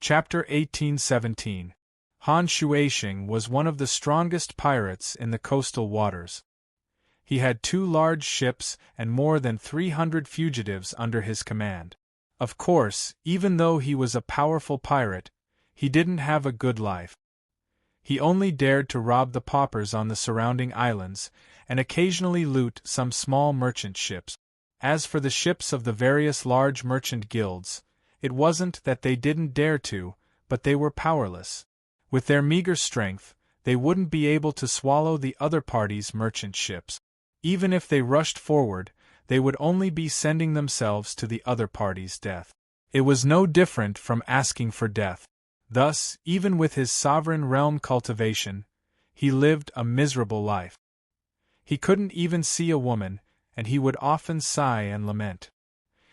Chapter 1817. Han Shuaisheng was one of the strongest pirates in the coastal waters. He had 2 large ships and more than 300 fugitives under his command. Of course, even though he was a powerful pirate, he didn't have a good life. He only dared to rob the paupers on the surrounding islands, and occasionally loot some small merchant ships. As for the ships of the various large merchant guilds, it wasn't that they didn't dare to, but they were powerless. With their meager strength, they wouldn't be able to swallow the other party's merchant ships. Even if they rushed forward, they would only be sending themselves to the other party's death. It was no different from asking for death. Thus, even with his sovereign realm cultivation, he lived a miserable life. He couldn't even see a woman, and he would often sigh and lament.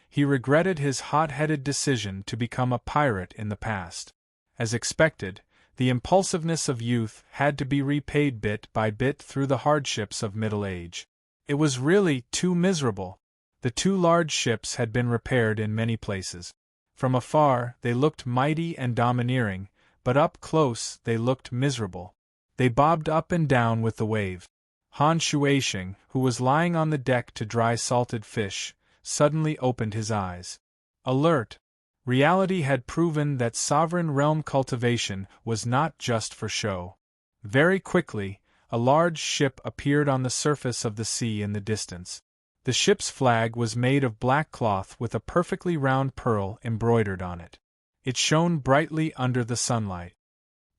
He regretted his hot-headed decision to become a pirate in the past. As expected, the impulsiveness of youth had to be repaid bit by bit through the hardships of middle age. It was really too miserable. The 2 large ships had been repaired in many places. From afar, they looked mighty and domineering, but up close they looked miserable. They bobbed up and down with the wave. Han Shuaisheng, who was lying on the deck to dry salted fish, suddenly opened his eyes. Alert! Reality had proven that sovereign realm cultivation was not just for show. Very quickly, a large ship appeared on the surface of the sea in the distance. The ship's flag was made of black cloth with a perfectly round pearl embroidered on it. It shone brightly under the sunlight.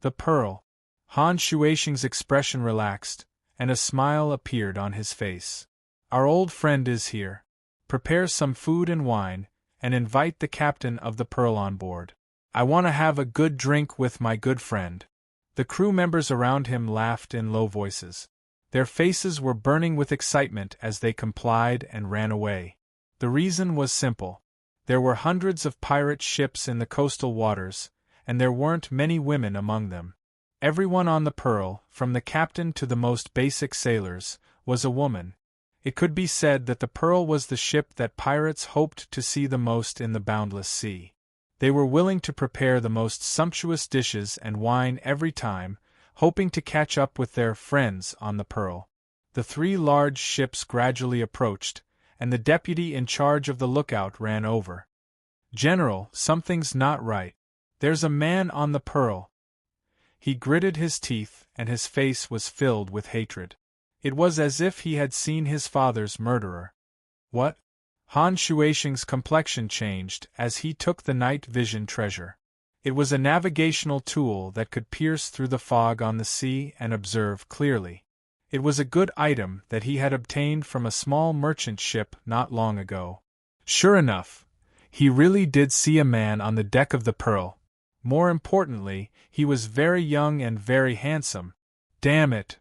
The pearl. Han Shuaisheng's expression relaxed, and a smile appeared on his face. Our old friend is here. Prepare some food and wine, and invite the captain of the Pearl on board. I want to have a good drink with my good friend. The crew members around him laughed in low voices. Their faces were burning with excitement as they complied and ran away. The reason was simple. There were hundreds of pirate ships in the coastal waters, and there weren't many women among them. Everyone on the Pearl, from the captain to the most basic sailors, was a woman. It could be said that the Pearl was the ship that pirates hoped to see the most in the boundless sea. They were willing to prepare the most sumptuous dishes and wine every time, hoping to catch up with their friends on the Pearl. The 3 large ships gradually approached, and the deputy in charge of the lookout ran over. "General, something's not right. There's a man on the Pearl." He gritted his teeth, and his face was filled with hatred. It was as if he had seen his father's murderer. What? Han Shuaisheng's complexion changed as he took the night vision treasure. It was a navigational tool that could pierce through the fog on the sea and observe clearly. It was a good item that he had obtained from a small merchant ship not long ago. Sure enough, he really did see a man on the deck of the Pearl. More importantly, he was very young and very handsome. Damn it!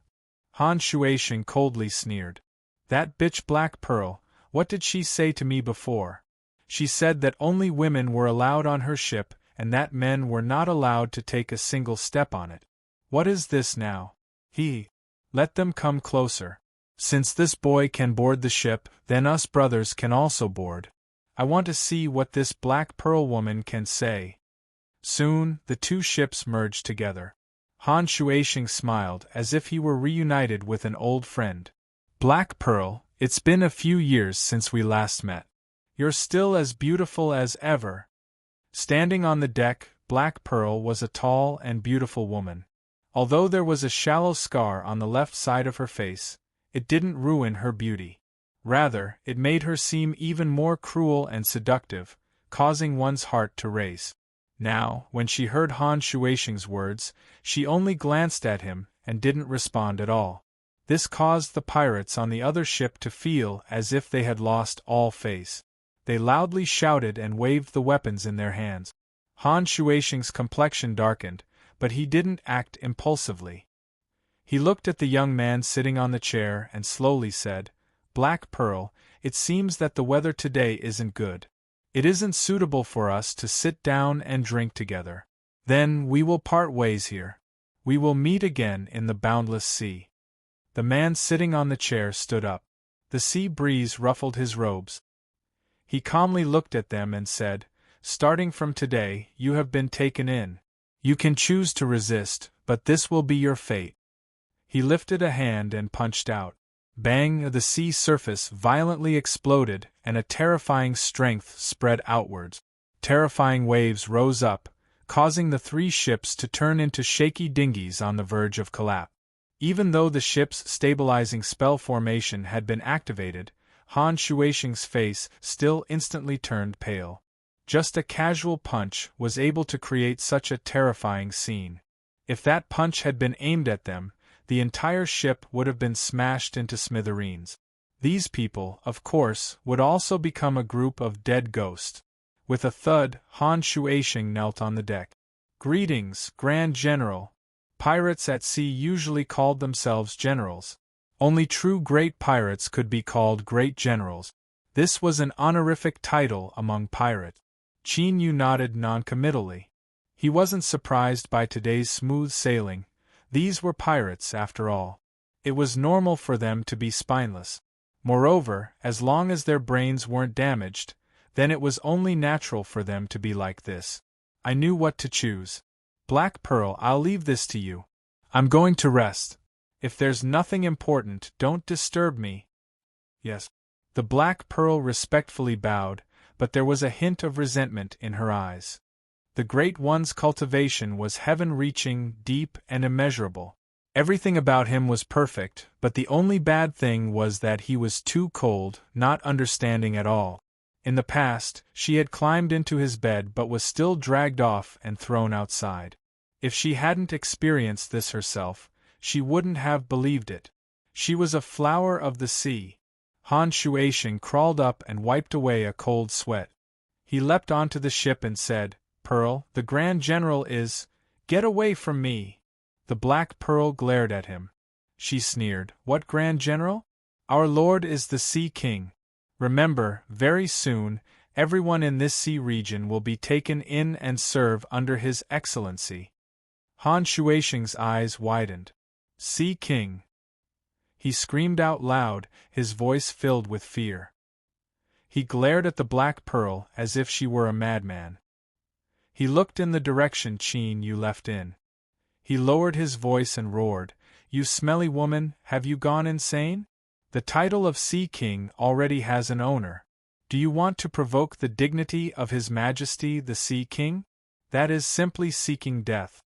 Han Shuaisheng coldly sneered. That bitch Black Pearl, what did she say to me before? She said that only women were allowed on her ship and that men were not allowed to take a single step on it. What is this now? Let them come closer. Since this boy can board the ship, then us brothers can also board. I want to see what this Black Pearl woman can say. Soon, the 2 ships merged together. Han Shuaisheng smiled as if he were reunited with an old friend. Black Pearl, it's been a few years since we last met. You're still as beautiful as ever. Standing on the deck, Black Pearl was a tall and beautiful woman. Although there was a shallow scar on the left side of her face, it didn't ruin her beauty. Rather, it made her seem even more cruel and seductive, causing one's heart to race. Now, when she heard Han Shuaisheng's words, she only glanced at him and didn't respond at all. This caused the pirates on the other ship to feel as if they had lost all face. They loudly shouted and waved the weapons in their hands. Han Shuaisheng's complexion darkened, but he didn't act impulsively. He looked at the young man sitting on the chair and slowly said, "Black Pearl, it seems that the weather today isn't good. It isn't suitable for us to sit down and drink together. Then we will part ways here. We will meet again in the boundless sea." The man sitting on the chair stood up. The sea breeze ruffled his robes. He calmly looked at them and said, Starting from today, you have been taken in. You can choose to resist, but this will be your fate." He lifted a hand and punched out. Bang! The sea surface violently exploded, and a terrifying strength spread outwards. Terrifying waves rose up, causing the three ships to turn into shaky dinghies on the verge of collapse. Even though the ship's stabilizing spell formation had been activated, Han Shuisheng's face still instantly turned pale. Just a casual punch was able to create such a terrifying scene. If that punch had been aimed at them, the entire ship would have been smashed into smithereens. These people, of course, would also become a group of dead ghosts. With a thud, Han Shuisheng knelt on the deck. "Greetings, Grand General." Pirates at sea usually called themselves generals. Only true great pirates could be called great generals. This was an honorific title among pirates. Qin Yu nodded noncommittally. He wasn't surprised by today's smooth sailing. These were pirates, after all. It was normal for them to be spineless. Moreover, as long as their brains weren't damaged, then it was only natural for them to be like this. I knew what to choose. "Black Pearl, I'll leave this to you. I'm going to rest. If there's nothing important, don't disturb me." "Yes." The Black Pearl respectfully bowed, but there was a hint of resentment in her eyes. The Great One's cultivation was heaven-reaching, deep, and immeasurable. Everything about him was perfect, but the only bad thing was that he was too cold, not understanding at all. In the past, she had climbed into his bed but was still dragged off and thrown outside. If she hadn't experienced this herself, she wouldn't have believed it. She was a flower of the sea. Han Shuisheng crawled up and wiped away a cold sweat. He leapt onto the ship and said, "Pearl, the Grand General is— Get away from me!" The Black Pearl glared at him. She sneered, "What Grand General? Our Lord is the Sea King. Remember, very soon, everyone in this sea region will be taken in and serve under His Excellency." Han Shuisheng's eyes widened. "Sea King!" He screamed out loud, his voice filled with fear. He glared at the Black Pearl as if she were a madman. He looked in the direction Qin Yu left in. He lowered his voice and roared, "You smelly woman, have you gone insane? The title of Sea King already has an owner. Do you want to provoke the dignity of His Majesty the Sea King? That is simply seeking death."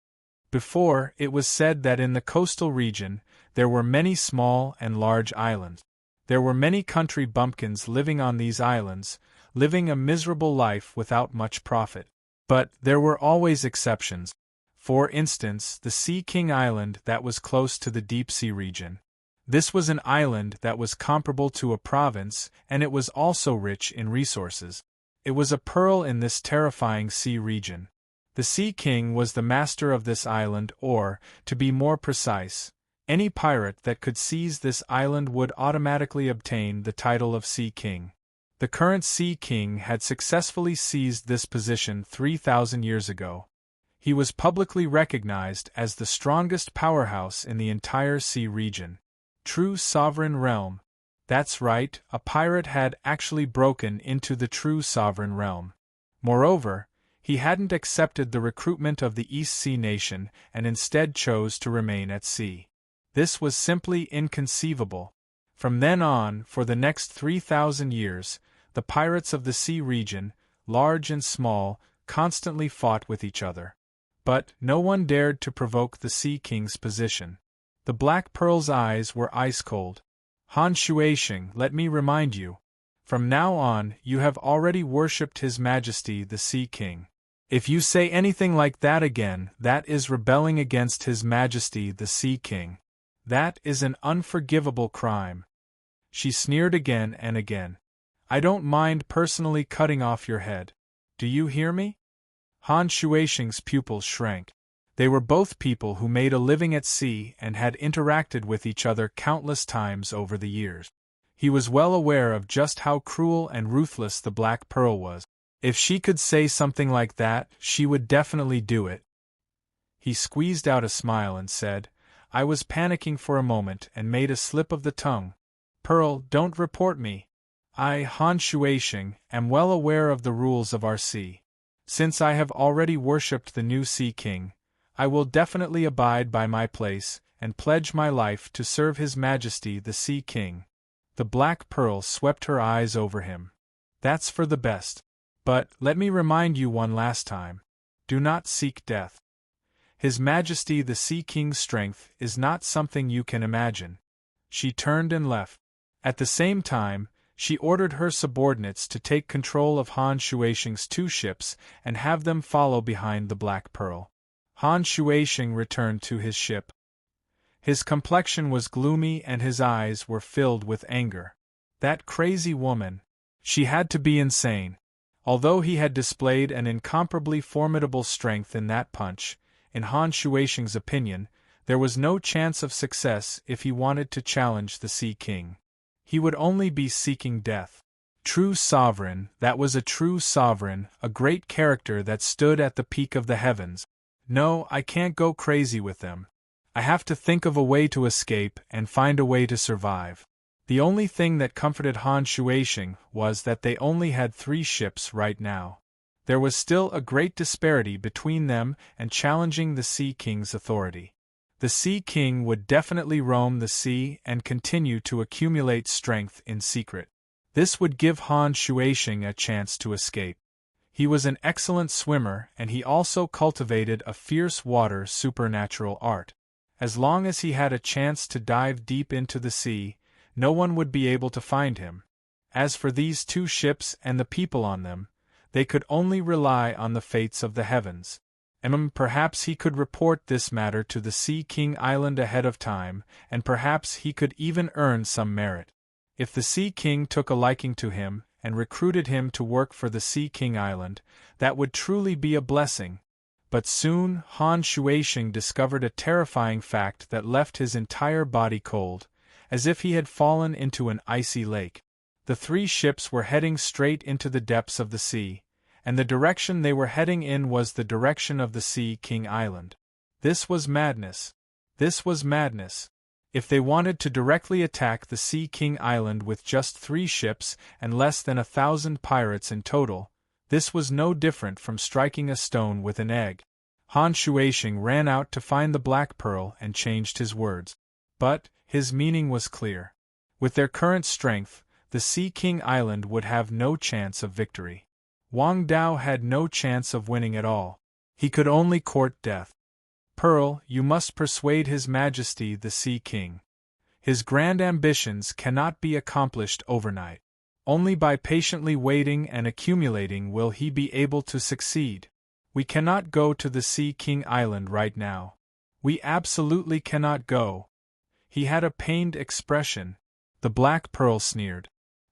Before, it was said that in the coastal region, there were many small and large islands. There were many country bumpkins living on these islands, living a miserable life without much profit. But there were always exceptions. For instance, the Sea King Island that was close to the deep sea region. This was an island that was comparable to a province, and it was also rich in resources. It was a pearl in this terrifying sea region. The Sea King was the master of this island, or, to be more precise, any pirate that could seize this island would automatically obtain the title of Sea King. The current Sea King had successfully seized this position 3,000 years ago. He was publicly recognized as the strongest powerhouse in the entire sea region. True sovereign realm. That's right, a pirate had actually broken into the true sovereign realm. Moreover, he hadn't accepted the recruitment of the East Sea nation and instead chose to remain at sea. This was simply inconceivable. From then on, for the next 3,000 years, the pirates of the sea region, large and small, constantly fought with each other. But no one dared to provoke the Sea King's position. The Black Pearl's eyes were ice-cold. "Han Shuisheng, let me remind you. From now on, you have already worshipped His Majesty the Sea King. If you say anything like that again, that is rebelling against His Majesty the Sea King. That is an unforgivable crime." She sneered again and again. "I don't mind personally cutting off your head. Do you hear me?" Han Shuisheng's pupils shrank. They were both people who made a living at sea and had interacted with each other countless times over the years. He was well aware of just how cruel and ruthless the Black Pearl was. If she could say something like that, she would definitely do it. He squeezed out a smile and said, "I was panicking for a moment and made a slip of the tongue. Pearl, don't report me. I, Han Shuisheng, am well aware of the rules of our sea. Since I have already worshipped the new Sea King, I will definitely abide by my place, and pledge my life to serve His Majesty the Sea King." The Black Pearl swept her eyes over him. "That's for the best. But, let me remind you one last time. Do not seek death. His Majesty the Sea King's strength is not something you can imagine." She turned and left. At the same time, she ordered her subordinates to take control of Han Shuisheng's 2 ships and have them follow behind the Black Pearl. Han Shuisheng returned to his ship. His complexion was gloomy and his eyes were filled with anger. That crazy woman! She had to be insane. Although he had displayed an incomparably formidable strength in that punch, in Han Shuisheng's opinion, there was no chance of success if he wanted to challenge the Sea King. He would only be seeking death. True sovereign, that was a true sovereign, a great character that stood at the peak of the heavens. No, I can't go crazy with them. I have to think of a way to escape and find a way to survive. The only thing that comforted Han Shuisheng was that they only had 3 ships right now. There was still a great disparity between them and challenging the Sea King's authority. The Sea King would definitely roam the sea and continue to accumulate strength in secret. This would give Han Shuisheng a chance to escape. He was an excellent swimmer and he also cultivated a fierce water supernatural art. As long as he had a chance to dive deep into the sea, no one would be able to find him. As for these 2 ships and the people on them, they could only rely on the fates of the heavens. Perhaps he could report this matter to the Sea King Island ahead of time, and perhaps he could even earn some merit. If the Sea King took a liking to him and recruited him to work for the Sea King Island, that would truly be a blessing. But soon Han Shuisheng discovered a terrifying fact that left his entire body cold, as if he had fallen into an icy lake. The 3 ships were heading straight into the depths of the sea, and the direction they were heading in was the direction of the Sea King Island. This was madness. This was madness. If they wanted to directly attack the Sea King Island with just 3 ships and less than 1,000 pirates in total, this was no different from striking a stone with an egg. Han Shuisheng ran out to find the Black Pearl and changed his words. But his meaning was clear. With their current strength, the Sea King Island would have no chance of victory. Wang Dao had no chance of winning at all. He could only court death. "Pearl, you must persuade His Majesty the Sea King. His grand ambitions cannot be accomplished overnight. Only by patiently waiting and accumulating will he be able to succeed. We cannot go to the Sea King Island right now. We absolutely cannot go." He had a pained expression. The Black Pearl sneered.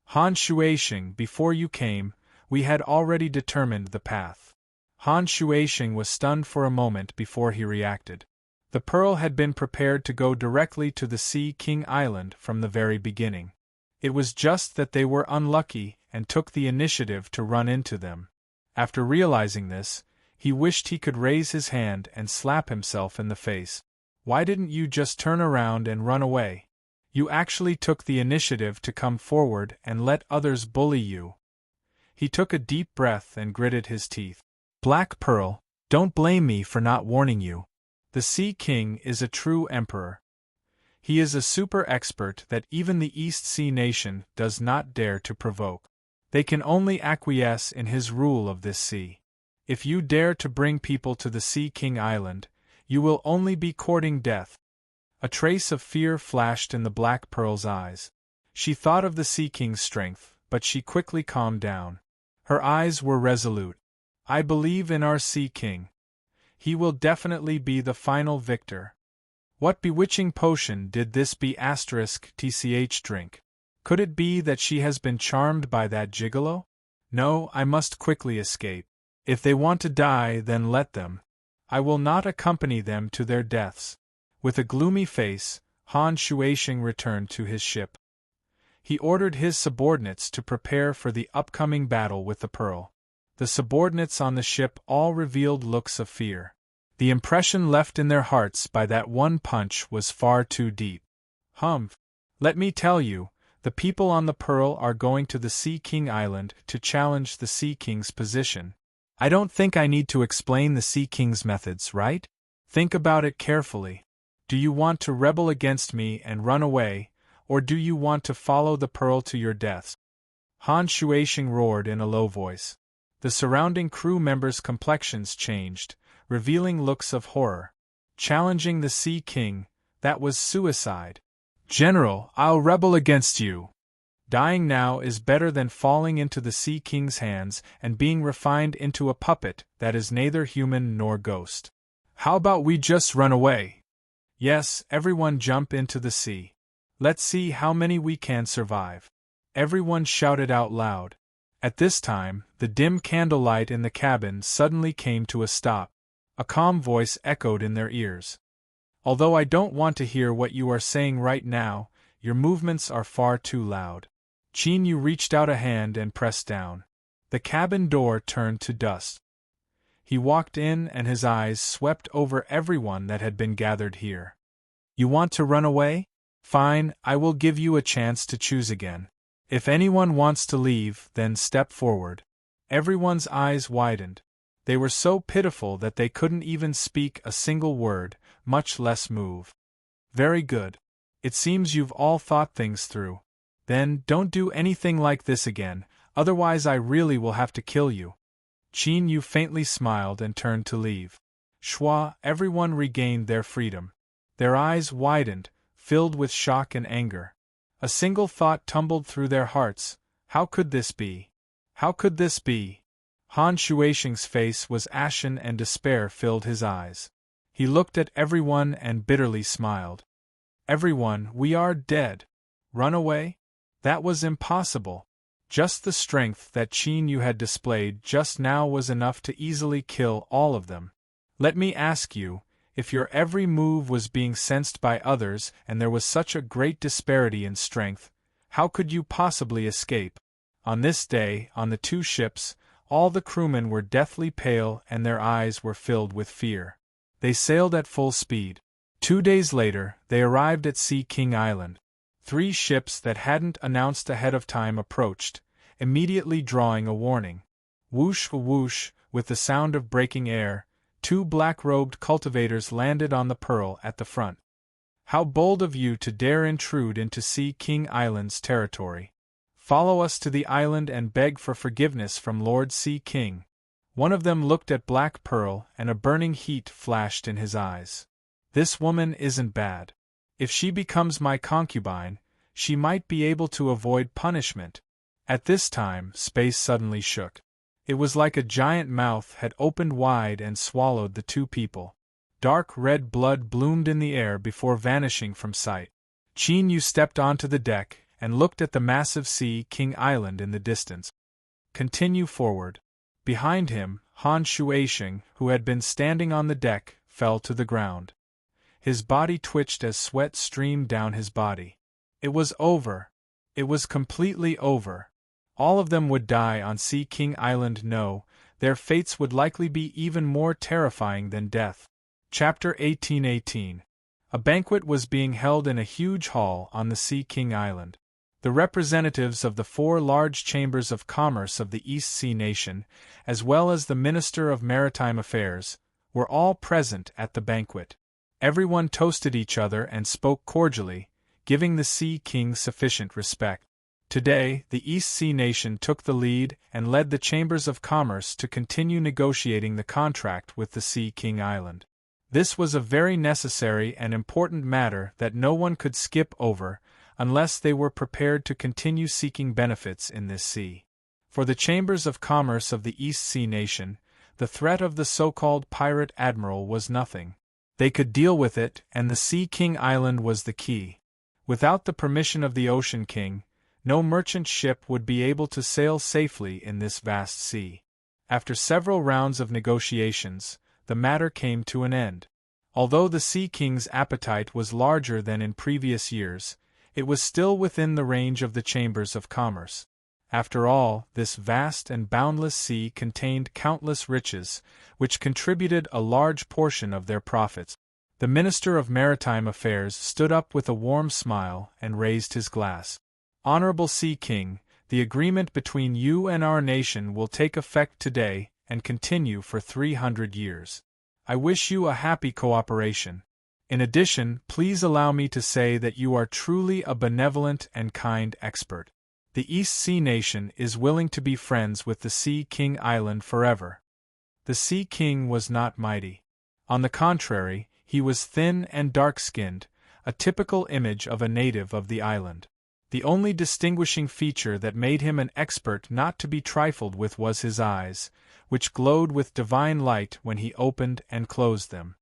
"Han Shuisheng, before you came, we had already determined the path." Han Shuisheng was stunned for a moment before he reacted. The Pearl had been prepared to go directly to the Sea King Island from the very beginning. It was just that they were unlucky and took the initiative to run into them. After realizing this, he wished he could raise his hand and slap himself in the face. Why didn't you just turn around and run away? You actually took the initiative to come forward and let others bully you. He took a deep breath and gritted his teeth. "Black Pearl, don't blame me for not warning you. The Sea King is a true emperor. He is a super expert that even the East Sea nation does not dare to provoke. They can only acquiesce in his rule of this sea. If you dare to bring people to the Sea King Island, you will only be courting death." A trace of fear flashed in the Black Pearl's eyes. She thought of the Sea King's strength, but she quickly calmed down. Her eyes were resolute. "I believe in our Sea King. He will definitely be the final victor." What bewitching potion did this B***tch drink? Could it be that she has been charmed by that gigolo? No, I must quickly escape. If they want to die, then let them. I will not accompany them to their deaths. With a gloomy face, Han Shuisheng returned to his ship. He ordered his subordinates to prepare for the upcoming battle with the Pearl. The subordinates on the ship all revealed looks of fear. The impression left in their hearts by that one punch was far too deep. Let me tell you, the people on the Pearl are going to the Sea King Island to challenge the Sea King's position. I don't think I need to explain the Sea King's methods, right? Think about it carefully. Do you want to rebel against me and run away, or do you want to follow the pearl to your deaths? Han Shuaisheng roared in a low voice. The surrounding crew members' complexions changed, revealing looks of horror. Challenging the Sea King, that was suicide. General, I'll rebel against you. Dying now is better than falling into the Sea King's hands and being refined into a puppet that is neither human nor ghost. How about we just run away? Yes, everyone jump into the sea. Let's see how many we can survive. Everyone shouted out loud. At this time, the dim candlelight in the cabin suddenly came to a stop. A calm voice echoed in their ears. Although I don't want to hear what you are saying right now, your movements are far too loud. Qin Yu reached out a hand and pressed down. The cabin door turned to dust. He walked in and his eyes swept over everyone that had been gathered here. You want to run away? Fine, I will give you a chance to choose again. If anyone wants to leave, then step forward. Everyone's eyes widened. They were so pitiful that they couldn't even speak a single word, much less move. Very good. It seems you've all thought things through. Then, don't do anything like this again, otherwise I really will have to kill you. Qin Yu faintly smiled and turned to leave. Shua, everyone regained their freedom. Their eyes widened, filled with shock and anger. A single thought tumbled through their hearts. How could this be? How could this be? Han Shuaisheng's face was ashen and despair filled his eyes. He looked at everyone and bitterly smiled. Everyone, we are dead. Run away? That was impossible. Just the strength that Qin Yu had displayed just now was enough to easily kill all of them. Let me ask you, if your every move was being sensed by others and there was such a great disparity in strength, how could you possibly escape? On this day, on the two ships, all the crewmen were deathly pale and their eyes were filled with fear. They sailed at full speed. 2 days later, they arrived at Sea King Island. 3 ships that hadn't announced ahead of time approached, immediately drawing a warning. Whoosh whoosh, with the sound of breaking air, 2 black-robed cultivators landed on the Pearl at the front. How bold of you to dare intrude into Sea King Island's territory. Follow us to the island and beg for forgiveness from Lord Sea King. One of them looked at Black Pearl and a burning heat flashed in his eyes. This woman isn't bad. If she becomes my concubine, she might be able to avoid punishment. At this time, space suddenly shook. It was like a giant mouth had opened wide and swallowed the 2 people. Dark red blood bloomed in the air before vanishing from sight. Qin Yu stepped onto the deck and looked at the massive Sea King Island in the distance. Continue forward. Behind him, Han Shuaisheng, who had been standing on the deck, fell to the ground. His body twitched as sweat streamed down his body. It was over. It was completely over. All of them would die on Sea King Island. No, their fates would likely be even more terrifying than death. Chapter 1818. A banquet was being held in a huge hall on the Sea King Island. The representatives of the 4 large chambers of commerce of the East Sea Nation, as well as the Minister of Maritime Affairs, were all present at the banquet. Everyone toasted each other and spoke cordially, giving the Sea King sufficient respect. Today, the East Sea Nation took the lead and led the Chambers of Commerce to continue negotiating the contract with the Sea King Island. This was a very necessary and important matter that no one could skip over unless they were prepared to continue seeking benefits in this sea. For the Chambers of Commerce of the East Sea Nation, the threat of the so-called pirate admiral was nothing. They could deal with it, and the Sea King Island was the key. Without the permission of the Ocean King, no merchant ship would be able to sail safely in this vast sea. After several rounds of negotiations, the matter came to an end. Although the Sea King's appetite was larger than in previous years, it was still within the range of the Chambers of Commerce. After all, this vast and boundless sea contained countless riches, which contributed a large portion of their profits. The Minister of Maritime Affairs stood up with a warm smile and raised his glass. Honorable Sea King, the agreement between you and our nation will take effect today, and continue for 300 years. I wish you a happy cooperation. In addition, please allow me to say that you are truly a benevolent and kind expert. The East Sea Nation is willing to be friends with the Sea King Island forever. The Sea King was not mighty. On the contrary, he was thin and dark-skinned, a typical image of a native of the island. The only distinguishing feature that made him an expert not to be trifled with was his eyes, which glowed with divine light when he opened and closed them.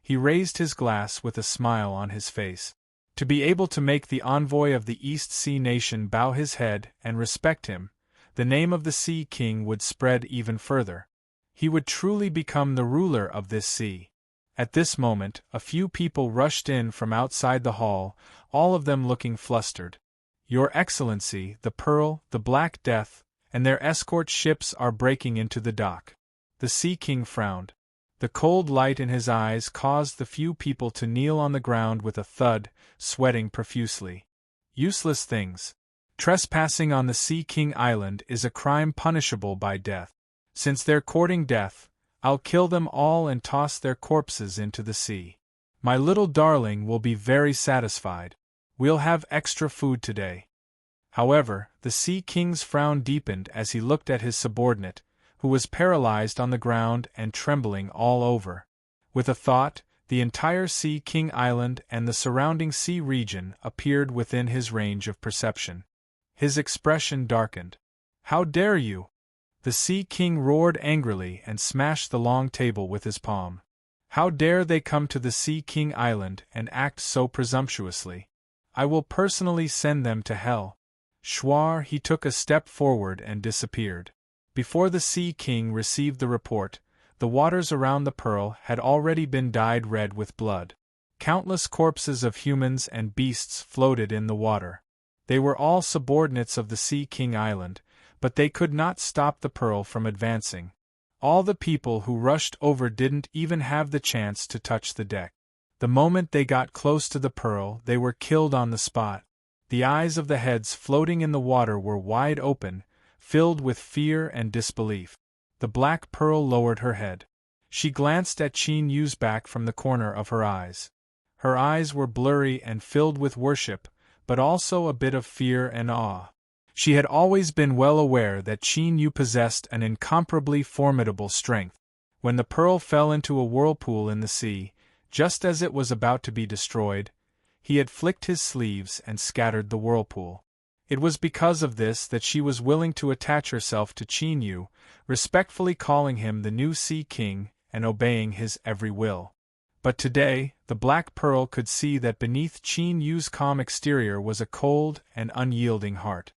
He raised his glass with a smile on his face. To be able to make the envoy of the East Sea Nation bow his head and respect him, the name of the Sea King would spread even further. He would truly become the ruler of this sea. At this moment, a few people rushed in from outside the hall, all of them looking flustered. Your Excellency, the Pearl, the Black Death, and their escort ships are breaking into the dock. The Sea King frowned. The cold light in his eyes caused the few people to kneel on the ground with a thud, sweating profusely. Useless things. Trespassing on the Sea King Island is a crime punishable by death. Since they're courting death, I'll kill them all and toss their corpses into the sea. My little darling will be very satisfied. We'll have extra food today. However, the Sea King's frown deepened as he looked at his subordinate, who was paralyzed on the ground and trembling all over. With a thought, the entire Sea King Island and the surrounding sea region appeared within his range of perception. His expression darkened. How dare you? The Sea King roared angrily and smashed the long table with his palm. How dare they come to the Sea King Island and act so presumptuously? I will personally send them to hell. Schwar, he took a step forward and disappeared. Before the Sea King received the report, the waters around the Pearl had already been dyed red with blood. Countless corpses of humans and beasts floated in the water. They were all subordinates of the Sea King Island, but they could not stop the Pearl from advancing. All the people who rushed over didn't even have the chance to touch the deck. The moment they got close to the Pearl, they were killed on the spot. The eyes of the heads floating in the water were wide open, filled with fear and disbelief. The Black Pearl lowered her head. She glanced at Qin Yu's back from the corner of her eyes. Her eyes were blurry and filled with worship, but also a bit of fear and awe. She had always been well aware that Qin Yu possessed an incomparably formidable strength. When the Pearl fell into a whirlpool in the sea, just as it was about to be destroyed, he had flicked his sleeves and scattered the whirlpool. It was because of this that she was willing to attach herself to Qin Yu, respectfully calling him the new Sea King and obeying his every will. But today, the Black Pearl could see that beneath Qin Yu's calm exterior was a cold and unyielding heart.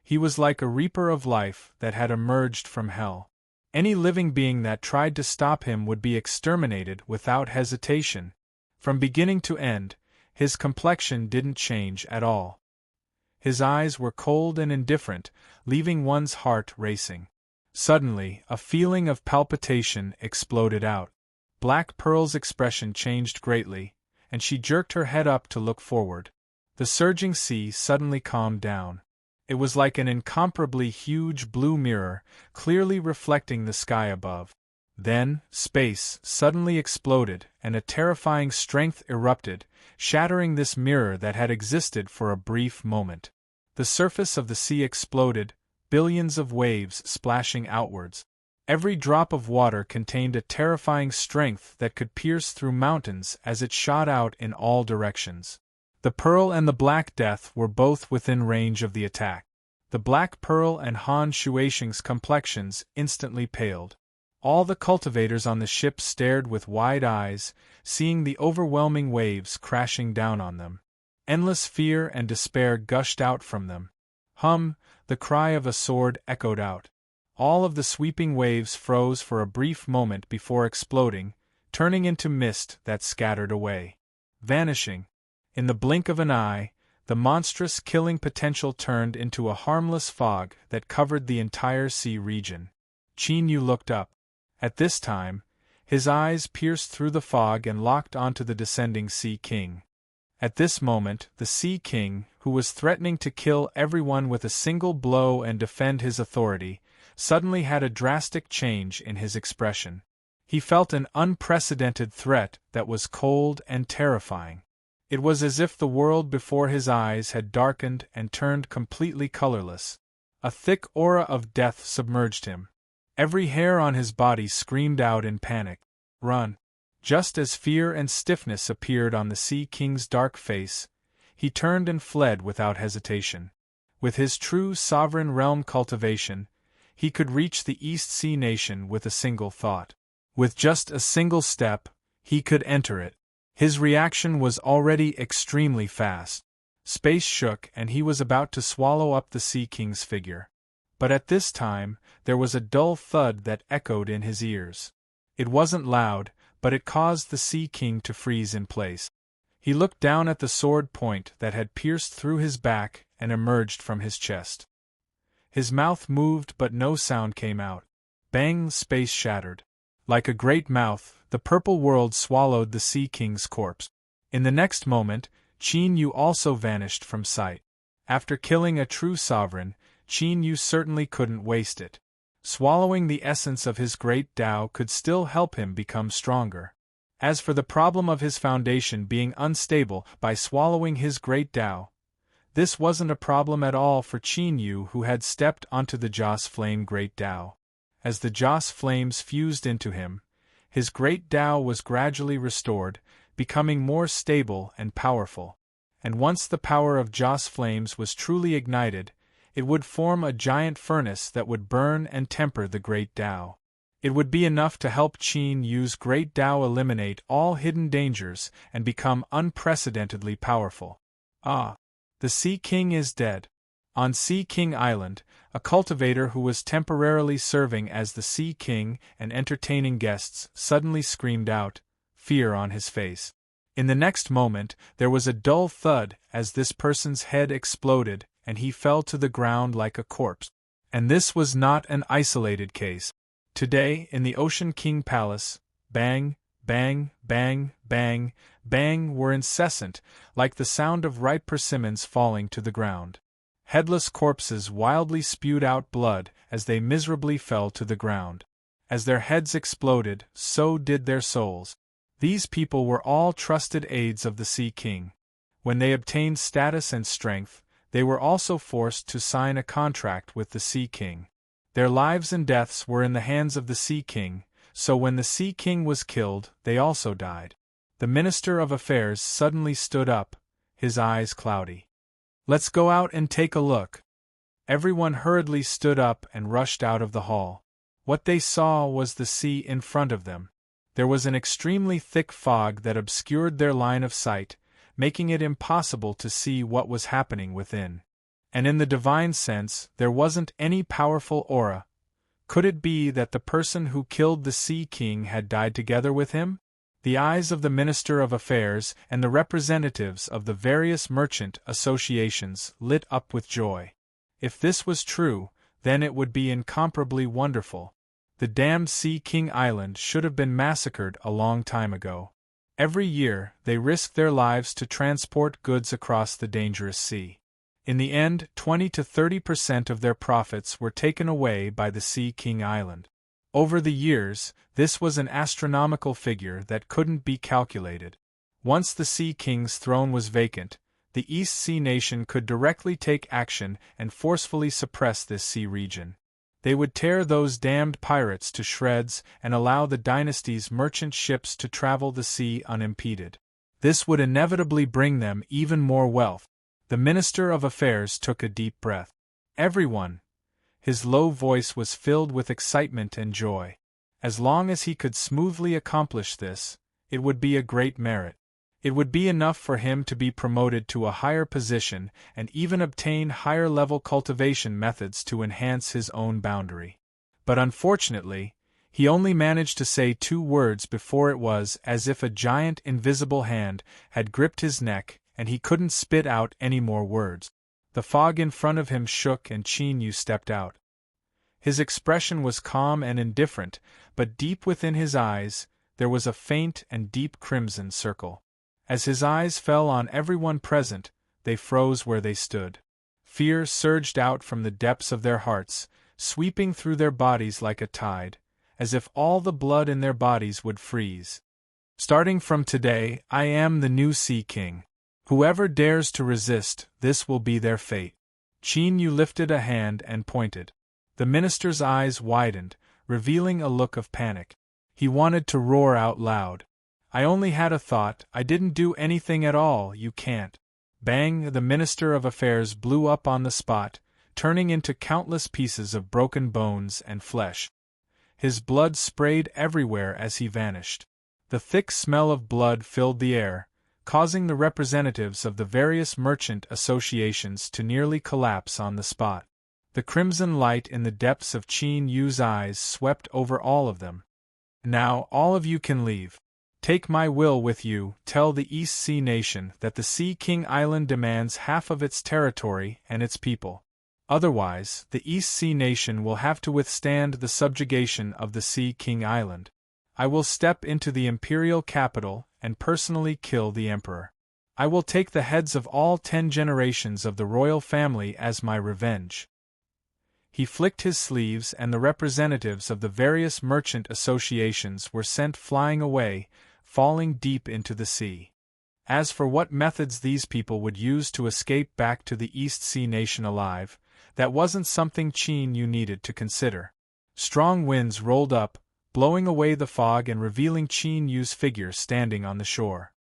He was like a reaper of life that had emerged from hell. Any living being that tried to stop him would be exterminated without hesitation. From beginning to end, his complexion didn't change at all. His eyes were cold and indifferent, leaving one's heart racing. Suddenly, a feeling of palpitation exploded out. Black Pearl's expression changed greatly, and she jerked her head up to look forward. The surging sea suddenly calmed down. It was like an incomparably huge blue mirror, clearly reflecting the sky above. Then, space suddenly exploded, and a terrifying strength erupted, shattering this mirror that had existed for a brief moment. The surface of the sea exploded, billions of waves splashing outwards. Every drop of water contained a terrifying strength that could pierce through mountains as it shot out in all directions. The Pearl and the Black Death were both within range of the attack. The Black Pearl and Han Shuisheng's complexions instantly paled. All the cultivators on the ship stared with wide eyes, seeing the overwhelming waves crashing down on them. Endless fear and despair gushed out from them. The cry of a sword echoed out. All of the sweeping waves froze for a brief moment before exploding, turning into mist that scattered away. Vanishing. In the blink of an eye, the monstrous killing potential turned into a harmless fog that covered the entire sea region. Qin Yu looked up. At this time, his eyes pierced through the fog and locked onto the descending Sea King. At this moment, the Sea King, who was threatening to kill everyone with a single blow and defend his authority, suddenly had a drastic change in his expression. He felt an unprecedented threat that was cold and terrifying. It was as if the world before his eyes had darkened and turned completely colorless. A thick aura of death submerged him. Every hair on his body screamed out in panic, "Run!" Just as fear and stiffness appeared on the Sea King's dark face, he turned and fled without hesitation. With his true sovereign realm cultivation, he could reach the East Sea nation with a single thought. With just a single step, he could enter it. His reaction was already extremely fast. Space shook and he was about to swallow up the Sea King's figure. But at this time, there was a dull thud that echoed in his ears. It wasn't loud, but it caused the Sea King to freeze in place. He looked down at the sword point that had pierced through his back and emerged from his chest. His mouth moved but no sound came out. Bang! Space shattered. Like a great mouth, the purple world swallowed the Sea King's corpse. In the next moment, Qin Yu also vanished from sight. After killing a true sovereign, Qin Yu certainly couldn't waste it. Swallowing the essence of his great Tao could still help him become stronger. As for the problem of his foundation being unstable by swallowing his great Tao, this wasn't a problem at all for Qin Yu, who had stepped onto the Joss Flame Great Tao. As the Joss flames fused into him, his great Tao was gradually restored, becoming more stable and powerful. And once the power of Joss flames was truly ignited, it would form a giant furnace that would burn and temper the great Tao. It would be enough to help Qin Yu's great Tao eliminate all hidden dangers and become unprecedentedly powerful. Ah! The Sea King is dead. On Sea King Island, a cultivator who was temporarily serving as the Sea King and entertaining guests suddenly screamed out, fear on his face. In the next moment, there was a dull thud as this person's head exploded and he fell to the ground like a corpse. And this was not an isolated case. Today, in the Ocean King Palace, bang, bang, bang, bang, bang were incessant, like the sound of ripe persimmons falling to the ground. Headless corpses wildly spewed out blood as they miserably fell to the ground. As their heads exploded, so did their souls. These people were all trusted aides of the Sea King. When they obtained status and strength, they were also forced to sign a contract with the Sea King. Their lives and deaths were in the hands of the Sea King, so when the Sea King was killed, they also died. The Minister of Affairs suddenly stood up, his eyes cloudy. Let's go out and take a look. Everyone hurriedly stood up and rushed out of the hall. What they saw was the sea in front of them. There was an extremely thick fog that obscured their line of sight, making it impossible to see what was happening within. And in the divine sense, there wasn't any powerful aura. Could it be that the person who killed the Sea King had died together with him? The eyes of the Minister of Affairs and the representatives of the various merchant associations lit up with joy. If this was true, then it would be incomparably wonderful. The damned Sea King Island should have been massacred a long time ago. Every year, they risked their lives to transport goods across the dangerous sea. In the end, 20 to 30% of their profits were taken away by the Sea King Island. Over the years, this was an astronomical figure that couldn't be calculated. Once the Sea King's throne was vacant, the East Sea nation could directly take action and forcefully suppress this sea region. They would tear those damned pirates to shreds and allow the dynasty's merchant ships to travel the sea unimpeded. This would inevitably bring them even more wealth. The Minister of Affairs took a deep breath. Everyone! His low voice was filled with excitement and joy. As long as he could smoothly accomplish this, it would be a great merit. It would be enough for him to be promoted to a higher position and even obtain higher-level cultivation methods to enhance his own boundary. But unfortunately, he only managed to say 2 words before it was as if a giant invisible hand had gripped his neck and he couldn't spit out any more words. The fog in front of him shook and Qin Yu stepped out. His expression was calm and indifferent, but deep within his eyes, there was a faint and deep crimson circle. As his eyes fell on everyone present, they froze where they stood. Fear surged out from the depths of their hearts, sweeping through their bodies like a tide, as if all the blood in their bodies would freeze. Starting from today, I am the new Sea King. Whoever dares to resist, this will be their fate. Qin Yu lifted a hand and pointed. The minister's eyes widened, revealing a look of panic. He wanted to roar out loud. I only had a thought, I didn't do anything at all, you can't. Bang! The Minister of Affairs blew up on the spot, turning into countless pieces of broken bones and flesh. His blood sprayed everywhere as he vanished. The thick smell of blood filled the air, causing the representatives of the various merchant associations to nearly collapse on the spot. The crimson light in the depths of Qin Yu's eyes swept over all of them. Now all of you can leave. Take my will with you, tell the East Sea Nation that the Sea King Island demands half of its territory and its people. Otherwise, the East Sea Nation will have to withstand the subjugation of the Sea King Island. I will step into the imperial capital and personally kill the emperor. I will take the heads of all 10 generations of the royal family as my revenge. He flicked his sleeves and the representatives of the various merchant associations were sent flying away, falling deep into the sea. As for what methods these people would use to escape back to the East Sea Nation alive, that wasn't something Qin Yu needed to consider. Strong winds rolled up, blowing away the fog and revealing Qin Yu's figure standing on the shore.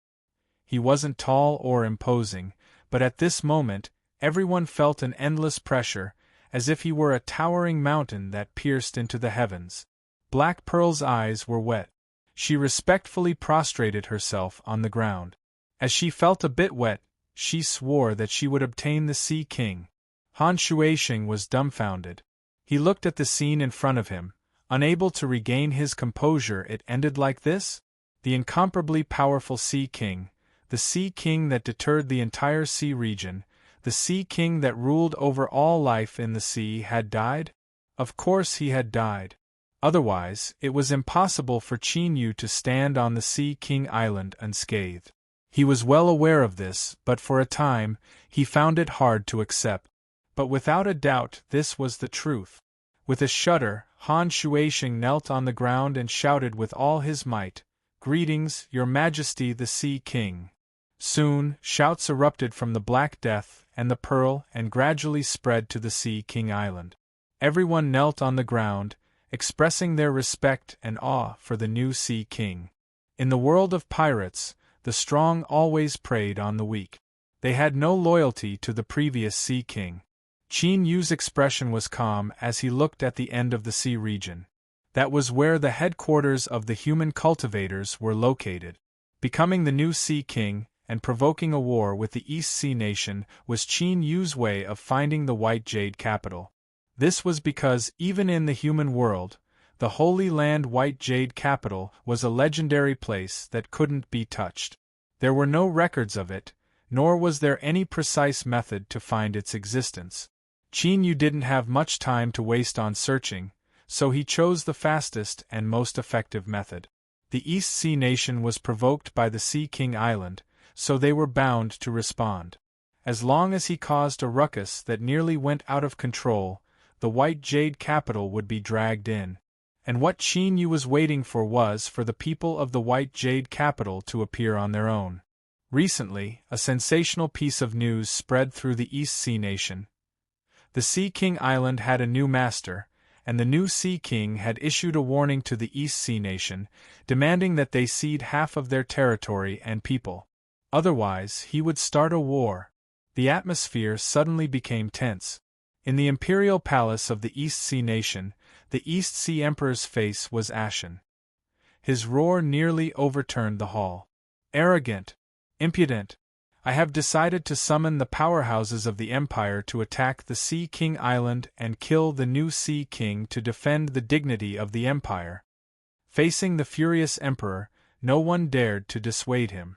He wasn't tall or imposing, but at this moment, everyone felt an endless pressure, as if he were a towering mountain that pierced into the heavens. Black Pearl's eyes were wet. She respectfully prostrated herself on the ground. As she felt a bit wet, she swore that she would obtain the Sea King. Han Shuaisheng was dumbfounded. He looked at the scene in front of him, unable to regain his composure. It ended like this? The incomparably powerful Sea King, the Sea King that deterred the entire sea region, the Sea King that ruled over all life in the sea had died? Of course he had died. Otherwise, it was impossible for Qin Yu to stand on the Sea King Island unscathed. He was well aware of this, but for a time, he found it hard to accept. But without a doubt this was the truth. With a shudder, Han Shuaisheng knelt on the ground and shouted with all his might, "Greetings, Your Majesty the Sea King." Soon, shouts erupted from the Black Death and the Pearl and gradually spread to the Sea King Island. Everyone knelt on the ground, expressing their respect and awe for the new Sea King. In the world of pirates, the strong always preyed on the weak. They had no loyalty to the previous Sea King. Qin Yu's expression was calm as he looked at the end of the sea region. That was where the headquarters of the human cultivators were located. Becoming the new Sea King and provoking a war with the East Sea Nation was Qin Yu's way of finding the White Jade capital. This was because, even in the human world, the Holy Land White Jade capital was a legendary place that couldn't be touched. There were no records of it, nor was there any precise method to find its existence. Qin Yu didn't have much time to waste on searching, so he chose the fastest and most effective method. The East Sea Nation was provoked by the Sea King Island, so they were bound to respond. As long as he caused a ruckus that nearly went out of control, the White Jade capital would be dragged in. And what Qin Yu was waiting for was for the people of the White Jade capital to appear on their own. Recently, a sensational piece of news spread through the East Sea Nation. The Sea King Island had a new master, and the new Sea King had issued a warning to the East Sea Nation, demanding that they cede half of their territory and people. Otherwise, he would start a war. The atmosphere suddenly became tense. In the imperial palace of the East Sea Nation, the East Sea Emperor's face was ashen. His roar nearly overturned the hall. "Arrogant! Impudent! I have decided to summon the powerhouses of the Empire to attack the Sea King Island and kill the new Sea King to defend the dignity of the Empire." Facing the furious Emperor, no one dared to dissuade him.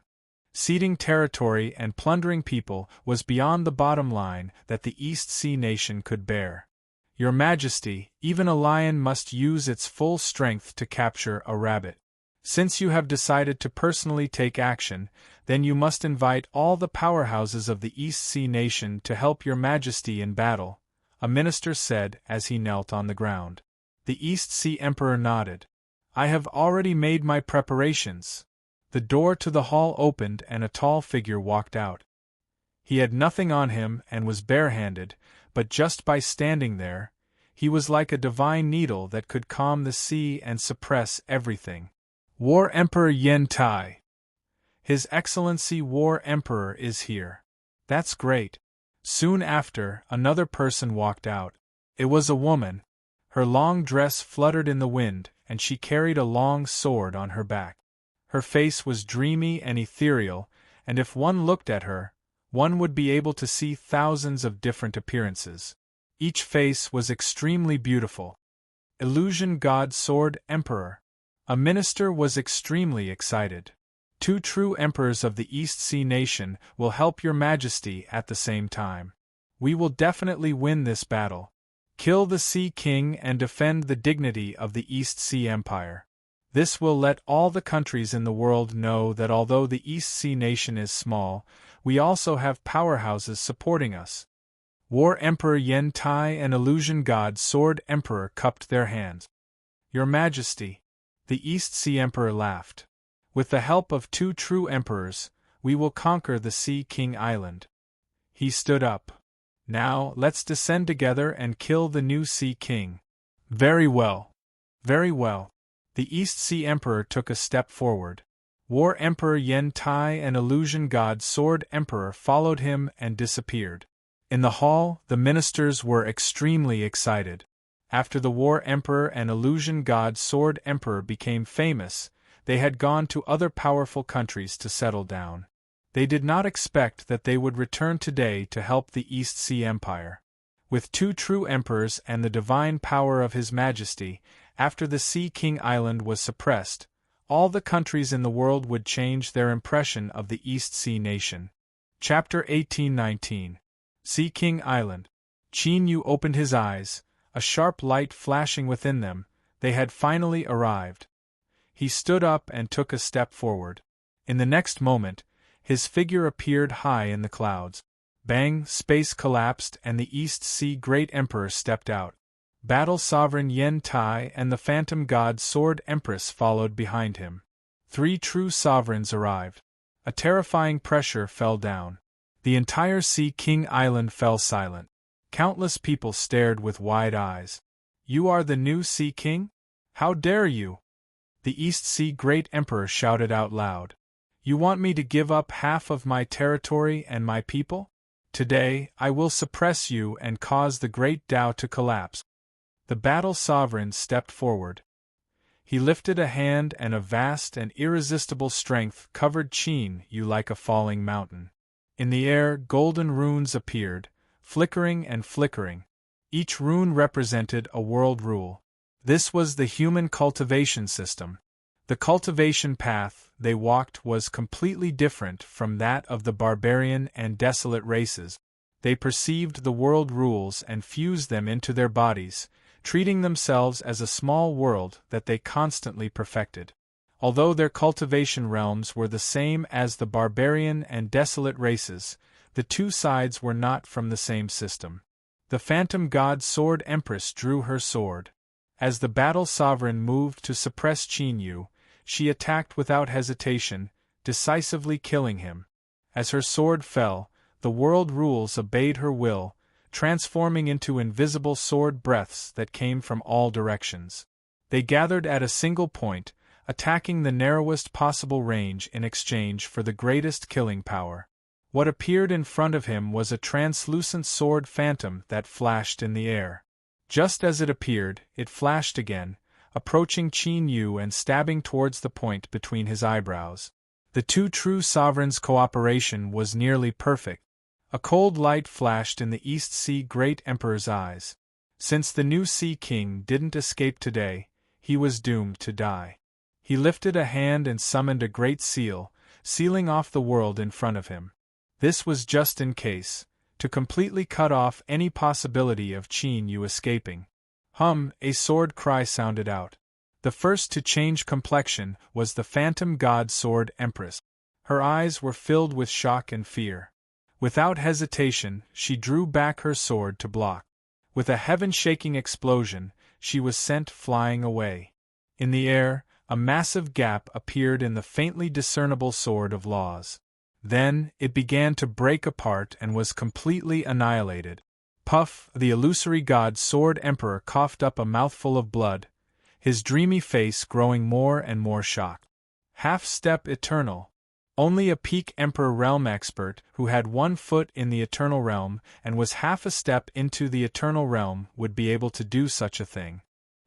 Ceding territory and plundering people was beyond the bottom line that the East Sea Nation could bear. "Your Majesty, even a lion must use its full strength to capture a rabbit. Since you have decided to personally take action, then you must invite all the powerhouses of the East Sea Nation to help Your Majesty in battle. a minister said as he knelt on the ground. The East Sea Emperor nodded. I have already made my preparations. The door to the hall opened and a tall figure walked out. He had nothing on him and was barehanded, but just by standing there, he was like a divine needle that could calm the sea and suppress everything. War Emperor Yen Tai. His Excellency War Emperor is here. That's great. Soon after, another person walked out. It was a woman. Her long dress fluttered in the wind, and she carried a long sword on her back. Her face was dreamy and ethereal, and if one looked at her, one would be able to see thousands of different appearances. Each face was extremely beautiful. Illusion God Sword Emperor. A minister was extremely excited. 2 true emperors of the East Sea nation will help your majesty at the same time. We will definitely win this battle. Kill the Sea King and defend the dignity of the East Sea Empire. This will let all the countries in the world know that although the East Sea nation is small, we also have powerhouses supporting us. War Emperor Yen Tai and Illusion God Sword Emperor cupped their hands. Your Majesty, the East Sea Emperor laughed. With the help of 2 true emperors, we will conquer the Sea King Island. He stood up. Now, let's descend together and kill the new Sea King. Very well. Very well. The East Sea Emperor took a step forward. War Emperor Yen Tai and Illusion God Sword Emperor followed him and disappeared. In the hall, the ministers were extremely excited. After the War Emperor and Illusion God Sword Emperor became famous, they had gone to other powerful countries to settle down. They did not expect that they would return today to help the East Sea Empire. With 2 true emperors and the divine power of His Majesty, after the Sea King Island was suppressed, all the countries in the world would change their impression of the East Sea nation. Chapter 1819. Sea King Island. Qin Yu opened his eyes, a sharp light flashing within them. They had finally arrived. He stood up and took a step forward. In the next moment, his figure appeared high in the clouds. Bang! Space collapsed and the East Sea Great Emperor stepped out. Battle Sovereign Yen Tai and the Phantom God Sword Empress followed behind him. 3 true sovereigns arrived. A terrifying pressure fell down. The entire Sea King Island fell silent. Countless people stared with wide eyes. You are the new Sea King? How dare you? The East Sea Great Emperor shouted out loud. You want me to give up half of my territory and my people? Today, I will suppress you and cause the Great Tao to collapse. The battle sovereign stepped forward. He lifted a hand and a vast and irresistible strength covered Qin Yu like a falling mountain. In the air, golden runes appeared, flickering and flickering. Each rune represented a world rule. This was the human cultivation system. The cultivation path they walked was completely different from that of the barbarian and desolate races. They perceived the world rules and fused them into their bodies, treating themselves as a small world that they constantly perfected. Although their cultivation realms were the same as the barbarian and desolate races, the 2 sides were not from the same system. The Phantom God Sword Empress drew her sword. As the battle sovereign moved to suppress Qin Yu, she attacked without hesitation, decisively killing him. As her sword fell, the world rules obeyed her will, transforming into invisible sword breaths that came from all directions. They gathered at a single point, attacking the narrowest possible range in exchange for the greatest killing power. What appeared in front of him was a translucent sword phantom that flashed in the air. Just as it appeared, it flashed again, approaching Qin Yu and stabbing towards the point between his eyebrows. The 2 true sovereigns' cooperation was nearly perfect. A cold light flashed in the East Sea Great Emperor's eyes. Since the new Sea King didn't escape today, he was doomed to die. He lifted a hand and summoned a great seal, sealing off the world in front of him. This was just in case, to completely cut off any possibility of Qin Yu escaping. A sword cry sounded out. The first to change complexion was the Phantom God Sword Empress. Her eyes were filled with shock and fear. Without hesitation, she drew back her sword to block. With a heaven-shaking explosion, she was sent flying away. In the air, a massive gap appeared in the faintly discernible sword of laws. Then, it began to break apart and was completely annihilated. Puff, the illusory god's sword emperor, coughed up a mouthful of blood, his dreamy face growing more and more shocked. Half-step eternal. Only a peak Emperor realm expert who had 1 foot in the eternal realm and was half a step into the eternal realm would be able to do such a thing.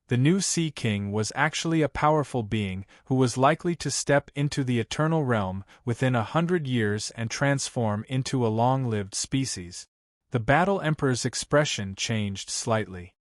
The new Sea King was actually a powerful being who was likely to step into the eternal realm within 100 years and transform into a long-lived species. The Battle Emperor's expression changed slightly.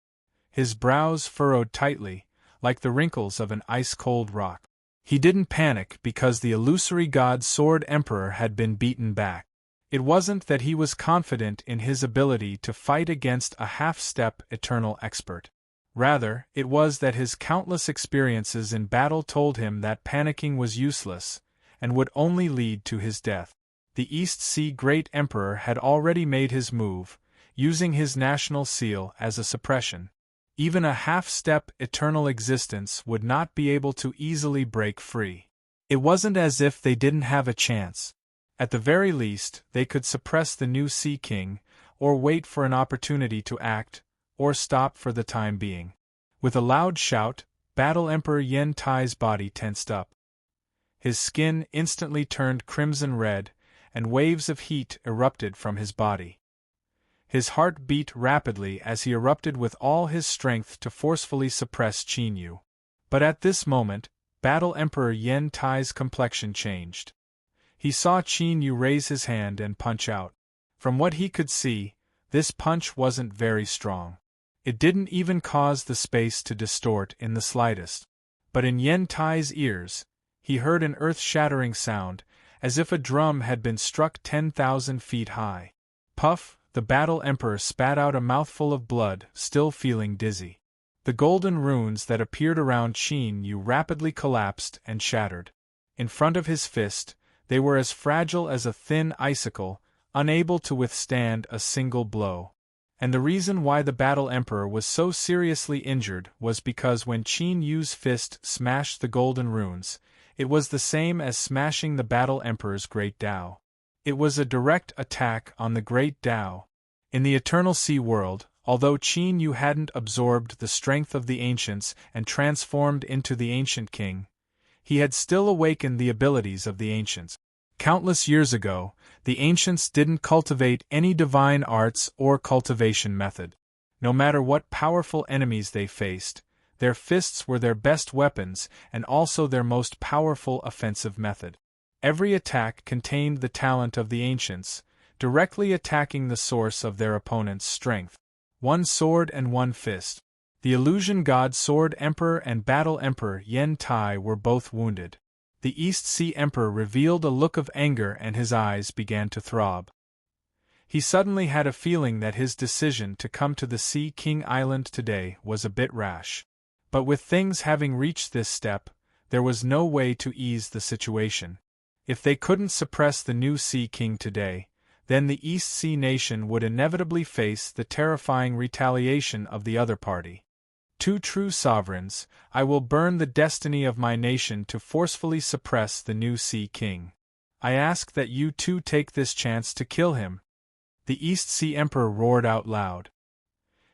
His brows furrowed tightly, like the wrinkles of an ice-cold rock. He didn't panic because the illusory god Sword Emperor had been beaten back. It wasn't that he was confident in his ability to fight against a half-step eternal expert. Rather, it was that his countless experiences in battle told him that panicking was useless, and would only lead to his death. The East Sea Great Emperor had already made his move, using his national seal as a suppression. Even a half-step eternal existence would not be able to easily break free. It wasn't as if they didn't have a chance. At the very least, they could suppress the new Sea King, or wait for an opportunity to act, or stop for the time being. With a loud shout, Battle Emperor Yen Tai's body tensed up. His skin instantly turned crimson red, and waves of heat erupted from his body. His heart beat rapidly as he erupted with all his strength to forcefully suppress Qin Yu. But at this moment, Battle Emperor Yen Tai's complexion changed. He saw Qin Yu raise his hand and punch out. From what he could see, this punch wasn't very strong. It didn't even cause the space to distort in the slightest. But in Yen Tai's ears, he heard an earth-shattering sound, as if a drum had been struck 10,000 feet high. Puff, the Battle Emperor spat out a mouthful of blood, still feeling dizzy. The golden runes that appeared around Qin Yu rapidly collapsed and shattered. In front of his fist, they were as fragile as a thin icicle, unable to withstand a single blow. And the reason why the Battle Emperor was so seriously injured was because when Qin Yu's fist smashed the golden runes, it was the same as smashing the Battle Emperor's Great Tao. It was a direct attack on the Great Tao. In the Eternal Sea world, although Qin Yu hadn't absorbed the strength of the Ancients and transformed into the Ancient King, he had still awakened the abilities of the Ancients. Countless years ago, the Ancients didn't cultivate any divine arts or cultivation method. No matter what powerful enemies they faced, their fists were their best weapons and also their most powerful offensive method. Every attack contained the talent of the Ancients, directly attacking the source of their opponent's strength. One sword and one fist. The illusion god Sword Emperor and Battle Emperor Yen Tai were both wounded. The East Sea Emperor revealed a look of anger and his eyes began to throb. He suddenly had a feeling that his decision to come to the Sea King Island today was a bit rash. But with things having reached this step, there was no way to ease the situation. If they couldn't suppress the new Sea King today, then the East Sea nation would inevitably face the terrifying retaliation of the other party. Two true sovereigns, I will burn the destiny of my nation to forcefully suppress the new Sea King. I ask that you too take this chance to kill him. The East Sea Emperor roared out loud.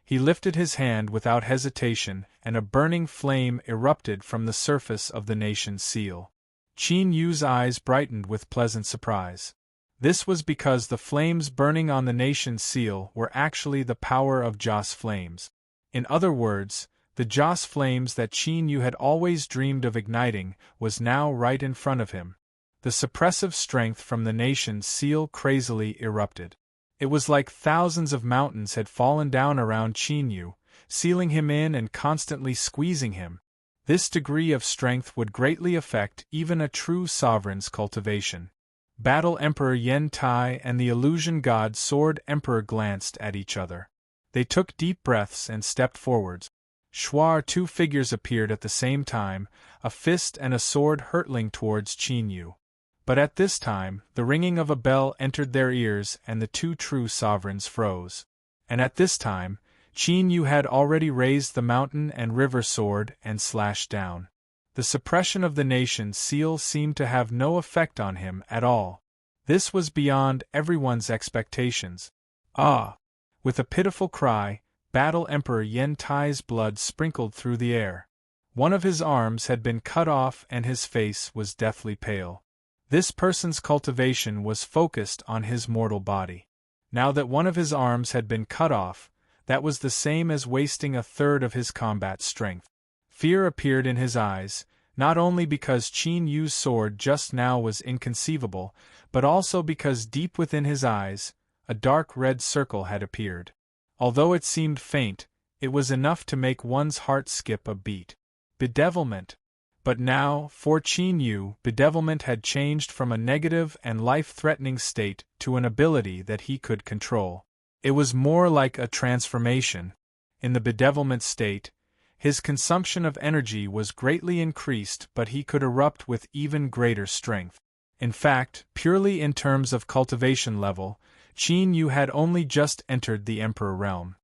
He lifted his hand without hesitation, and a burning flame erupted from the surface of the nation's seal. Qin Yu's eyes brightened with pleasant surprise. This was because the flames burning on the nation's seal were actually the power of Joss flames. In other words, the Joss flames that Qin Yu had always dreamed of igniting was now right in front of him. The suppressive strength from the nation's seal crazily erupted. It was like thousands of mountains had fallen down around Qin Yu, sealing him in and constantly squeezing him. This degree of strength would greatly affect even a true sovereign's cultivation. Battle Emperor Yen Tai and the illusion god Sword Emperor glanced at each other. They took deep breaths and stepped forwards. Shwar, two figures appeared at the same time, a fist and a sword hurtling towards Qin Yu. But at this time, the ringing of a bell entered their ears and the two true sovereigns froze. And at this time, Qin Yu had already raised the mountain and river sword and slashed down. The suppression of the nation seal seemed to have no effect on him at all. This was beyond everyone's expectations. Ah! With a pitiful cry, Battle Emperor Yen Tai's blood sprinkled through the air. One of his arms had been cut off and his face was deathly pale. This person's cultivation was focused on his mortal body. Now that one of his arms had been cut off, that was the same as wasting a third of his combat strength. Fear appeared in his eyes, not only because Qin Yu's sword just now was inconceivable, but also because deep within his eyes, a dark red circle had appeared. Although it seemed faint, it was enough to make one's heart skip a beat. Bedevilment. But now, for Qin Yu, bedevilment had changed from a negative and life-threatening state to an ability that he could control. It was more like a transformation. In the bedevilment state, his consumption of energy was greatly increased, but he could erupt with even greater strength. In fact, purely in terms of cultivation level, Qin Yu had only just entered the Emperor realm.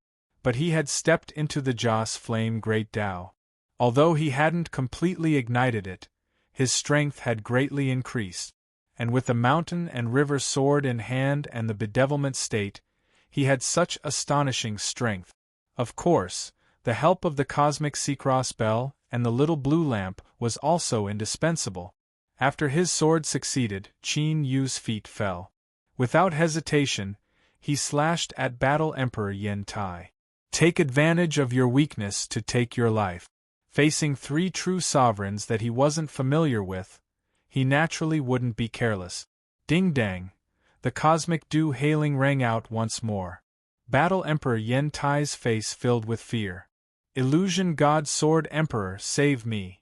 But he had stepped into the Joss Flame Great Tao. Although he hadn't completely ignited it, his strength had greatly increased, and with the mountain and river sword in hand and the bedevilment state, he had such astonishing strength. Of course, the help of the cosmic Seacross bell and the little blue lamp was also indispensable. After his sword succeeded, Qin Yu's feet fell. Without hesitation, he slashed at Battle Emperor Yen Tai. Take advantage of your weakness to take your life. Facing three true sovereigns that he wasn't familiar with, he naturally wouldn't be careless. Ding-dang! The cosmic dew hailing rang out once more. Battle Emperor Yen Tai's face filled with fear. Illusion God Sword Emperor, save me!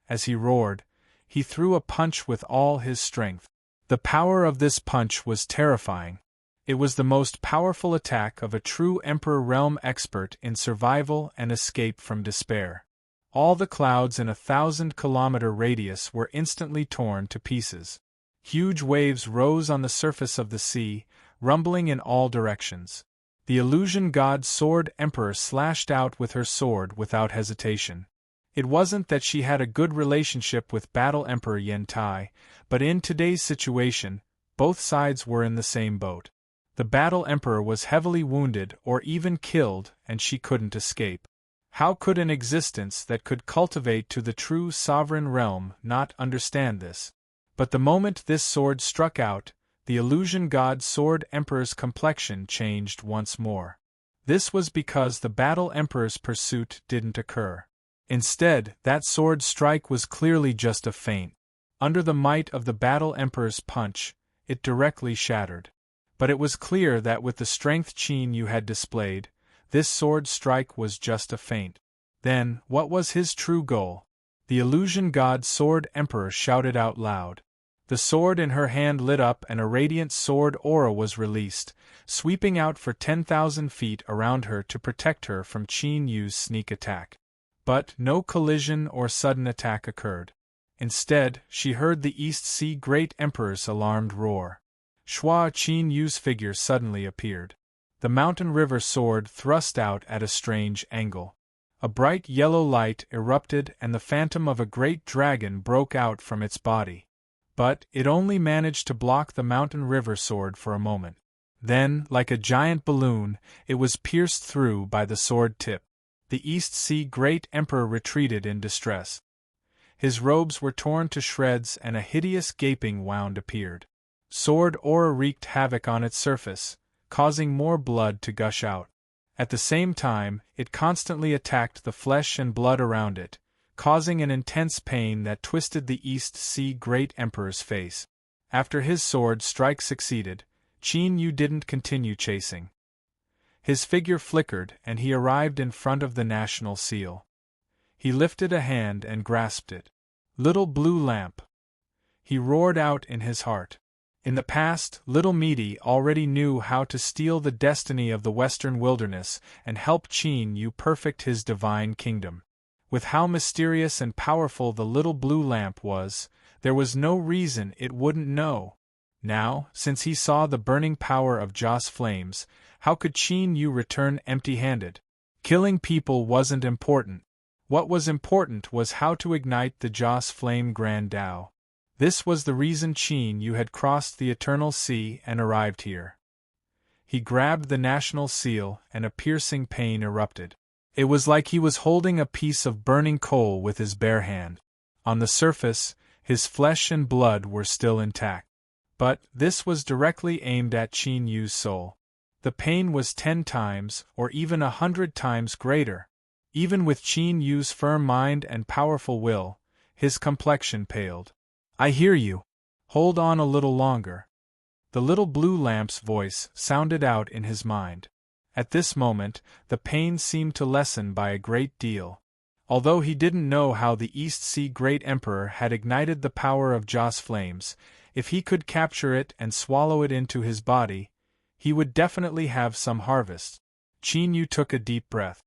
As he roared, he threw a punch with all his strength. The power of this punch was terrifying. It was the most powerful attack of a true Emperor Realm expert in survival and escape from despair. All the clouds in a 1,000-kilometer radius were instantly torn to pieces. Huge waves rose on the surface of the sea, rumbling in all directions. The illusion god Sword Emperor slashed out with her sword without hesitation. It wasn't that she had a good relationship with Battle Emperor Yen Tai, but in today's situation, both sides were in the same boat. The Battle Emperor was heavily wounded or even killed, and she couldn't escape. How could an existence that could cultivate to the true sovereign realm not understand this? But the moment this sword struck out, the illusion god Sword Emperor's complexion changed once more. This was because the Battle Emperor's pursuit didn't occur. Instead, that sword strike was clearly just a feint. Under the might of the Battle Emperor's punch, it directly shattered. But it was clear that with the strength Qin Yu had displayed, this sword strike was just a feint. Then, what was his true goal? The illusion god Sword Emperor shouted out loud. The sword in her hand lit up and a radiant sword aura was released, sweeping out for 10,000 feet around her to protect her from Qin Yu's sneak attack. But no collision or sudden attack occurred. Instead, she heard the East Sea Great Emperor's alarmed roar. Shua Qin Yu's figure suddenly appeared. The mountain river sword thrust out at a strange angle. A bright yellow light erupted and the phantom of a great dragon broke out from its body. But it only managed to block the mountain river sword for a moment. Then, like a giant balloon, it was pierced through by the sword tip. The East Sea Great Emperor retreated in distress. His robes were torn to shreds and a hideous gaping wound appeared. Sword aura wreaked havoc on its surface, causing more blood to gush out. At the same time, it constantly attacked the flesh and blood around it, causing an intense pain that twisted the East Sea Great Emperor's face. After his sword strike succeeded, Qin Yu didn't continue chasing. His figure flickered and he arrived in front of the national seal. He lifted a hand and grasped it. Little blue lamp! He roared out in his heart. In the past, Little Meaty already knew how to steal the destiny of the western wilderness and help Qin Yu perfect his divine kingdom. With how mysterious and powerful the little blue lamp was, there was no reason it wouldn't know. Now, since he saw the burning power of Joss flames, how could Qin Yu return empty-handed? Killing people wasn't important. What was important was how to ignite the Joss Flame Grand Tao. This was the reason Qin Yu had crossed the Eternal Sea and arrived here. He grabbed the national seal, and a piercing pain erupted. It was like he was holding a piece of burning coal with his bare hand. On the surface, his flesh and blood were still intact. But this was directly aimed at Qin Yu's soul. The pain was 10 times, or even 100 times greater. Even with Qin Yu's firm mind and powerful will, his complexion paled. "I hear you. Hold on a little longer." The little blue lamp's voice sounded out in his mind. At this moment, the pain seemed to lessen by a great deal. Although he didn't know how the East Sea Great Emperor had ignited the power of Joss flames, if he could capture it and swallow it into his body, he would definitely have some harvest. Qin Yu took a deep breath.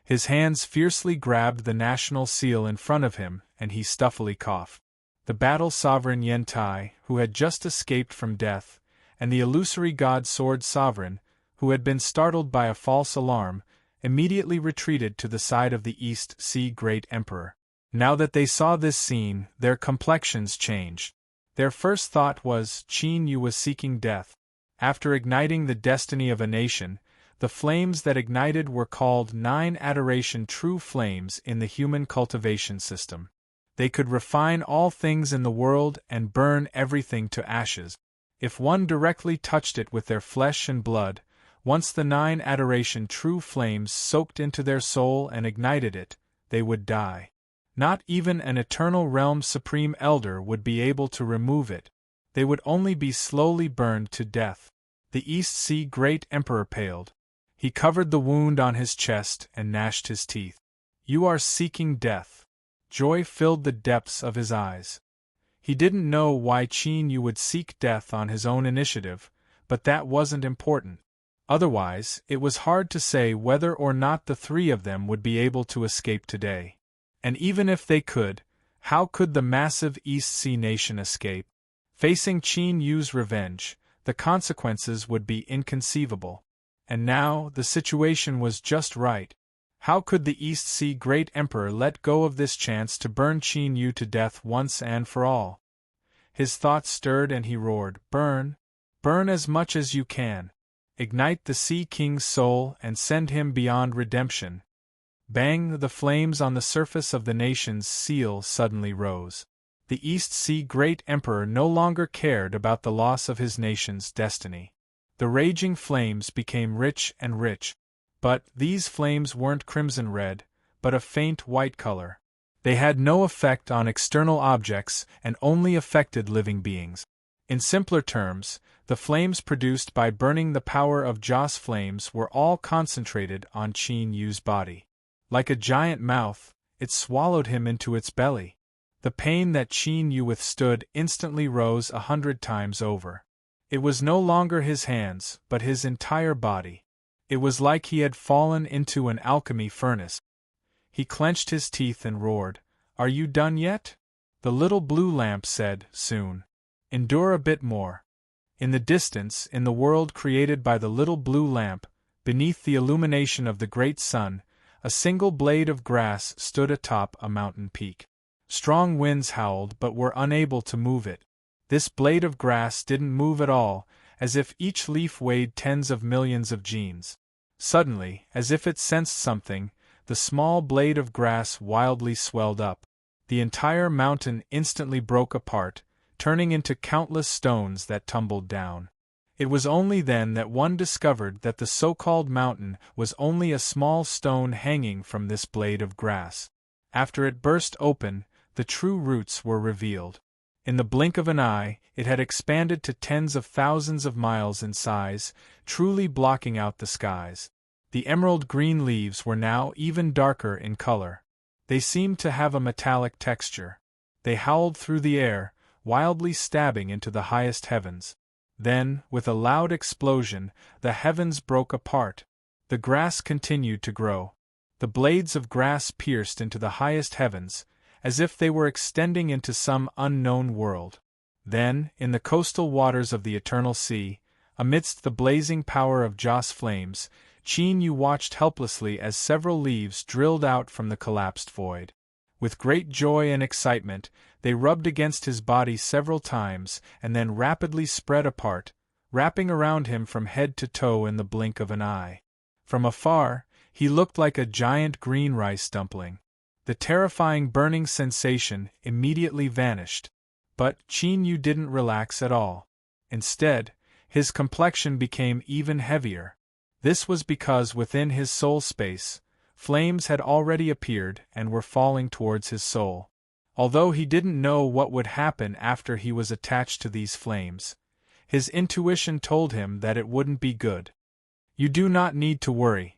His hands fiercely grabbed the national seal in front of him, and he stuffily coughed. The battle sovereign Yen Tai, who had just escaped from death, and the illusory god Sword Sovereign, who had been startled by a false alarm, immediately retreated to the side of the East Sea Great Emperor. Now that they saw this scene, their complexions changed. Their first thought was, Qin Yu was seeking death. After igniting the destiny of a nation, the flames that ignited were called 9 adoration true flames in the human cultivation system. They could refine all things in the world and burn everything to ashes. If one directly touched it with their flesh and blood, once the 9 adoration true flames soaked into their soul and ignited it, they would die. Not even an eternal realm supreme elder would be able to remove it. They would only be slowly burned to death. The East Sea Great Emperor paled. He covered the wound on his chest and gnashed his teeth. "You are seeking death." Joy filled the depths of his eyes. He didn't know why Qin Yu would seek death on his own initiative, but that wasn't important. Otherwise, it was hard to say whether or not the 3 of them would be able to escape today. And even if they could, how could the massive East Sea nation escape? Facing Qin Yu's revenge, the consequences would be inconceivable. And now, the situation was just right. How could the East Sea Great Emperor let go of this chance to burn Qin Yu to death once and for all? His thoughts stirred and he roared, "Burn! Burn as much as you can! Ignite the Sea King's soul and send him beyond redemption!" Bang! The flames on the surface of the nation's seal suddenly rose. The East Sea Great Emperor no longer cared about the loss of his nation's destiny. The raging flames became rich and rich. But these flames weren't crimson red, but a faint white color. They had no effect on external objects and only affected living beings. In simpler terms, the flames produced by burning the power of Joss flames were all concentrated on Qin Yu's body. Like a giant mouth, it swallowed him into its belly. The pain that Qin Yu withstood instantly rose 100 times over. It was no longer his hands, but his entire body. It was like he had fallen into an alchemy furnace. He clenched his teeth and roared, "Are you done yet?" The little blue lamp said, "Soon. Endure a bit more." In the distance, in the world created by the little blue lamp, beneath the illumination of the great sun, a single blade of grass stood atop a mountain peak. Strong winds howled but were unable to move it. This blade of grass didn't move at all, as if each leaf weighed tens of millions of genes. Suddenly, as if it sensed something, the small blade of grass wildly swelled up. The entire mountain instantly broke apart, turning into countless stones that tumbled down. It was only then that one discovered that the so-called mountain was only a small stone hanging from this blade of grass. After it burst open, the true roots were revealed. In the blink of an eye, it had expanded to tens of thousands of miles in size, truly blocking out the skies. The emerald green leaves were now even darker in color. They seemed to have a metallic texture. They howled through the air, wildly stabbing into the highest heavens. Then, with a loud explosion, the heavens broke apart. The grass continued to grow. The blades of grass pierced into the highest heavens, as if they were extending into some unknown world. Then, in the coastal waters of the Eternal Sea, amidst the blazing power of Joss flames, Qin Yu watched helplessly as several leaves drilled out from the collapsed void. With great joy and excitement, they rubbed against his body several times and then rapidly spread apart, wrapping around him from head to toe in the blink of an eye. From afar, he looked like a giant green rice dumpling. The terrifying burning sensation immediately vanished. But Qin Yu didn't relax at all. Instead, his complexion became even heavier. This was because within his soul space, flames had already appeared and were falling towards his soul. Although he didn't know what would happen after he was attached to these flames, his intuition told him that it wouldn't be good. You do not need to worry.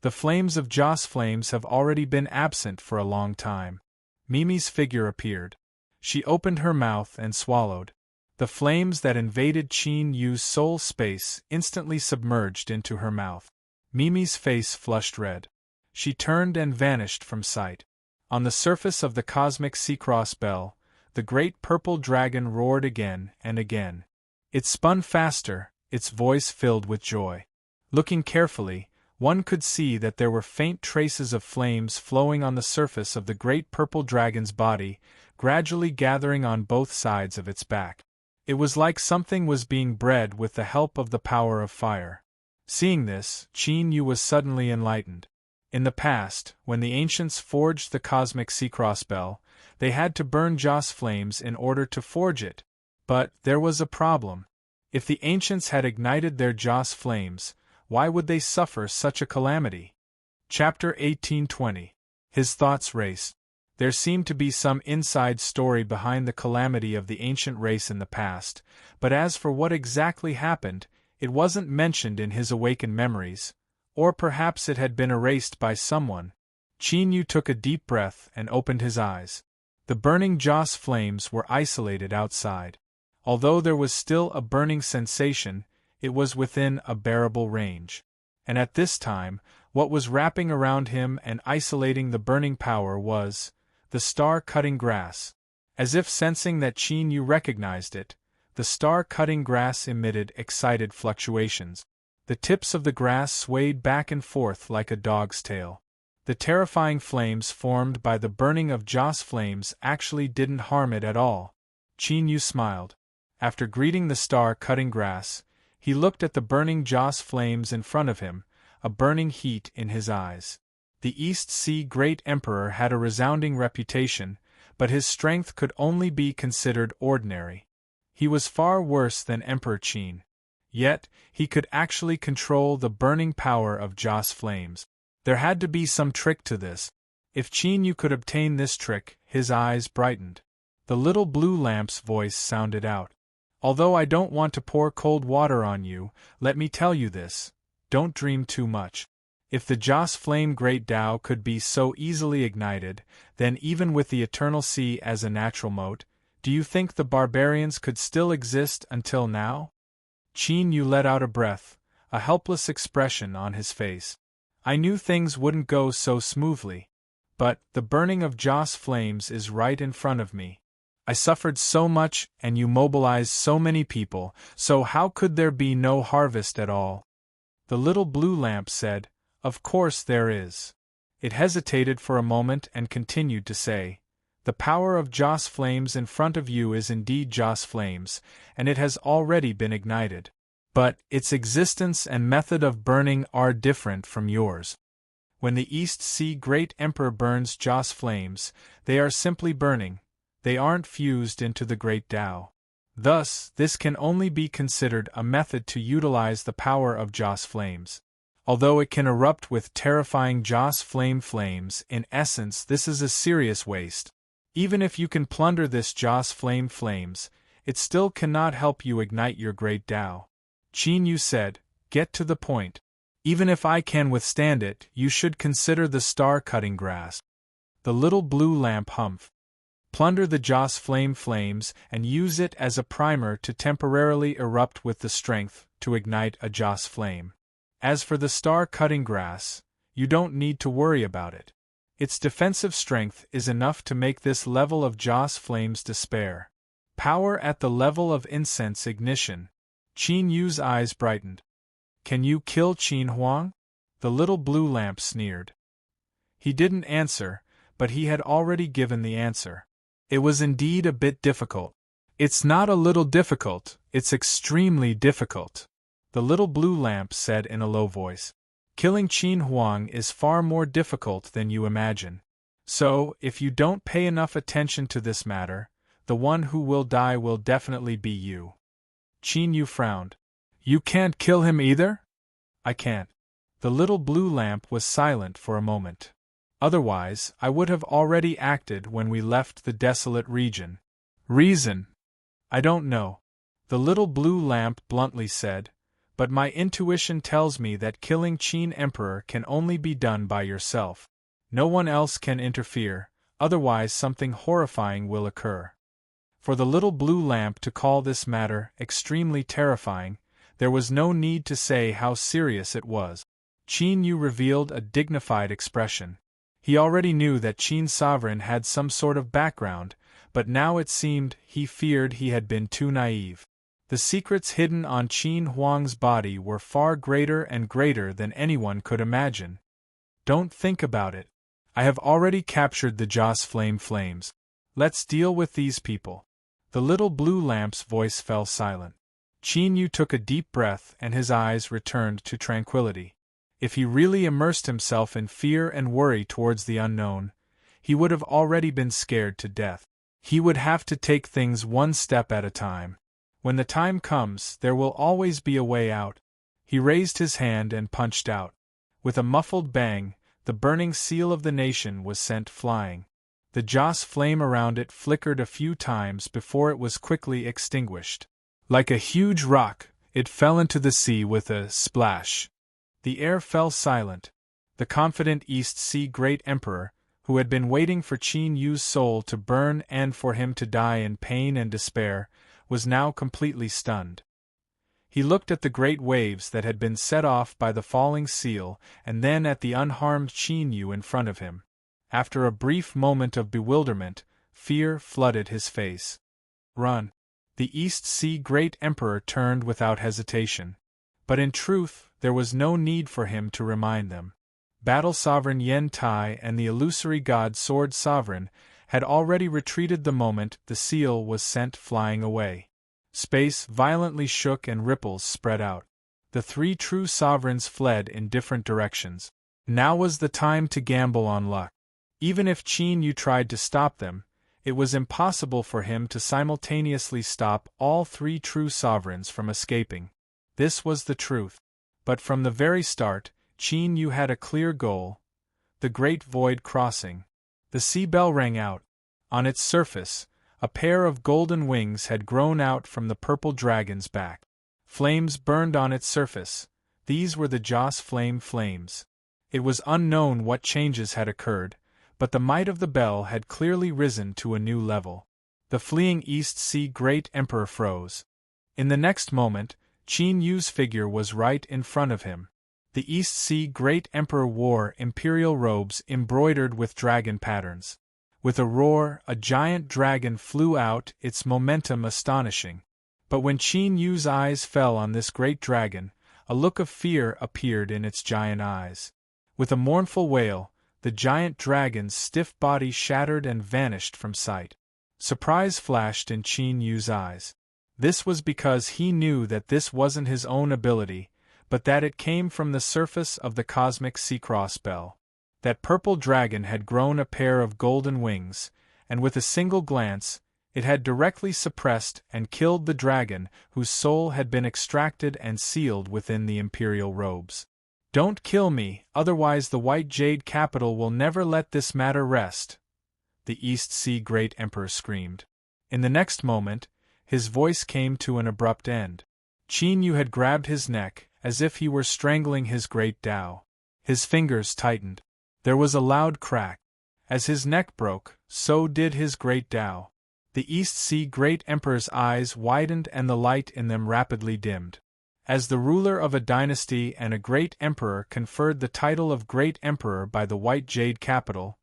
The flames of Joss flames have already been absent for a long time. Mimi's figure appeared. She opened her mouth and swallowed. The flames that invaded Qin Yu's soul space instantly submerged into her mouth. Mimi's face flushed red. She turned and vanished from sight. On the surface of the cosmic sea-cross bell, the great purple dragon roared again and again. It spun faster, its voice filled with joy. Looking carefully, one could see that there were faint traces of flames flowing on the surface of the great purple dragon's body, gradually gathering on both sides of its back. It was like something was being bred with the help of the power of fire. Seeing this, Qin Yu was suddenly enlightened. In the past, when the ancients forged the cosmic sea-cross bell, they had to burn Joss flames in order to forge it. But there was a problem. If the ancients had ignited their Joss flames, why would they suffer such a calamity? Chapter 1820. His thoughts raced. There seemed to be some inside story behind the calamity of the ancient race in the past, but as for what exactly happened, it wasn't mentioned in his awakened memories, or perhaps it had been erased by someone. Qin Yu took a deep breath and opened his eyes. The burning Joss flames were isolated outside. Although there was still a burning sensation, it was within a bearable range. And at this time, what was wrapping around him and isolating the burning power was the star-cutting grass. As if sensing that Qin Yu recognized it, the star-cutting grass emitted excited fluctuations. The tips of the grass swayed back and forth like a dog's tail. The terrifying flames formed by the burning of Joss flames actually didn't harm it at all. Qin Yu smiled. After greeting the star-cutting grass, he looked at the burning Joss flames in front of him, a burning heat in his eyes. The East Sea Great Emperor had a resounding reputation, but his strength could only be considered ordinary. He was far worse than Emperor Qin. Yet, he could actually control the burning power of Joss flames. There had to be some trick to this. If Qin Yu could obtain this trick, his eyes brightened. The little blue lamp's voice sounded out. Although I don't want to pour cold water on you, let me tell you this. Don't dream too much. If the Joss flame Great Tao could be so easily ignited, then even with the eternal sea as a natural moat, do you think the barbarians could still exist until now? Qin Yu let out a breath, a helpless expression on his face. I knew things wouldn't go so smoothly. But the burning of Joss flames is right in front of me. I suffered so much and you mobilized so many people, so how could there be no harvest at all? The little blue lamp said, Of course there is. It hesitated for a moment and continued to say, The power of Joss flames in front of you is indeed Joss flames, and it has already been ignited. But its existence and method of burning are different from yours. When the East Sea Great Emperor burns Joss flames, they are simply burning. They aren't fused into the Great Tao. Thus, this can only be considered a method to utilize the power of Joss flames. Although it can erupt with terrifying Joss flames, in essence this is a serious waste. Even if you can plunder this Joss flames, it still cannot help you ignite your Great Tao. Qin Yu said, Get to the point. Even if I can withstand it, you should consider the star-cutting grass. The little blue lamp hummed. Plunder the Joss flames and use it as a primer to temporarily erupt with the strength to ignite a Joss flame. As for the star-cutting grass, you don't need to worry about it. Its defensive strength is enough to make this level of Joss flames despair. Power at the level of incense ignition. Qin Yu's eyes brightened. Can you kill Qin Huang? The little blue lamp sneered. He didn't answer, but he had already given the answer. It was indeed a bit difficult. It's not a little difficult, it's extremely difficult, the little blue lamp said in a low voice. Killing Qin Huang is far more difficult than you imagine. So, if you don't pay enough attention to this matter, the one who will die will definitely be you. Qin Yu frowned. You can't kill him either? I can't. The little blue lamp was silent for a moment. Otherwise, I would have already acted when we left the desolate region. Reason? I don't know. The little blue lamp bluntly said, but my intuition tells me that killing Qin Emperor can only be done by yourself. No one else can interfere, otherwise something horrifying will occur. For the little blue lamp to call this matter extremely terrifying, there was no need to say how serious it was. Qin Yu revealed a dignified expression. He already knew that Qin Sovereign had some sort of background, but now it seemed he feared he had been too naive. The secrets hidden on Qin Huang's body were far greater and greater than anyone could imagine. Don't think about it. I have already captured the Joss flames. Let's deal with these people. The little blue lamp's voice fell silent. Qin Yu took a deep breath and his eyes returned to tranquility. If he really immersed himself in fear and worry towards the unknown, he would have already been scared to death. He would have to take things one step at a time. When the time comes, there will always be a way out. He raised his hand and punched out. With a muffled bang, the burning seal of the nation was sent flying. The Joss flame around it flickered a few times before it was quickly extinguished. Like a huge rock, it fell into the sea with a splash. The air fell silent. The confident East Sea Great Emperor, who had been waiting for Qin Yu's soul to burn and for him to die in pain and despair, was now completely stunned. He looked at the great waves that had been set off by the falling seal and then at the unharmed Qin Yu in front of him. After a brief moment of bewilderment, fear flooded his face. Run! The East Sea Great Emperor turned without hesitation. But in truth, there was no need for him to remind them. Battle Sovereign Yen Tai and the illusory god Sword Sovereign had already retreated the moment the seal was sent flying away. Space violently shook and ripples spread out. The three true sovereigns fled in different directions. Now was the time to gamble on luck. Even if Qin Yu tried to stop them, it was impossible for him to simultaneously stop all three true sovereigns from escaping. This was the truth. But from the very start, Qin Yu had a clear goal: the Great Void Crossing. The sea bell rang out. On its surface, a pair of golden wings had grown out from the purple dragon's back. Flames burned on its surface. These were the Joss flames. It was unknown what changes had occurred, but the might of the bell had clearly risen to a new level. The fleeing East Sea Great Emperor froze. In the next moment, Qin Yu's figure was right in front of him. The East Sea Great Emperor wore imperial robes embroidered with dragon patterns. With a roar, a giant dragon flew out, its momentum astonishing. But when Qin Yu's eyes fell on this great dragon, a look of fear appeared in its giant eyes. With a mournful wail, the giant dragon's stiff body shattered and vanished from sight. Surprise flashed in Qin Yu's eyes. This was because he knew that this wasn't his own ability, but that it came from the surface of the cosmic Sea-Cross bell. That purple dragon had grown a pair of golden wings, and with a single glance, it had directly suppressed and killed the dragon whose soul had been extracted and sealed within the imperial robes. "Don't kill me, otherwise the White Jade Capital will never let this matter rest," the East Sea Great Emperor screamed. In the next moment, his voice came to an abrupt end. Qin Yu had grabbed his neck, as if he were strangling his great Tao. His fingers tightened. There was a loud crack. As his neck broke, so did his great Tao. The East Sea Great Emperor's eyes widened and the light in them rapidly dimmed. As the ruler of a dynasty and a great emperor conferred the title of Great Emperor by the White Jade Capital,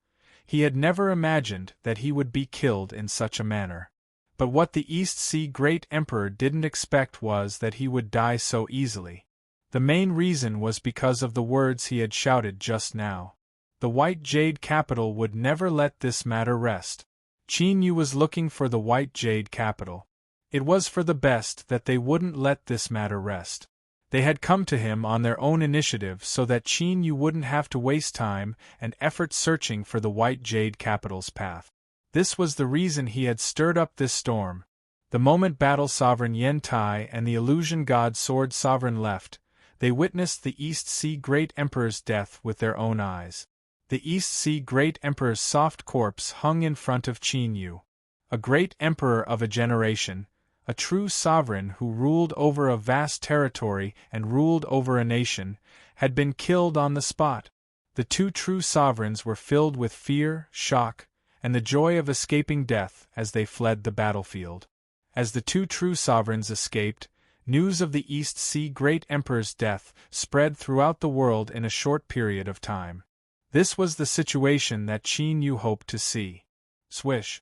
he had never imagined that he would be killed in such a manner. But what the East Sea Great Emperor didn't expect was that he would die so easily. The main reason was because of the words he had shouted just now. The White Jade Capital would never let this matter rest. Qin Yu was looking for the White Jade Capital. It was for the best that they wouldn't let this matter rest. They had come to him on their own initiative so that Qin Yu wouldn't have to waste time and effort searching for the White Jade Capital's path. This was the reason he had stirred up this storm. The moment Battle Sovereign Yen Tai and the Illusion God Sword Sovereign left, they witnessed the East Sea Great Emperor's death with their own eyes. The East Sea Great Emperor's soft corpse hung in front of Qin Yu. A great emperor of a generation, a true sovereign who ruled over a vast territory and ruled over a nation, had been killed on the spot. The two true sovereigns were filled with fear, shock, and the joy of escaping death as they fled the battlefield. As the two true sovereigns escaped, news of the East Sea Great Emperor's death spread throughout the world in a short period of time. This was the situation that Qin Yu hoped to see. Swish!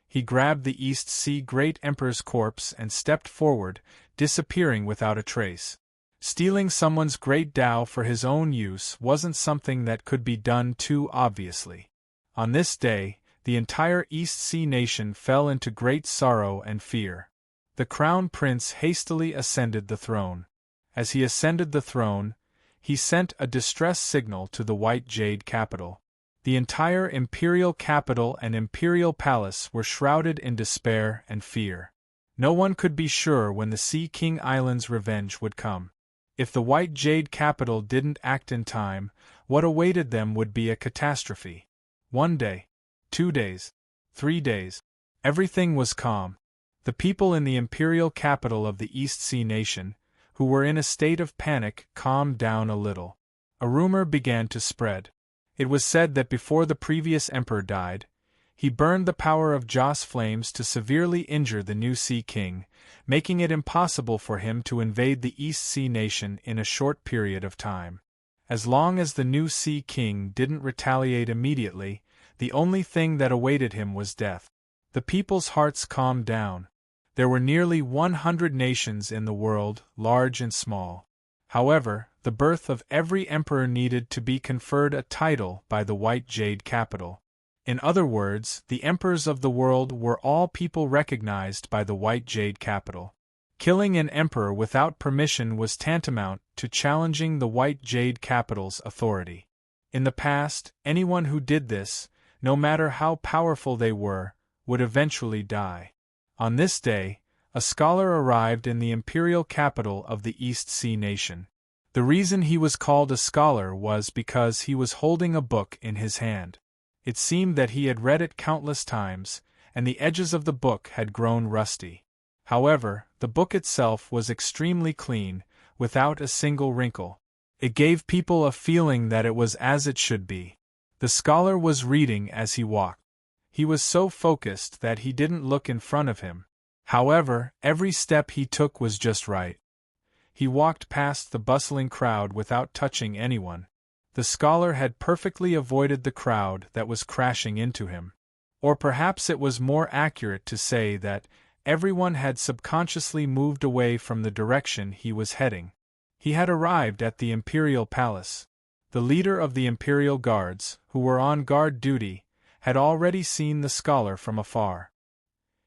He grabbed the East Sea Great Emperor's corpse and stepped forward, disappearing without a trace. Stealing someone's great Tao for his own use wasn't something that could be done too obviously. On this day, the entire East Sea nation fell into great sorrow and fear. The Crown Prince hastily ascended the throne. As he ascended the throne, he sent a distress signal to the White Jade Capital. The entire imperial capital and imperial palace were shrouded in despair and fear. No one could be sure when the Sea King Island's revenge would come. If the White Jade Capital didn't act in time, what awaited them would be a catastrophe. 1 day, 2 days, 3 days. Everything was calm. The people in the imperial capital of the East Sea nation, who were in a state of panic, calmed down a little. A rumor began to spread. It was said that before the previous emperor died, he burned the power of Joss flames to severely injure the new Sea King, making it impossible for him to invade the East Sea nation in a short period of time. As long as the new Sea King didn't retaliate immediately, the only thing that awaited him was death. The people's hearts calmed down. There were nearly 100 nations in the world, large and small. However, the birth of every emperor needed to be conferred a title by the White Jade Capital. In other words, the emperors of the world were all people recognized by the White Jade Capital. Killing an emperor without permission was tantamount to challenging the White Jade Capital's authority. In the past, anyone who did this, no matter how powerful they were, would eventually die. On this day, a scholar arrived in the imperial capital of the East Sea nation. The reason he was called a scholar was because he was holding a book in his hand. It seemed that he had read it countless times, and the edges of the book had grown rusty. However, the book itself was extremely clean, without a single wrinkle. It gave people a feeling that it was as it should be. The scholar was reading as he walked. He was so focused that he didn't look in front of him. However, every step he took was just right. He walked past the bustling crowd without touching anyone. The scholar had perfectly avoided the crowd that was crashing into him. Or perhaps it was more accurate to say that everyone had subconsciously moved away from the direction he was heading. He had arrived at the imperial palace. The leader of the imperial guards, who were on guard duty, had already seen the scholar from afar.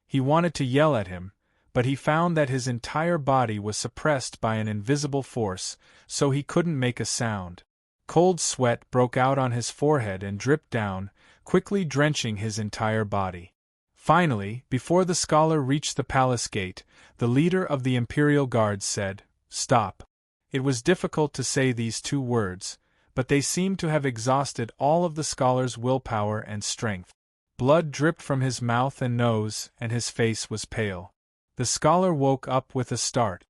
He wanted to yell at him, but he found that his entire body was suppressed by an invisible force, so he couldn't make a sound. Cold sweat broke out on his forehead and dripped down, quickly drenching his entire body. Finally, before the scholar reached the palace gate, the leader of the imperial guards said, "Stop." It was difficult to say these 2 words, but they seemed to have exhausted all of the scholar's willpower and strength. Blood dripped from his mouth and nose, and his face was pale. The scholar woke up with a start.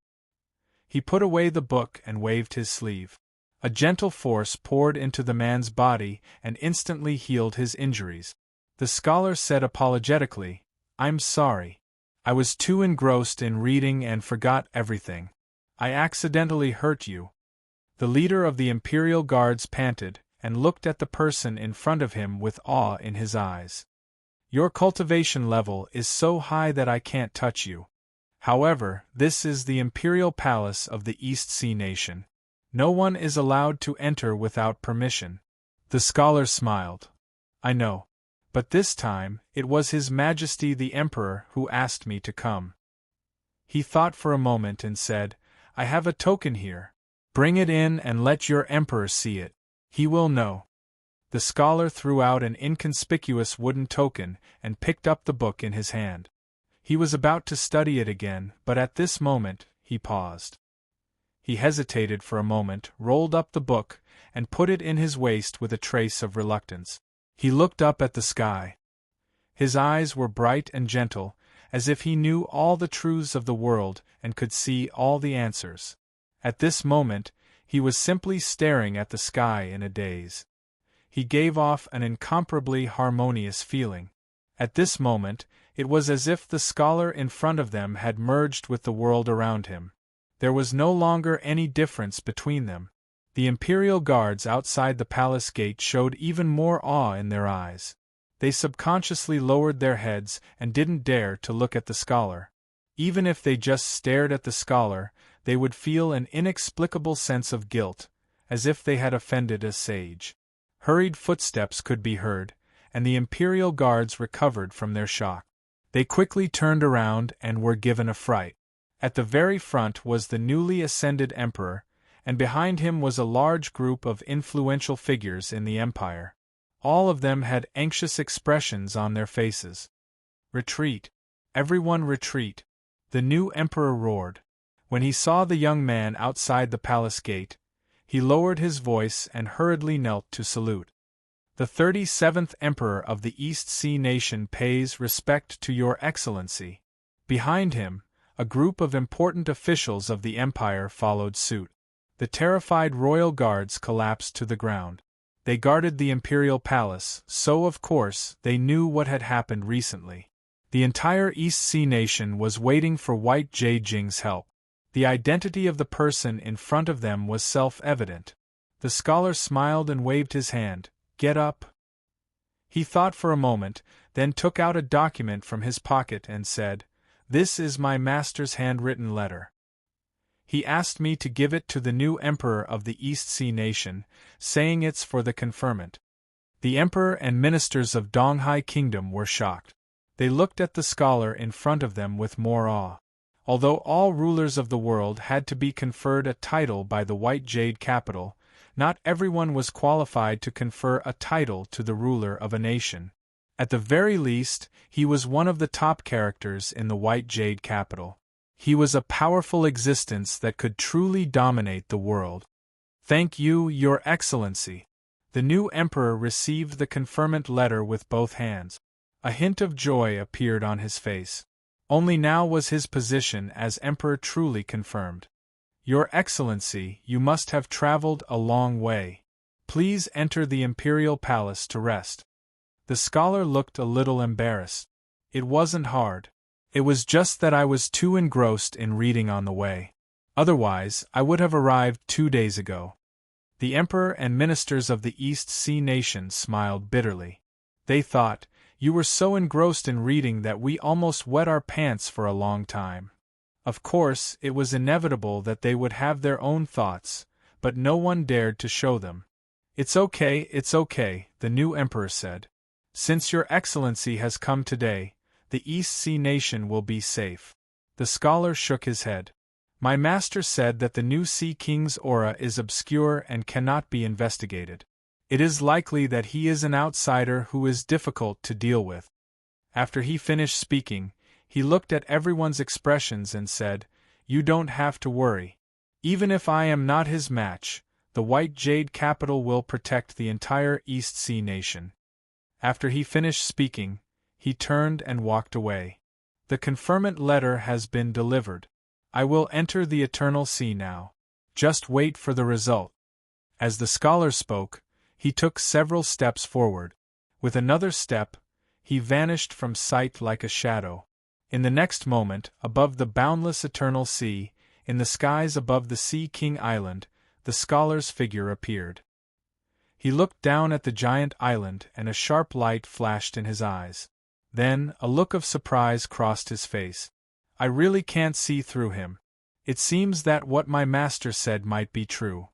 He put away the book and waved his sleeve. A gentle force poured into the man's body and instantly healed his injuries. The scholar said apologetically, "I'm sorry. I was too engrossed in reading and forgot everything. I accidentally hurt you." The leader of the Imperial Guards panted and looked at the person in front of him with awe in his eyes. "Your cultivation level is so high that I can't touch you. However, this is the imperial palace of the East Sea Nation. No one is allowed to enter without permission. The scholar smiled. I know. But this time, it was His Majesty the Emperor who asked me to come. He thought for a moment and said, I have a token here. Bring it in and let your emperor see it. He will know. The scholar threw out an inconspicuous wooden token and picked up the book in his hand. He was about to study it again, but at this moment, he paused. He hesitated for a moment, rolled up the book, and put it in his waist with a trace of reluctance. He looked up at the sky. His eyes were bright and gentle, as if he knew all the truths of the world and could see all the answers. At this moment, he was simply staring at the sky in a daze. He gave off an incomparably harmonious feeling. At this moment, it was as if the scholar in front of them had merged with the world around him. There was no longer any difference between them. The imperial guards outside the palace gate showed even more awe in their eyes. They subconsciously lowered their heads and didn't dare to look at the scholar. Even if they just stared at the scholar, they would feel an inexplicable sense of guilt, as if they had offended a sage. Hurried footsteps could be heard, and the imperial guards recovered from their shock. They quickly turned around and were given a fright. At the very front was the newly ascended emperor, and behind him was a large group of influential figures in the empire. All of them had anxious expressions on their faces. Retreat! Everyone retreat! The new emperor roared. When he saw the young man outside the palace gate, he lowered his voice and hurriedly knelt to salute. The 37th Emperor of the East Sea Nation pays respect to your excellency. Behind him, a group of important officials of the empire followed suit. The terrified royal guards collapsed to the ground. They guarded the imperial palace, so of course they knew what had happened recently. The entire East Sea Nation was waiting for White Jade Jing's help. The identity of the person in front of them was self-evident. The scholar smiled and waved his hand. Get up. He thought for a moment, then took out a document from his pocket and said, This is my master's handwritten letter. He asked me to give it to the new emperor of the East Sea Nation, saying it's for the conferment. The emperor and ministers of Donghai Kingdom were shocked. They looked at the scholar in front of them with more awe. Although all rulers of the world had to be conferred a title by the White Jade capital, not everyone was qualified to confer a title to the ruler of a nation. At the very least, he was one of the top characters in the White Jade capital. He was a powerful existence that could truly dominate the world. Thank you, Your Excellency. The new emperor received the conferment letter with both hands. A hint of joy appeared on his face. Only now was his position as emperor truly confirmed. Your Excellency, you must have traveled a long way. Please enter the imperial palace to rest. The scholar looked a little embarrassed. It wasn't hard. It was just that I was too engrossed in reading on the way. Otherwise, I would have arrived 2 days ago. The emperor and ministers of the East Sea Nation smiled bitterly. They thought, you were so engrossed in reading that we almost wet our pants for a long time. Of course, it was inevitable that they would have their own thoughts, but no one dared to show them. It's okay, the new emperor said. Since Your Excellency has come today, the East Sea Nation will be safe. The scholar shook his head. My master said that the new Sea King's aura is obscure and cannot be investigated. It is likely that he is an outsider who is difficult to deal with. After he finished speaking, he looked at everyone's expressions and said, You don't have to worry. Even if I am not his match, the White Jade capital will protect the entire East Sea Nation. After he finished speaking, he turned and walked away. The conferment letter has been delivered. I will enter the Eternal Sea now. Just wait for the result. As the scholar spoke, he took several steps forward. With another step, he vanished from sight like a shadow. In the next moment, above the boundless eternal sea, in the skies above the Sea King Island, the scholar's figure appeared. He looked down at the giant island and a sharp light flashed in his eyes. Then, a look of surprise crossed his face. I really can't see through him. It seems that what my master said might be true.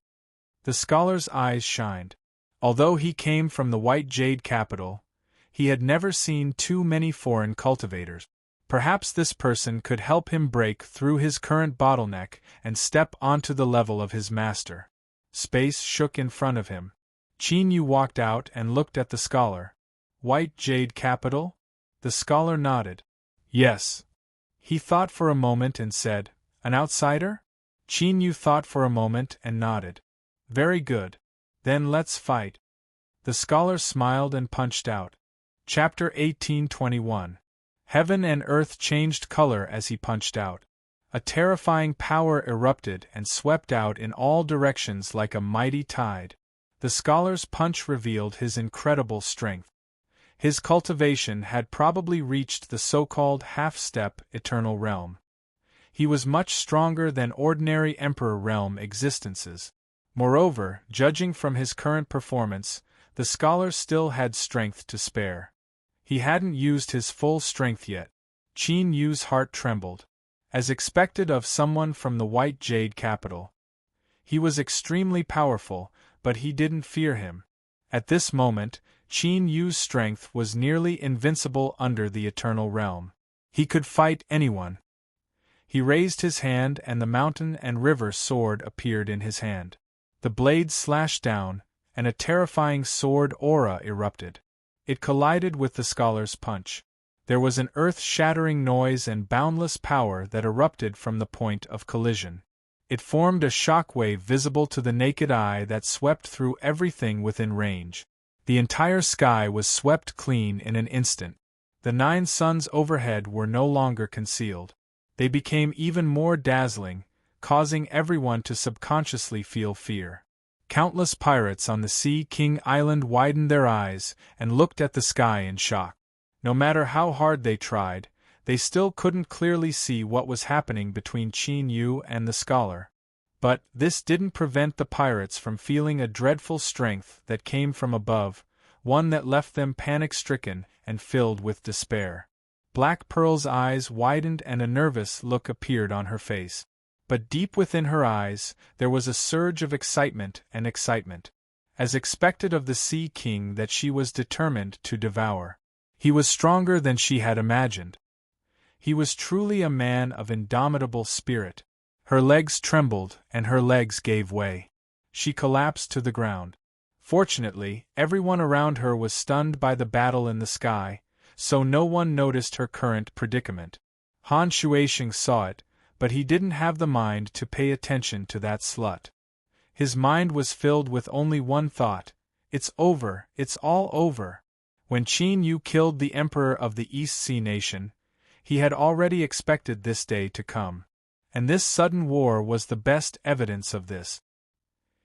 The scholar's eyes shined. Although he came from the white jade capital, he had never seen too many foreign cultivators. Perhaps this person could help him break through his current bottleneck and step onto the level of his master. Space shook in front of him. Qin Yu walked out and looked at the scholar. White jade capital? The scholar nodded. Yes. He thought for a moment and said, An outsider? Qin Yu thought for a moment and nodded. Very good. Then let's fight. The scholar smiled and punched out. Chapter 1821. Heaven and earth changed color as he punched out. A terrifying power erupted and swept out in all directions like a mighty tide. The scholar's punch revealed his incredible strength. His cultivation had probably reached the so-called half-step eternal realm. He was much stronger than ordinary Emperor realm existences. Moreover, judging from his current performance, the scholar still had strength to spare. He hadn't used his full strength yet. Qin Yu's heart trembled. As expected of someone from the white jade capital. He was extremely powerful, but he didn't fear him. At this moment, Qin Yu's strength was nearly invincible under the eternal realm. He could fight anyone. He raised his hand and the mountain and river sword appeared in his hand. The blade slashed down, and a terrifying sword aura erupted. It collided with the scholar's punch. There was an earth-shattering noise and boundless power that erupted from the point of collision. It formed a shockwave visible to the naked eye that swept through everything within range. The entire sky was swept clean in an instant. The 9 suns overhead were no longer concealed. They became even more dazzling, causing everyone to subconsciously feel fear. Countless pirates on the Sea King Island widened their eyes and looked at the sky in shock. No matter how hard they tried, they still couldn't clearly see what was happening between Qin Yu and the scholar. But this didn't prevent the pirates from feeling a dreadful strength that came from above, one that left them panic-stricken and filled with despair. Black Pearl's eyes widened and a nervous look appeared on her face. But deep within her eyes, there was a surge of excitement and excitement. As expected of the Sea King that she was determined to devour. He was stronger than she had imagined. He was truly a man of indomitable spirit. Her legs trembled and her legs gave way. She collapsed to the ground. Fortunately, everyone around her was stunned by the battle in the sky, so no one noticed her current predicament. Han Shuisheng saw it, but he didn't have the mind to pay attention to that slut. His mind was filled with only one thought: it's over, it's all over. When Qin Yu killed the Emperor of the East Sea Nation, he had already expected this day to come. And this sudden war was the best evidence of this.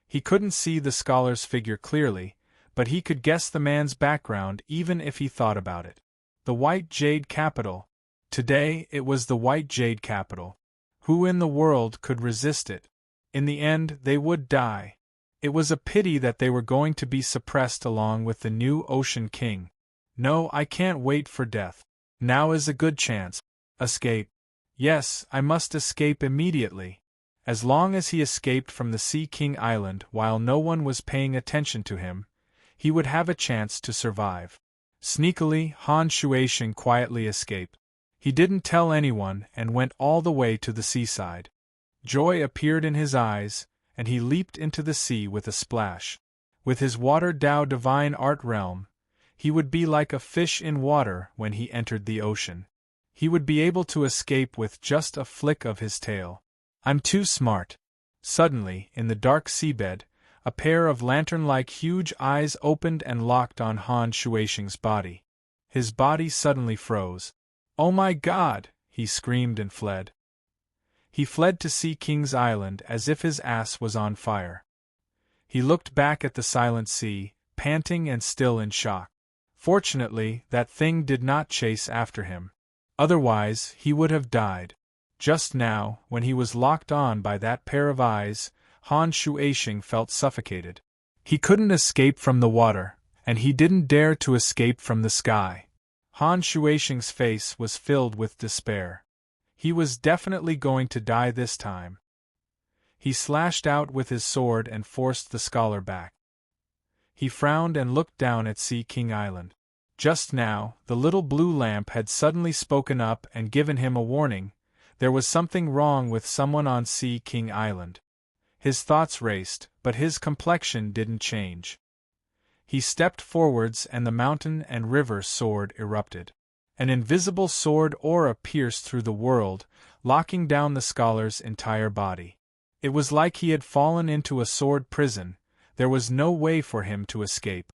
He couldn't see the scholar's figure clearly, but he could guess the man's background even if he thought about it. The White Jade Capital. Today it was the White Jade Capital. Who in the world could resist it? In the end they would die. It was a pity that they were going to be suppressed along with the new Ocean King. No, I can't wait for death. Now is a good chance. Escape. Yes, I must escape immediately. As long as he escaped from the Sea King Island while no one was paying attention to him, he would have a chance to survive. Sneakily, Han Shuisheng quietly escaped. He didn't tell anyone and went all the way to the seaside. Joy appeared in his eyes, and he leaped into the sea with a splash. With his water Dao divine art realm, he would be like a fish in water when he entered the ocean. He would be able to escape with just a flick of his tail. I'm too smart. Suddenly, in the dark seabed, a pair of lantern-like huge eyes opened and locked on Han Shuisheng's body. His body suddenly froze. Oh my God! He screamed and fled. He fled to Sea King's Island as if his ass was on fire. He looked back at the silent sea, panting and still in shock. Fortunately, that thing did not chase after him. Otherwise, he would have died. Just now, when he was locked on by that pair of eyes, Han Shuisheng felt suffocated. He couldn't escape from the water, and he didn't dare to escape from the sky. Han Shuisheng's face was filled with despair. He was definitely going to die this time. He slashed out with his sword and forced the scholar back. He frowned and looked down at Sea King Island. Just now, the little blue lamp had suddenly spoken up and given him a warning. There was something wrong with someone on Sea King Island. His thoughts raced, but his complexion didn't change. He stepped forwards and the mountain and river sword erupted. An invisible sword aura pierced through the world, locking down the scholar's entire body. It was like he had fallen into a sword prison. There was no way for him to escape.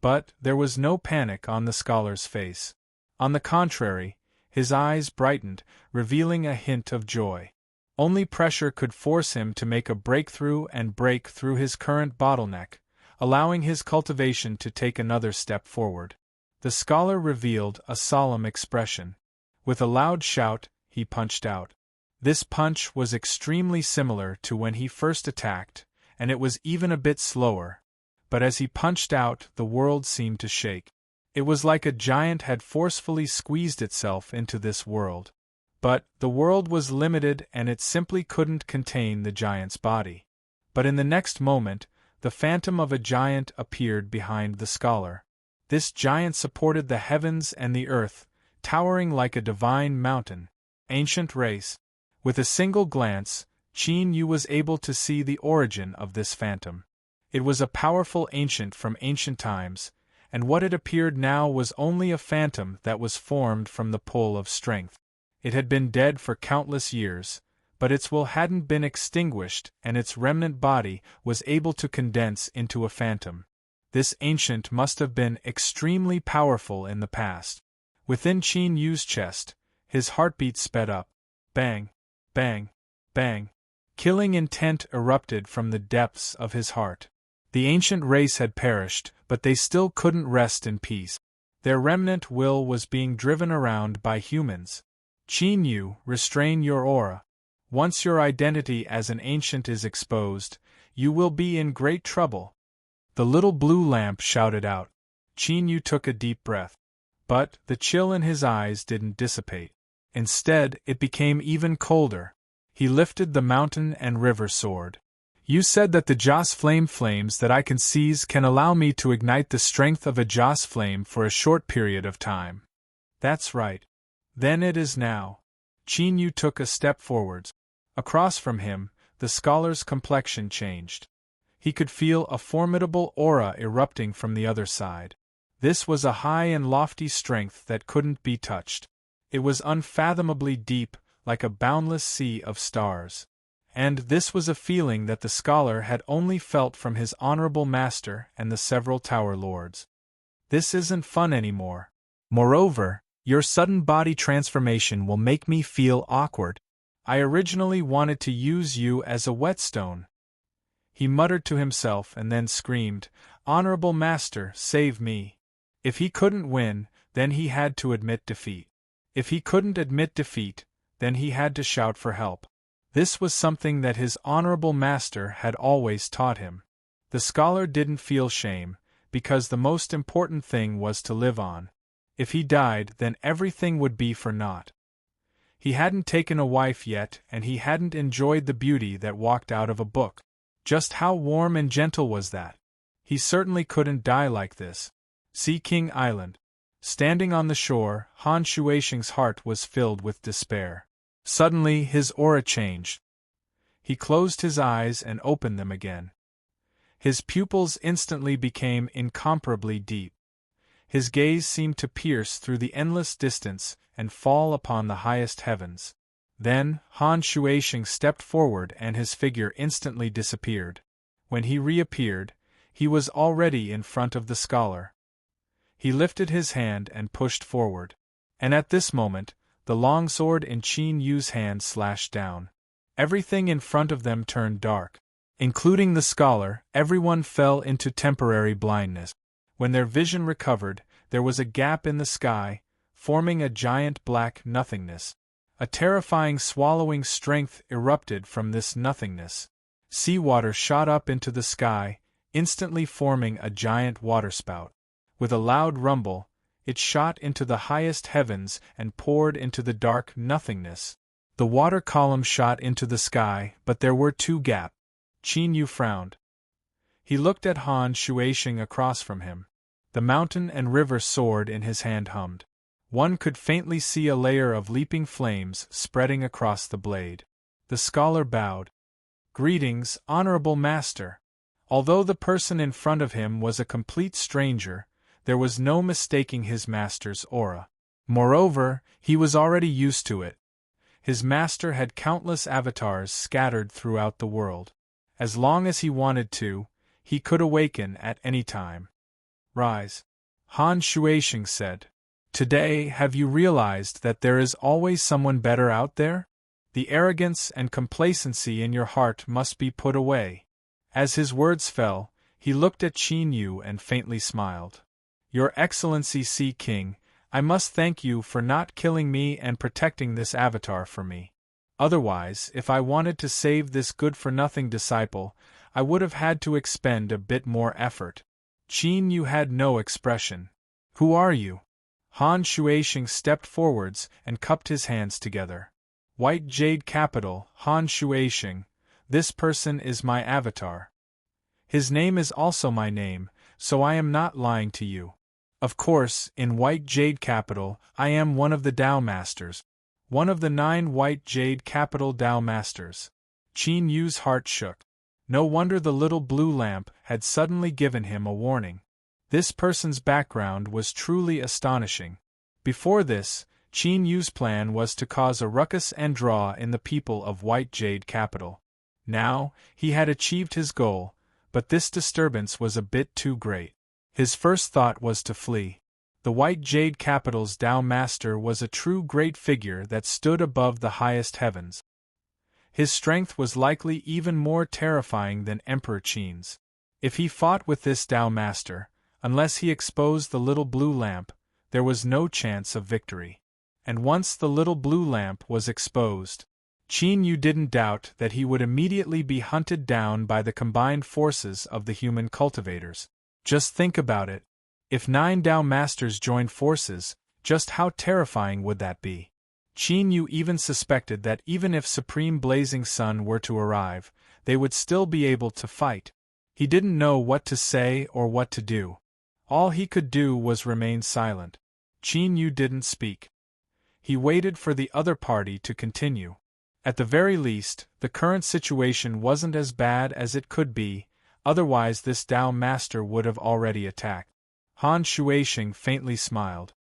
But there was no panic on the scholar's face. On the contrary, his eyes brightened, revealing a hint of joy. Only pressure could force him to make a breakthrough and break through his current bottleneck, allowing his cultivation to take another step forward. The scholar revealed a solemn expression. With a loud shout, he punched out. This punch was extremely similar to when he first attacked, and it was even a bit slower. But as he punched out, the world seemed to shake. It was like a giant had forcefully squeezed itself into this world. But the world was limited and it simply couldn't contain the giant's body. But in the next moment, the phantom of a giant appeared behind the scholar. This giant supported the heavens and the earth, towering like a divine mountain. Ancient race. With a single glance, Qin Yu was able to see the origin of this phantom. It was a powerful ancient from ancient times, and what it appeared now was only a phantom that was formed from the pull of strength. It had been dead for countless years, but its will hadn't been extinguished and its remnant body was able to condense into a phantom. This ancient must have been extremely powerful in the past. Within Qin Yu's chest, his heartbeat sped up. Bang, bang, bang. Killing intent erupted from the depths of his heart. The ancient race had perished, but they still couldn't rest in peace. Their remnant will was being driven around by humans. Qin Yu, restrain your aura. Once your identity as an ancient is exposed, you will be in great trouble. The little blue lamp shouted out. Qin Yu took a deep breath. But the chill in his eyes didn't dissipate. Instead, it became even colder. He lifted the mountain and river sword. You said that the Joss flames that I can seize can allow me to ignite the strength of a Joss flame for a short period of time. That's right. Then it is now. Qin Yu took a step forwards. Across from him, the scholar's complexion changed. He could feel a formidable aura erupting from the other side. This was a high and lofty strength that couldn't be touched. It was unfathomably deep, like a boundless sea of stars. And this was a feeling that the scholar had only felt from his honorable master and the several tower lords. This isn't fun anymore. Moreover, your sudden body transformation will make me feel awkward. I originally wanted to use you as a whetstone. He muttered to himself and then screamed, Honorable master, save me. If he couldn't win, then he had to admit defeat. If he couldn't admit defeat, then he had to shout for help. This was something that his honorable master had always taught him. The scholar didn't feel shame, because the most important thing was to live on. If he died, then everything would be for naught. He hadn't taken a wife yet, and he hadn't enjoyed the beauty that walked out of a book. Just how warm and gentle was that? He certainly couldn't die like this. Sea King Island. Standing on the shore, Han Shuisheng's heart was filled with despair. Suddenly his aura changed. He closed his eyes and opened them again. His pupils instantly became incomparably deep. His gaze seemed to pierce through the endless distance and fall upon the highest heavens. Then, Han Shuisheng stepped forward and his figure instantly disappeared. When he reappeared, he was already in front of the scholar. He lifted his hand and pushed forward. And at this moment, the longsword in Qin Yu's hand slashed down. Everything in front of them turned dark. Including the scholar, everyone fell into temporary blindness. When their vision recovered, there was a gap in the sky, forming a giant black nothingness. A terrifying swallowing strength erupted from this nothingness. Seawater shot up into the sky, instantly forming a giant waterspout. With a loud rumble, it shot into the highest heavens and poured into the dark nothingness. The water column shot into the sky, but there were two gaps. Qin Yu frowned. He looked at Han Shuashing across from him. The mountain and river sword in his hand hummed. One could faintly see a layer of leaping flames spreading across the blade. The scholar bowed. "Greetings, honorable master." Although the person in front of him was a complete stranger, there was no mistaking his master's aura. Moreover, he was already used to it. His master had countless avatars scattered throughout the world. As long as he wanted to, he could awaken at any time. "Rise," Han Shuashing said. "Today, have you realized that there is always someone better out there? The arrogance and complacency in your heart must be put away." As his words fell, he looked at Qin Yu and faintly smiled. "Your Excellency Sea King, I must thank you for not killing me and protecting this avatar for me. Otherwise, if I wanted to save this good-for-nothing disciple, I would have had to expend a bit more effort." Qin Yu had no expression. "Who are you?" Han Shuashing stepped forwards and cupped his hands together. "White Jade Capital, Han Shuashing. This person is my avatar. His name is also my name, so I am not lying to you. Of course, in White Jade Capital, I am one of the Tao Masters. One of the 9 White Jade Capital Tao Masters." Qin Yu's heart shook. No wonder the little blue lamp had suddenly given him a warning. This person's background was truly astonishing. Before this, Qin Yu's plan was to cause a ruckus and draw in the people of White Jade Capital. Now, he had achieved his goal, but this disturbance was a bit too great. His first thought was to flee. The White Jade Capital's Tao Master was a true great figure that stood above the highest heavens. His strength was likely even more terrifying than Emperor Qin's. If he fought with this Tao Master, unless he exposed the little blue lamp, there was no chance of victory. And once the little blue lamp was exposed, Qin Yu didn't doubt that he would immediately be hunted down by the combined forces of the human cultivators. Just think about it. If 9 Tao Masters joined forces, just how terrifying would that be? Qin Yu even suspected that even if Supreme Blazing Sun were to arrive, they would still be able to fight. He didn't know what to say or what to do. All he could do was remain silent. Qin Yu didn't speak. He waited for the other party to continue. At the very least, the current situation wasn't as bad as it could be, otherwise this Tao Master would have already attacked. Han Shuashing faintly smiled.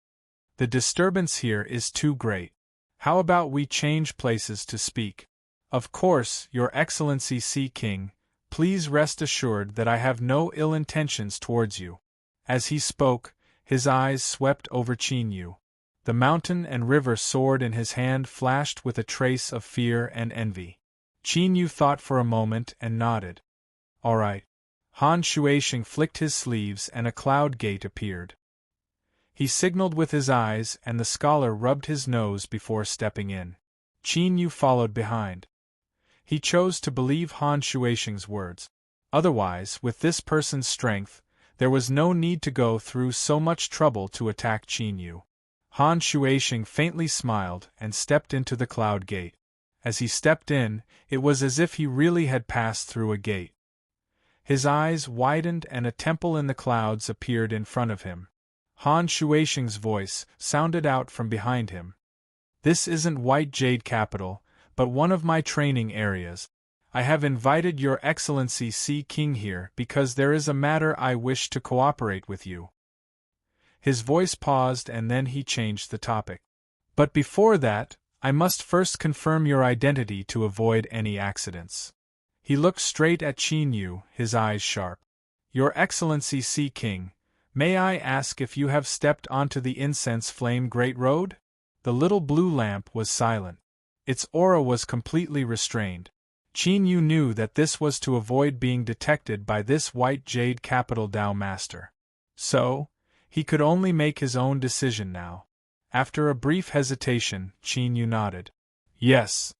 "The disturbance here is too great. How about we change places to speak? Of course, Your Excellency Sea King, please rest assured that I have no ill intentions towards you." As he spoke, his eyes swept over Qin Yu. The mountain and river sword in his hand flashed with a trace of fear and envy. Qin Yu thought for a moment and nodded. "All right." Han Shuashing flicked his sleeves and a cloud gate appeared. He signaled with his eyes and the scholar rubbed his nose before stepping in. Qin Yu followed behind. He chose to believe Han Shuashing's words. Otherwise, with this person's strength, there was no need to go through so much trouble to attack Qin Yu. Han Shuashing faintly smiled and stepped into the cloud gate. As he stepped in, it was as if he really had passed through a gate. His eyes widened and a temple in the clouds appeared in front of him. Han Shuashing's voice sounded out from behind him. "This isn't White Jade Capital, but one of my training areas. I have invited Your Excellency Sea King here because there is a matter I wish to cooperate with you." His voice paused and then he changed the topic. "But before that, I must first confirm your identity to avoid any accidents." He looked straight at Qin Yu, his eyes sharp. "Your Excellency Sea King, may I ask if you have stepped onto the incense flame Great Road?" The little blue lamp was silent. Its aura was completely restrained. Qin Yu knew that this was to avoid being detected by this White Jade Capital Tao Master. So, he could only make his own decision now. After a brief hesitation, Qin Yu nodded. "Yes."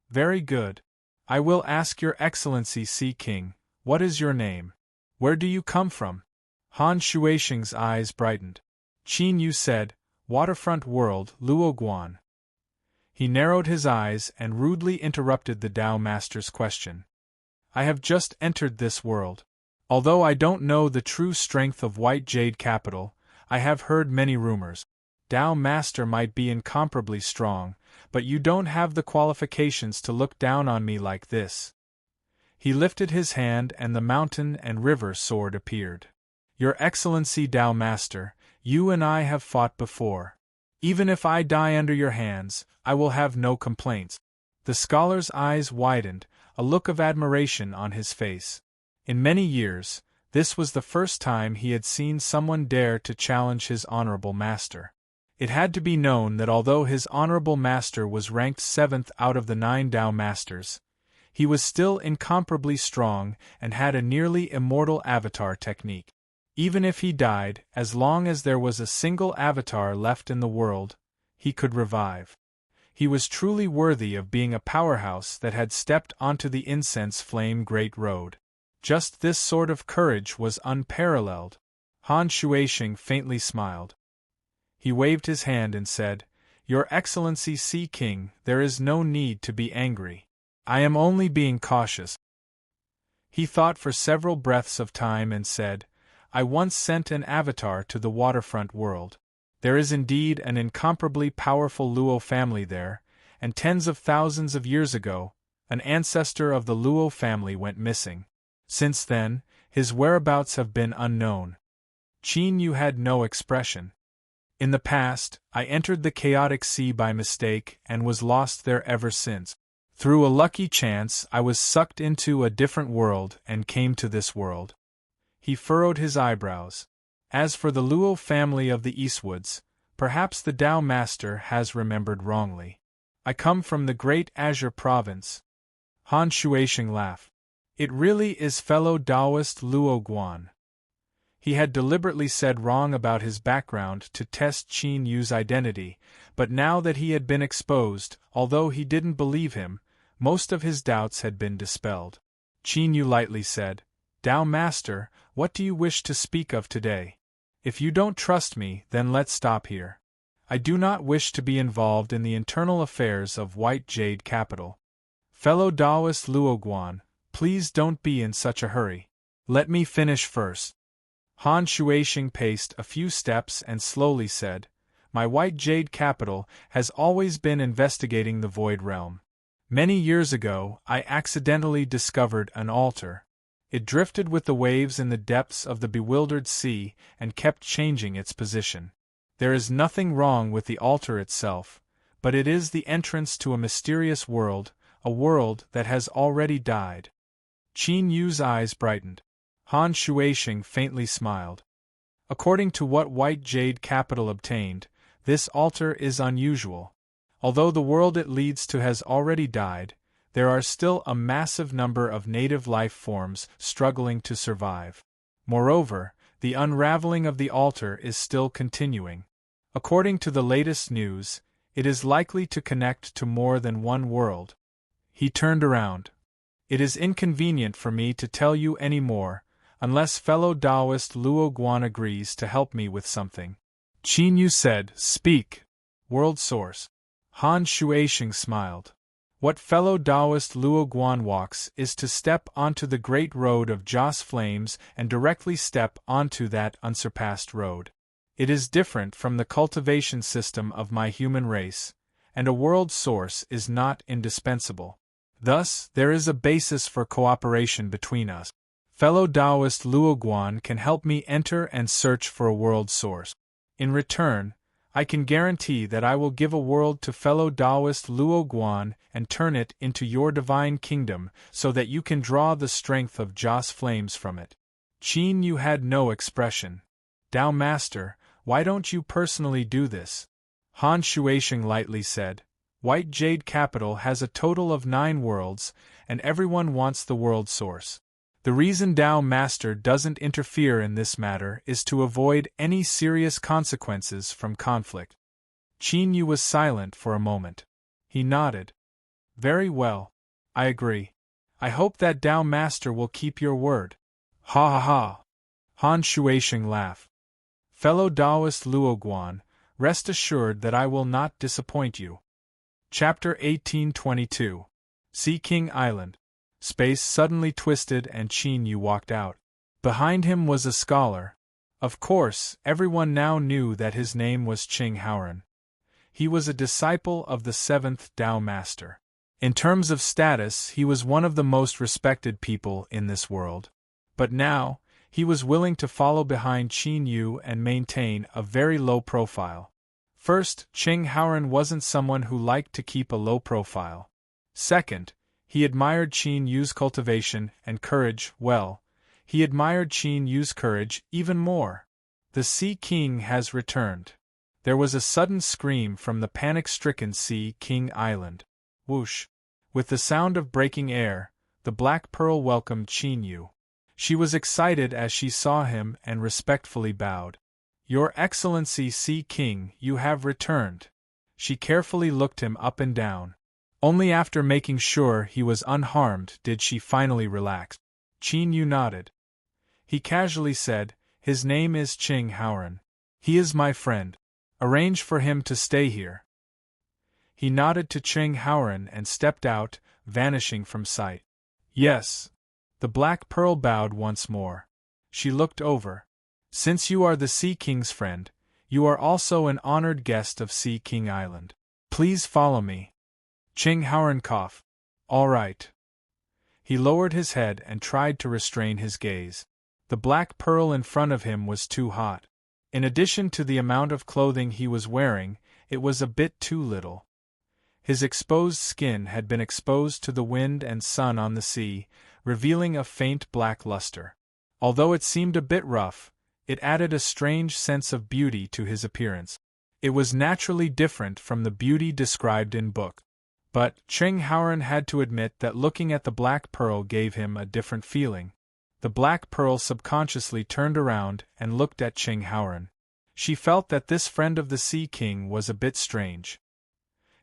"Very good. I will ask Your Excellency Sea King, what is your name? Where do you come from?" Han Shuashing's eyes brightened. Qin Yu said, "Waterfront World, Luoguan." He narrowed his eyes and rudely interrupted the Tao Master's question. I have just entered this world. Although I don't know the true strength of white jade capital, I have heard many rumors. Tao Master might be incomparably strong, but you don't have the qualifications to look down on me like this. He lifted his hand and the mountain and river sword appeared. Your Excellency Tao Master, you and I have fought before. Even if I die under your hands, I will have no complaints. The scholar's eyes widened, a look of admiration on his face. In many years, this was the first time he had seen someone dare to challenge his honorable master. It had to be known that although his honorable master was ranked 7th out of the 9 Tao Masters, he was still incomparably strong and had a nearly immortal avatar technique. Even if he died, as long as there was a single avatar left in the world, he could revive. He was truly worthy of being a powerhouse that had stepped onto the incense flame great road. Just this sort of courage was unparalleled. Han Shuisheng faintly smiled. He waved his hand and said, Your Excellency Sea King, there is no need to be angry. I am only being cautious. He thought for several breaths of time and said, I once sent an avatar to the waterfront world. There is indeed an incomparably powerful Luo family there, and tens of thousands of years ago, an ancestor of the Luo family went missing. Since then, his whereabouts have been unknown. Qin Yu had no expression. In the past, I entered the chaotic sea by mistake and was lost there ever since. Through a lucky chance, I was sucked into a different world and came to this world. He furrowed his eyebrows. As for the Luo family of the Eastwoods, perhaps the Tao Master has remembered wrongly. I come from the great Azure province. Han Shuisheng laughed. It really is fellow Taoist Luo Guan. He had deliberately said wrong about his background to test Qin Yu's identity, but now that he had been exposed, although he didn't believe him, most of his doubts had been dispelled. Qin Yu lightly said, Tao Master, what do you wish to speak of today? If you don't trust me, then let's stop here. I do not wish to be involved in the internal affairs of White Jade Capital. Fellow Taoist Luo Guan, please don't be in such a hurry. Let me finish first. Han Shuisheng paced a few steps and slowly said, My White Jade Capital has always been investigating the Void Realm. Many years ago, I accidentally discovered an altar. It drifted with the waves in the depths of the bewildered sea and kept changing its position. There is nothing wrong with the altar itself, but it is the entrance to a mysterious world, a world that has already died. Qin Yu's eyes brightened. Han Shuisheng faintly smiled. According to what White Jade Capital obtained, this altar is unusual. Although the world it leads to has already died, there are still a massive number of native life forms struggling to survive. Moreover, the unraveling of the altar is still continuing. According to the latest news, it is likely to connect to more than one world. He turned around. It is inconvenient for me to tell you any more, unless fellow Taoist Luo Guan agrees to help me with something. Qin Yu said, Speak. World Source. Han Shuisheng smiled. What fellow Taoist Luo Guan walks is to step onto the great road of Joss Flames and directly step onto that unsurpassed road. It is different from the cultivation system of my human race, and a world source is not indispensable. Thus, there is a basis for cooperation between us. Fellow Taoist Luo Guan can help me enter and search for a world source. In return, I can guarantee that I will give a world to fellow Taoist Luo Guan and turn it into your divine kingdom so that you can draw the strength of Joss Flames from it. Qin Yu had no expression. Tao Master, why don't you personally do this? Han Shuisheng lightly said, White Jade Capital has a total of 9 worlds, and everyone wants the world source. The reason Tao Master doesn't interfere in this matter is to avoid any serious consequences from conflict. Qin Yu was silent for a moment. He nodded. Very well. I agree. I hope that Tao Master will keep your word. Ha ha ha. Han Shuisheng laughed. Fellow Taoist Luo Guan, rest assured that I will not disappoint you. Chapter 1822. Sea King Island. Space suddenly twisted and Qin Yu walked out. Behind him was a scholar. Of course, everyone now knew that his name was Qing Haoran. He was a disciple of the 7th Tao Master. In terms of status, he was one of the most respected people in this world. But now, he was willing to follow behind Qin Yu and maintain a very low profile. First, Qing Haoran wasn't someone who liked to keep a low profile. Second, he admired Qin Yu's cultivation and courage. Well, he admired Qin Yu's courage even more. The Sea King has returned. There was a sudden scream from the panic-stricken Sea King Island. Whoosh! With the sound of breaking air, the Black Pearl welcomed Qin Yu. She was excited as she saw him and respectfully bowed. "Your Excellency Sea King, you have returned." She carefully looked him up and down. Only after making sure he was unharmed did she finally relax. Qin Yu nodded. He casually said, "His name is Qing Haoran. He is my friend. Arrange for him to stay here." He nodded to Qing Haoran and stepped out, vanishing from sight. "Yes." The Black Pearl bowed once more. She looked over. "Since you are the Sea King's friend, you are also an honored guest of Sea King Island. Please follow me." Qing Haoran coughed. "All right." He lowered his head and tried to restrain his gaze. The Black Pearl in front of him was too hot. In addition to the amount of clothing he was wearing, it was a bit too little. His exposed skin had been exposed to the wind and sun on the sea, revealing a faint black luster. Although it seemed a bit rough, it added a strange sense of beauty to his appearance. It was naturally different from the beauty described in book. But Qing Haoran had to admit that looking at the Black Pearl gave him a different feeling. The Black Pearl subconsciously turned around and looked at Qing Haoran. She felt that this friend of the Sea King was a bit strange.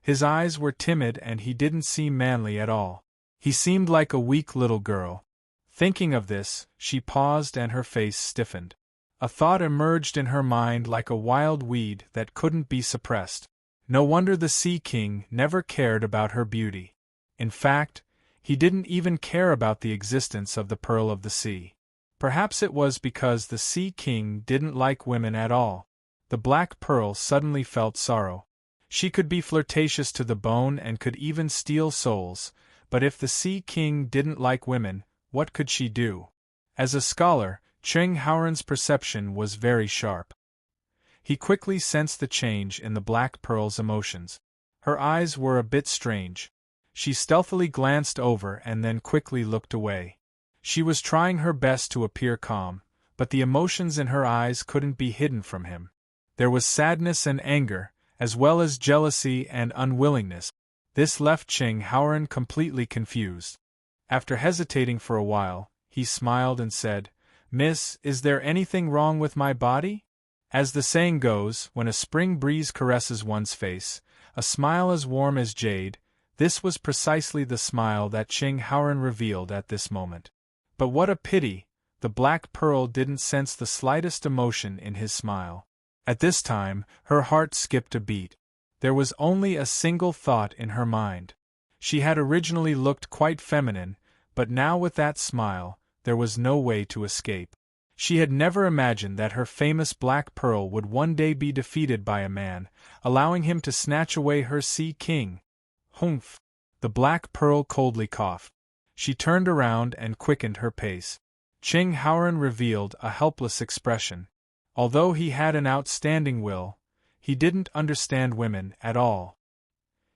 His eyes were timid and he didn't seem manly at all. He seemed like a weak little girl. Thinking of this, she paused and her face stiffened. A thought emerged in her mind like a wild weed that couldn't be suppressed. No wonder the Sea King never cared about her beauty. In fact, he didn't even care about the existence of the Pearl of the Sea. Perhaps it was because the Sea King didn't like women at all. The Black Pearl suddenly felt sorrow. She could be flirtatious to the bone and could even steal souls, but if the Sea King didn't like women, what could she do? As a scholar, Qing Haoran's perception was very sharp. He quickly sensed the change in the Black Pearl's emotions. Her eyes were a bit strange. She stealthily glanced over and then quickly looked away. She was trying her best to appear calm, but the emotions in her eyes couldn't be hidden from him. There was sadness and anger, as well as jealousy and unwillingness. This left Qing Haoran completely confused. After hesitating for a while, he smiled and said, "Miss, is there anything wrong with my body?" As the saying goes, when a spring breeze caresses one's face, a smile as warm as jade, this was precisely the smile that Qing Haoran revealed at this moment. But what a pity, the Black Pearl didn't sense the slightest emotion in his smile. At this time, her heart skipped a beat. There was only a single thought in her mind. She had originally looked quite feminine, but now with that smile, there was no way to escape. She had never imagined that her famous Black Pearl would one day be defeated by a man, allowing him to snatch away her Sea King. Humph! The Black Pearl coldly coughed. She turned around and quickened her pace. Qing Haoran revealed a helpless expression. Although he had an outstanding will, he didn't understand women at all.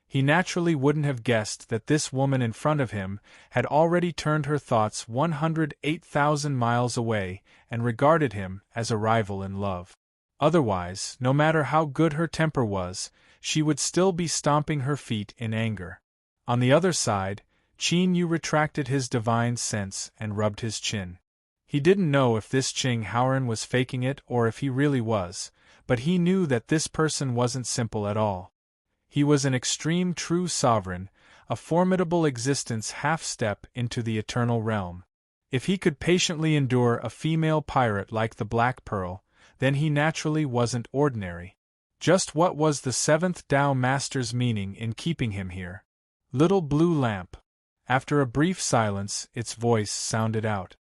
He naturally wouldn't have guessed that this woman in front of him had already turned her thoughts 108,000 miles away and regarded him as a rival in love. Otherwise, no matter how good her temper was, she would still be stomping her feet in anger. On the other side, Qin Yu retracted his divine sense and rubbed his chin. He didn't know if this Qing Haoran was faking it or if he really was, but he knew that this person wasn't simple at all. He was an extreme true sovereign, a formidable existence half-step into the eternal realm. If he could patiently endure a female pirate like the Black Pearl, then he naturally wasn't ordinary. Just what was the seventh Tao Master's meaning in keeping him here? Little blue lamp. After a brief silence, its voice sounded out.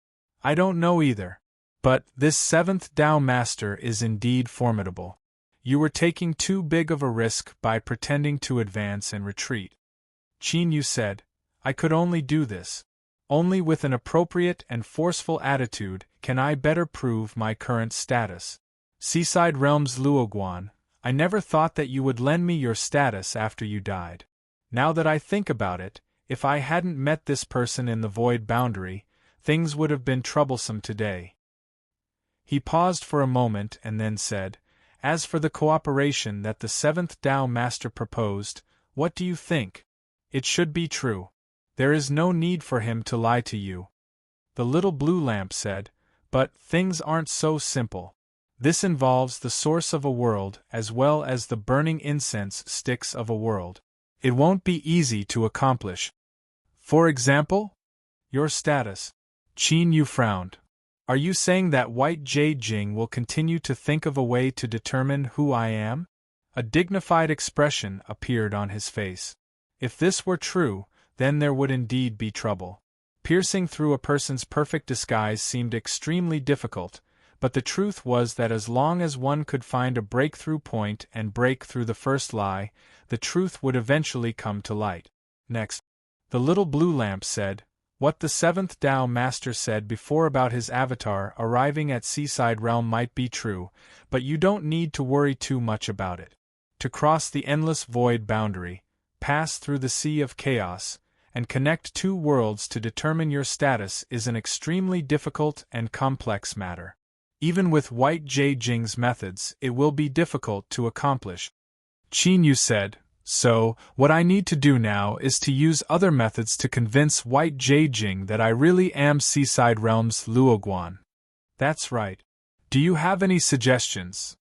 I don't know either. But this seventh Tao Master is indeed formidable. You were taking too big of a risk by pretending to advance and retreat. Qin Yu said, I could only do this. Only with an appropriate and forceful attitude can I better prove my current status. Seaside Realms Luoguan, I never thought that you would lend me your status after you died. Now that I think about it, if I hadn't met this person in the void boundary, things would have been troublesome today. He paused for a moment and then said, As for the cooperation that the seventh Tao Master proposed, what do you think? It should be true. There is no need for him to lie to you. The little blue lamp said, But things aren't so simple. This involves the source of a world as well as the burning incense sticks of a world. It won't be easy to accomplish. For example? Your status. Qin Yu frowned. Are you saying that White Jade Jing will continue to think of a way to determine who I am? A dignified expression appeared on his face. If this were true, then there would indeed be trouble. Piercing through a person's perfect disguise seemed extremely difficult, but the truth was that as long as one could find a breakthrough point and break through the first lie, the truth would eventually come to light. Next, the little blue lamp said, What the seventh Tao Master said before about his avatar arriving at Seaside Realm might be true, but you don't need to worry too much about it. To cross the endless void boundary, pass through the sea of chaos, and connect two worlds to determine your status is an extremely difficult and complex matter. Even with White Jade Jing's methods, it will be difficult to accomplish. Qin Yu said, So, what I need to do now is to use other methods to convince White Jade Jing that I really am Seaside Realms Luoguan. That's right. Do you have any suggestions?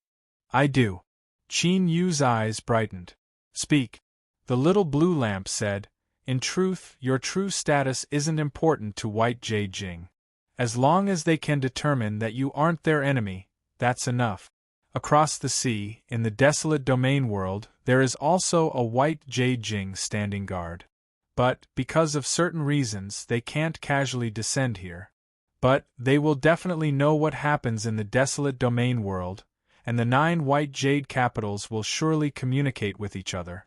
I do. Qin Yu's eyes brightened. Speak. The little blue lamp said, In truth, your true status isn't important to White Jade Jing. As long as they can determine that you aren't their enemy, that's enough. Across the sea, in the desolate domain world, there is also a White Jade Jing standing guard. But, because of certain reasons, they can't casually descend here. But, they will definitely know what happens in the desolate domain world, and the 9 White Jade capitals will surely communicate with each other.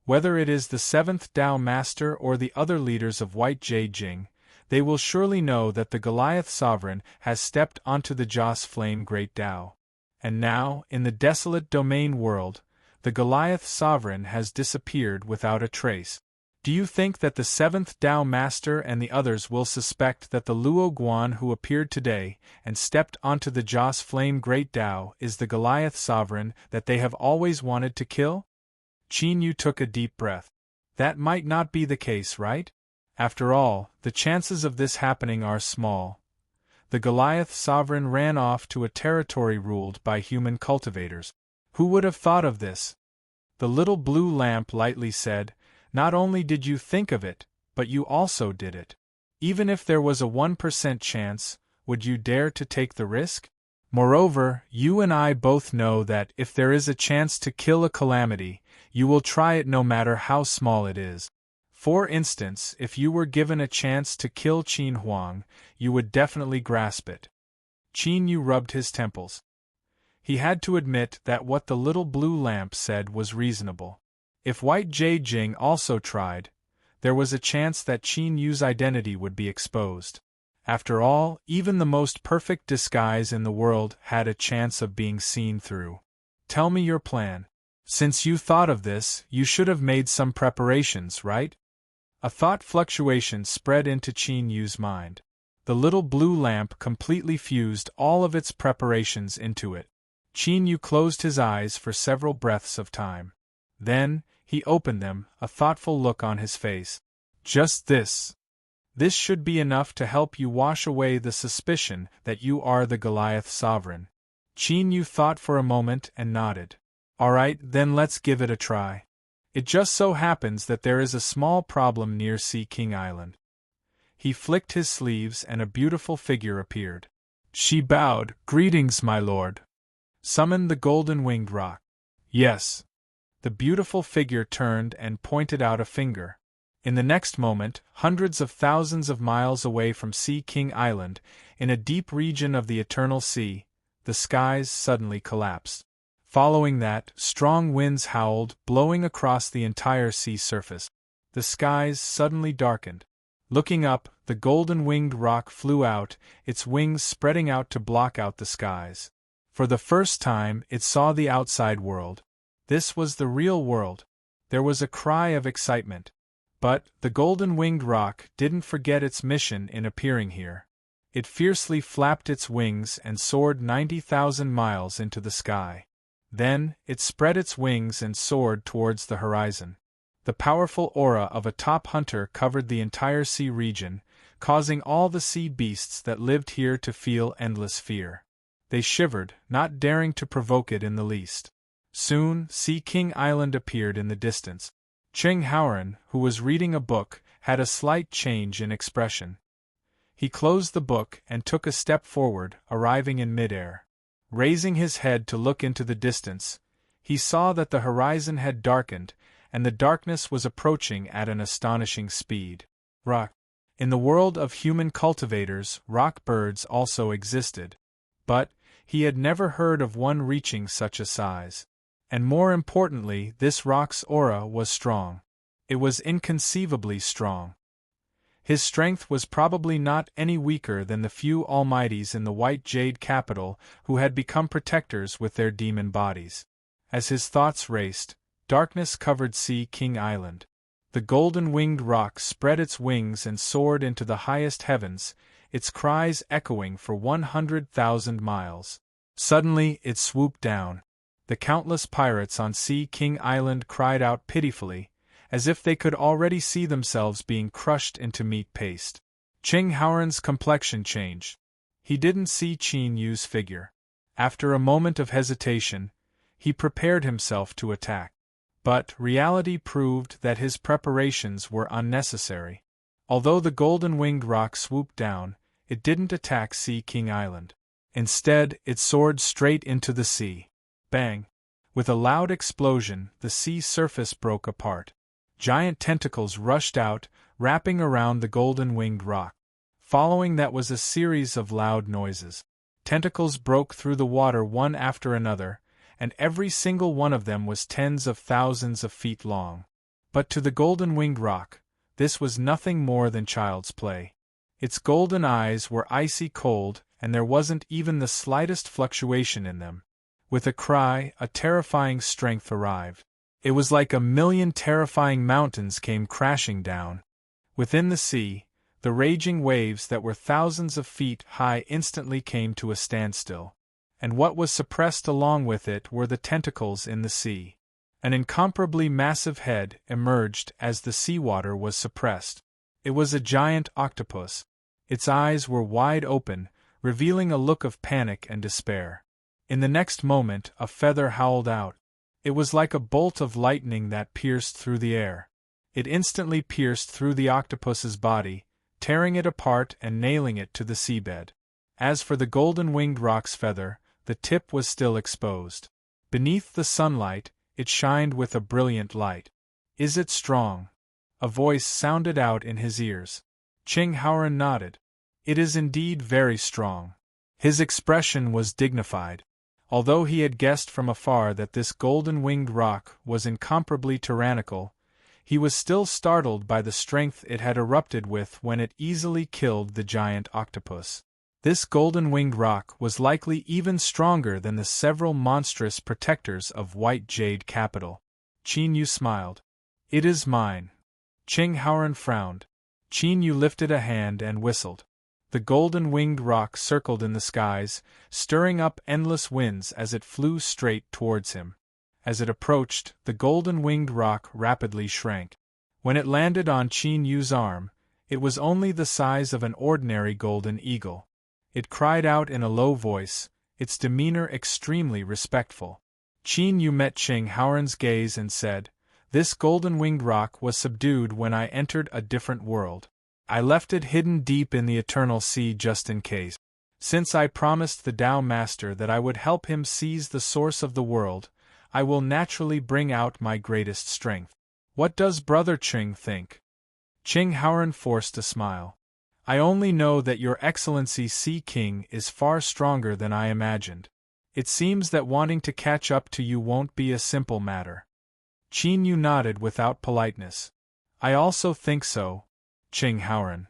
Whether it is the seventh Tao Master or the other leaders of White Jade Jing, they will surely know that the Goliath Sovereign has stepped onto the Joss Flame Great Tao. And now, in the desolate domain world, the Goliath Sovereign has disappeared without a trace. Do you think that the seventh Tao Master and the others will suspect that the Luo Guan who appeared today and stepped onto the Joss Flame Great Tao is the Goliath Sovereign that they have always wanted to kill? Qin Yu took a deep breath. That might not be the case, right? After all, the chances of this happening are small. The Goliath Sovereign ran off to a territory ruled by human cultivators. Who would have thought of this? The little blue lamp lightly said, Not only did you think of it, but you also did it. Even if there was a 1% chance, would you dare to take the risk? Moreover, you and I both know that if there is a chance to kill a calamity, you will try it no matter how small it is. For instance, if you were given a chance to kill Qin Huang, you would definitely grasp it. Qin Yu rubbed his temples. He had to admit that what the little blue lamp said was reasonable. If White Jade Jing also tried, there was a chance that Qin Yu's identity would be exposed. After all, even the most perfect disguise in the world had a chance of being seen through. Tell me your plan. Since you thought of this, you should have made some preparations, right? A thought fluctuation spread into Qin Yu's mind. The little blue lamp completely fused all of its preparations into it. Qin Yu closed his eyes for several breaths of time. Then, he opened them, a thoughtful look on his face. Just this. This should be enough to help you wash away the suspicion that you are the Goliath Sovereign. Qin Yu thought for a moment and nodded. All right, then let's give it a try. It just so happens that there is a small problem near Sea King Island. He flicked his sleeves and a beautiful figure appeared. She bowed. Greetings, my lord. Summon the golden-winged roc. Yes. The beautiful figure turned and pointed out a finger. In the next moment, hundreds of thousands of miles away from Sea King Island, in a deep region of the Eternal Sea, the skies suddenly collapsed. Following that, strong winds howled, blowing across the entire sea surface. The skies suddenly darkened. Looking up, the golden-winged rock flew out, its wings spreading out to block out the skies. For the first time, it saw the outside world. This was the real world. There was a cry of excitement. But the golden-winged rock didn't forget its mission in appearing here. It fiercely flapped its wings and soared 90,000 miles into the sky. Then, it spread its wings and soared towards the horizon. The powerful aura of a top hunter covered the entire sea region, causing all the sea beasts that lived here to feel endless fear. They shivered, not daring to provoke it in the least. Soon, Sea King Island appeared in the distance. Ching Howren, who was reading a book, had a slight change in expression. He closed the book and took a step forward, arriving in midair. Raising his head to look into the distance, he saw that the horizon had darkened, and the darkness was approaching at an astonishing speed. Rock. In the world of human cultivators, rock birds also existed. But he had never heard of one reaching such a size. And more importantly, this rock's aura was strong. It was inconceivably strong. His strength was probably not any weaker than the few almighties in the white jade capital who had become protectors with their demon bodies. As his thoughts raced, darkness covered Sea King Island. The golden-winged rock spread its wings and soared into the highest heavens, its cries echoing for 100,000 miles. Suddenly, it swooped down. The countless pirates on Sea King Island cried out pitifully, as if they could already see themselves being crushed into meat paste. Ching Howren's complexion changed. He didn't see Qin Yu's figure. After a moment of hesitation, he prepared himself to attack. But reality proved that his preparations were unnecessary. Although the golden-winged rock swooped down, it didn't attack Sea King Island. Instead, it soared straight into the sea. Bang! With a loud explosion, the sea surface broke apart. Giant tentacles rushed out, wrapping around the golden-winged rock. Following that was a series of loud noises. Tentacles broke through the water one after another, and every single one of them was tens of thousands of feet long. But to the golden-winged rock, this was nothing more than child's play. Its golden eyes were icy cold, and there wasn't even the slightest fluctuation in them. With a cry, a terrifying strength arrived. It was like a million terrifying mountains came crashing down. Within the sea, the raging waves that were thousands of feet high instantly came to a standstill. And what was suppressed along with it were the tentacles in the sea. An incomparably massive head emerged as the seawater was suppressed. It was a giant octopus. Its eyes were wide open, revealing a look of panic and despair. In the next moment, a feather howled out. It was like a bolt of lightning that pierced through the air. It instantly pierced through the octopus's body, tearing it apart and nailing it to the seabed. As for the golden-winged rock's feather, the tip was still exposed. Beneath the sunlight, it shined with a brilliant light. "Is it strong?" a voice sounded out in his ears. Ching Howren nodded. "It is indeed very strong." His expression was dignified. Although he had guessed from afar that this golden-winged rock was incomparably tyrannical, he was still startled by the strength it had erupted with when it easily killed the giant octopus. This golden-winged rock was likely even stronger than the several monstrous protectors of White Jade Capital. Qin Yu smiled. "It is mine." Ching Howren frowned. Qin Yu lifted a hand and whistled. The golden-winged rock circled in the skies, stirring up endless winds as it flew straight towards him. As it approached, the golden-winged rock rapidly shrank. When it landed on Qin Yu's arm, it was only the size of an ordinary golden eagle. It cried out in a low voice, its demeanor extremely respectful. Qin Yu met Ching Howren's gaze and said, "This golden-winged rock was subdued when I entered a different world. I left it hidden deep in the Eternal Sea just in case. Since I promised the Tao Master that I would help him seize the source of the world, I will naturally bring out my greatest strength. What does Brother Ching think? Ching Haoran forced a smile. I only know that Your Excellency Sea King is far stronger than I imagined. It seems that wanting to catch up to you won't be a simple matter. Qin Yu nodded without politeness. I also think so, Ching Haoran.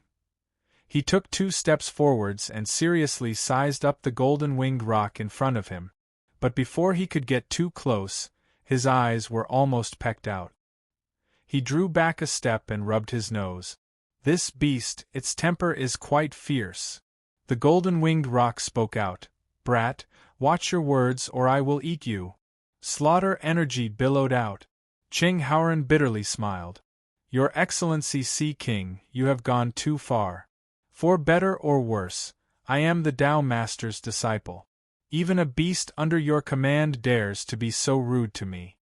He took 2 steps forwards and seriously sized up the golden-winged rock in front of him, but before he could get too close, his eyes were almost pecked out. He drew back a step and rubbed his nose. This beast, its temper is quite fierce. The golden-winged rock spoke out. Brat, watch your words or I will eat you. Slaughter energy billowed out. Ching Haoran bitterly smiled. Your Excellency Sea King, you have gone too far. For better or worse, I am the Tao Master's disciple. Even a beast under your command dares to be so rude to me.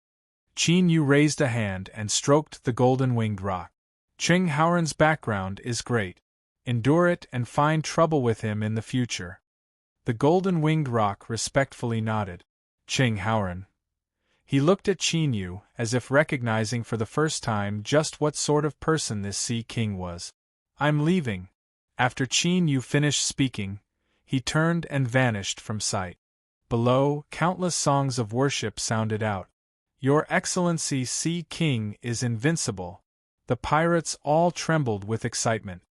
Qin Yu raised a hand and stroked the golden-winged rock. Ching Haoran's background is great. Endure it and find trouble with him in the future. The golden-winged rock respectfully nodded. Ching Haoran. He looked at Qin Yu as if recognizing for the first time just what sort of person this Sea King was. I'm leaving. After Qin Yu finished speaking, he turned and vanished from sight. Below, countless songs of worship sounded out. Your Excellency Sea King is invincible. The pirates all trembled with excitement,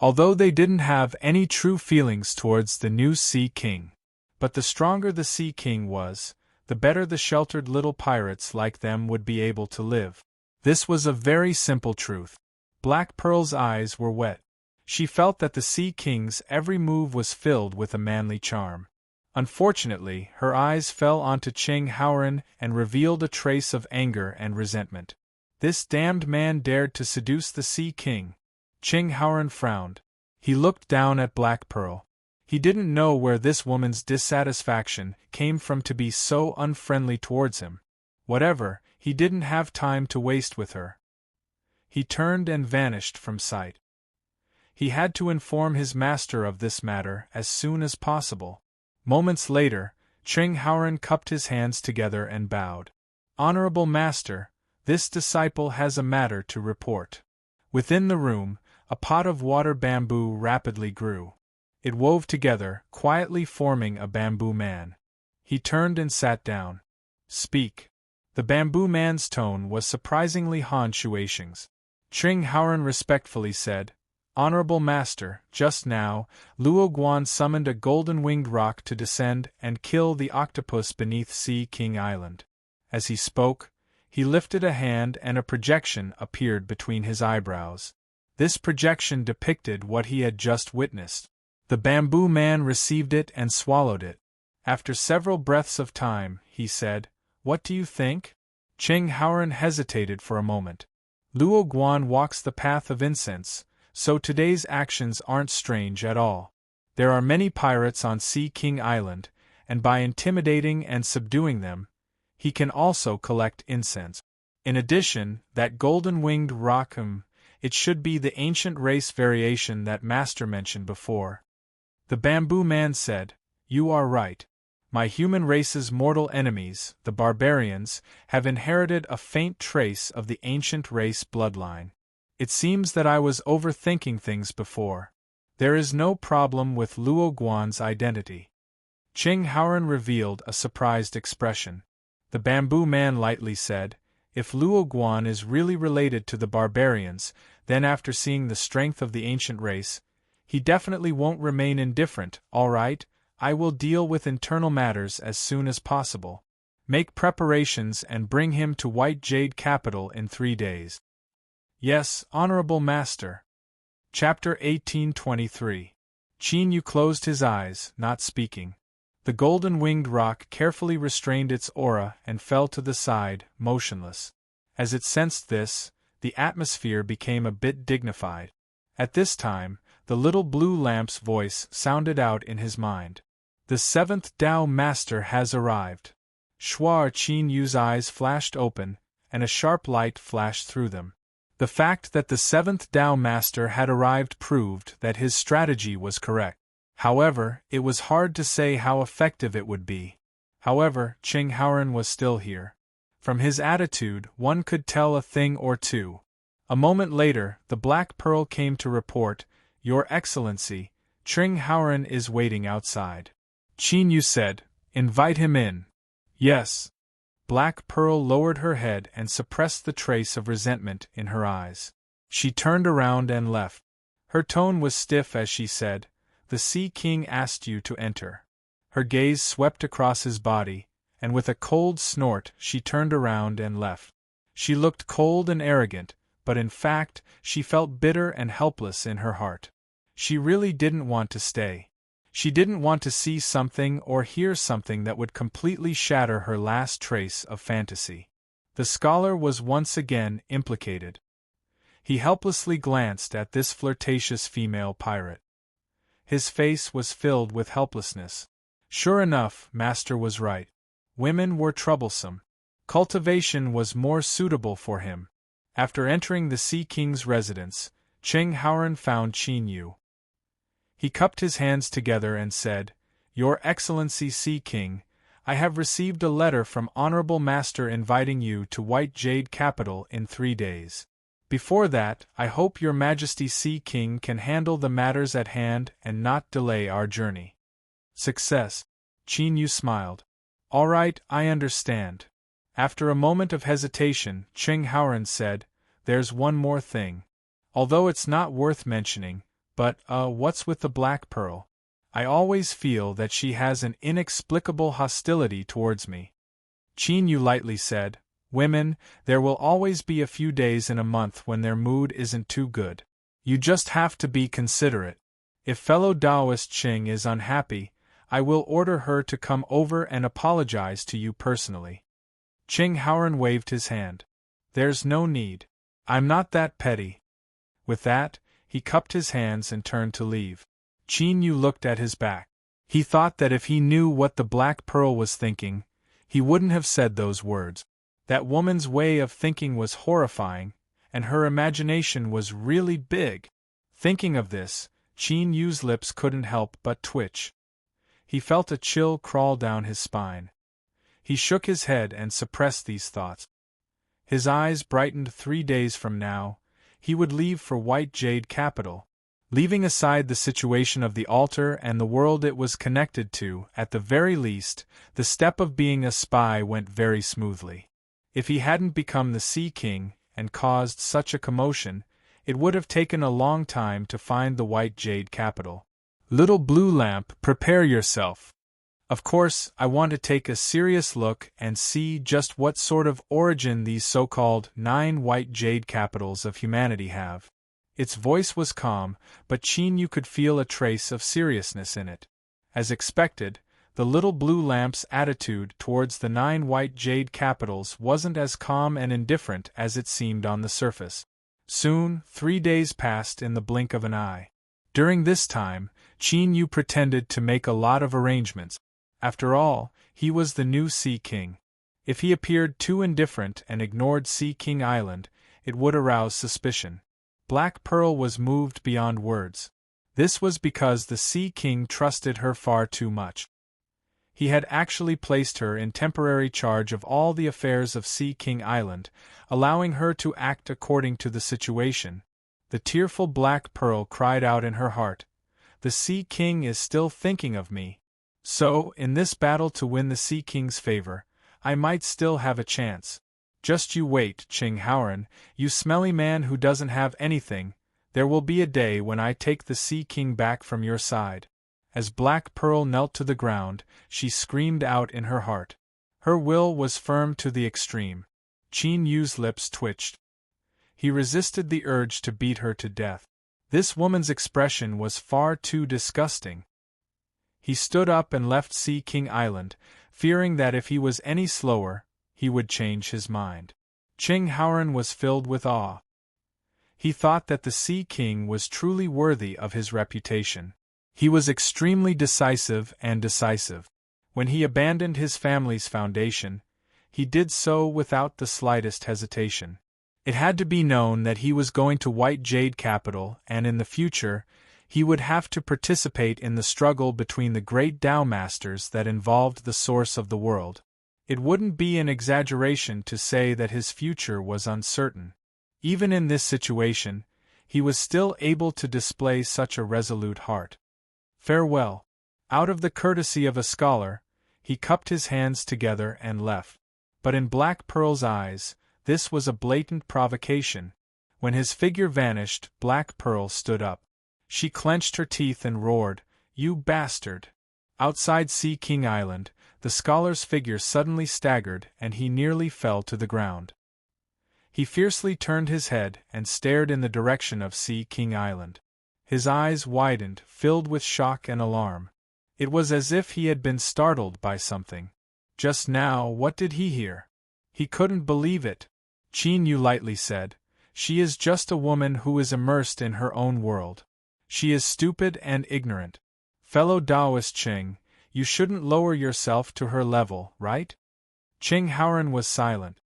although they didn't have any true feelings towards the new Sea King. But the stronger the Sea King was, the better the sheltered little pirates like them would be able to live. This was a very simple truth. Black Pearl's eyes were wet. She felt that the Sea King's every move was filled with a manly charm. Unfortunately, her eyes fell onto Ching Haoran and revealed a trace of anger and resentment. This damned man dared to seduce the Sea King. Ching Haoran frowned. He looked down at Black Pearl. He didn't know where this woman's dissatisfaction came from to be so unfriendly towards him. Whatever, he didn't have time to waste with her. He turned and vanished from sight. He had to inform his master of this matter as soon as possible. Moments later, Ching Haoran cupped his hands together and bowed. Honorable Master, this disciple has a matter to report. Within the room, a pot of water bamboo rapidly grew. It wove together, quietly forming a bamboo man. He turned and sat down. Speak. The bamboo man's tone was surprisingly Han Shuisheng's. Ching Haoran respectfully said, Honorable Master, just now, Luo Guan summoned a golden-winged rock to descend and kill the octopus beneath Sea King Island. As he spoke, he lifted a hand and a projection appeared between his eyebrows. This projection depicted what he had just witnessed. The bamboo man received it and swallowed it. After several breaths of time, he said, What do you think? Ching Haoran hesitated for a moment. Luo Guan walks the path of incense, so today's actions aren't strange at all. There are many pirates on Sea King Island, and by intimidating and subduing them, he can also collect incense. In addition, that golden-winged rock, it should be the ancient race variation that Master mentioned before. The bamboo man said, You are right. My human race's mortal enemies, the barbarians, have inherited a faint trace of the ancient race bloodline. It seems that I was overthinking things before. There is no problem with Luo Guan's identity. Ching Haoran revealed a surprised expression. The bamboo man lightly said, If Luo Guan is really related to the barbarians, then after seeing the strength of the ancient race, he definitely won't remain indifferent. All right, I will deal with internal matters as soon as possible. Make preparations and bring him to White Jade Capital in 3 days. Yes, Honorable Master. Chapter 1823. Qin Yu closed his eyes, not speaking. The golden-winged rock carefully restrained its aura and fell to the side, motionless. As it sensed this, the atmosphere became a bit dignified. At this time, the little blue lamp's voice sounded out in his mind. The 7th Tao Master has arrived. Shuar Qin Yu's eyes flashed open, and a sharp light flashed through them. The fact that the 7th Tao Master had arrived proved that his strategy was correct. However, it was hard to say how effective it would be. However, Ching Haoran was still here. From his attitude, one could tell a thing or two. A moment later, the Black Pearl came to report, "Your Excellency, Ching Howren is waiting outside." Qin Yu said, "Invite him in." "Yes." Black Pearl lowered her head and suppressed the trace of resentment in her eyes. She turned around and left. Her tone was stiff as she said, "The Sea King asked you to enter." Her gaze swept across his body, and with a cold snort she turned around and left. She looked cold and arrogant, but in fact, she felt bitter and helpless in her heart. She really didn't want to stay. She didn't want to see something or hear something that would completely shatter her last trace of fantasy. The scholar was once again implicated. He helplessly glanced at this flirtatious female pirate. His face was filled with helplessness. Sure enough, Master was right. Women were troublesome. Cultivation was more suitable for him. After entering the Sea King's residence, Ching Howren found Qin Yu. He cupped his hands together and said, "Your Excellency Sea King, I have received a letter from Honorable Master inviting you to White Jade Capital in 3 days. Before that, I hope Your Majesty Sea King can handle the matters at hand and not delay our journey." "Success." Qin Yu smiled. "All right, I understand." After a moment of hesitation, Ching Howren said, "There's one more thing. Although it's not worth mentioning, but, what's with the Black Pearl? I always feel that she has an inexplicable hostility towards me." Qin Yu lightly said, "Women, there will always be a few days in a month when their mood isn't too good. You just have to be considerate. If fellow Taoist Qing is unhappy, I will order her to come over and apologize to you personally." Ching Howren waved his hand. "There's no need. I'm not that petty." With that, he cupped his hands and turned to leave. Qin Yu looked at his back. He thought that if he knew what the Black Pearl was thinking, he wouldn't have said those words. That woman's way of thinking was horrifying, and her imagination was really big. Thinking of this, Qin Yu's lips couldn't help but twitch. He felt a chill crawl down his spine. He shook his head and suppressed these thoughts. His eyes brightened. 3 days from now, he would leave for White Jade Capital. Leaving aside the situation of the altar and the world it was connected to, at the very least, the step of being a spy went very smoothly. If he hadn't become the Sea King and caused such a commotion, it would have taken a long time to find the White Jade Capital. Little Blue Lamp, prepare yourself. Of course, I want to take a serious look and see just what sort of origin these so-called 9 White Jade Capitals of humanity have. Its voice was calm, but Qin Yu could feel a trace of seriousness in it. As expected, the Little Blue Lamp's attitude towards the 9 White Jade Capitals wasn't as calm and indifferent as it seemed on the surface. Soon, 3 days passed in the blink of an eye. During this time, Qin Yu pretended to make a lot of arrangements. After all, he was the new Sea King. If he appeared too indifferent and ignored Sea King Island, it would arouse suspicion. Black Pearl was moved beyond words. This was because the Sea King trusted her far too much. He had actually placed her in temporary charge of all the affairs of Sea King Island, allowing her to act according to the situation. The tearful Black Pearl cried out in her heart, "The Sea King is still thinking of me. So, in this battle to win the Sea King's favor, I might still have a chance. Just you wait, Ching Howren, you smelly man who doesn't have anything. There will be a day when I take the Sea King back from your side." As Black Pearl knelt to the ground, she screamed out in her heart. Her will was firm to the extreme. Qin Yu's lips twitched. He resisted the urge to beat her to death. This woman's expression was far too disgusting. He stood up and left Sea King Island, fearing that if he was any slower, he would change his mind. Ching Howren was filled with awe. He thought that the Sea King was truly worthy of his reputation. He was extremely decisive. When he abandoned his family's foundation, he did so without the slightest hesitation. It had to be known that he was going to White Jade Capital, and in the future, he would have to participate in the struggle between the great Tao masters that involved the source of the world. It wouldn't be an exaggeration to say that his future was uncertain. Even in this situation, he was still able to display such a resolute heart. Farewell. Out of the courtesy of a scholar, he cupped his hands together and left. But in Black Pearl's eyes, this was a blatant provocation. When his figure vanished, Black Pearl stood up. She clenched her teeth and roared, "You bastard!" Outside Sea King Island, the scholar's figure suddenly staggered and he nearly fell to the ground. He fiercely turned his head and stared in the direction of Sea King Island. His eyes widened, filled with shock and alarm. It was as if he had been startled by something. Just now, what did he hear? He couldn't believe it. Qin Yu lightly said, "She is just a woman who is immersed in her own world. She is stupid and ignorant. Fellow Taoist Qing, you shouldn't lower yourself to her level, right?" Qing Haoran was silent.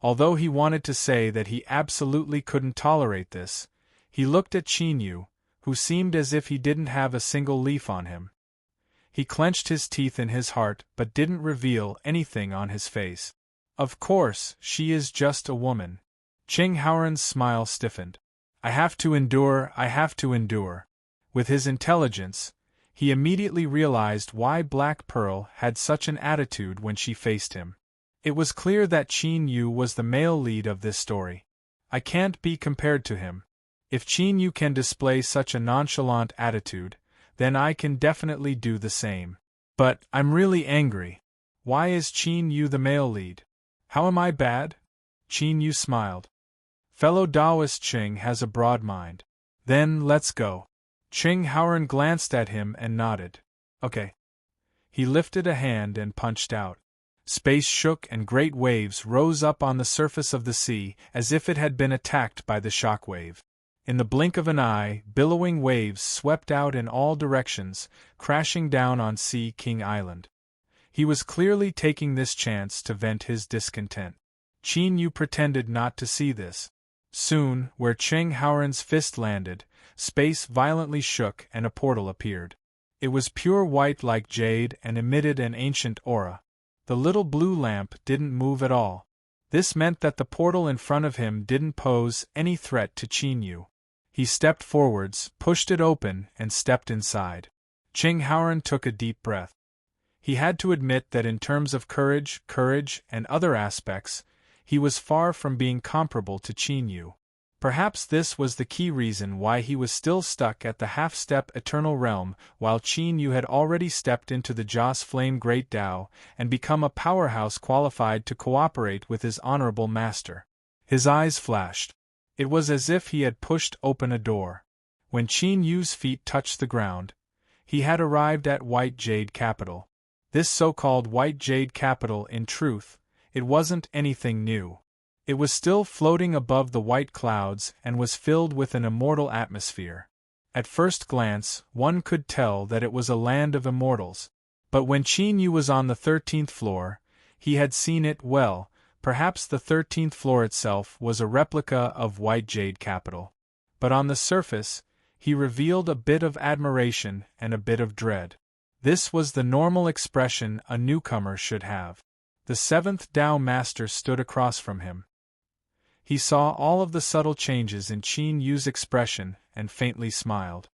Although he wanted to say that he absolutely couldn't tolerate this, he looked at Qin Yu, who seemed as if he didn't have a single leaf on him. He clenched his teeth in his heart but didn't reveal anything on his face. Of course, she is just a woman. Qing Haoran's smile stiffened. I have to endure. With his intelligence, he immediately realized why Black Pearl had such an attitude when she faced him. It was clear that Qin Yu was the male lead of this story. I can't be compared to him. If Qin Yu can display such a nonchalant attitude, then I can definitely do the same. But I'm really angry. Why is Qin Yu the male lead? How am I bad? Qin Yu smiled. Fellow Taoist Qing has a broad mind. Then let's go. Qing Haoran glanced at him and nodded. Okay. He lifted a hand and punched out. Space shook and great waves rose up on the surface of the sea as if it had been attacked by the shock wave. In the blink of an eye, billowing waves swept out in all directions, crashing down on Sea King Island. He was clearly taking this chance to vent his discontent. Qin Yu pretended not to see this. Soon, where Qing Haoran's fist landed, space violently shook and a portal appeared. It was pure white like jade and emitted an ancient aura. The little blue lamp didn't move at all. This meant that the portal in front of him didn't pose any threat to Qin Yu. He stepped forwards, pushed it open, and stepped inside. Qing Haoran took a deep breath. He had to admit that in terms of courage, and other aspects, he was far from being comparable to Qin Yu. Perhaps this was the key reason why he was still stuck at the half-step eternal realm while Qin Yu had already stepped into the Joss Flame Great Tao and become a powerhouse qualified to cooperate with his honorable master. His eyes flashed. It was as if he had pushed open a door. When Qin Yu's feet touched the ground, he had arrived at White Jade Capital. This so-called White Jade Capital, in truth, it wasn't anything new. It was still floating above the white clouds and was filled with an immortal atmosphere. At first glance, one could tell that it was a land of immortals. But when Qin Yu was on the 13th floor, he had seen it well. Perhaps the 13th floor itself was a replica of White Jade Capital. But on the surface, he revealed a bit of admiration and a bit of dread. This was the normal expression a newcomer should have. The 7th Tao Master stood across from him. He saw all of the subtle changes in Qin Yu's expression and faintly smiled.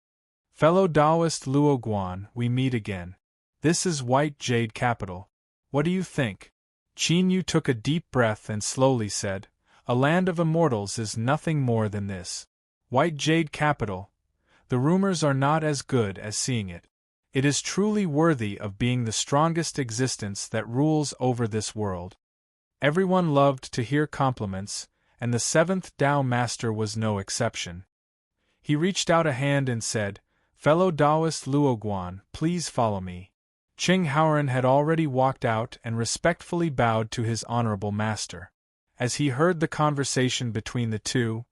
Fellow Taoist Luo Guan, we meet again. This is White Jade Capital. What do you think? Qin Yu took a deep breath and slowly said, A land of immortals is nothing more than this. White Jade Capital. The rumors are not as good as seeing it. It is truly worthy of being the strongest existence that rules over this world. Everyone loved to hear compliments, and the 7th Tao Master was no exception. He reached out a hand and said, Fellow Taoist Luo Guan, please follow me. Qing Haoran had already walked out and respectfully bowed to his honorable master. As he heard the conversation between the two,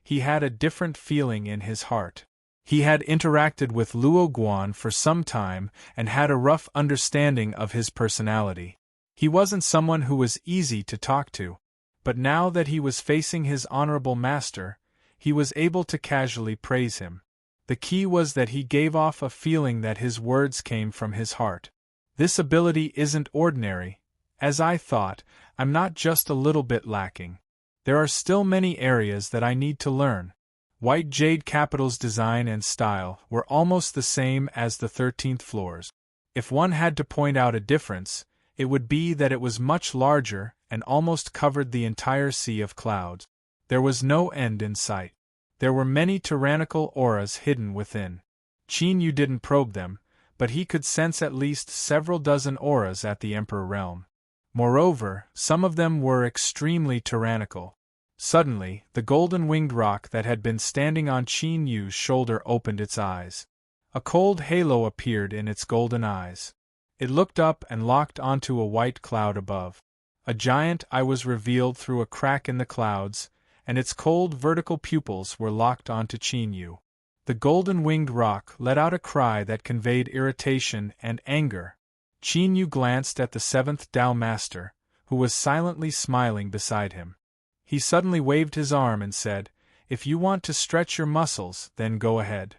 he had a different feeling in his heart. He had interacted with Luo Guan for some time and had a rough understanding of his personality. He wasn't someone who was easy to talk to. But now that he was facing his honorable master, he was able to casually praise him. The key was that he gave off a feeling that his words came from his heart. This ability isn't ordinary, As I thought, I'm not just a little bit lacking. There are still many areas that I need to learn. White Jade Capital's design and style were almost the same as the 13th floor's. If one had to point out a difference, it would be that it was much larger and almost covered the entire sea of clouds. There was no end in sight. There were many tyrannical auras hidden within. Qin Yu didn't probe them, but he could sense at least several dozen auras at the Emperor realm. Moreover, some of them were extremely tyrannical. Suddenly, the golden-winged rock that had been standing on Qin Yu's shoulder opened its eyes. A cold halo appeared in its golden eyes. It looked up and locked onto a white cloud above. A giant eye was revealed through a crack in the clouds, and its cold vertical pupils were locked onto Qin Yu. The golden-winged rock let out a cry that conveyed irritation and anger. Qin Yu glanced at the 7th Tao Master, who was silently smiling beside him. He suddenly waved his arm and said, "If you want to stretch your muscles, then go ahead."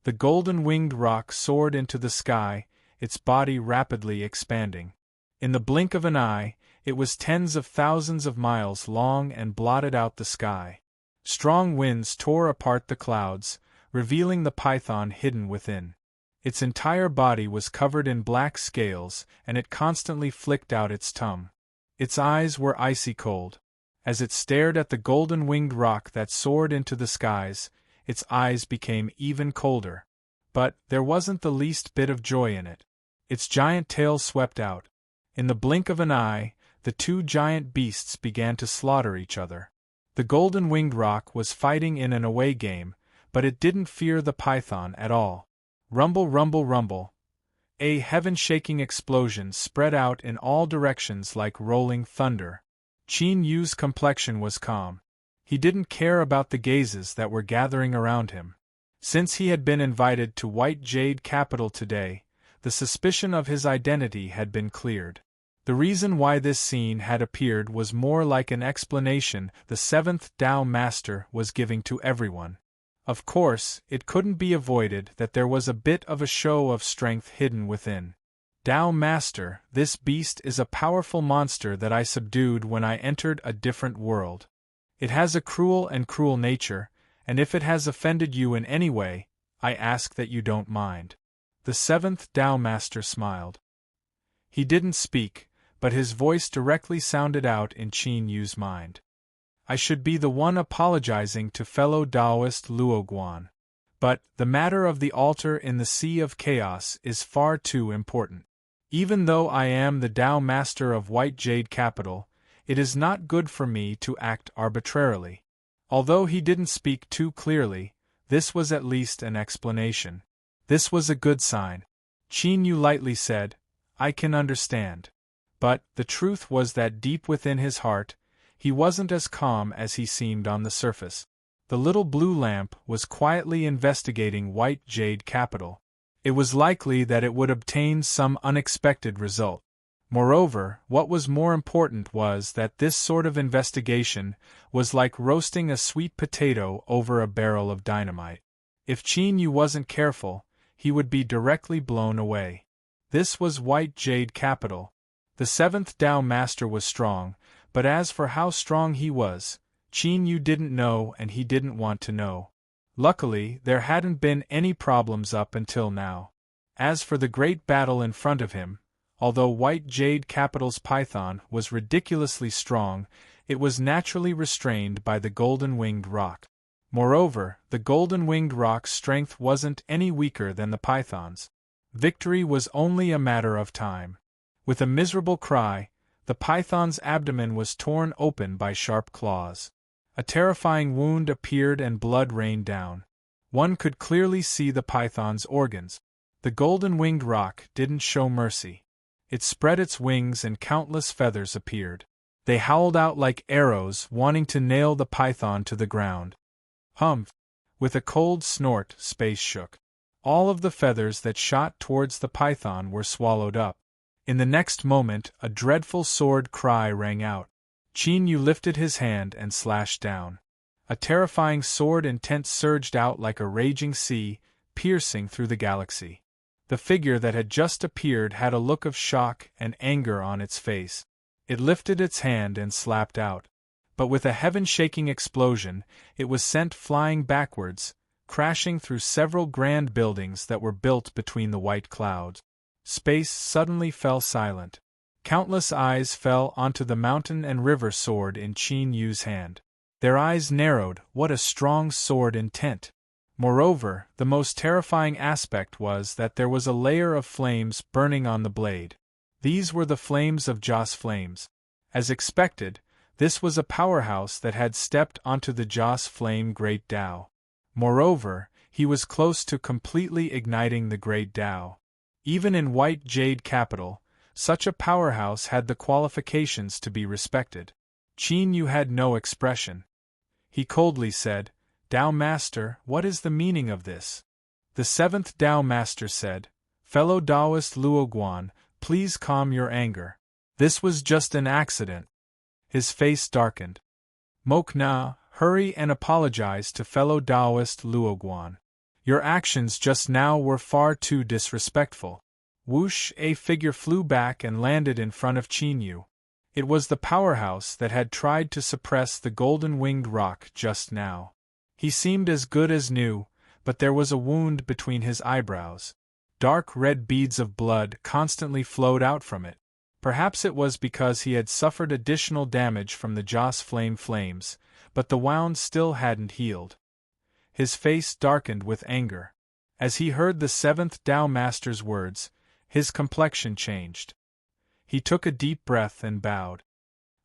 The golden-winged rock soared into the sky, its body rapidly expanding. In the blink of an eye, it was tens of thousands of miles long and blotted out the sky. Strong winds tore apart the clouds, revealing the python hidden within. Its entire body was covered in black scales, and it constantly flicked out its tongue. Its eyes were icy cold. As it stared at the golden-winged rock that soared into the skies, its eyes became even colder. But there wasn't the least bit of joy in it. Its giant tail swept out. In the blink of an eye, the two giant beasts began to slaughter each other. The golden-winged rock was fighting in an away game, but it didn't fear the python at all. Rumble, rumble, rumble. A heaven-shaking explosion spread out in all directions like rolling thunder. Qin Yu's complexion was calm. He didn't care about the gazes that were gathering around him. Since he had been invited to White Jade Capital today, the suspicion of his identity had been cleared. The reason why this scene had appeared was more like an explanation the 7th Tao Master was giving to everyone. Of course, it couldn't be avoided that there was a bit of a show of strength hidden within. Tao Master, this beast is a powerful monster that I subdued when I entered a different world. It has a cruel nature, and if it has offended you in any way, I ask that you don't mind. The 7th Tao Master smiled. He didn't speak, but his voice directly sounded out in Qin Yu's mind. I should be the one apologizing to fellow Taoist Luo Guan. But the matter of the altar in the Sea of Chaos is far too important. Even though I am the Tao Master of White Jade Capital, it is not good for me to act arbitrarily. Although he didn't speak too clearly, this was at least an explanation. This was a good sign. Qin Yu lightly said, "I can understand." But the truth was that deep within his heart, he wasn't as calm as he seemed on the surface. The little blue lamp was quietly investigating White Jade Capital. It was likely that it would obtain some unexpected result. Moreover, what was more important was that this sort of investigation was like roasting a sweet potato over a barrel of dynamite. If Qin Yu wasn't careful, he would be directly blown away. This was White Jade Capital. The 7th Tao Master was strong, but as for how strong he was, Qin Yu didn't know and he didn't want to know. Luckily, there hadn't been any problems up until now. As for the great battle in front of him, although White Jade Capital's python was ridiculously strong, it was naturally restrained by the golden-winged rock. Moreover, the golden-winged rock's strength wasn't any weaker than the python's. Victory was only a matter of time. With a miserable cry, the python's abdomen was torn open by sharp claws. A terrifying wound appeared and blood rained down. One could clearly see the python's organs. The golden-winged rock didn't show mercy. It spread its wings and countless feathers appeared. They howled out like arrows, wanting to nail the python to the ground. Humph! With a cold snort, space shook. All of the feathers that shot towards the python were swallowed up. In the next moment, a dreadful sword cry rang out. Qin Yu lifted his hand and slashed down. A terrifying sword intent surged out like a raging sea, piercing through the galaxy. The figure that had just appeared had a look of shock and anger on its face. It lifted its hand and slapped out. But with a heaven-shaking explosion, it was sent flying backwards, crashing through several grand buildings that were built between the white clouds. Space suddenly fell silent. Countless eyes fell onto the mountain and river sword in Qin Yu's hand. Their eyes narrowed. What a strong sword intent! Moreover, the most terrifying aspect was that there was a layer of flames burning on the blade. These were the flames of Joss flames. As expected, this was a powerhouse that had stepped onto the Joss flame Great Tao. Moreover, he was close to completely igniting the Great Tao. Even in white jade capital, such a powerhouse had the qualifications to be respected. Qin Yu had no expression. He coldly said, "Tao Master, what is the meaning of this?" The seventh Tao Master said, "Fellow Taoist Luoguan, please calm your anger. This was just an accident." His face darkened. Mok Na, hurry and apologize to fellow Taoist Luoguan. Your actions just now were far too disrespectful. Whoosh, a figure flew back and landed in front of Qin Yu. It was the powerhouse that had tried to suppress the golden-winged rock just now. He seemed as good as new, but there was a wound between his eyebrows. Dark red beads of blood constantly flowed out from it. Perhaps it was because he had suffered additional damage from the Joss flames, but the wound still hadn't healed. His face darkened with anger. As he heard the seventh Tao Master's words, his complexion changed. He took a deep breath and bowed.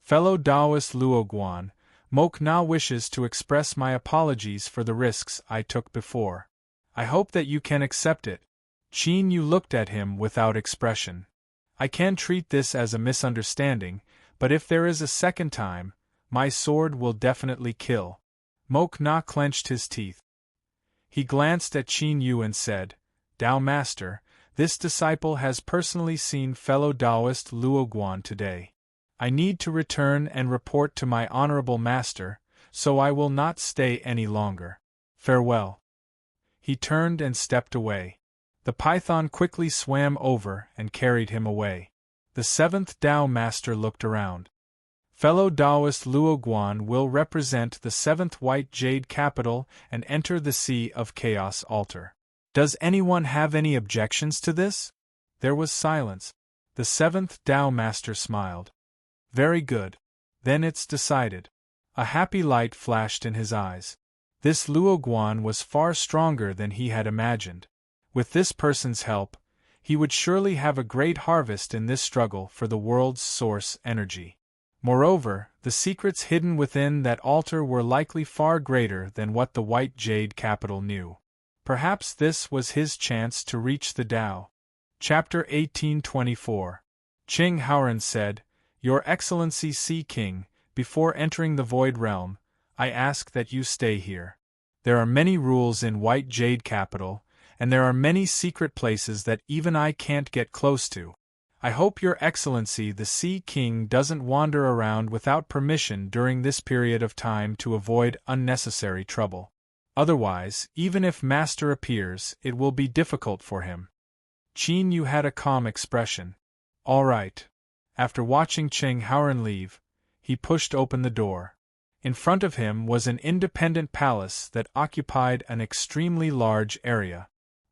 Fellow Taoist Luoguan, Mok Na wishes to express my apologies for the risks I took before. I hope that you can accept it. Qin Yu looked at him without expression. I can treat this as a misunderstanding, but if there is a second time, my sword will definitely kill. Mok Na clenched his teeth. He glanced at Qin Yu and said, Tao Master, this disciple has personally seen fellow Taoist Luoguan today. I need to return and report to my honorable master, so I will not stay any longer. Farewell. He turned and stepped away. The python quickly swam over and carried him away. The seventh Tao Master looked around. Fellow Taoist Luoguan will represent the seventh white jade capital and enter the Sea of Chaos altar. Does anyone have any objections to this? There was silence. The seventh Tao Master smiled. Very good. Then it's decided. A happy light flashed in his eyes. This Luoguan was far stronger than he had imagined. With this person's help, he would surely have a great harvest in this struggle for the world's source energy. Moreover, the secrets hidden within that altar were likely far greater than what the white jade capital knew. Perhaps this was his chance to reach the Tao. Chapter 1824. Qing Haoran said, Your Excellency Sea King, before entering the Void Realm, I ask that you stay here. There are many rules in White Jade Capital, and there are many secret places that even I can't get close to. I hope Your Excellency the Sea King doesn't wander around without permission during this period of time to avoid unnecessary trouble. Otherwise, even if Master appears, it will be difficult for him. Qin Yu had a calm expression. All right. After watching Qing Haoran leave, he pushed open the door. In front of him was an independent palace that occupied an extremely large area.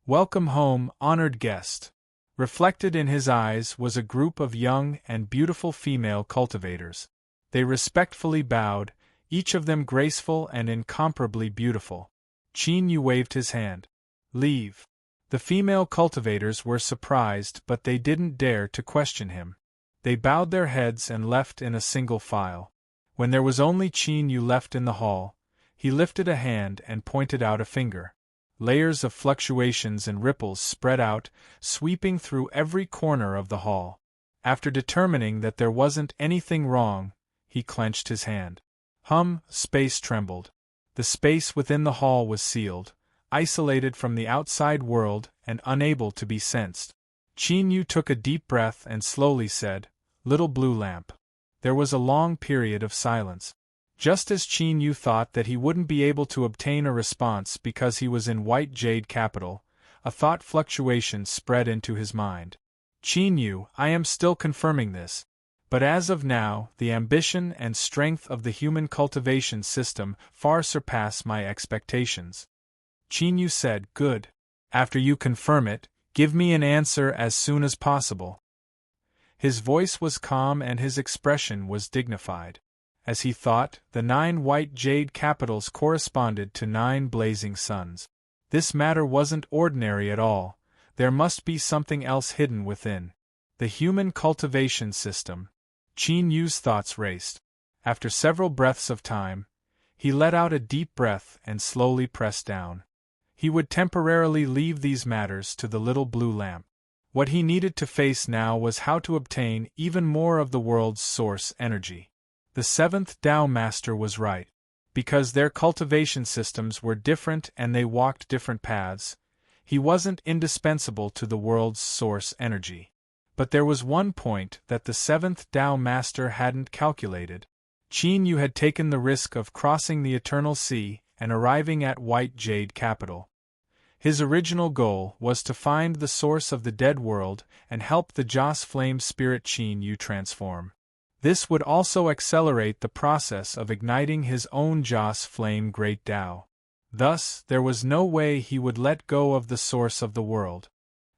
Welcome home, honored guest. Reflected in his eyes was a group of young and beautiful female cultivators. They respectfully bowed, each of them graceful and incomparably beautiful. Qin Yu waved his hand. Leave. The female cultivators were surprised, but they didn't dare to question him. They bowed their heads and left in a single file. When there was only Qin Yu left in the hall, he lifted a hand and pointed out a finger. Layers of fluctuations and ripples spread out, sweeping through every corner of the hall. After determining that there wasn't anything wrong, he clenched his hand. Space trembled. The space within the hall was sealed, isolated from the outside world and unable to be sensed. Qin Yu took a deep breath and slowly said, Little blue lamp. There was a long period of silence. Just as Qin Yu thought that he wouldn't be able to obtain a response because he was in White Jade Capital, a thought fluctuation spread into his mind. Qin Yu, I am still confirming this. But as of now, the ambition and strength of the human cultivation system far surpass my expectations. Qin Yu said, Good. After you confirm it, give me an answer as soon as possible. His voice was calm and his expression was dignified. As he thought, the 9 white jade capitals corresponded to 9 blazing suns. This matter wasn't ordinary at all. There must be something else hidden within. The human cultivation system. Qin Yu's thoughts raced. After several breaths of time, he let out a deep breath and slowly pressed down. He would temporarily leave these matters to the little blue lamp. What he needed to face now was how to obtain even more of the world's source energy. The 7th Tao Master was right. Because their cultivation systems were different and they walked different paths, he wasn't indispensable to the world's source energy. But there was one point that the 7th Tao Master hadn't calculated. Qin Yu had taken the risk of crossing the Eternal Sea and arriving at White Jade Capital. His original goal was to find the source of the dead world and help the Joss Flame Spirit Qin Yu transform. This would also accelerate the process of igniting his own Joss Flame Great Tao. Thus, there was no way he would let go of the source of the world.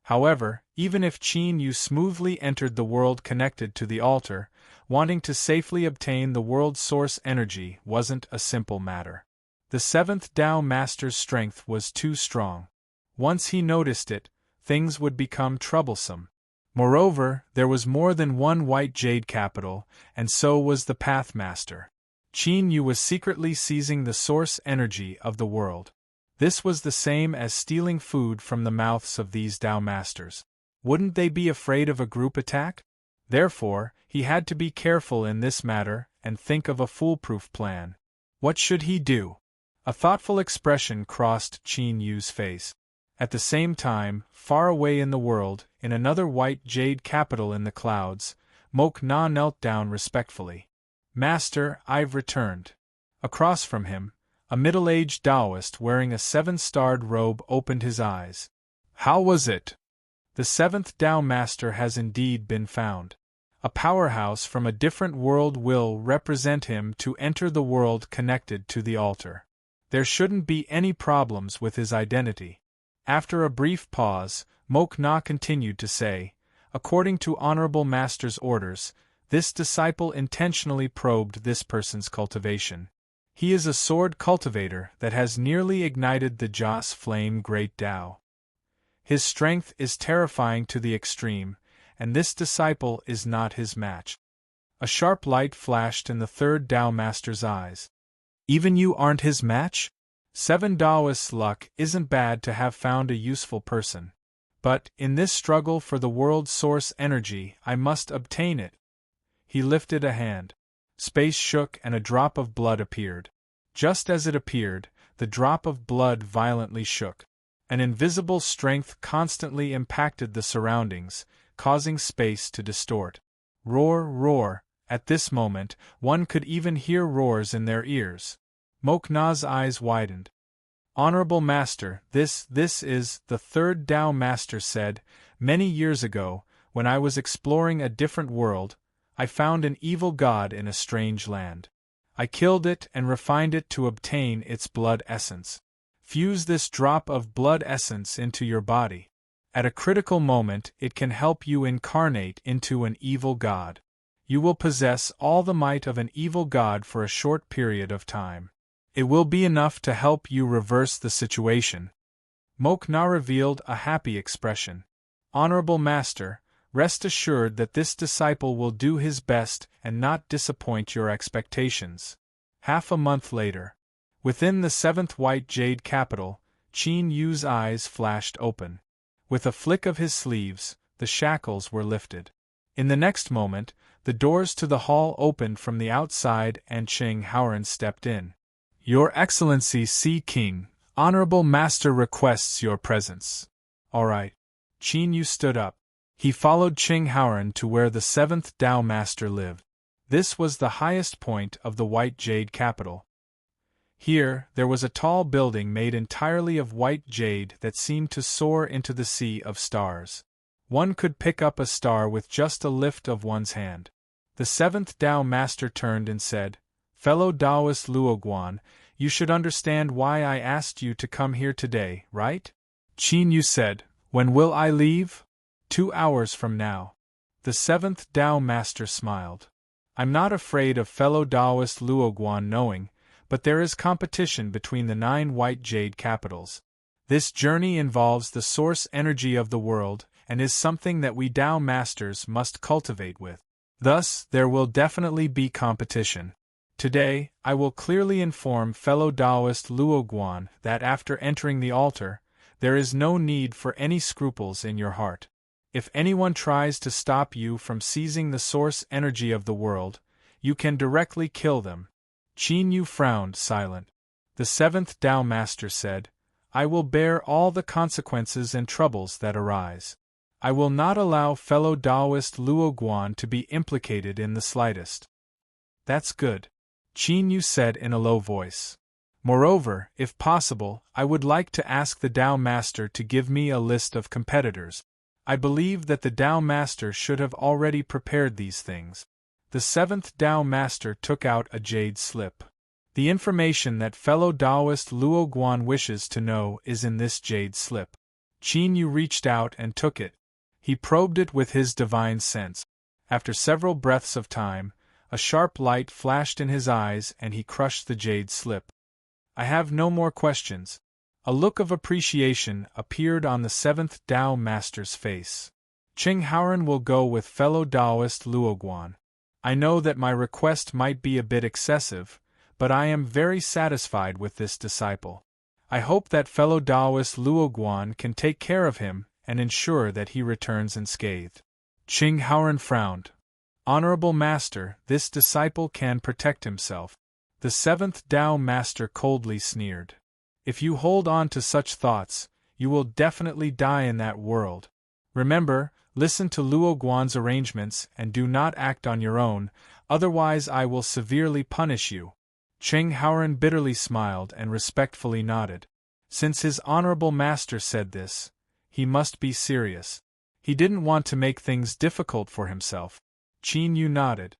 However, even if Qin Yu smoothly entered the world connected to the altar, wanting to safely obtain the world's source energy wasn't a simple matter. The 7th Tao Master's strength was too strong. Once he noticed it, things would become troublesome. Moreover, there was more than one White Jade Capital, and so was the Path Master. Qin Yu was secretly seizing the source energy of the world. This was the same as stealing food from the mouths of these Tao Masters. Wouldn't they be afraid of a group attack? Therefore, he had to be careful in this matter and think of a foolproof plan. What should he do? A thoughtful expression crossed Qin Yu's face. At the same time, far away in the world, in another White Jade Capital in the clouds, Mok Na knelt down respectfully. Master, I've returned. Across from him, a middle-aged Taoist wearing a 7-starred robe opened his eyes. How was it? The 7th Tao Master has indeed been found. A powerhouse from a different world will represent him to enter the world connected to the altar. There shouldn't be any problems with his identity. After a brief pause, Mok Na continued to say, According to Honorable Master's orders, this disciple intentionally probed this person's cultivation. He is a sword cultivator that has nearly ignited the Joss Flame Great Tao. His strength is terrifying to the extreme, and this disciple is not his match. A sharp light flashed in the 3rd Tao Master's eyes. Even you aren't his match? 7 Taoist's luck isn't bad to have found a useful person. But, in this struggle for the world's source energy, I must obtain it. He lifted a hand. Space shook and a drop of blood appeared. Just as it appeared, the drop of blood violently shook. An invisible strength constantly impacted the surroundings, causing space to distort. Roar, roar. At this moment, one could even hear roars in their ears. Mok Na's eyes widened. Honorable Master, this is, the 3rd Tao Master said, many years ago, when I was exploring a different world, I found an evil god in a strange land. I killed it and refined it to obtain its blood essence. Fuse this drop of blood essence into your body. At a critical moment, it can help you incarnate into an evil god. You will possess all the might of an evil god for a short period of time. It will be enough to help you reverse the situation. Mok Na revealed a happy expression. Honorable Master, rest assured that this disciple will do his best and not disappoint your expectations. Half a month later, within the 7th White Jade Capital, Qin Yu's eyes flashed open. With a flick of his sleeves, the shackles were lifted. In the next moment, the doors to the hall opened from the outside and Qing Haoran stepped in. Your Excellency Sea King, Honorable Master requests your presence. All right. Qin Yu stood up. He followed Qing Haoran to where the 7th Tao Master lived. This was the highest point of the White Jade Capital. Here, there was a tall building made entirely of white jade that seemed to soar into the sea of stars. One could pick up a star with just a lift of one's hand. The seventh Tao Master turned and said, "Fellow Taoist Luoguan, you should understand why I asked you to come here today, right?" Qin Yu said, "When will I leave?" 2 hours from now. The seventh Tao Master smiled. "I'm not afraid of fellow Taoist Luoguan knowing, but there is competition between the 9 white jade capitals. This journey involves the source energy of the world, and is something that we Tao Masters must cultivate with. Thus, there will definitely be competition. Today, I will clearly inform fellow Taoist Luoguan that after entering the altar, there is no need for any scruples in your heart. If anyone tries to stop you from seizing the source energy of the world, you can directly kill them." Qin Yu frowned, silent. The seventh Tao Master said, "I will bear all the consequences and troubles that arise. I will not allow fellow Taoist Luoguan to be implicated in the slightest." "That's good," Qin Yu said in a low voice. "Moreover, if possible, I would like to ask the Tao Master to give me a list of competitors. I believe that the Tao Master should have already prepared these things." The seventh Tao Master took out a jade slip. "The information that fellow Taoist Luoguan wishes to know is in this jade slip." Qin Yu reached out and took it. He probed it with his divine sense. After several breaths of time, a sharp light flashed in his eyes and he crushed the jade slip. "I have no more questions." A look of appreciation appeared on the seventh Tao Master's face. "Ching Haoran will go with fellow Taoist Luoguan. I know that my request might be a bit excessive, but I am very satisfied with this disciple. I hope that fellow Taoist Luoguan can take care of him and ensure that he returns unscathed." Ching Haoran frowned. "Honorable Master, this disciple can protect himself." The seventh Tao Master coldly sneered. "If you hold on to such thoughts, you will definitely die in that world. Remember, listen to Luoguan's arrangements and do not act on your own, otherwise I will severely punish you." Ching Haoran bitterly smiled and respectfully nodded. Since his honorable master said this, he must be serious. He didn't want to make things difficult for himself. Qin Yu nodded.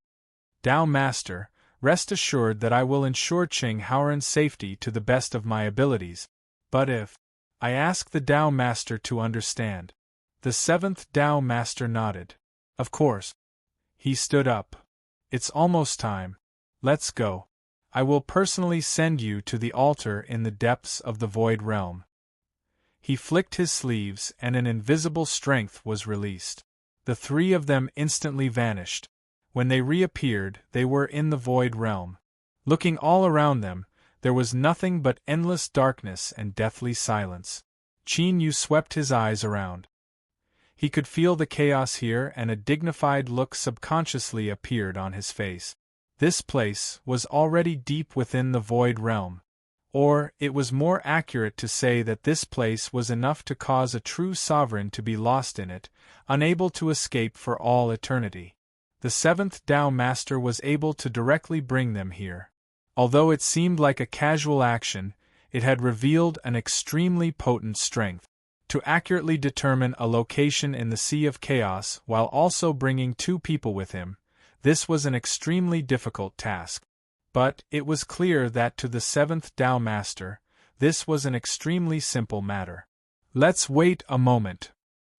"Tao Master, rest assured that I will ensure Ching Haoran's safety to the best of my abilities. But if I ask the Tao Master to understand." The seventh Tao Master nodded. "Of course." He stood up. "It's almost time. Let's go. I will personally send you to the altar in the depths of the Void Realm." He flicked his sleeves and an invisible strength was released. The 3 of them instantly vanished. When they reappeared, they were in the Void Realm. Looking all around them, there was nothing but endless darkness and deathly silence. Qin Yu swept his eyes around. He could feel the chaos here and a dignified look subconsciously appeared on his face. This place was already deep within the Void Realm. Or, it was more accurate to say that this place was enough to cause a true sovereign to be lost in it, unable to escape for all eternity. The seventh Tao Master was able to directly bring them here. Although it seemed like a casual action, it had revealed an extremely potent strength. To accurately determine a location in the Sea of Chaos while also bringing 2 people with him, this was an extremely difficult task. But it was clear that to the seventh Tao Master, this was an extremely simple matter. "Let's wait a moment."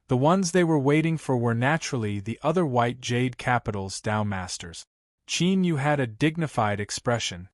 The ones they were waiting for were naturally the other white jade capitals Tao Masters. Qin Yu had a dignified expression.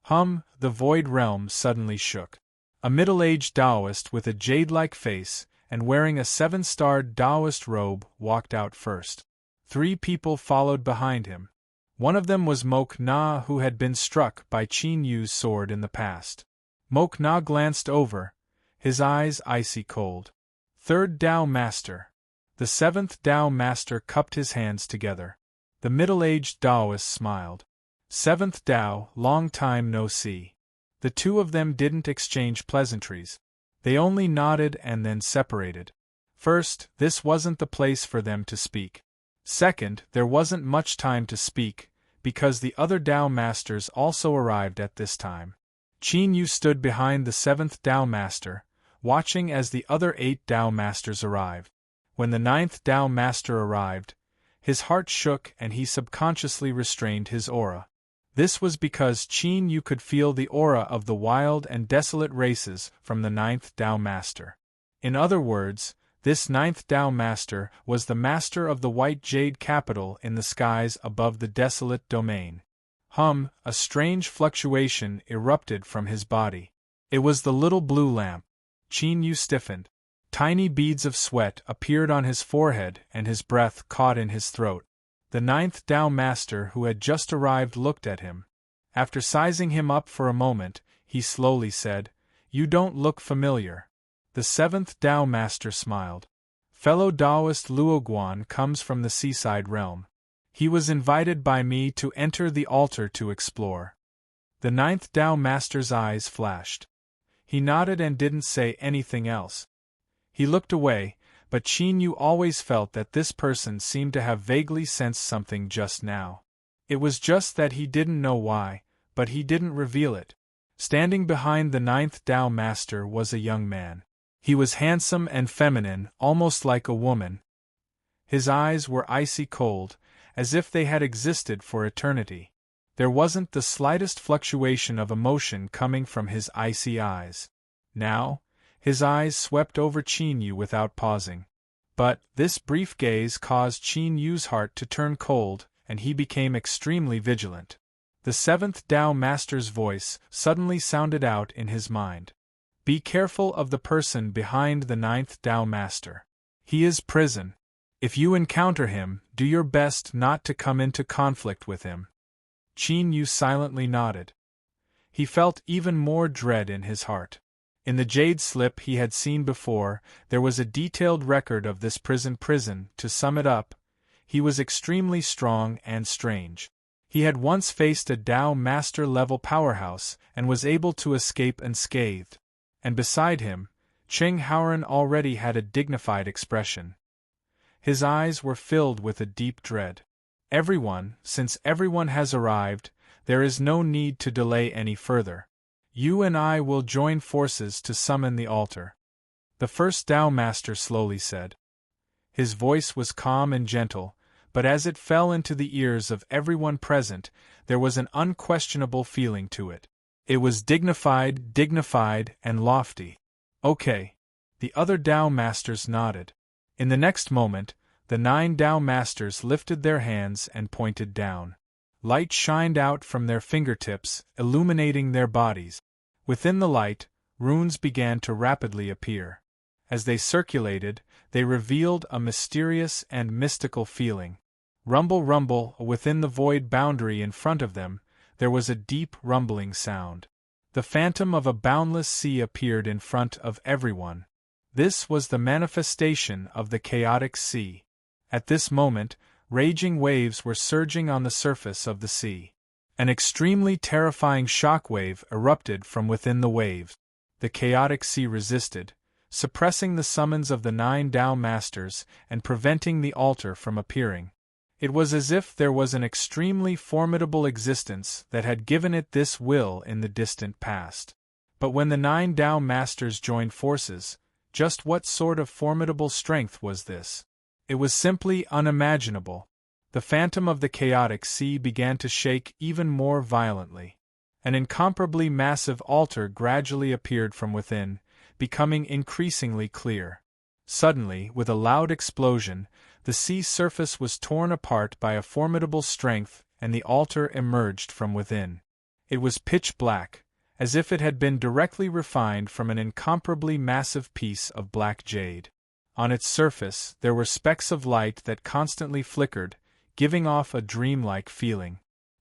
The Void Realm suddenly shook. A middle-aged Taoist with a jade-like face and wearing a 7-starred Taoist robe walked out first. 3 people followed behind him. One of them was Mok Na, who had been struck by Qin Yu's sword in the past. Mok Na glanced over, his eyes icy cold. "Third Tao Master." The 7th Tao Master cupped his hands together. The middle-aged Taoist smiled. "7th Tao, long time no see." The 2 of them didn't exchange pleasantries. They only nodded and then separated. First, this wasn't the place for them to speak. Second, there wasn't much time to speak, because the other Tao Masters also arrived at this time. Qin Yu stood behind the 7th Tao Master, watching as the other 8 Tao Masters arrived. When the 9th Tao Master arrived, His heart shook and he subconsciously restrained his aura. This was because Qin Yu could feel the aura of the wild and desolate races from the ninth Tao Master. In other words, this ninth Tao Master was the master of the white jade capital in the skies above the desolate domain. A strange fluctuation erupted from his body. It was the little blue lamp. Qin Yu stiffened. Tiny beads of sweat appeared on his forehead and his breath caught in his throat. The ninth Tao Master who had just arrived looked at him. After sizing him up for a moment, he slowly said, "You don't look familiar." The seventh Tao Master smiled. "Fellow Taoist Luoguan comes from the seaside realm. He was invited by me to enter the altar to explore." The ninth Tao Master's eyes flashed. He nodded and didn't say anything else. He looked away, but Qin Yu always felt that this person seemed to have vaguely sensed something just now. It was just that he didn't know why, but he didn't reveal it. Standing behind the ninth Tao Master was a young man. He was handsome and feminine, almost like a woman. His eyes were icy cold, as if they had existed for eternity. There wasn't the slightest fluctuation of emotion coming from his icy eyes. Now, his eyes swept over Qin Yu without pausing. But this brief gaze caused Qin Yu's heart to turn cold, and he became extremely vigilant. The seventh Tao Master's voice suddenly sounded out in his mind. "Be careful of the person behind the ninth Tao Master. He is prison. If you encounter him, do your best not to come into conflict with him." Qin Yu silently nodded. He felt even more dread in his heart. In the jade slip he had seen before, there was a detailed record of this prison. To sum it up, he was extremely strong and strange. He had once faced a Tao Master-level powerhouse and was able to escape unscathed. And beside him, Cheng Haoran already had a dignified expression. His eyes were filled with a deep dread. Since everyone has arrived, there is no need to delay any further. You and I will join forces to summon the altar," the first Tao Master slowly said. His voice was calm and gentle, but as it fell into the ears of everyone present, there was an unquestionable feeling to it. It was dignified, and lofty. "Okay." The other Tao Masters nodded. In the next moment, the 9 Tao Masters lifted their hands and pointed down. Light shined out from their fingertips, illuminating their bodies. Within the light, runes began to rapidly appear. As they circulated, they revealed a mysterious and mystical feeling. Rumble, rumble, within the void boundary in front of them, there was a deep rumbling sound. The phantom of a boundless sea appeared in front of everyone. This was the manifestation of the chaotic sea. At this moment, raging waves were surging on the surface of the sea. An extremely terrifying shockwave erupted from within the waves. The chaotic sea resisted, suppressing the summons of the 9 Tao Masters and preventing the altar from appearing. It was as if there was an extremely formidable existence that had given it this will in the distant past. But when the 9 Tao Masters joined forces, just what sort of formidable strength was this? It was simply unimaginable. The phantom of the chaotic sea began to shake even more violently. An incomparably massive altar gradually appeared from within, becoming increasingly clear. Suddenly, with a loud explosion, the sea surface was torn apart by a formidable strength, and the altar emerged from within. It was pitch black, as if it had been directly refined from an incomparably massive piece of black jade. On its surface, there were specks of light that constantly flickered, giving off a dreamlike feeling.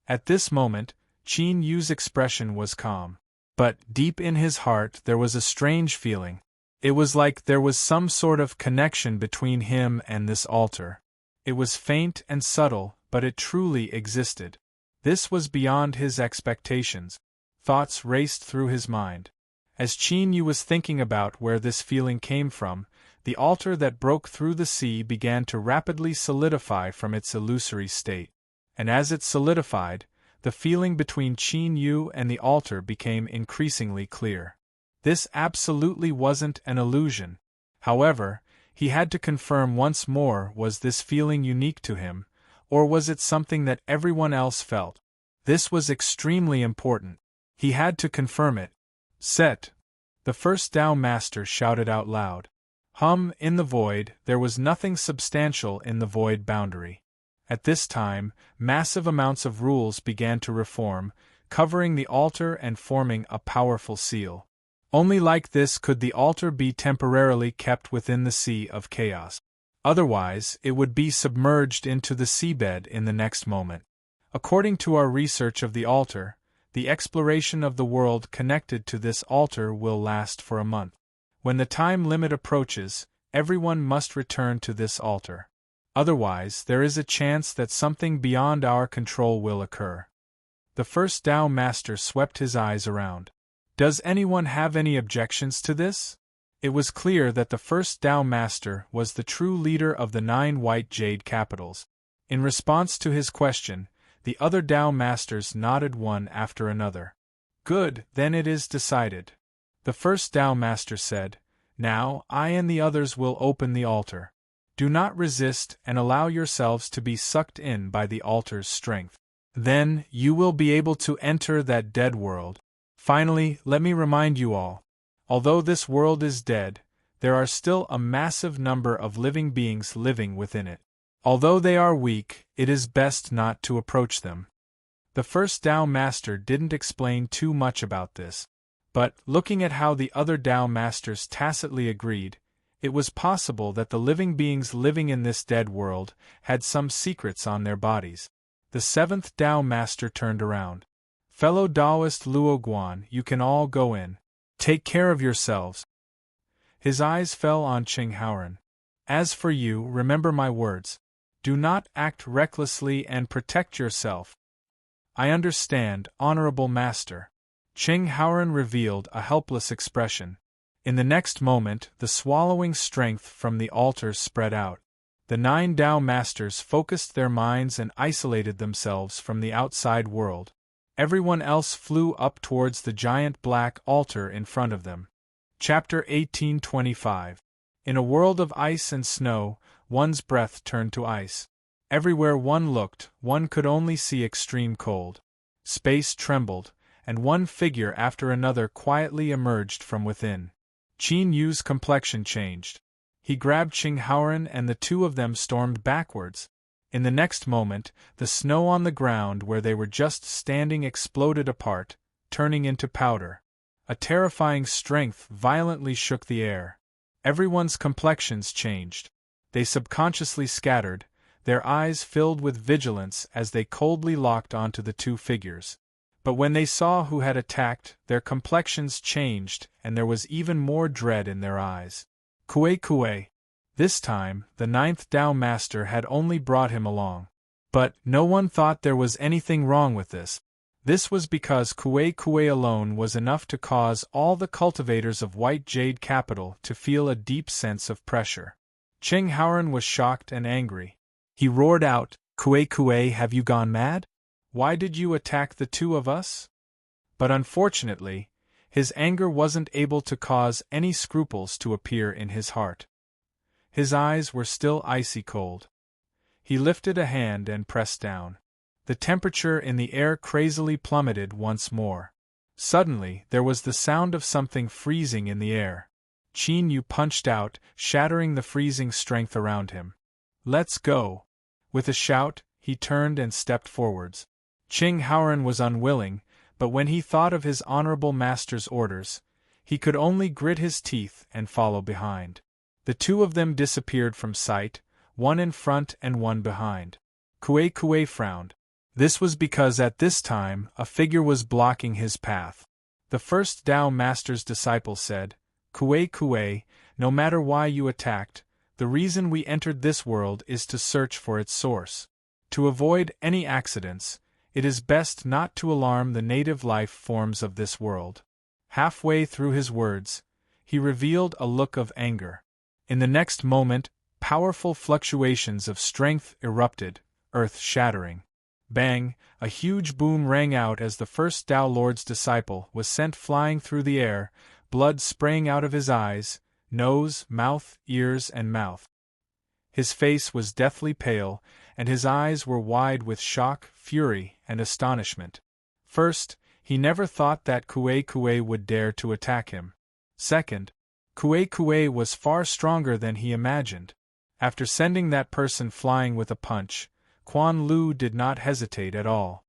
At this moment, Qin Yu's expression was calm. But, deep in his heart, there was a strange feeling. It was like there was some sort of connection between him and this altar. It was faint and subtle, but it truly existed. This was beyond his expectations. Thoughts raced through his mind. As Qin Yu was thinking about where this feeling came from, the altar that broke through the sea began to rapidly solidify from its illusory state. And as it solidified, the feeling between Qin Yu and the altar became increasingly clear. This absolutely wasn't an illusion. However, he had to confirm once more, was this feeling unique to him, Or was it something that everyone else felt? This was extremely important. He had to confirm it. Set! The first Tao Master shouted out loud. In the void, there was nothing substantial in the void boundary. At this time, massive amounts of rules began to reform, covering the altar and forming a powerful seal. Only like this could the altar be temporarily kept within the sea of chaos. Otherwise, it would be submerged into the seabed in the next moment. According to our research of the altar, the exploration of the world connected to this altar will last for a month. When the time limit approaches, everyone must return to this altar. Otherwise, there is a chance that something beyond our control will occur. The first Tao Master swept his eyes around. Does anyone have any objections to this? It was clear that the first Tao Master was the true leader of the 9 white jade capitals. In response to his question, the other Tao Masters nodded one after another. Good, then it is decided. The first Tao Master said, "Now, I and the others will open the altar. Do not resist and allow yourselves to be sucked in by the altar's strength. Then, you will be able to enter that dead world. Finally, let me remind you all. Although this world is dead, there are still a massive number of living beings living within it. Although they are weak, it is best not to approach them." The first Tao Master didn't explain too much about this. But, looking at how the other Tao Masters tacitly agreed, it was possible that the living beings living in this dead world had some secrets on their bodies. The 7th Tao Master turned around. "Fellow Taoist Luo Guan, you can all go in. Take care of yourselves." His eyes fell on Qing Haoran. "As for you, remember my words. Do not act recklessly and protect yourself." "I understand, Honorable Master." Qing Haoran revealed a helpless expression. In the next moment, the swallowing strength from the altar spread out. The 9 Tao Masters focused their minds and isolated themselves from the outside world. Everyone else flew up towards the giant black altar in front of them. Chapter 1825. In a world of ice and snow, one's breath turned to ice. Everywhere one looked, one could only see extreme cold. Space trembled, and one figure after another quietly emerged from within. Qin Yu's complexion changed. He grabbed Qing Haoran and the two of them stormed backwards. In the next moment, the snow on the ground where they were just standing exploded apart, turning into powder. A terrifying strength violently shook the air. Everyone's complexions changed. They subconsciously scattered, their eyes filled with vigilance as they coldly locked onto the two figures. But when they saw who had attacked, their complexions changed and there was even more dread in their eyes. Kue. This time, the 9th Tao Master had only brought him along. But no one thought there was anything wrong with this. This was because Kue alone was enough to cause all the cultivators of White Jade Capital to feel a deep sense of pressure. Qing Haoran was shocked and angry. He roared out, "Kue, have you gone mad? Why did you attack the two of us?" But unfortunately, his anger wasn't able to cause any scruples to appear in his heart. His eyes were still icy cold. He lifted a hand and pressed down. The temperature in the air crazily plummeted once more. Suddenly, there was the sound of something freezing in the air. Qin Yu punched out, shattering the freezing strength around him. "Let's go!" With a shout, he turned and stepped forwards. Qing Haoran was unwilling, but when he thought of his honorable master's orders, he could only grit his teeth and follow behind. The two of them disappeared from sight, one in front and one behind. Kue frowned. This was because at this time a figure was blocking his path. The first Tao Master's disciple said, Kue, no matter why you attacked, the reason we entered this world is to search for its source. To avoid any accidents, it is best not to alarm the native life forms of this world." Halfway through his words, he revealed a look of anger. In the next moment, powerful fluctuations of strength erupted, earth-shattering. Bang! A huge boom rang out as the first Tao Lord's disciple was sent flying through the air, blood spraying out of his eyes, nose, mouth, ears and mouth. His face was deathly pale, and his eyes were wide with shock, fury, and astonishment. First, he never thought that Kue Kue would dare to attack him. Second, Kue Kue was far stronger than he imagined. After sending that person flying with a punch, Quan Lu did not hesitate at all.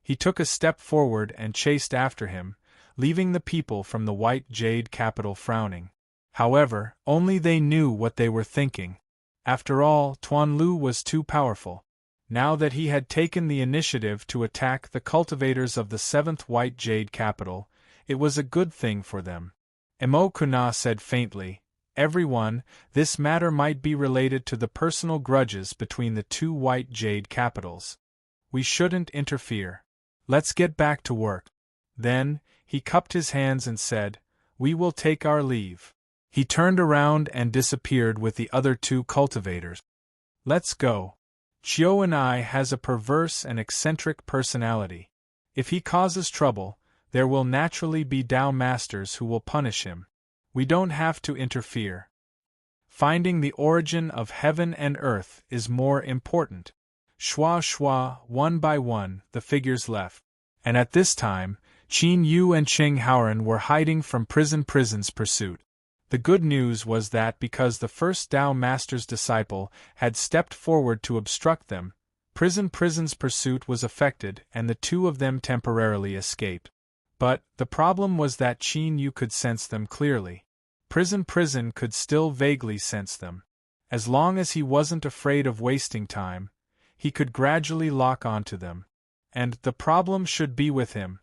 He took a step forward and chased after him, leaving the people from the white jade capital frowning. However, only they knew what they were thinking. After all, Tuan Lu was too powerful. Now that he had taken the initiative to attack the cultivators of the 7th White Jade capital, it was a good thing for them. Emo Kuna said faintly, "Everyone, this matter might be related to the personal grudges between the 2 White Jade capitals. We shouldn't interfere. Let's get back to work." Then, he cupped his hands and said, "We will take our leave." He turned around and disappeared with the other 2 cultivators. "Let's go. Chiu and I has a perverse and eccentric personality. If he causes trouble, there will naturally be Dao Masters who will punish him. We don't have to interfere. Finding the origin of heaven and earth is more important." Shwa shwa, one by one, the figures left. And at this time, Qin Yu and Qing Haoran were hiding from Prison's pursuit. The good news was that because the first Dao Master's disciple had stepped forward to obstruct them, Prison's pursuit was affected and the 2 of them temporarily escaped. But the problem was that Qin Yu could sense them clearly. Prison could still vaguely sense them. As long as he wasn't afraid of wasting time, he could gradually lock onto them. And the problem should be with him.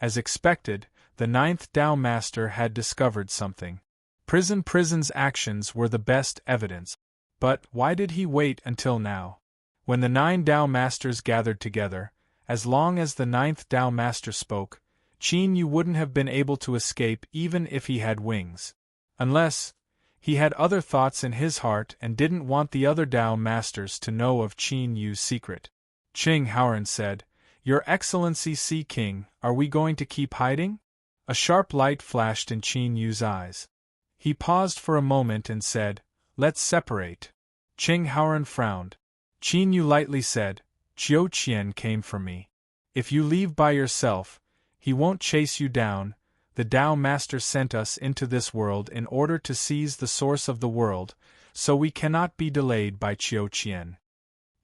As expected, the 9th Dao Master had discovered something. Prison's actions were the best evidence. But why did he wait until now? When the 9 Dao Masters gathered together, as long as the 9th Dao Master spoke, Qin Yu wouldn't have been able to escape even if he had wings. Unless, he had other thoughts in his heart and didn't want the other Dao Masters to know of Qin Yu's secret. Qing Haoran said, "Your Excellency Sea King, are we going to keep hiding?" A sharp light flashed in Qin Yu's eyes. He paused for a moment and said, "Let's separate." Qing Haoran frowned. Qin Yu lightly said, "Qiu Qian came for me. If you leave by yourself, he won't chase you down. The Dao Master sent us into this world in order to seize the source of the world, so we cannot be delayed by Qiu Qian."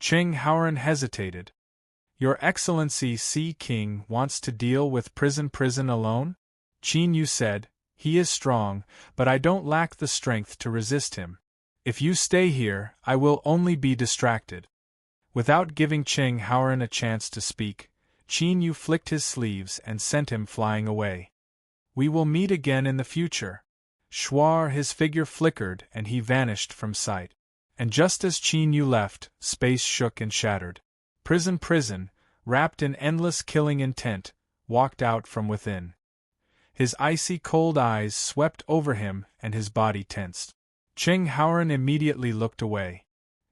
Qing Haoran hesitated. "Your Excellency Sea King wants to deal with Prison alone?" Qin Yu said, "He is strong, but I don't lack the strength to resist him. If you stay here, I will only be distracted." Without giving Qing Haoran a chance to speak, Qin Yu flicked his sleeves and sent him flying away. "We will meet again in the future." Shwar, his figure flickered and he vanished from sight. And just as Qin Yu left, space shook and shattered. Prison, wrapped in endless killing intent, walked out from within. His icy cold eyes swept over him and his body tensed. Qing Haoran immediately looked away.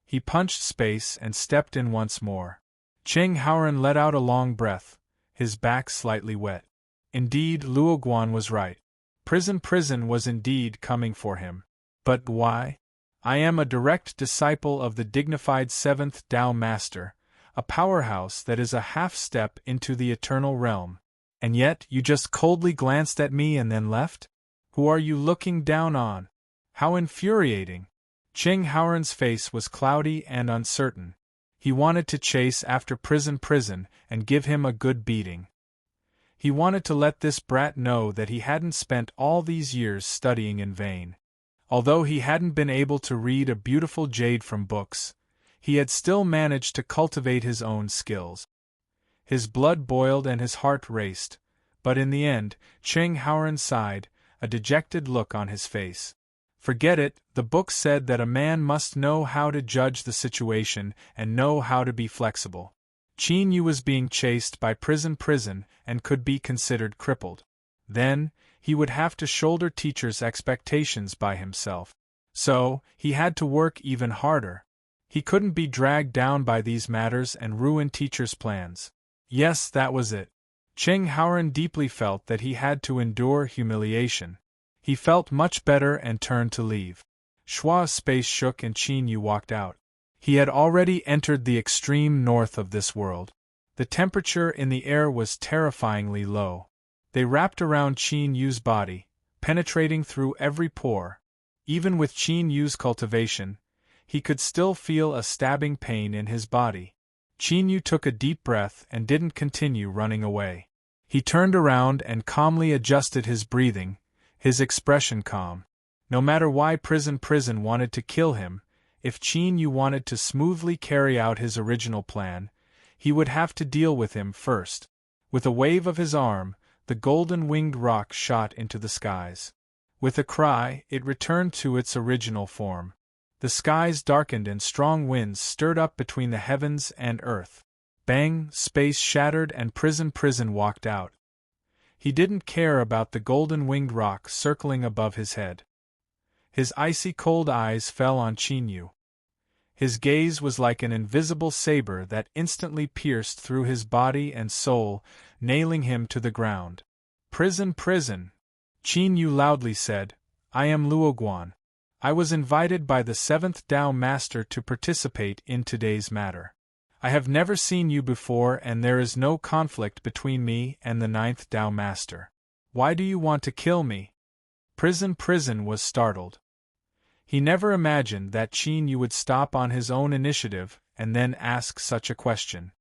He punched space and stepped in once more. Qing Haoran let out a long breath, his back slightly wet. Indeed, Luoguan was right. Prison was indeed coming for him. But why? "I am a direct disciple of the dignified 7th Dao Master, a powerhouse that is a half-step into the eternal realm. And yet you just coldly glanced at me and then left? Who are you looking down on? How infuriating!" Qing Haoran's face was cloudy and uncertain. He wanted to chase after Prison and give him a good beating. He wanted to let this brat know that he hadn't spent all these years studying in vain. Although he hadn't been able to read a beautiful jade from books, he had still managed to cultivate his own skills. His blood boiled and his heart raced, but in the end, Qing Haoran sighed, a dejected look on his face. Forget it, the book said that a man must know how to judge the situation and know how to be flexible. Qin Yu was being chased by Prison and could be considered crippled. Then, he would have to shoulder teachers' expectations by himself. So, he had to work even harder. He couldn't be dragged down by these matters and ruin teachers' plans. Yes, that was it. Qing Haoran deeply felt that he had to endure humiliation. He felt much better and turned to leave. Shua's space shook and Qin Yu walked out. He had already entered the extreme north of this world. The temperature in the air was terrifyingly low. They wrapped around Qin Yu's body, penetrating through every pore. Even with Qin Yu's cultivation, he could still feel a stabbing pain in his body. Qin Yu took a deep breath and didn't continue running away. He turned around and calmly adjusted his breathing, his expression calm. No matter why Prison wanted to kill him, if Qin Yu wanted to smoothly carry out his original plan, he would have to deal with him first. With a wave of his arm, the golden-winged rock shot into the skies. With a cry, it returned to its original form. The skies darkened and strong winds stirred up between the heavens and earth. Bang, space shattered and Prison walked out. He didn't care about the golden-winged rock circling above his head. His icy cold eyes fell on Qin Yu. His gaze was like an invisible saber that instantly pierced through his body and soul, nailing him to the ground. Prison! Qin Yu loudly said, "I am Luoguan. I was invited by the 7th Tao Master to participate in today's matter. I have never seen you before and there is no conflict between me and the 9th Tao Master. Why do you want to kill me?" Prison was startled. He never imagined that Qin Yu would stop on his own initiative and then ask such a question.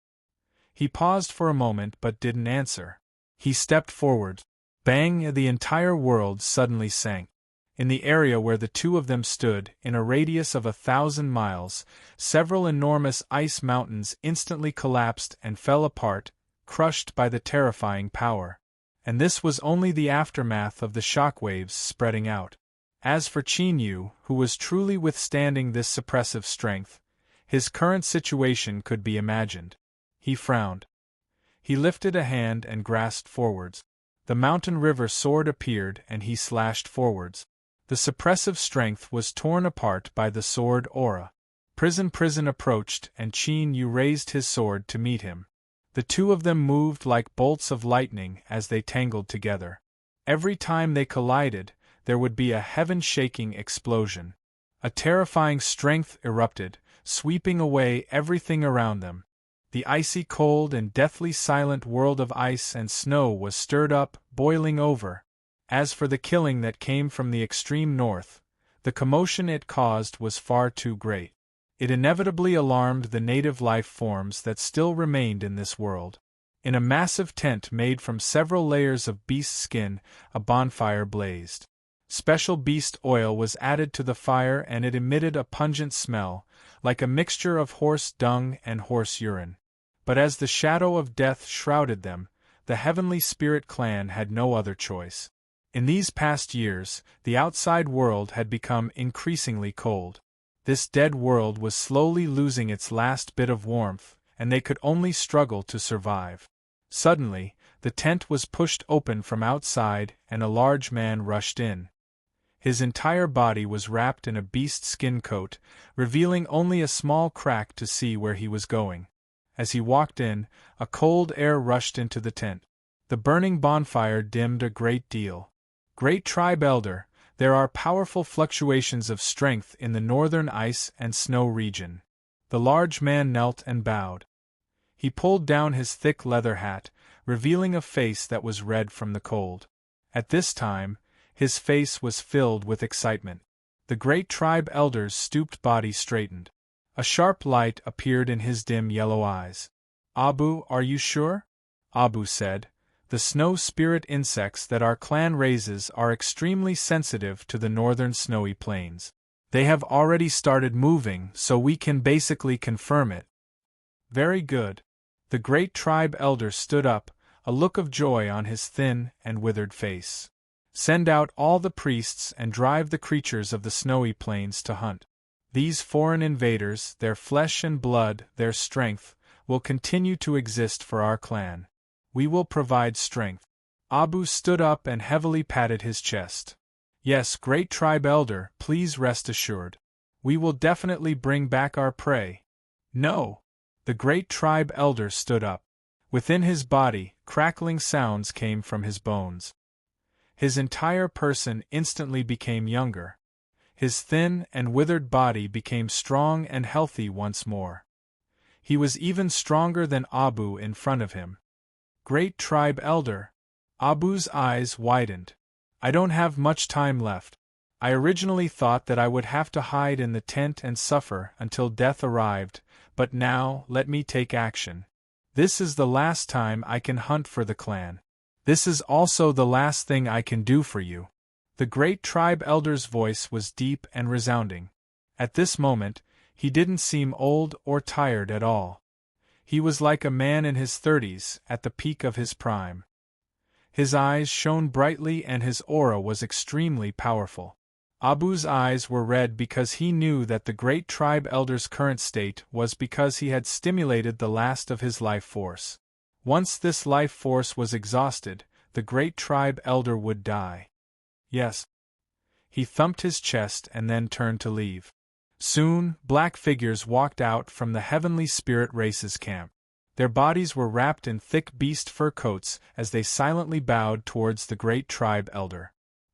He paused for a moment but didn't answer. He stepped forward. Bang! The entire world suddenly sank. In the area where the two of them stood, in a radius of 1,000 miles, several enormous ice mountains instantly collapsed and fell apart, crushed by the terrifying power. And this was only the aftermath of the shockwaves spreading out. As for Qin Yu, who was truly withstanding this suppressive strength, his current situation could be imagined. He frowned. He lifted a hand and grasped forwards. The mountain river sword appeared and he slashed forwards. The suppressive strength was torn apart by the sword aura. Prison approached and Qin Yu raised his sword to meet him. The two of them moved like bolts of lightning as they tangled together. Every time they collided, there would be a heaven-shaking explosion. A terrifying strength erupted, sweeping away everything around them. The icy cold and deathly silent world of ice and snow was stirred up, boiling over. As for the killing that came from the extreme north, the commotion it caused was far too great. It inevitably alarmed the native life forms that still remained in this world. In a massive tent made from several layers of beast skin, a bonfire blazed. Special beast oil was added to the fire and it emitted a pungent smell, like a mixture of horse dung and horse urine. But as the shadow of death shrouded them, the Heavenly Spirit clan had no other choice. In these past years, the outside world had become increasingly cold. This dead world was slowly losing its last bit of warmth, and they could only struggle to survive. Suddenly, the tent was pushed open from outside and a large man rushed in. His entire body was wrapped in a beast skin coat, revealing only a small crack to see where he was going. As he walked in, a cold air rushed into the tent. The burning bonfire dimmed a great deal. "Great Tribe Elder, there are powerful fluctuations of strength in the northern ice and snow region." The large man knelt and bowed. He pulled down his thick leather hat, revealing a face that was red from the cold. At this time, his face was filled with excitement. The Great Tribe Elder's stooped body straightened. A sharp light appeared in his dim yellow eyes. "Abu, are you sure?" Abu said, "The snow spirit insects that our clan raises are extremely sensitive to the northern snowy plains. They have already started moving, so we can basically confirm it." "Very good." The Great Tribe Elder stood up, a look of joy on his thin and withered face. "Send out all the priests and drive the creatures of the snowy plains to hunt. These foreign invaders, their flesh and blood, their strength, will continue to exist for our clan. We will provide strength." Abu stood up and heavily patted his chest. "Yes, Great Tribe Elder, please rest assured. We will definitely bring back our prey." "No!" The Great Tribe Elder stood up. Within his body, crackling sounds came from his bones. His entire person instantly became younger. His thin and withered body became strong and healthy once more. He was even stronger than Abu in front of him. Great tribe elder. Abu's eyes widened. I don't have much time left. I originally thought that I would have to hide in the tent and suffer until death arrived, but now let me take action. This is the last time I can hunt for the clan. This is also the last thing I can do for you. The great tribe elder's voice was deep and resounding. At this moment, he didn't seem old or tired at all. He was like a man in his 30s, at the peak of his prime. His eyes shone brightly and his aura was extremely powerful. Abu's eyes were red because he knew that the great tribe elder's current state was because he had stimulated the last of his life force. Once this life force was exhausted, the great tribe elder would die. Yes. He thumped his chest and then turned to leave. Soon, black figures walked out from the heavenly spirit race's camp. Their bodies were wrapped in thick beast fur coats as they silently bowed towards the great tribe elder.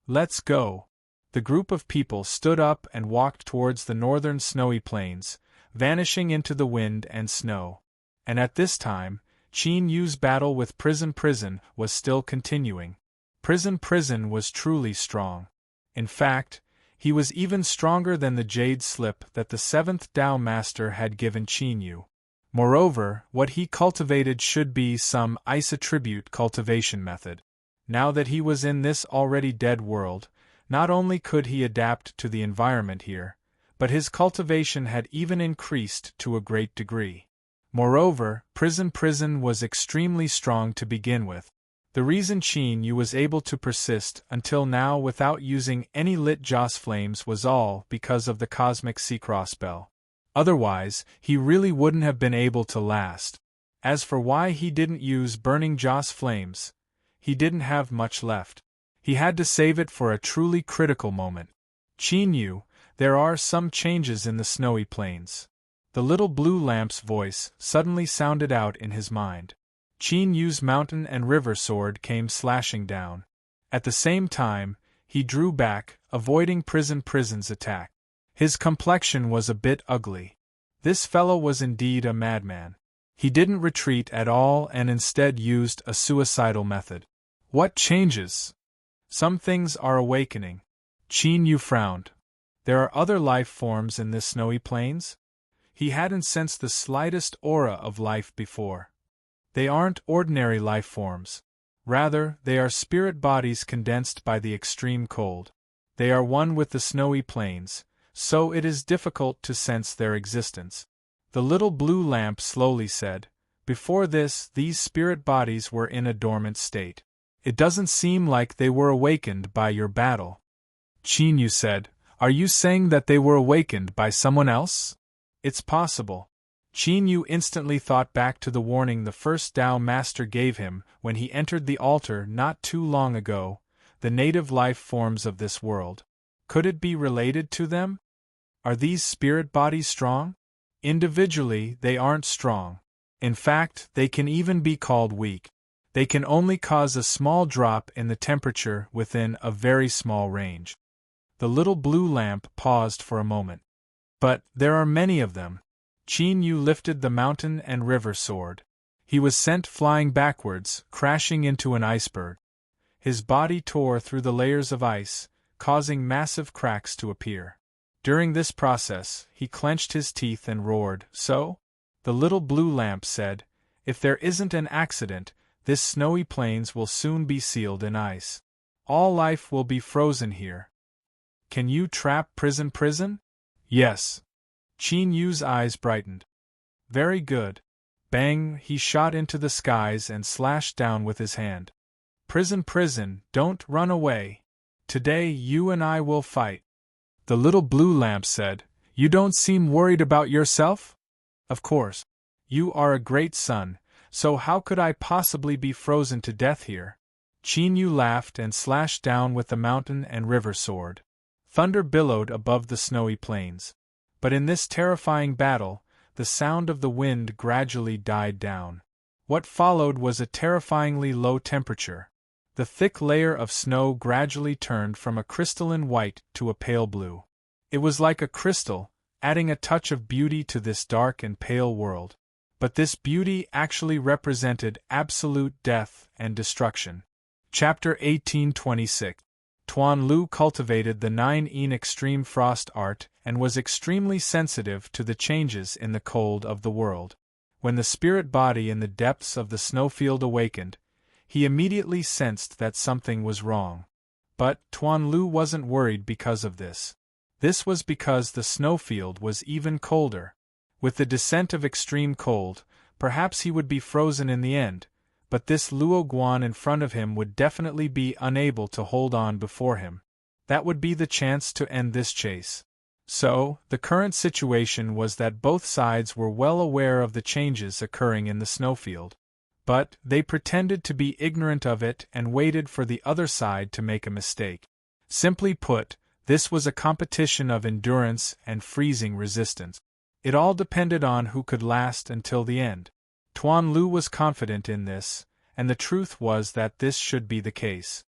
Let's go. The group of people stood up and walked towards the northern snowy plains, vanishing into the wind and snow. And at this time, Qin Yu's battle with Prison was still continuing. Prison was truly strong. In fact, he was even stronger than the jade slip that the 7th Tao Master had given Qin Yu. Moreover, what he cultivated should be some ice attribute cultivation method. Now that he was in this already dead world, not only could he adapt to the environment here, but his cultivation had even increased to a great degree. Moreover, Prison was extremely strong to begin with. The reason Qin Yu was able to persist until now without using any lit joss flames was all because of the cosmic Seacross spell. Otherwise, he really wouldn't have been able to last. As for why he didn't use burning joss flames, he didn't have much left. He had to save it for a truly critical moment. Qin Yu, there are some changes in the snowy plains. The little blue lamp's voice suddenly sounded out in his mind. Qin Yu's mountain and river sword came slashing down. At the same time, he drew back, avoiding Prison's attack. His complexion was a bit ugly. This fellow was indeed a madman. He didn't retreat at all and instead used a suicidal method. What changes? Some things are awakening. Qin Yu frowned. There are other life forms in this snowy plains? He hadn't sensed the slightest aura of life before. They aren't ordinary life forms. Rather, they are spirit bodies condensed by the extreme cold. They are one with the snowy plains, so it is difficult to sense their existence. The little blue lamp slowly said, before this, these spirit bodies were in a dormant state. It doesn't seem like they were awakened by your battle. Qin Yu said, are you saying that they were awakened by someone else? It's possible. Qin Yu instantly thought back to the warning the 1st Tao Master gave him when he entered the altar not too long ago, the native life forms of this world. Could it be related to them? Are these spirit bodies strong? Individually, they aren't strong. In fact, they can even be called weak. They can only cause a small drop in the temperature within a very small range. The little blue lamp paused for a moment. But there are many of them. Qin Yu lifted the mountain and river sword. He was sent flying backwards, crashing into an iceberg. His body tore through the layers of ice, causing massive cracks to appear. During this process, he clenched his teeth and roared, so? The little blue lamp said, if there isn't an accident, this snowy plains will soon be sealed in ice. All life will be frozen here. Can you trap Prison? Yes. Qin Yu's eyes brightened. Very good. Bang, he shot into the skies and slashed down with his hand. Prison, don't run away. Today you and I will fight. The little blue lamp said, you don't seem worried about yourself? Of course. You are a great son, so how could I possibly be frozen to death here? Qin Yu laughed and slashed down with the mountain and river sword. Thunder billowed above the snowy plains. But in this terrifying battle, the sound of the wind gradually died down. What followed was a terrifyingly low temperature. The thick layer of snow gradually turned from a crystalline white to a pale blue. It was like a crystal, adding a touch of beauty to this dark and pale world. But this beauty actually represented absolute death and destruction. Chapter 1826. Tuan Lu cultivated the 9-in extreme frost art and was extremely sensitive to the changes in the cold of the world. When the spirit body in the depths of the snowfield awakened, he immediately sensed that something was wrong. But Tuan Lu wasn't worried because of this. This was because the snowfield was even colder. With the descent of extreme cold, perhaps he would be frozen in the end, but this Luo Guan in front of him would definitely be unable to hold on before him. That would be the chance to end this chase. So, the current situation was that both sides were well aware of the changes occurring in the snowfield. But they pretended to be ignorant of it and waited for the other side to make a mistake. Simply put, this was a competition of endurance and freezing resistance. It all depended on who could last until the end. Tuan Lu was confident in this, and the truth was that this should be the case.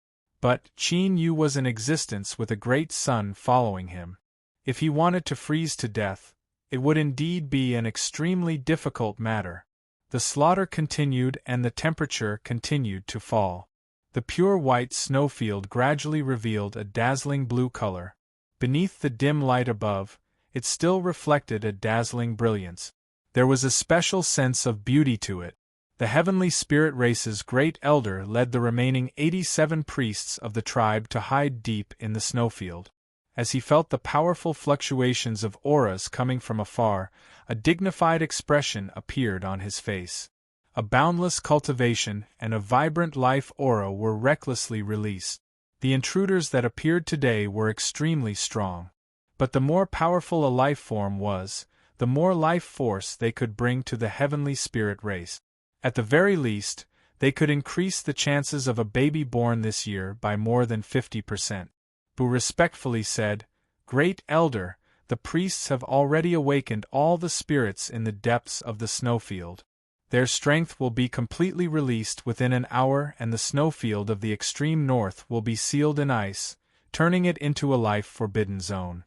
But Qin Yu was in existence with a great sun following him. If he wanted to freeze to death, it would indeed be an extremely difficult matter. The slaughter continued and the temperature continued to fall. The pure white snowfield gradually revealed a dazzling blue color. Beneath the dim light above, it still reflected a dazzling brilliance. There was a special sense of beauty to it. The heavenly spirit race's great elder led the remaining 87 priests of the tribe to hide deep in the snowfield. As he felt the powerful fluctuations of auras coming from afar, a dignified expression appeared on his face. A boundless cultivation and a vibrant life aura were recklessly released. The intruders that appeared today were extremely strong. But the more powerful a life form was, the more life force they could bring to the heavenly spirit race. At the very least, they could increase the chances of a baby born this year by more than 50%. Bu respectfully said, "Great Elder, the priests have already awakened all the spirits in the depths of the snowfield. Their strength will be completely released within an hour and the snowfield of the extreme north will be sealed in ice, turning it into a life-forbidden zone."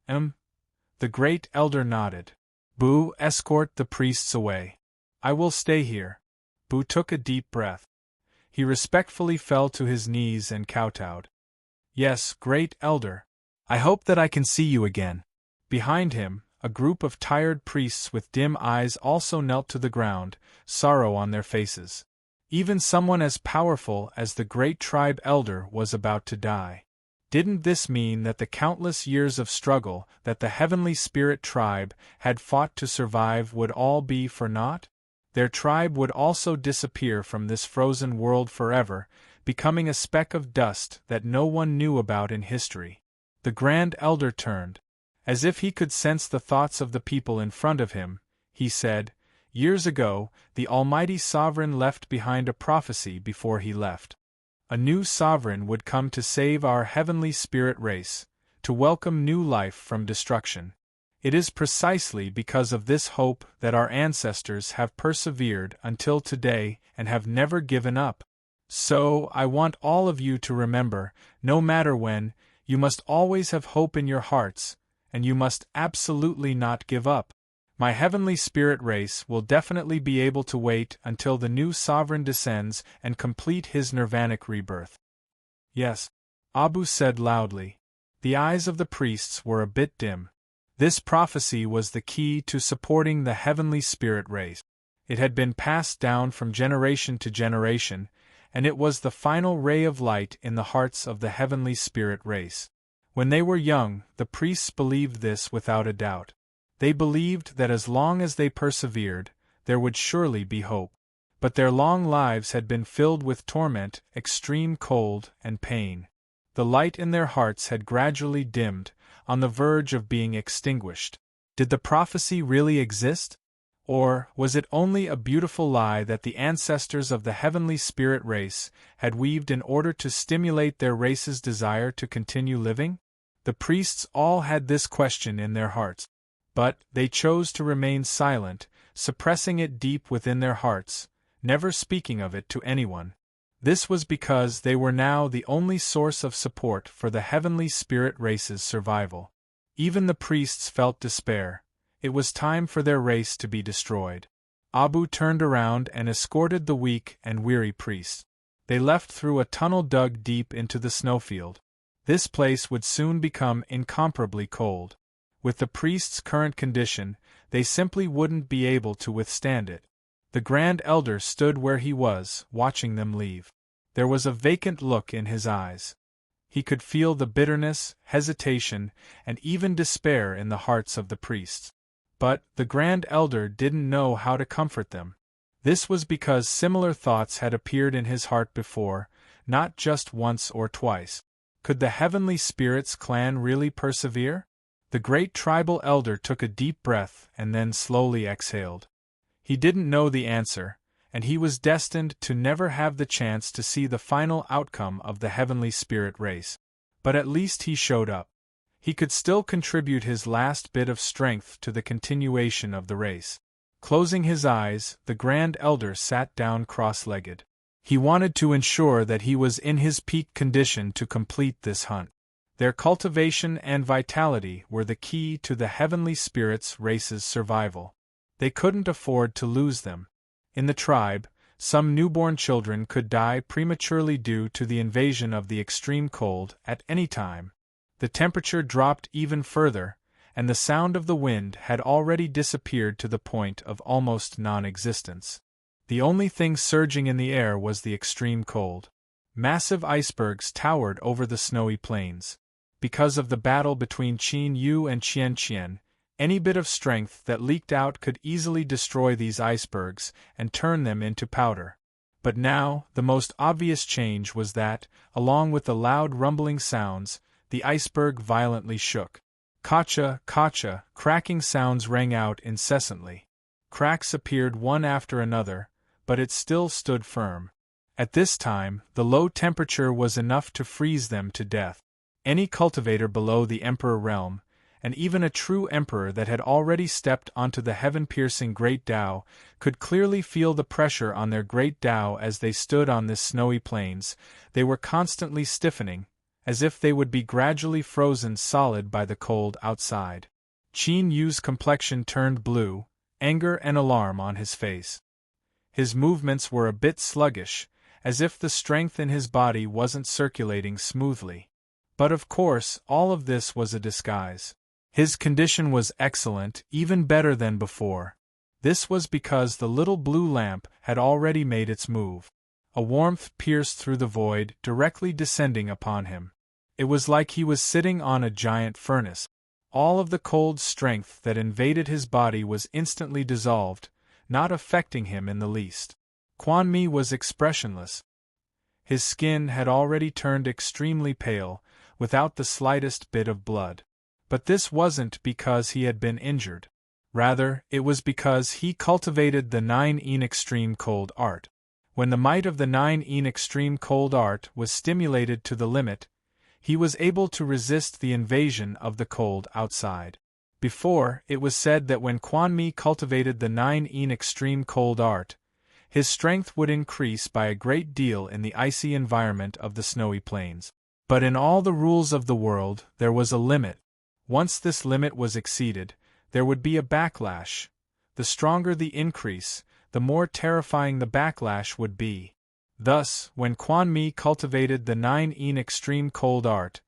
The great elder nodded. "Bu, escort the priests away. I will stay here." Bu took a deep breath. He respectfully fell to his knees and kowtowed. "Yes, great elder. I hope that I can see you again." Behind him, a group of tired priests with dim eyes also knelt to the ground, sorrow on their faces. Even someone as powerful as the great tribe elder was about to die. Didn't this mean that the countless years of struggle that the heavenly spirit tribe had fought to survive would all be for naught? Their tribe would also disappear from this frozen world forever, becoming a speck of dust that no one knew about in history. The Grand Elder turned. As if he could sense the thoughts of the people in front of him, he said, "Years ago, the Almighty Sovereign left behind a prophecy before he left. A new sovereign would come to save our heavenly spirit race, to welcome new life from destruction. It is precisely because of this hope that our ancestors have persevered until today and have never given up. So, I want all of you to remember, no matter when, you must always have hope in your hearts, and you must absolutely not give up. My heavenly spirit race will definitely be able to wait until the new sovereign descends and complete his nirvanic rebirth." "Yes," Abu said loudly. The eyes of the priests were a bit dim. This prophecy was the key to supporting the heavenly spirit race. It had been passed down from generation to generation, and it was the final ray of light in the hearts of the heavenly spirit race. When they were young, the priests believed this without a doubt. They believed that as long as they persevered, there would surely be hope. But their long lives had been filled with torment, extreme cold, and pain. The light in their hearts had gradually dimmed, on the verge of being extinguished. Did the prophecy really exist? Or was it only a beautiful lie that the ancestors of the heavenly spirit race had weaved in order to stimulate their race's desire to continue living? The priests all had this question in their hearts. But they chose to remain silent, suppressing it deep within their hearts, never speaking of it to anyone. This was because they were now the only source of support for the heavenly spirit race's survival. Even the priests felt despair. It was time for their race to be destroyed. Abu turned around and escorted the weak and weary priests. They left through a tunnel dug deep into the snowfield. This place would soon become incomparably cold. With the priest's current condition, they simply wouldn't be able to withstand it. The Grand Elder stood where he was, watching them leave. There was a vacant look in his eyes. He could feel the bitterness, hesitation, and even despair in the hearts of the priests. But the Grand Elder didn't know how to comfort them. This was because similar thoughts had appeared in his heart before, not just once or twice. Could the Heavenly Spirits clan really persevere? The great tribal elder took a deep breath and then slowly exhaled. He didn't know the answer, and he was destined to never have the chance to see the final outcome of the Heavenly Spirit race. But at least he showed up. He could still contribute his last bit of strength to the continuation of the race. Closing his eyes, the Grand Elder sat down cross-legged. He wanted to ensure that he was in his peak condition to complete this hunt. Their cultivation and vitality were the key to the Heavenly Spirits race's survival. They couldn't afford to lose them. In the tribe, some newborn children could die prematurely due to the invasion of the extreme cold at any time. The temperature dropped even further, and the sound of the wind had already disappeared to the point of almost non-existence. The only thing surging in the air was the extreme cold. Massive icebergs towered over the snowy plains. Because of the battle between Qin Yu and Qian Qian, any bit of strength that leaked out could easily destroy these icebergs and turn them into powder. But now, the most obvious change was that, along with the loud rumbling sounds, the iceberg violently shook. Kacha, kacha, cracking sounds rang out incessantly. Cracks appeared one after another, but it still stood firm. At this time, the low temperature was enough to freeze them to death. Any cultivator below the Emperor realm, and even a true emperor that had already stepped onto the heaven-piercing Great Tao, could clearly feel the pressure on their Great Tao as they stood on this snowy plains. They were constantly stiffening, as if they would be gradually frozen solid by the cold outside. Qin Yu's complexion turned blue, anger and alarm on his face. His movements were a bit sluggish, as if the strength in his body wasn't circulating smoothly. But of course, all of this was a disguise. His condition was excellent, even better than before. This was because the little blue lamp had already made its move. A warmth pierced through the void, directly descending upon him. It was like he was sitting on a giant furnace. All of the cold strength that invaded his body was instantly dissolved, not affecting him in the least. Quan Mi was expressionless. His skin had already turned extremely pale, without the slightest bit of blood. But this wasn't because he had been injured. Rather, it was because he cultivated the 9-in extreme cold art. When the might of the 9-in extreme cold art was stimulated to the limit, he was able to resist the invasion of the cold outside. Before, it was said that when Quan Mi cultivated the 9-in extreme cold art, his strength would increase by a great deal in the icy environment of the snowy plains. But in all the rules of the world, there was a limit. Once this limit was exceeded, there would be a backlash. The stronger the increase, the more terrifying the backlash would be. Thus, when Quan Mi cultivated the 9-in extreme cold art,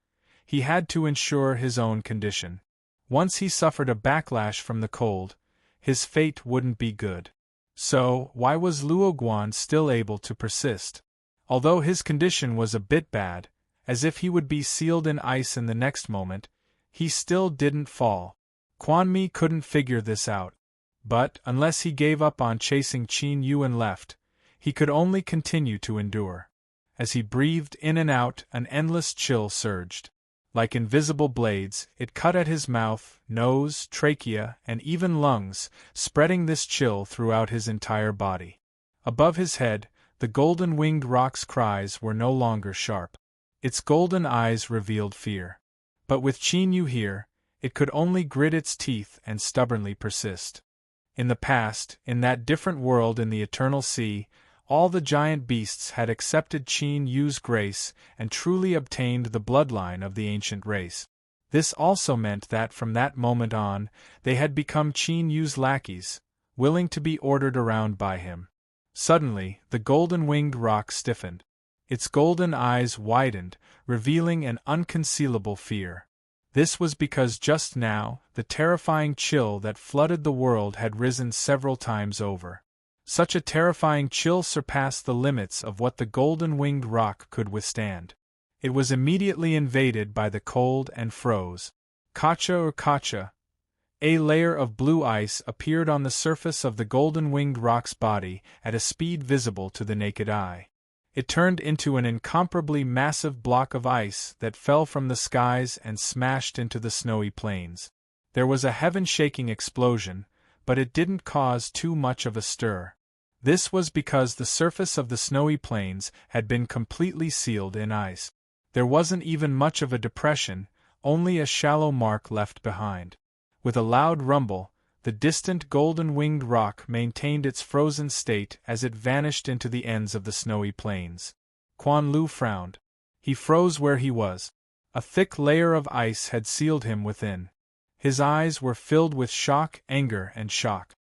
he had to ensure his own condition. Once he suffered a backlash from the cold, his fate wouldn't be good. So, why was Luo Guan still able to persist? Although his condition was a bit bad, as if he would be sealed in ice in the next moment, he still didn't fall. Quan Mi couldn't figure this out. But, unless he gave up on chasing Qin Yu and left, he could only continue to endure. As he breathed in and out, an endless chill surged. Like invisible blades, it cut at his mouth, nose, trachea, and even lungs, spreading this chill throughout his entire body. Above his head, the golden-winged rock's cries were no longer sharp. Its golden eyes revealed fear. But with Qin Yu here, it could only grit its teeth and stubbornly persist. In the past, in that different world in the Eternal Sea, all the giant beasts had accepted Qin Yu's grace and truly obtained the bloodline of the ancient race. This also meant that from that moment on, they had become Qin Yu's lackeys, willing to be ordered around by him. Suddenly, the golden-winged rock stiffened. Its golden eyes widened, revealing an unconcealable fear. This was because just now, the terrifying chill that flooded the world had risen several times over. Such a terrifying chill surpassed the limits of what the golden-winged rock could withstand. It was immediately invaded by the cold and froze. Kacha. A layer of blue ice appeared on the surface of the golden-winged rock's body at a speed visible to the naked eye. It turned into an incomparably massive block of ice that fell from the skies and smashed into the snowy plains. There was a heaven-shaking explosion, but it didn't cause too much of a stir. This was because the surface of the snowy plains had been completely sealed in ice. There wasn't even much of a depression, only a shallow mark left behind. With a loud rumble, the distant golden-winged rock maintained its frozen state as it vanished into the ends of the snowy plains. Quan Lu frowned. He froze where he was. A thick layer of ice had sealed him within. His eyes were filled with shock, anger, and shock.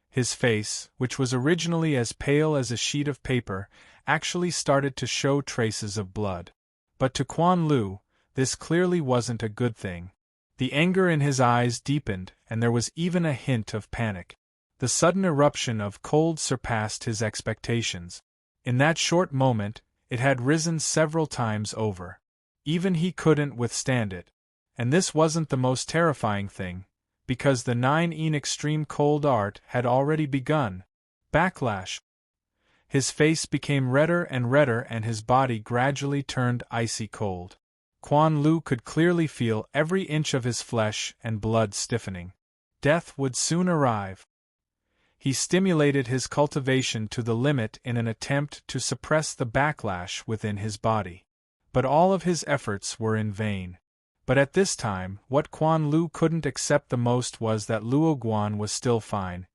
His face, which was originally as pale as a sheet of paper, actually started to show traces of blood. But to Quan Lu, this clearly wasn't a good thing. The anger in his eyes deepened, and there was even a hint of panic. The sudden eruption of cold surpassed his expectations. In that short moment, it had risen several times over. Even he couldn't withstand it. And this wasn't the most terrifying thing, because the 9-in extreme cold art had already begun. Backlash. His face became redder and his body gradually turned icy cold. Quan Lu could clearly feel every inch of his flesh and blood stiffening. Death would soon arrive. He stimulated his cultivation to the limit in an attempt to suppress the backlash within his body. But all of his efforts were in vain. But at this time, what Quan Lu couldn't accept the most was that Luo Guan was still fine.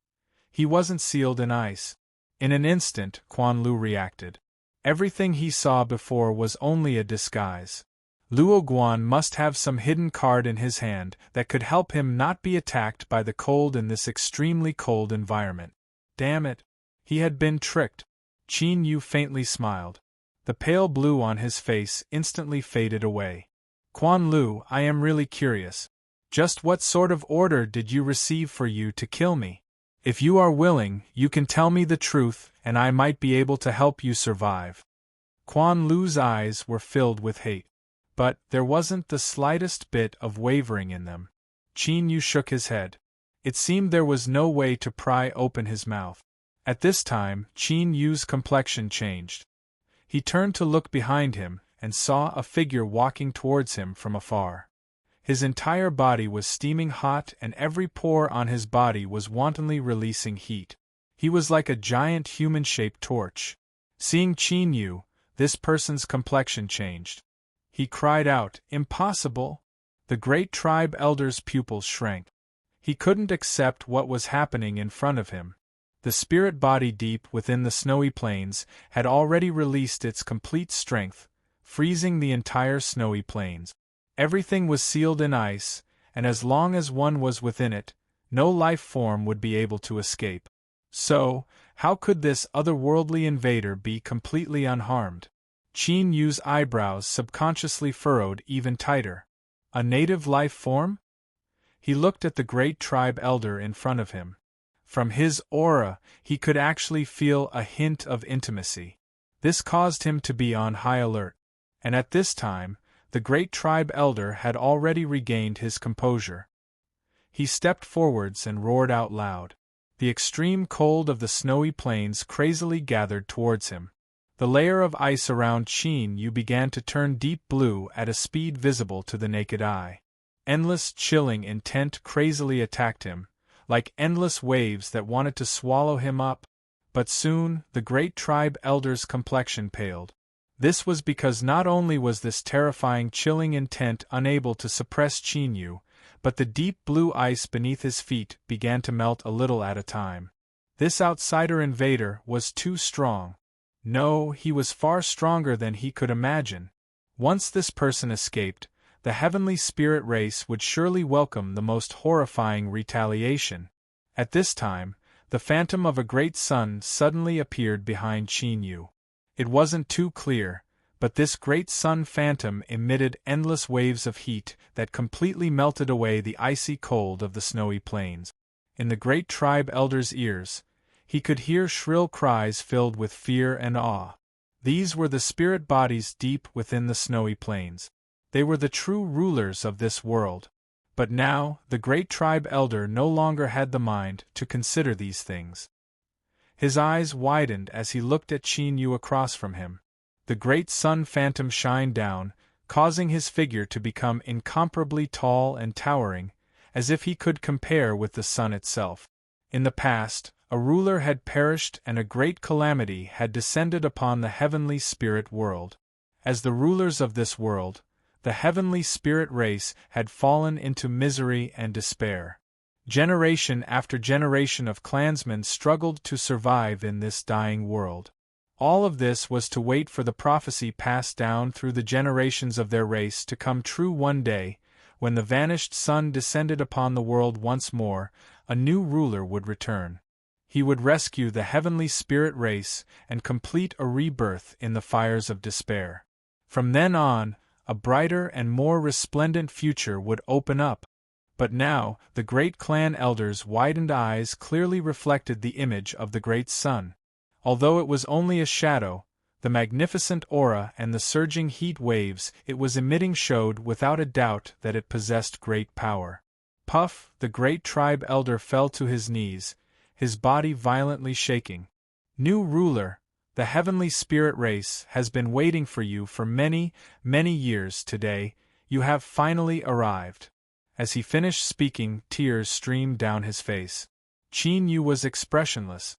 He wasn't sealed in ice. In an instant, Quan Lu reacted. Everything he saw before was only a disguise. Luo Guan must have some hidden card in his hand that could help him not be attacked by the cold in this extremely cold environment. Damn it! He had been tricked. Qin Yu faintly smiled. The pale blue on his face instantly faded away. Quan Lu, I am really curious. Just what sort of order did you receive for you to kill me? If you are willing, you can tell me the truth, and I might be able to help you survive. Quan Lu's eyes were filled with hate. But there wasn't the slightest bit of wavering in them. Qin Yu shook his head. It seemed there was no way to pry open his mouth. At this time, Qin Yu's complexion changed. He turned to look behind him, and saw a figure walking towards him from afar. His entire body was steaming hot and every pore on his body was wantonly releasing heat. He was like a giant human-shaped torch. Seeing Qin Yu, this person's complexion changed. He cried out, "Impossible!" The great tribe elder's pupils shrank. He couldn't accept what was happening in front of him. The spirit body deep within the snowy plains had already released its complete strength, freezing the entire snowy plains. Everything was sealed in ice, and as long as one was within it, no life form would be able to escape. So, how could this otherworldly invader be completely unharmed? Qin Yu's eyebrows subconsciously furrowed even tighter. A native life form? He looked at the great tribe elder in front of him. From his aura, he could actually feel a hint of intimacy. This caused him to be on high alert. And at this time, the great tribe elder had already regained his composure. He stepped forwards and roared out loud. The extreme cold of the snowy plains crazily gathered towards him. The layer of ice around Qin Yu began to turn deep blue at a speed visible to the naked eye. Endless, chilling intent crazily attacked him, like endless waves that wanted to swallow him up. But soon, the great tribe elder's complexion paled. This was because not only was this terrifying chilling intent unable to suppress Qin Yu, but the deep blue ice beneath his feet began to melt a little at a time. This outsider invader was too strong. No, he was far stronger than he could imagine. Once this person escaped, the heavenly spirit race would surely welcome the most horrifying retaliation. At this time, the phantom of a great sun suddenly appeared behind Qin Yu. It wasn't too clear, but this great sun phantom emitted endless waves of heat that completely melted away the icy cold of the snowy plains. In the great tribe elder's ears, he could hear shrill cries filled with fear and awe. These were the spirit bodies deep within the snowy plains. They were the true rulers of this world. But now, the great tribe elder no longer had the mind to consider these things. His eyes widened as he looked at Qin Yu across from him. The great sun phantom shined down, causing his figure to become incomparably tall and towering, as if he could compare with the sun itself. In the past, a ruler had perished and a great calamity had descended upon the heavenly spirit world. As the rulers of this world, the heavenly spirit race had fallen into misery and despair. Generation after generation of clansmen struggled to survive in this dying world. All of this was to wait for the prophecy passed down through the generations of their race to come true one day. When the vanished sun descended upon the world once more, a new ruler would return. He would rescue the heavenly spirit race and complete a rebirth in the fires of despair. From then on, a brighter and more resplendent future would open up. But now, the great clan elder's widened eyes clearly reflected the image of the great sun. Although it was only a shadow, the magnificent aura and the surging heat waves it was emitting showed without a doubt that it possessed great power. Puff, the great tribe elder, fell to his knees, his body violently shaking. New ruler, the heavenly spirit race has been waiting for you for many, many years. Today, you have finally arrived. As he finished speaking, tears streamed down his face. Qin Yu was expressionless.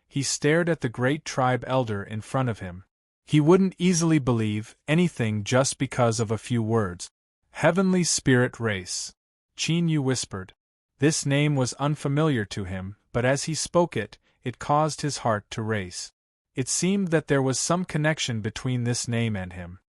He stared at the great tribe elder in front of him. He wouldn't easily believe anything just because of a few words. Heavenly spirit race. Qin Yu whispered. This name was unfamiliar to him, but as he spoke it, it caused his heart to race. It seemed that there was some connection between this name and him.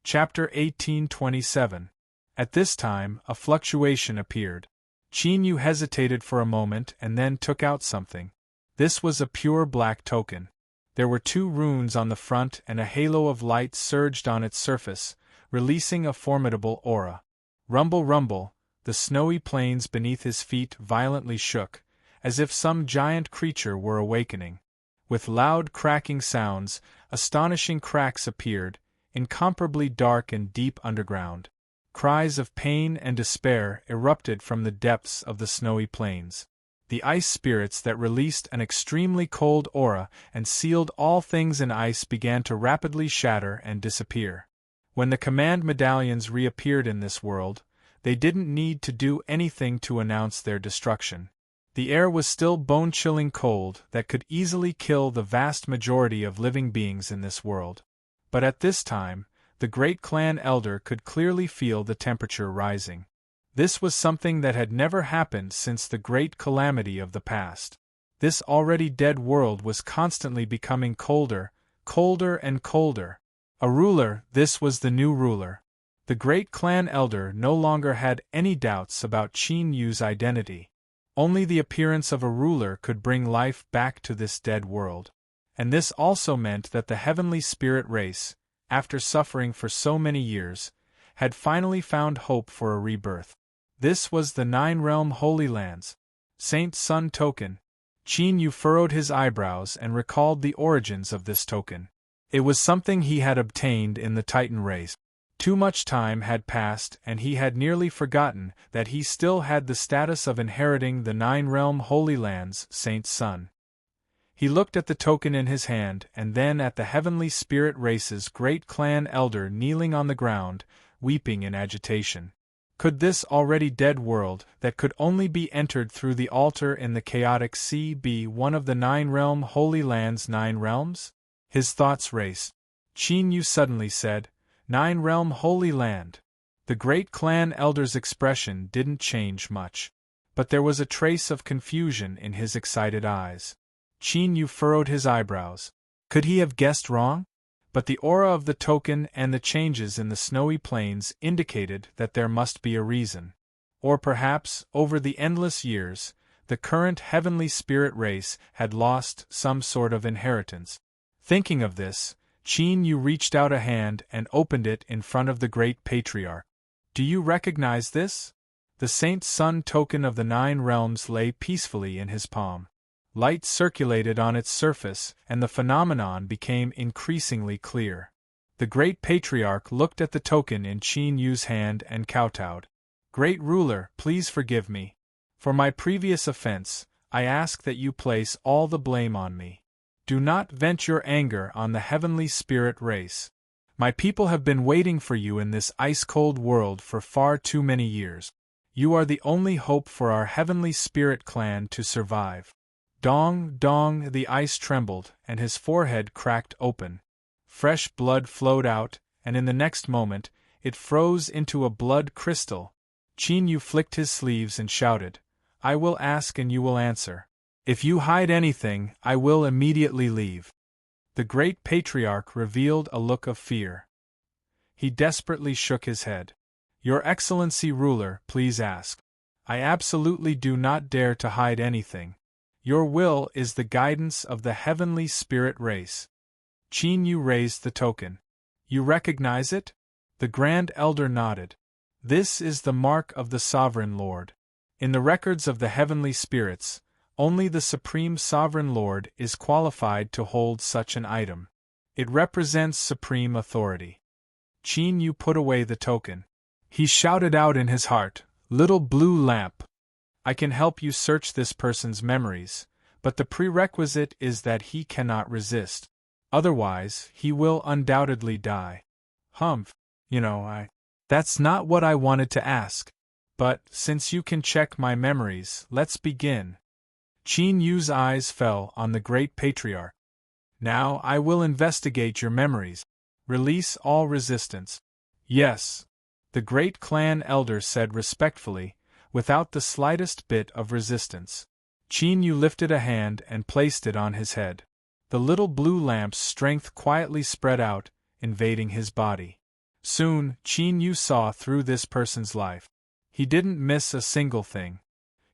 Chapter 1827. At this time, a fluctuation appeared. Qin Yu hesitated for a moment and then took out something. This was a pure black token. There were 2 runes on the front and a halo of light surged on its surface, releasing a formidable aura. Rumble, rumble, the snowy plains beneath his feet violently shook, as if some giant creature were awakening. With loud cracking sounds, astonishing cracks appeared, incomparably dark and deep underground. Cries of pain and despair erupted from the depths of the snowy plains. The ice spirits that released an extremely cold aura and sealed all things in ice began to rapidly shatter and disappear. When the command medallions reappeared in this world, they didn't need to do anything to announce their destruction. The air was still bone-chilling cold that could easily kill the vast majority of living beings in this world. But at this time, the great clan elder could clearly feel the temperature rising. This was something that had never happened since the great calamity of the past. This already dead world was constantly becoming colder, colder and colder. A ruler, this was the new ruler. The great clan elder no longer had any doubts about Qin Yu's identity. Only the appearance of a ruler could bring life back to this dead world. And this also meant that the heavenly spirit race, after suffering for so many years, had finally found hope for a rebirth. This was the 9-realm Holy Lands. Saint Sun token. Qin Yu furrowed his eyebrows and recalled the origins of this token. It was something he had obtained in the Titan race. Too much time had passed and he had nearly forgotten that he still had the status of inheriting the 9-realm Holy Lands, Saint Sun. He looked at the token in his hand and then at the heavenly spirit race's great clan elder kneeling on the ground, weeping in agitation. Could this already dead world, that could only be entered through the altar in the chaotic sea, be one of the 9-realm Holy Land's 9 realms? His thoughts raced. Qin Yu suddenly said, 9-realm Holy Land. The great clan elder's expression didn't change much. But there was a trace of confusion in his excited eyes. Qin Yu furrowed his eyebrows. Could he have guessed wrong? But the aura of the token and the changes in the snowy plains indicated that there must be a reason. Or perhaps, over the endless years, the current heavenly spirit race had lost some sort of inheritance. Thinking of this, Qin Yu reached out a hand and opened it in front of the great patriarch. Do you recognize this? The Saint Sun token of the 9 realms lay peacefully in his palm. Light circulated on its surface, and the phenomenon became increasingly clear. The great patriarch looked at the token in Qin Yu's hand and kowtowed. Great ruler, please forgive me. For my previous offense, I ask that you place all the blame on me. Do not vent your anger on the heavenly spirit race. My people have been waiting for you in this ice-cold world for far too many years. You are the only hope for our heavenly spirit clan to survive. Dong, dong, the ice trembled, and his forehead cracked open. Fresh blood flowed out, and in the next moment, it froze into a blood crystal. Qin Yu flicked his sleeves and shouted, I will ask and you will answer. If you hide anything, I will immediately leave. The great patriarch revealed a look of fear. He desperately shook his head. Your Excellency ruler, please ask. I absolutely do not dare to hide anything. Your will is the guidance of the heavenly spirit race. Qin Yu raised the token. You recognize it? The Grand Elder nodded. This is the mark of the Sovereign Lord. In the records of the heavenly spirits, only the Supreme Sovereign Lord is qualified to hold such an item. It represents supreme authority. Qin Yu put away the token. He shouted out in his heart, Little blue lamp. I can help you search this person's memories, but the prerequisite is that he cannot resist. Otherwise, he will undoubtedly die. Humph. That's not what I wanted to ask. But, since you can check my memories, let's begin. Qin Yu's eyes fell on the great patriarch. Now I will investigate your memories. Release all resistance. Yes. The great clan elder said respectfully, without the slightest bit of resistance. Qin Yu lifted a hand and placed it on his head. The little blue lamp's strength quietly spread out, invading his body. Soon, Qin Yu saw through this person's life. He didn't miss a single thing.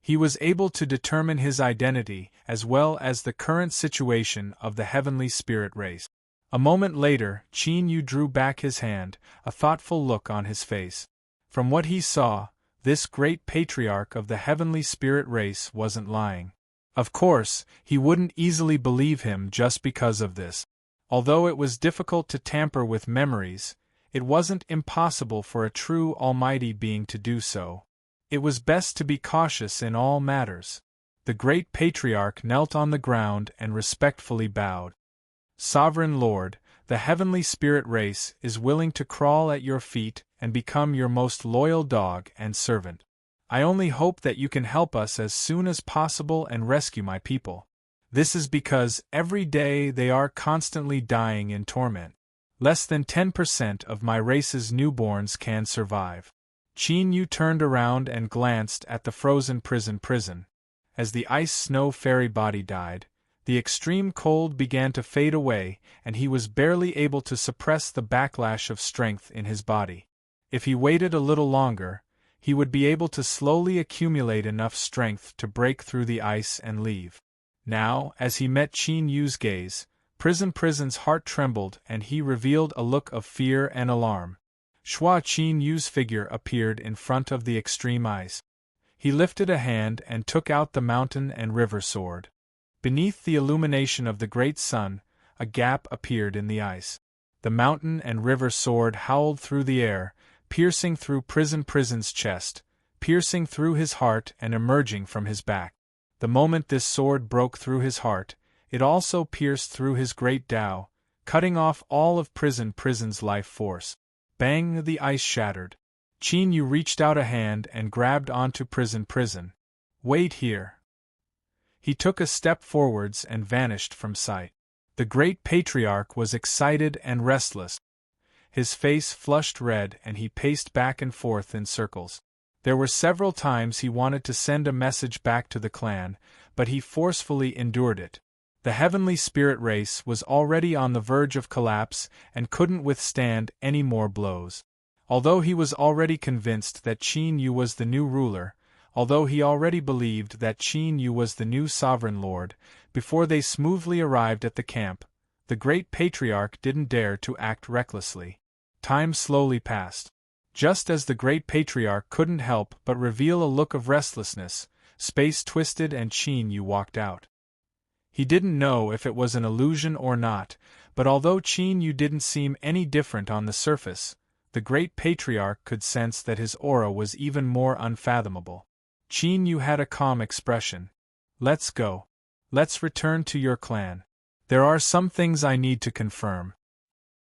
He was able to determine his identity as well as the current situation of the heavenly spirit race. A moment later, Qin Yu drew back his hand, a thoughtful look on his face. From what he saw, this great patriarch of the heavenly spirit race wasn't lying. Of course, he wouldn't easily believe him just because of this. Although it was difficult to tamper with memories, it wasn't impossible for a true almighty being to do so. It was best to be cautious in all matters. The great patriarch knelt on the ground and respectfully bowed. Sovereign Lord, the heavenly spirit race is willing to crawl at your feet and become your most loyal dog and servant. I only hope that you can help us as soon as possible and rescue my people. This is because every day they are constantly dying in torment. Less than 10% of my race's newborns can survive. Qin Yu turned around and glanced at the frozen prison. As the ice-snow fairy body died, the extreme cold began to fade away, and he was barely able to suppress the backlash of strength in his body. If he waited a little longer, he would be able to slowly accumulate enough strength to break through the ice and leave. Now, as he met Qin Yu's gaze, Prison's heart trembled and he revealed a look of fear and alarm. Qin Yu's figure appeared in front of the extreme ice. He lifted a hand and took out the mountain and river sword. Beneath the illumination of the great sun, a gap appeared in the ice. The mountain and river sword howled through the air, piercing through Prison's chest, piercing through his heart and emerging from his back. The moment this sword broke through his heart, it also pierced through his great Tao, cutting off all of Prison's life force. Bang! The ice shattered. Qin Yu reached out a hand and grabbed onto Prison. Wait here. He took a step forwards and vanished from sight. The great patriarch was excited and restless. His face flushed red and he paced back and forth in circles. There were several times he wanted to send a message back to the clan, but he forcefully endured it. The heavenly spirit race was already on the verge of collapse and couldn't withstand any more blows. Although he was already convinced that Qin Yu was the new ruler, although he already believed that Qin Yu was the new sovereign lord, before they smoothly arrived at the camp, the great patriarch didn't dare to act recklessly. Time slowly passed. Just as the great patriarch couldn't help but reveal a look of restlessness, space twisted and Qin Yu walked out. He didn't know if it was an illusion or not, but although Qin Yu didn't seem any different on the surface, the great patriarch could sense that his aura was even more unfathomable. Qin Yu had a calm expression. "Let's go. Let's return to your clan. There are some things I need to confirm."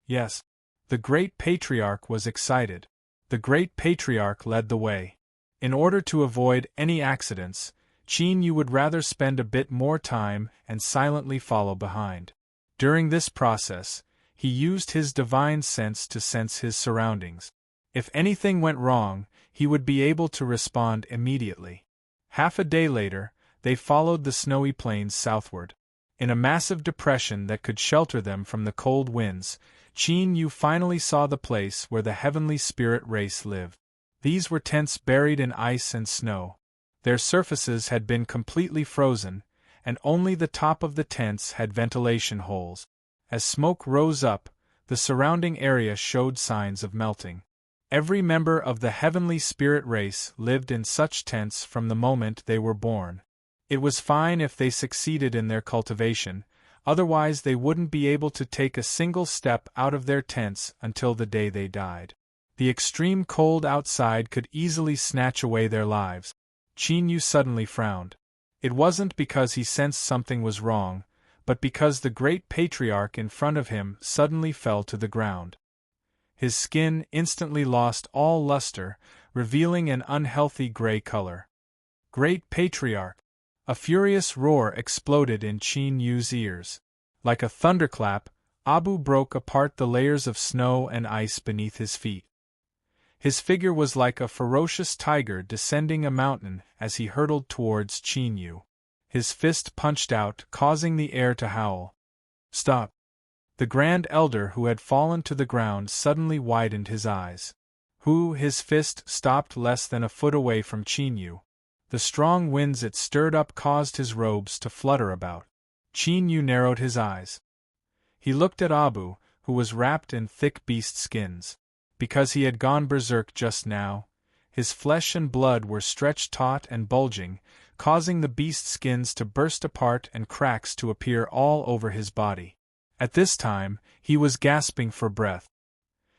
"Yes." The great patriarch was excited. The great patriarch led the way. In order to avoid any accidents, Qin Yu would rather spend a bit more time and silently follow behind. During this process, he used his divine sense to sense his surroundings. If anything went wrong, he would be able to respond immediately. Half a day later, they followed the snowy plains southward. In a massive depression that could shelter them from the cold winds, Qin Yu finally saw the place where the heavenly spirit race lived. These were tents buried in ice and snow. Their surfaces had been completely frozen, and only the top of the tents had ventilation holes. As smoke rose up, the surrounding area showed signs of melting. Every member of the heavenly spirit race lived in such tents from the moment they were born. It was fine if they succeeded in their cultivation, otherwise they wouldn't be able to take a single step out of their tents until the day they died. The extreme cold outside could easily snatch away their lives. Qin Yu suddenly frowned. It wasn't because he sensed something was wrong, but because the great patriarch in front of him suddenly fell to the ground. His skin instantly lost all luster, revealing an unhealthy gray color. "Great patriarch!" A furious roar exploded in Qin Yu's ears. Like a thunderclap, Abu broke apart the layers of snow and ice beneath his feet. His figure was like a ferocious tiger descending a mountain as he hurtled towards Qin Yu. His fist punched out, causing the air to howl. "Stop!" The Grand Elder who had fallen to the ground suddenly widened his eyes. His fist stopped less than a foot away from Qin Yu. The strong winds it stirred up caused his robes to flutter about. Qin Yu narrowed his eyes. He looked at Abu, who was wrapped in thick beast skins. Because he had gone berserk just now, his flesh and blood were stretched taut and bulging, causing the beast skins to burst apart and cracks to appear all over his body. At this time, he was gasping for breath.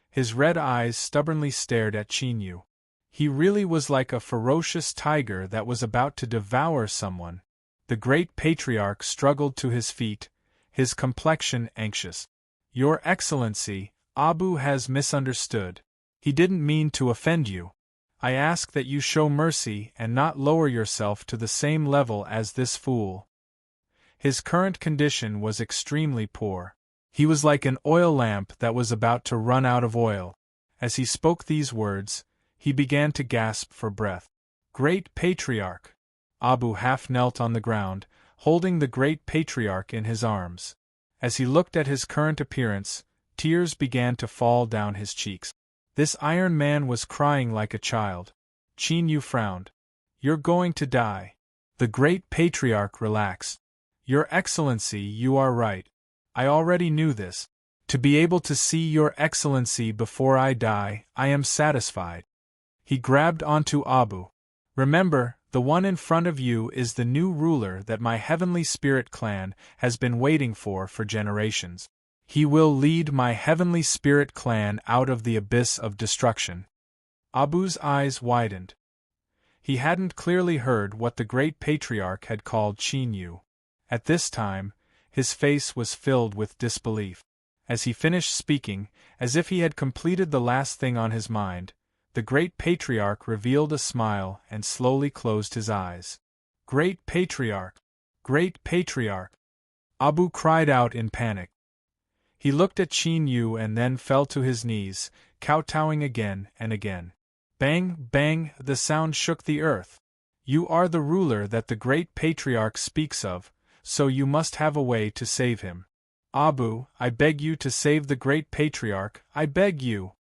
His red eyes stubbornly stared at Qin Yu. He really was like a ferocious tiger that was about to devour someone. The great patriarch struggled to his feet, his complexion anxious. "Your Excellency, Abu has misunderstood. He didn't mean to offend you. I ask that you show mercy and not lower yourself to the same level as this fool." His current condition was extremely poor. He was like an oil lamp that was about to run out of oil. As he spoke these words, he began to gasp for breath. "Great Patriarch!" Abu half knelt on the ground, holding the great patriarch in his arms. As he looked at his current appearance, tears began to fall down his cheeks. This Iron Man was crying like a child. Qin Yu frowned. "You're going to die." The great patriarch relaxed. "Your Excellency, you are right. I already knew this. To be able to see Your Excellency before I die, I am satisfied." He grabbed onto Abu. "Remember, the one in front of you is the new ruler that my heavenly spirit clan has been waiting for generations. He will lead my heavenly spirit clan out of the abyss of destruction." Abu's eyes widened. He hadn't clearly heard what the great patriarch had called Qin Yu. At this time, his face was filled with disbelief. As he finished speaking, as if he had completed the last thing on his mind, the great patriarch revealed a smile and slowly closed his eyes. "Great Patriarch! Great Patriarch!" Abu cried out in panic. He looked at Qin Yu and then fell to his knees, kowtowing again and again. Bang, bang, the sound shook the earth. "You are the ruler that the great patriarch speaks of, so you must have a way to save him. Abu, I beg you to save the great patriarch, I beg you.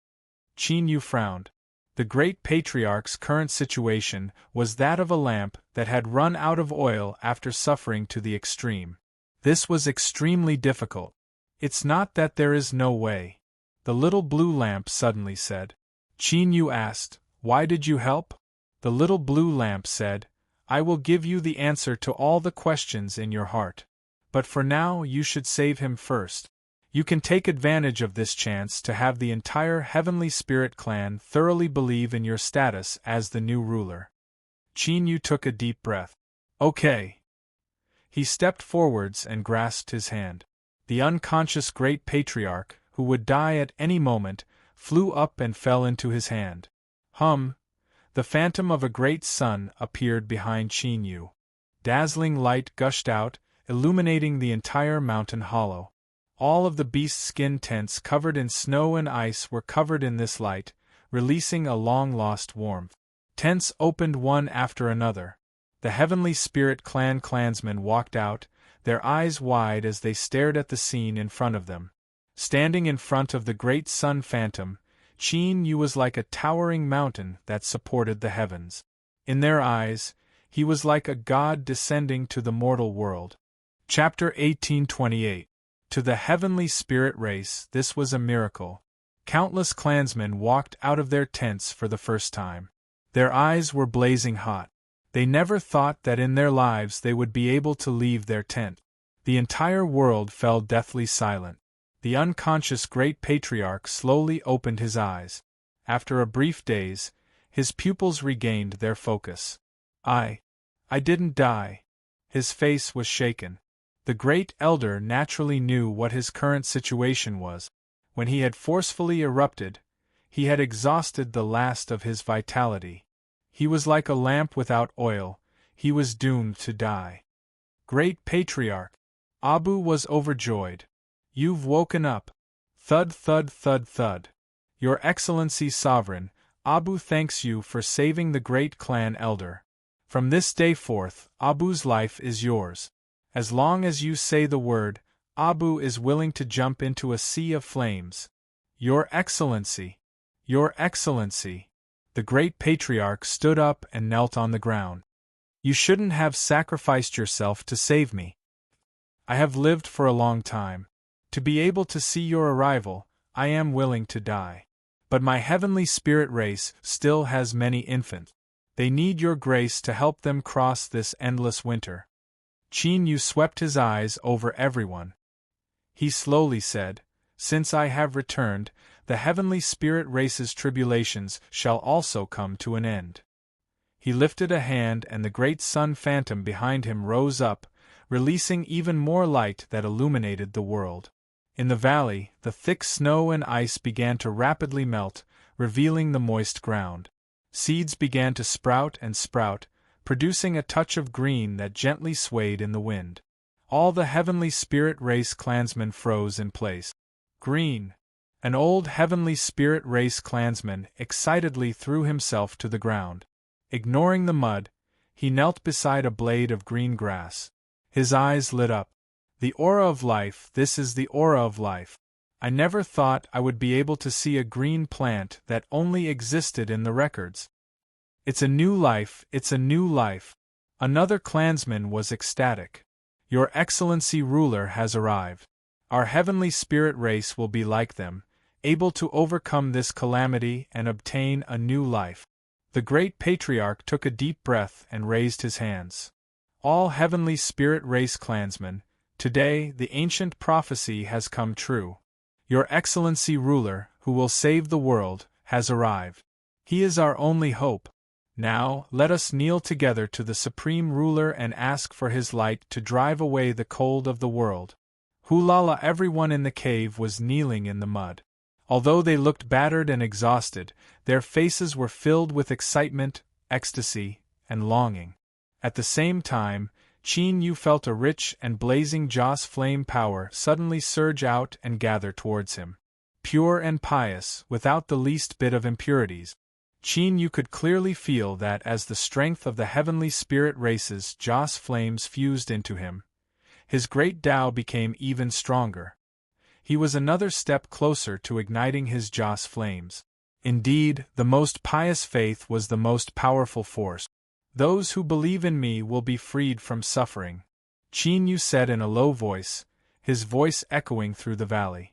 Qin Yu frowned. The great patriarch's current situation was that of a lamp that had run out of oil after suffering to the extreme. This was extremely difficult. It's not that there is no way. The little blue lamp suddenly said. Qin Yu asked, Why did you help? The little blue lamp said, I will give you the answer to all the questions in your heart. But for now you should save him first. You can take advantage of this chance to have the entire Heavenly Spirit clan thoroughly believe in your status as the new ruler. Qin Yu took a deep breath. Okay. He stepped forwards and grasped his hand. The unconscious great patriarch, who would die at any moment, flew up and fell into his hand. The phantom of a great sun appeared behind Qin Yu. Dazzling light gushed out, illuminating the entire mountain hollow. All of the beast's skin tents covered in snow and ice were covered in this light, releasing a long-lost warmth. Tents opened one after another. The Heavenly Spirit clan clansmen walked out, their eyes wide as they stared at the scene in front of them. Standing in front of the great sun phantom, Qin Yu was like a towering mountain that supported the heavens. In their eyes, he was like a god descending to the mortal world. Chapter 1828. To the Heavenly Spirit race, this was a miracle. Countless clansmen walked out of their tents for the first time. Their eyes were blazing hot. They never thought that in their lives they would be able to leave their tent. The entire world fell deathly silent. The unconscious great patriarch slowly opened his eyes. After a brief daze, his pupils regained their focus. I didn't die. His face was shaken. The great elder naturally knew what his current situation was. When he had forcefully erupted, he had exhausted the last of his vitality. He was like a lamp without oil, he was doomed to die. Great Patriarch! Abu was overjoyed. You've woken up. Thud thud thud thud. Your Excellency Sovereign, Abu thanks you for saving the great clan elder. From this day forth, Abu's life is yours. As long as you say the word, Abu is willing to jump into a sea of flames. Your Excellency! Your Excellency! The great patriarch stood up and knelt on the ground. You shouldn't have sacrificed yourself to save me. I have lived for a long time. To be able to see your arrival, I am willing to die. But my Heavenly Spirit race still has many infants. They need your grace to help them cross this endless winter. Qin Yu swept his eyes over everyone. He slowly said, Since I have returned, the Heavenly Spirit race's tribulations shall also come to an end. He lifted a hand and the great sun phantom behind him rose up, releasing even more light that illuminated the world. In the valley, the thick snow and ice began to rapidly melt, revealing the moist ground. Seeds began to sprout and sprout, producing a touch of green that gently swayed in the wind. All the Heavenly Spirit race clansmen froze in place. Green! An old Heavenly Spirit race clansman excitedly threw himself to the ground. Ignoring the mud, he knelt beside a blade of green grass. His eyes lit up. The aura of life, this is the aura of life. I never thought I would be able to see a green plant that only existed in the records. It's a new life, it's a new life. Another clansman was ecstatic. Your Excellency ruler has arrived. Our Heavenly Spirit race will be like them, able to overcome this calamity and obtain a new life. The great patriarch took a deep breath and raised his hands. All Heavenly Spirit race clansmen, today the ancient prophecy has come true. Your Excellency ruler, who will save the world, has arrived. He is our only hope. Now, let us kneel together to the Supreme Ruler and ask for his light to drive away the cold of the world. Hulala! Everyone in the cave was kneeling in the mud. Although they looked battered and exhausted, their faces were filled with excitement, ecstasy, and longing. At the same time, Qin Yu felt a rich and blazing Joss flame power suddenly surge out and gather towards him. Pure and pious, without the least bit of impurities. Qin Yu could clearly feel that as the strength of the Heavenly Spirit race's Joss flames fused into him, His great Tao became even stronger. He was another step closer to igniting his Joss flames. Indeed, the most pious faith was the most powerful force. Those who believe in me will be freed from suffering, Qin Yu said in a low voice, his voice echoing through the valley.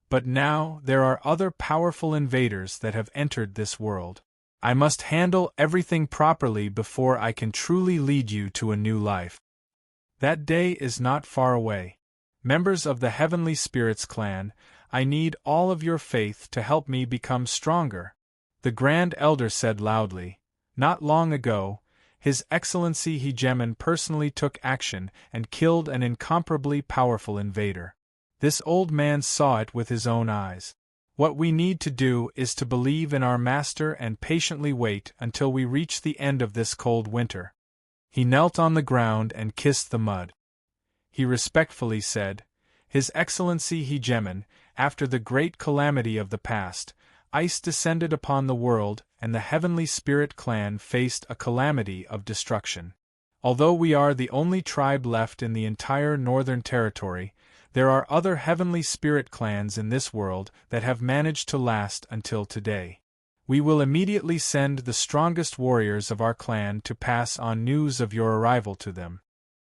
But now there are other powerful invaders that have entered this world. I must handle everything properly before I can truly lead you to a new life. That day is not far away. Members of the Heavenly Spirits clan, I need all of your faith to help me become stronger, the Grand Elder said loudly. Not long ago, His Excellency Hegemon personally took action and killed an incomparably powerful invader. This old man saw it with his own eyes. What we need to do is to believe in our master and patiently wait until we reach the end of this cold winter. He knelt on the ground and kissed the mud. He respectfully said, His Excellency Hegemon, after the great calamity of the past, ice descended upon the world and the Heavenly Spirit clan faced a calamity of destruction. Although we are the only tribe left in the entire Northern Territory, there are other Heavenly Spirit clans in this world that have managed to last until today. We will immediately send the strongest warriors of our clan to pass on news of your arrival to them.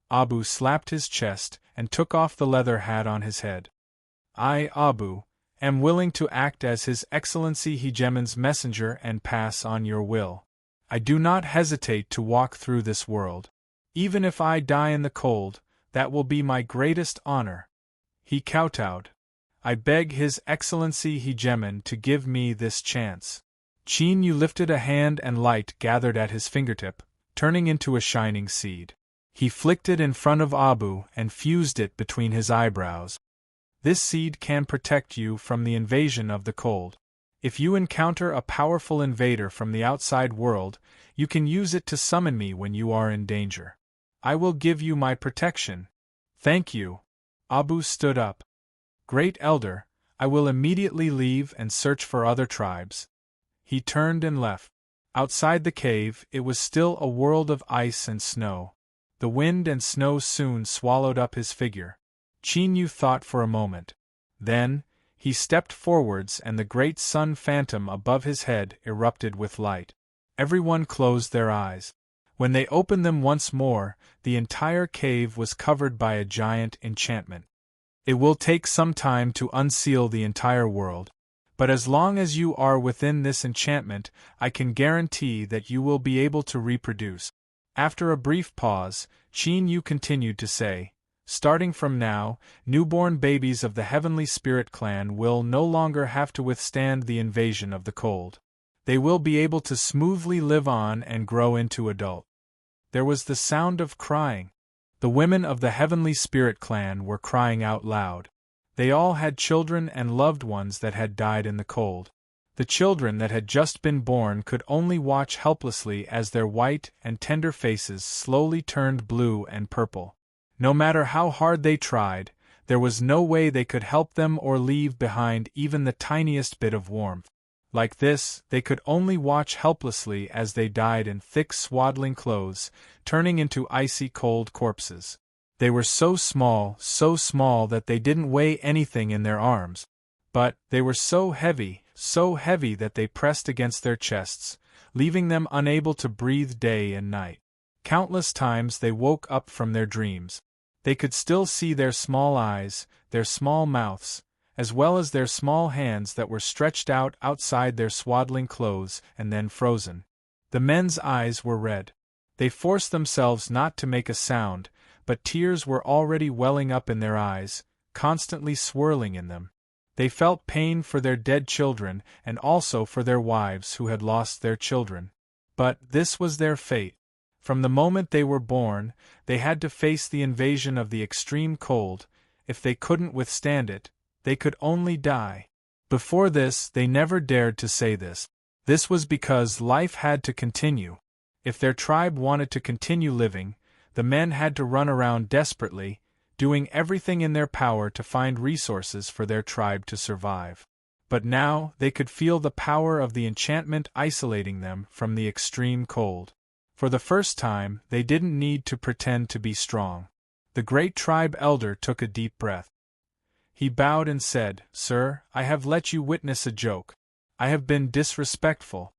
Abu slapped his chest and took off the leather hat on his head. I, Abu, am willing to act as His Excellency Hegemon's messenger and pass on your will. I do not hesitate to walk through this world. Even if I die in the cold, that will be my greatest honor. He kowtowed. I beg His Excellency Hegemon to give me this chance. Qin Yu lifted a hand and light gathered at his fingertip, turning into a shining seed. He flicked it in front of Abu and fused it between his eyebrows. This seed can protect you from the invasion of the cold. If you encounter a powerful invader from the outside world, you can use it to summon me when you are in danger. I will give you my protection. Thank you. Abu stood up. Great Elder, I will immediately leave and search for other tribes. He turned and left. Outside the cave, it was still a world of ice and snow. The wind and snow soon swallowed up his figure. Qin Yu thought for a moment. Then, he stepped forwards and the great sun phantom above his head erupted with light. Everyone closed their eyes. When they opened them once more, the entire cave was covered by a giant enchantment. It will take some time to unseal the entire world, but as long as you are within this enchantment, I can guarantee that you will be able to reproduce. After a brief pause, Qin Yu continued to say, Starting from now, newborn babies of the Heavenly Spirit clan will no longer have to withstand the invasion of the cold. They will be able to smoothly live on and grow into adult. There was the sound of crying. The women of the Heavenly Spirit clan were crying out loud. They all had children and loved ones that had died in the cold. The children that had just been born could only watch helplessly as their white and tender faces slowly turned blue and purple. No matter how hard they tried, there was no way they could help them or leave behind even the tiniest bit of warmth. Like this, they could only watch helplessly as they died in thick swaddling clothes, turning into icy cold corpses. They were so small that they didn't weigh anything in their arms. But they were so heavy that they pressed against their chests, leaving them unable to breathe day and night. Countless times they woke up from their dreams. They could still see their small eyes, their small mouths, as well as their small hands that were stretched out outside their swaddling clothes and then frozen. The men's eyes were red. They forced themselves not to make a sound, but tears were already welling up in their eyes, constantly swirling in them. They felt pain for their dead children and also for their wives who had lost their children. But this was their fate. From the moment they were born, they had to face the invasion of the extreme cold. If they couldn't withstand it, they could only die. Before this, they never dared to say this. This was because life had to continue. If their tribe wanted to continue living, the men had to run around desperately, doing everything in their power to find resources for their tribe to survive. But now they could feel the power of the enchantment isolating them from the extreme cold. For the first time, they didn't need to pretend to be strong. The great tribe elder took a deep breath. He bowed and said, "Sir, I have let you witness a joke. I have been disrespectful."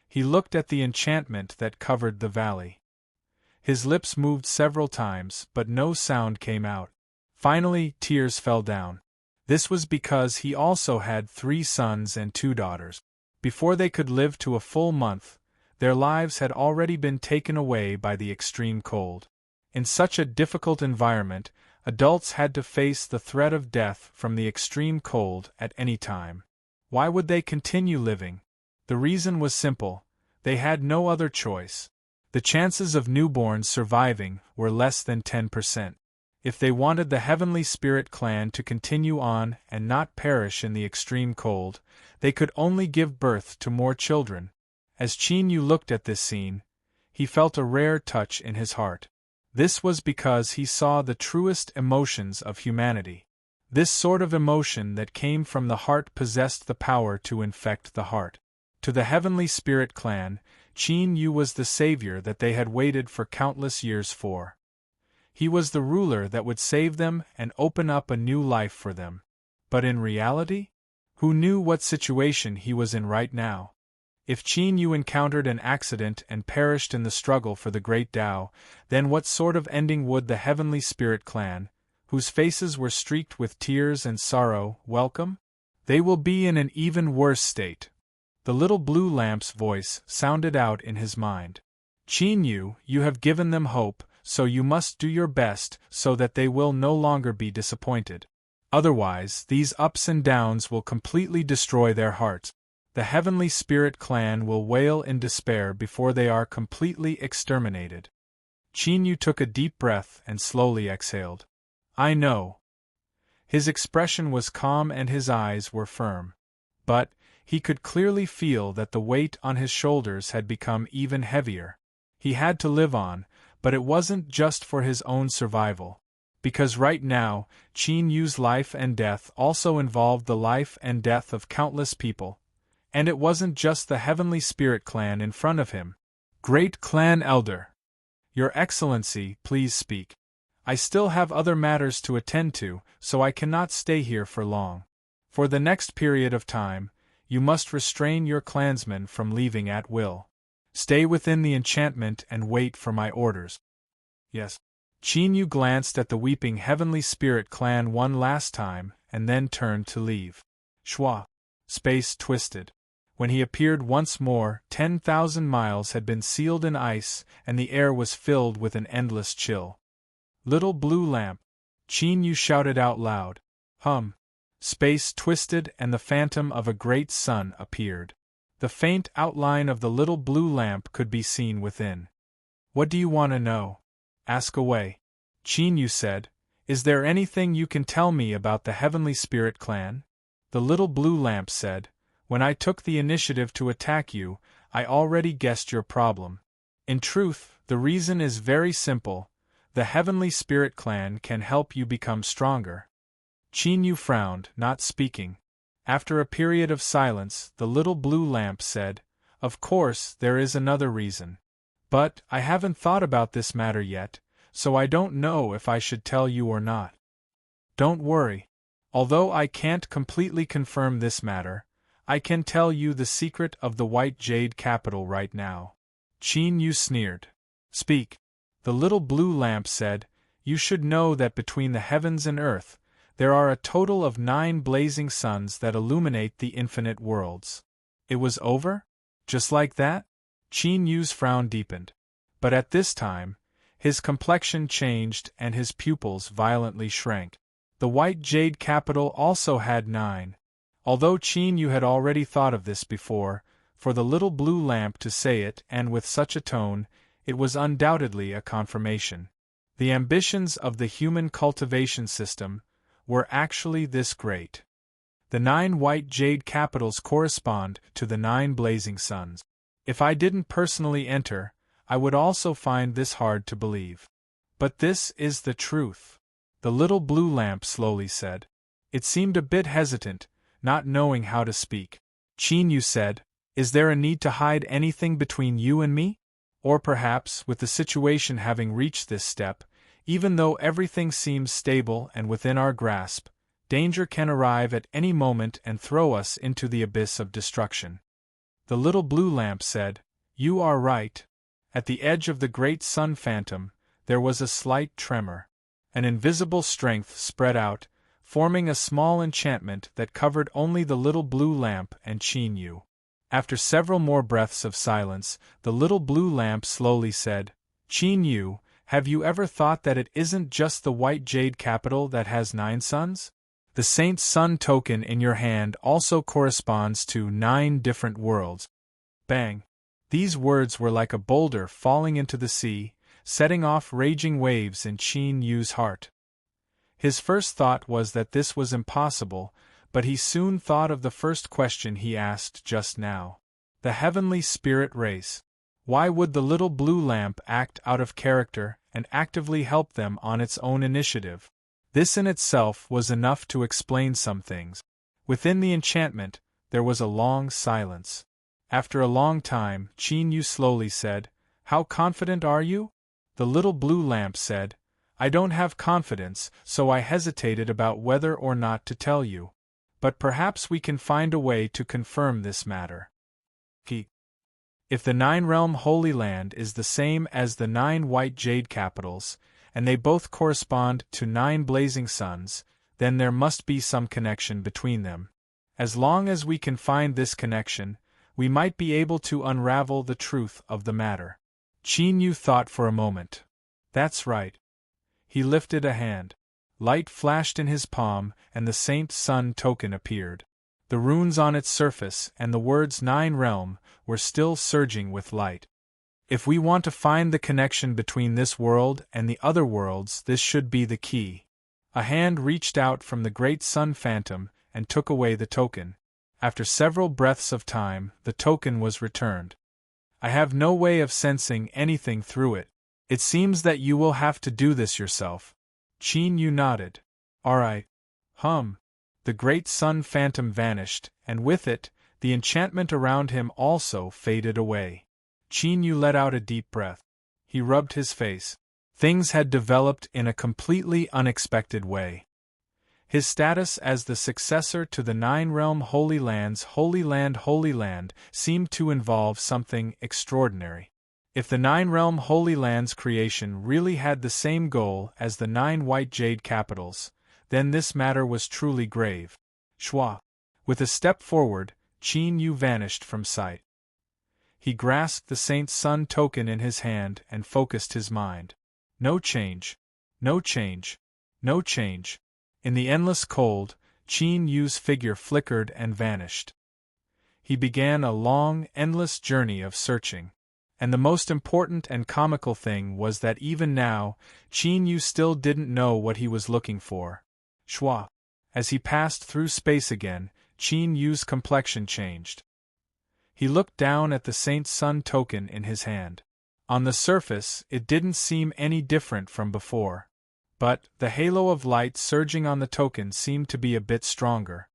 He looked at the enchantment that covered the valley. His lips moved several times, but no sound came out. Finally, tears fell down. This was because he also had 3 sons and 2 daughters. Before they could live to a full month, their lives had already been taken away by the extreme cold. In such a difficult environment, adults had to face the threat of death from the extreme cold at any time. Why would they continue living? The reason was simple: they had no other choice. The chances of newborns surviving were less than 10%. If they wanted the Heavenly Spirit clan to continue on and not perish in the extreme cold, they could only give birth to more children. As Qin Yu looked at this scene, he felt a rare touch in his heart. This was because he saw the truest emotions of humanity. This sort of emotion that came from the heart possessed the power to infect the heart. To the Heavenly Spirit clan, Qin Yu was the savior that they had waited for countless years for. He was the ruler that would save them and open up a new life for them. But in reality? Who knew what situation he was in right now? If Qin Yu encountered an accident and perished in the struggle for the Great Tao, then what sort of ending would the Heavenly Spirit clan, whose faces were streaked with tears and sorrow, welcome? They will be in an even worse state. The little blue lamp's voice sounded out in his mind. Qin Yu, you have given them hope, so you must do your best so that they will no longer be disappointed. Otherwise, these ups and downs will completely destroy their hearts. The Heavenly Spirit clan will wail in despair before they are completely exterminated. Qin Yu took a deep breath and slowly exhaled. I know. His expression was calm and his eyes were firm. But he could clearly feel that the weight on his shoulders had become even heavier. He had to live on, but it wasn't just for his own survival. Because right now, Qin Yu's life and death also involved the life and death of countless people. And it wasn't just the Heavenly Spirit clan in front of him. Great Clan Elder! Your Excellency, please speak. I still have other matters to attend to, so I cannot stay here for long. For the next period of time, you must restrain your clansmen from leaving at will. Stay within the enchantment and wait for my orders. Yes. Qin Yu glanced at the weeping Heavenly Spirit clan one last time and then turned to leave. Schwa. Space twisted. When he appeared once more, 10,000 miles had been sealed in ice and the air was filled with an endless chill. Little blue lamp. Qin Yu shouted out loud. Hum. Space twisted and the phantom of a great sun appeared. The faint outline of the little blue lamp could be seen within. What do you want to know? Ask away. Qin Yu said. Is there anything you can tell me about the Heavenly Spirit clan? The little blue lamp said. When I took the initiative to attack you, I already guessed your problem. In truth, the reason is very simple. The Heavenly Spirit clan can help you become stronger. Qin Yu frowned, not speaking. After a period of silence, the little blue lamp said, Of course, there is another reason. But I haven't thought about this matter yet, so I don't know if I should tell you or not. Don't worry. Although I can't completely confirm this matter, I can tell you the secret of the White Jade capital right now. Qin Yu sneered. Speak. The little blue lamp said, You should know that between the heavens and earth, there are a total of 9 blazing suns that illuminate the infinite worlds. It was over? Just like that? Qin Yu's frown deepened. But at this time, his complexion changed and his pupils violently shrank. The White Jade capital also had 9. Although Qin Yu had already thought of this before, for the little blue lamp to say it and with such a tone, it was undoubtedly a confirmation. The ambitions of the human cultivation system were actually this great. The 9 White Jade capitals correspond to the 9 blazing suns. If I didn't personally enter, I would also find this hard to believe. But this is the truth. The little blue lamp slowly said. It seemed a bit hesitant, not knowing how to speak. Qin Yu said, Is there a need to hide anything between you and me? Or perhaps, with the situation having reached this step, Even though everything seems stable and within our grasp, danger can arrive at any moment and throw us into the abyss of destruction. The little blue lamp said, "You are right." At the edge of the great sun phantom, there was a slight tremor. An invisible strength spread out, forming a small enchantment that covered only the little blue lamp and Qin Yu. After several more breaths of silence, the little blue lamp slowly said, "Qin Yu, have you ever thought that it isn't just the white jade capital that has 9 suns? The Saint's Sun token in your hand also corresponds to 9 different worlds." Bang! These words were like a boulder falling into the sea, setting off raging waves in Qin Yu's heart. His first thought was that this was impossible, but he soon thought of the first question he asked just now. The heavenly spirit race. Why would the little blue lamp act out of character and actively help them on its own initiative? This in itself was enough to explain some things. Within the enchantment, there was a long silence. After a long time, Qin Yu slowly said, "How confident are you?" The little blue lamp said, "I don't have confidence, so I hesitated about whether or not to tell you. But perhaps we can find a way to confirm this matter. If the 9-realm Holy Land is the same as the 9 white jade capitals, and they both correspond to 9 blazing suns, then there must be some connection between them. As long as we can find this connection, we might be able to unravel the truth of the matter." Qin Yu thought for a moment. "That's right." He lifted a hand. Light flashed in his palm, and the Saint's Sun token appeared. The runes on its surface and the words 9 realm were still surging with light. If we want to find the connection between this world and the other worlds, this should be the key. A hand reached out from the great sun phantom and took away the token. After several breaths of time, the token was returned. "I have no way of sensing anything through it. It seems that you will have to do this yourself." Qin Yu nodded. "All right." The great sun phantom vanished, and with it, the enchantment around him also faded away. Qin Yu let out a deep breath. He rubbed his face. Things had developed in a completely unexpected way. His status as the successor to the 9-realm Holy Land's Holy Land seemed to involve something extraordinary. If the 9-realm Holy Land's creation really had the same goal as the 9 white jade capitals, then this matter was truly grave. Shwa! With a step forward, Qin Yu vanished from sight. He grasped the Saint's Sun token in his hand and focused his mind. No change. No change. No change. In the endless cold, Qin Yu's figure flickered and vanished. He began a long, endless journey of searching. And the most important and comical thing was that even now, Qin Yu still didn't know what he was looking for. Shwa! As he passed through space again, Qin Yu's complexion changed. He looked down at the Saint's Sun token in his hand. On the surface, it didn't seem any different from before. But the halo of light surging on the token seemed to be a bit stronger.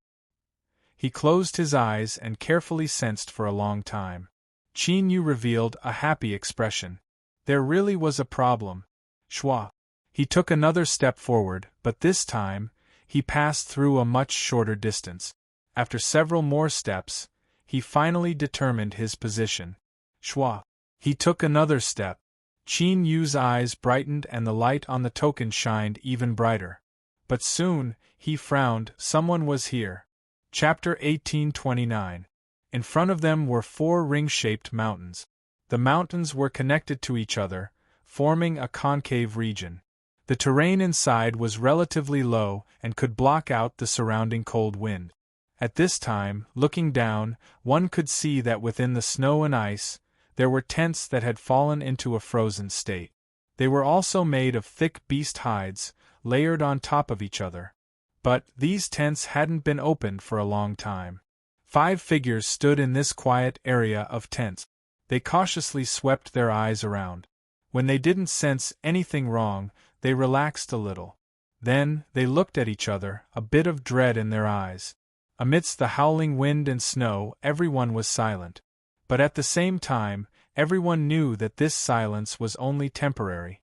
He closed his eyes and carefully sensed for a long time. Qin Yu revealed a happy expression. There really was a problem. Shwa! He took another step forward, but this time, he passed through a much shorter distance. After several more steps, he finally determined his position. Shwa! He took another step. Qin Yu's eyes brightened and the light on the token shined even brighter. But soon, he frowned. Someone was here. Chapter 1829. In front of them were 4 ring-shaped mountains. The mountains were connected to each other, forming a concave region. The terrain inside was relatively low and could block out the surrounding cold wind. At this time, looking down, one could see that within the snow and ice, there were tents that had fallen into a frozen state. They were also made of thick beast hides, layered on top of each other. But these tents hadn't been opened for a long time. 5 figures stood in this quiet area of tents. They cautiously swept their eyes around. When they didn't sense anything wrong, they relaxed a little. Then, they looked at each other, a bit of dread in their eyes. Amidst the howling wind and snow, everyone was silent. But at the same time, everyone knew that this silence was only temporary.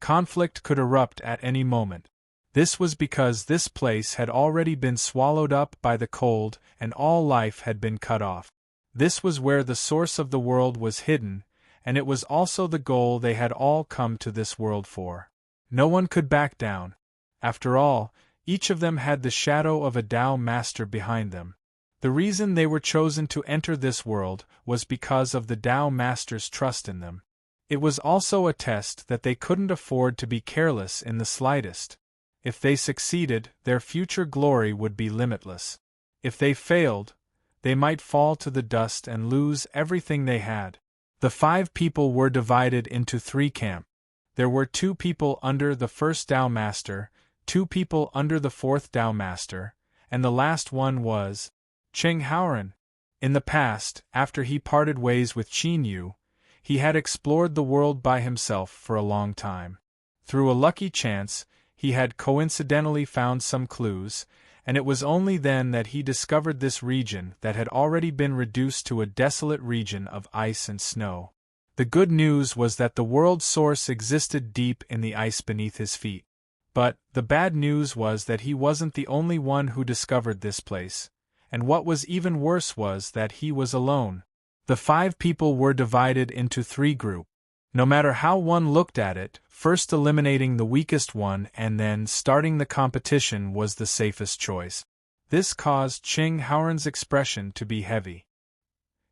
Conflict could erupt at any moment. This was because this place had already been swallowed up by the cold and all life had been cut off. This was where the source of the world was hidden, and it was also the goal they had all come to this world for. No one could back down. After all, each of them had the shadow of a Tao master behind them. The reason they were chosen to enter this world was because of the Tao master's trust in them. It was also a test that they couldn't afford to be careless in the slightest. If they succeeded, their future glory would be limitless. If they failed, they might fall to the dust and lose everything they had. The 5 people were divided into 3 camps. There were 2 people under the first Tao Master, 2 people under the 4th Tao Master, and the last one was Ching Haoran. In the past, after he parted ways with Qin Yu, he had explored the world by himself for a long time. Through a lucky chance, he had coincidentally found some clues, and it was only then that he discovered this region that had already been reduced to a desolate region of ice and snow. The good news was that the world's source existed deep in the ice beneath his feet. But the bad news was that he wasn't the only one who discovered this place, and what was even worse was that he was alone. The 5 people were divided into 3 groups. No matter how one looked at it, first eliminating the weakest one and then starting the competition was the safest choice. This caused Ching Haoran's expression to be heavy.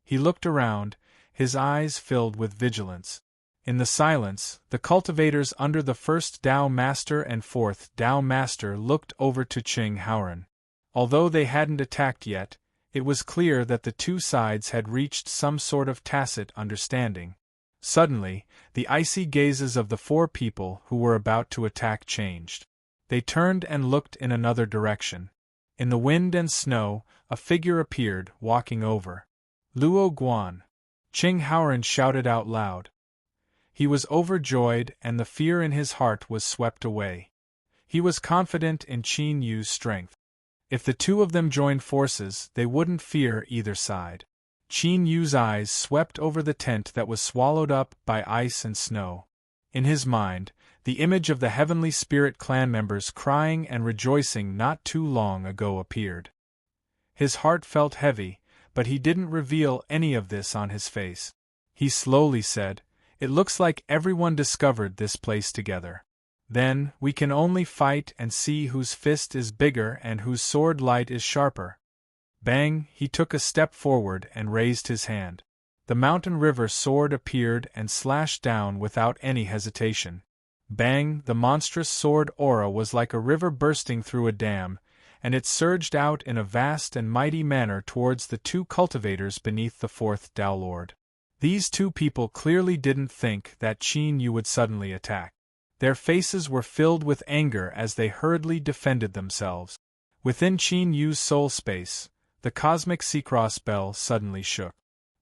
He looked around, his eyes filled with vigilance. In the silence, the cultivators under the 1st Tao Master and 4th Tao Master looked over to Ching Haoran. Although they hadn't attacked yet, it was clear that the 2 sides had reached some sort of tacit understanding. Suddenly, the icy gazes of the 4 people who were about to attack changed. They turned and looked in another direction. In the wind and snow, a figure appeared, walking over. Luo Guan. Ching Haoran shouted out loud. He was overjoyed and the fear in his heart was swept away. He was confident in Qin Yu's strength. If the 2 of them joined forces, they wouldn't fear either side. Qin Yu's eyes swept over the tent that was swallowed up by ice and snow. In his mind, the image of the Heavenly Spirit clan members crying and rejoicing not too long ago appeared. His heart felt heavy, but he didn't reveal any of this on his face. He slowly said, "It looks like everyone discovered this place together. Then, we can only fight and see whose fist is bigger and whose sword light is sharper." Bang, he took a step forward and raised his hand. The mountain river sword appeared and slashed down without any hesitation. Bang, the monstrous sword aura was like a river bursting through a dam, and it surged out in a vast and mighty manner towards the 2 cultivators beneath the 4th Tao Lord. These 2 people clearly didn't think that Qin Yu would suddenly attack. Their faces were filled with anger as they hurriedly defended themselves. Within Qin Yu's soul space, the cosmic Sea-Cross bell suddenly shook.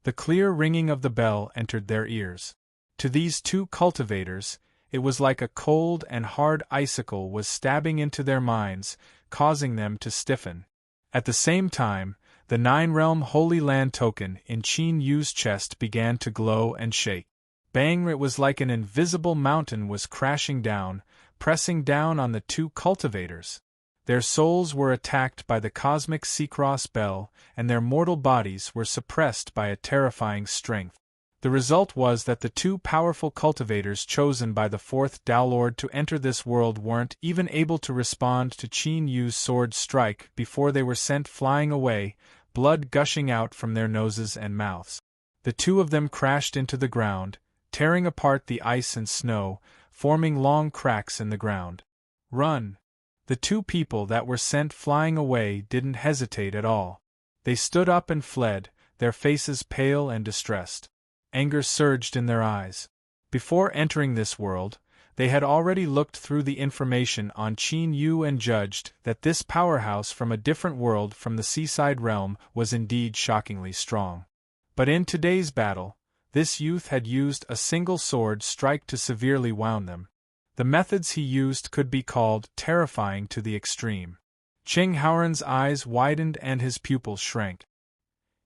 The clear ringing of the bell entered their ears. To these 2 cultivators, it was like a cold and hard icicle was stabbing into their minds, causing them to stiffen. At the same time, the 9-realm Holy Land token in Qin Yu's chest began to glow and shake. Bang, it was like an invisible mountain was crashing down, pressing down on the 2 cultivators. Their souls were attacked by the cosmic Sea-Cross bell, and their mortal bodies were suppressed by a terrifying strength. The result was that the 2 powerful cultivators chosen by the 4th Tao Lord to enter this world weren't even able to respond to Qin Yu's sword strike before they were sent flying away, blood gushing out from their noses and mouths. The 2 of them crashed into the ground, tearing apart the ice and snow, forming long cracks in the ground. "Run!" The 2 people that were sent flying away didn't hesitate at all. They stood up and fled, their faces pale and distressed. Anger surged in their eyes. Before entering this world, they had already looked through the information on Qin Yu and judged that this powerhouse from a different world from the seaside realm was indeed shockingly strong. But in today's battle, this youth had used a single sword strike to severely wound them. The methods he used could be called terrifying to the extreme. Ching Haoran's eyes widened and his pupils shrank.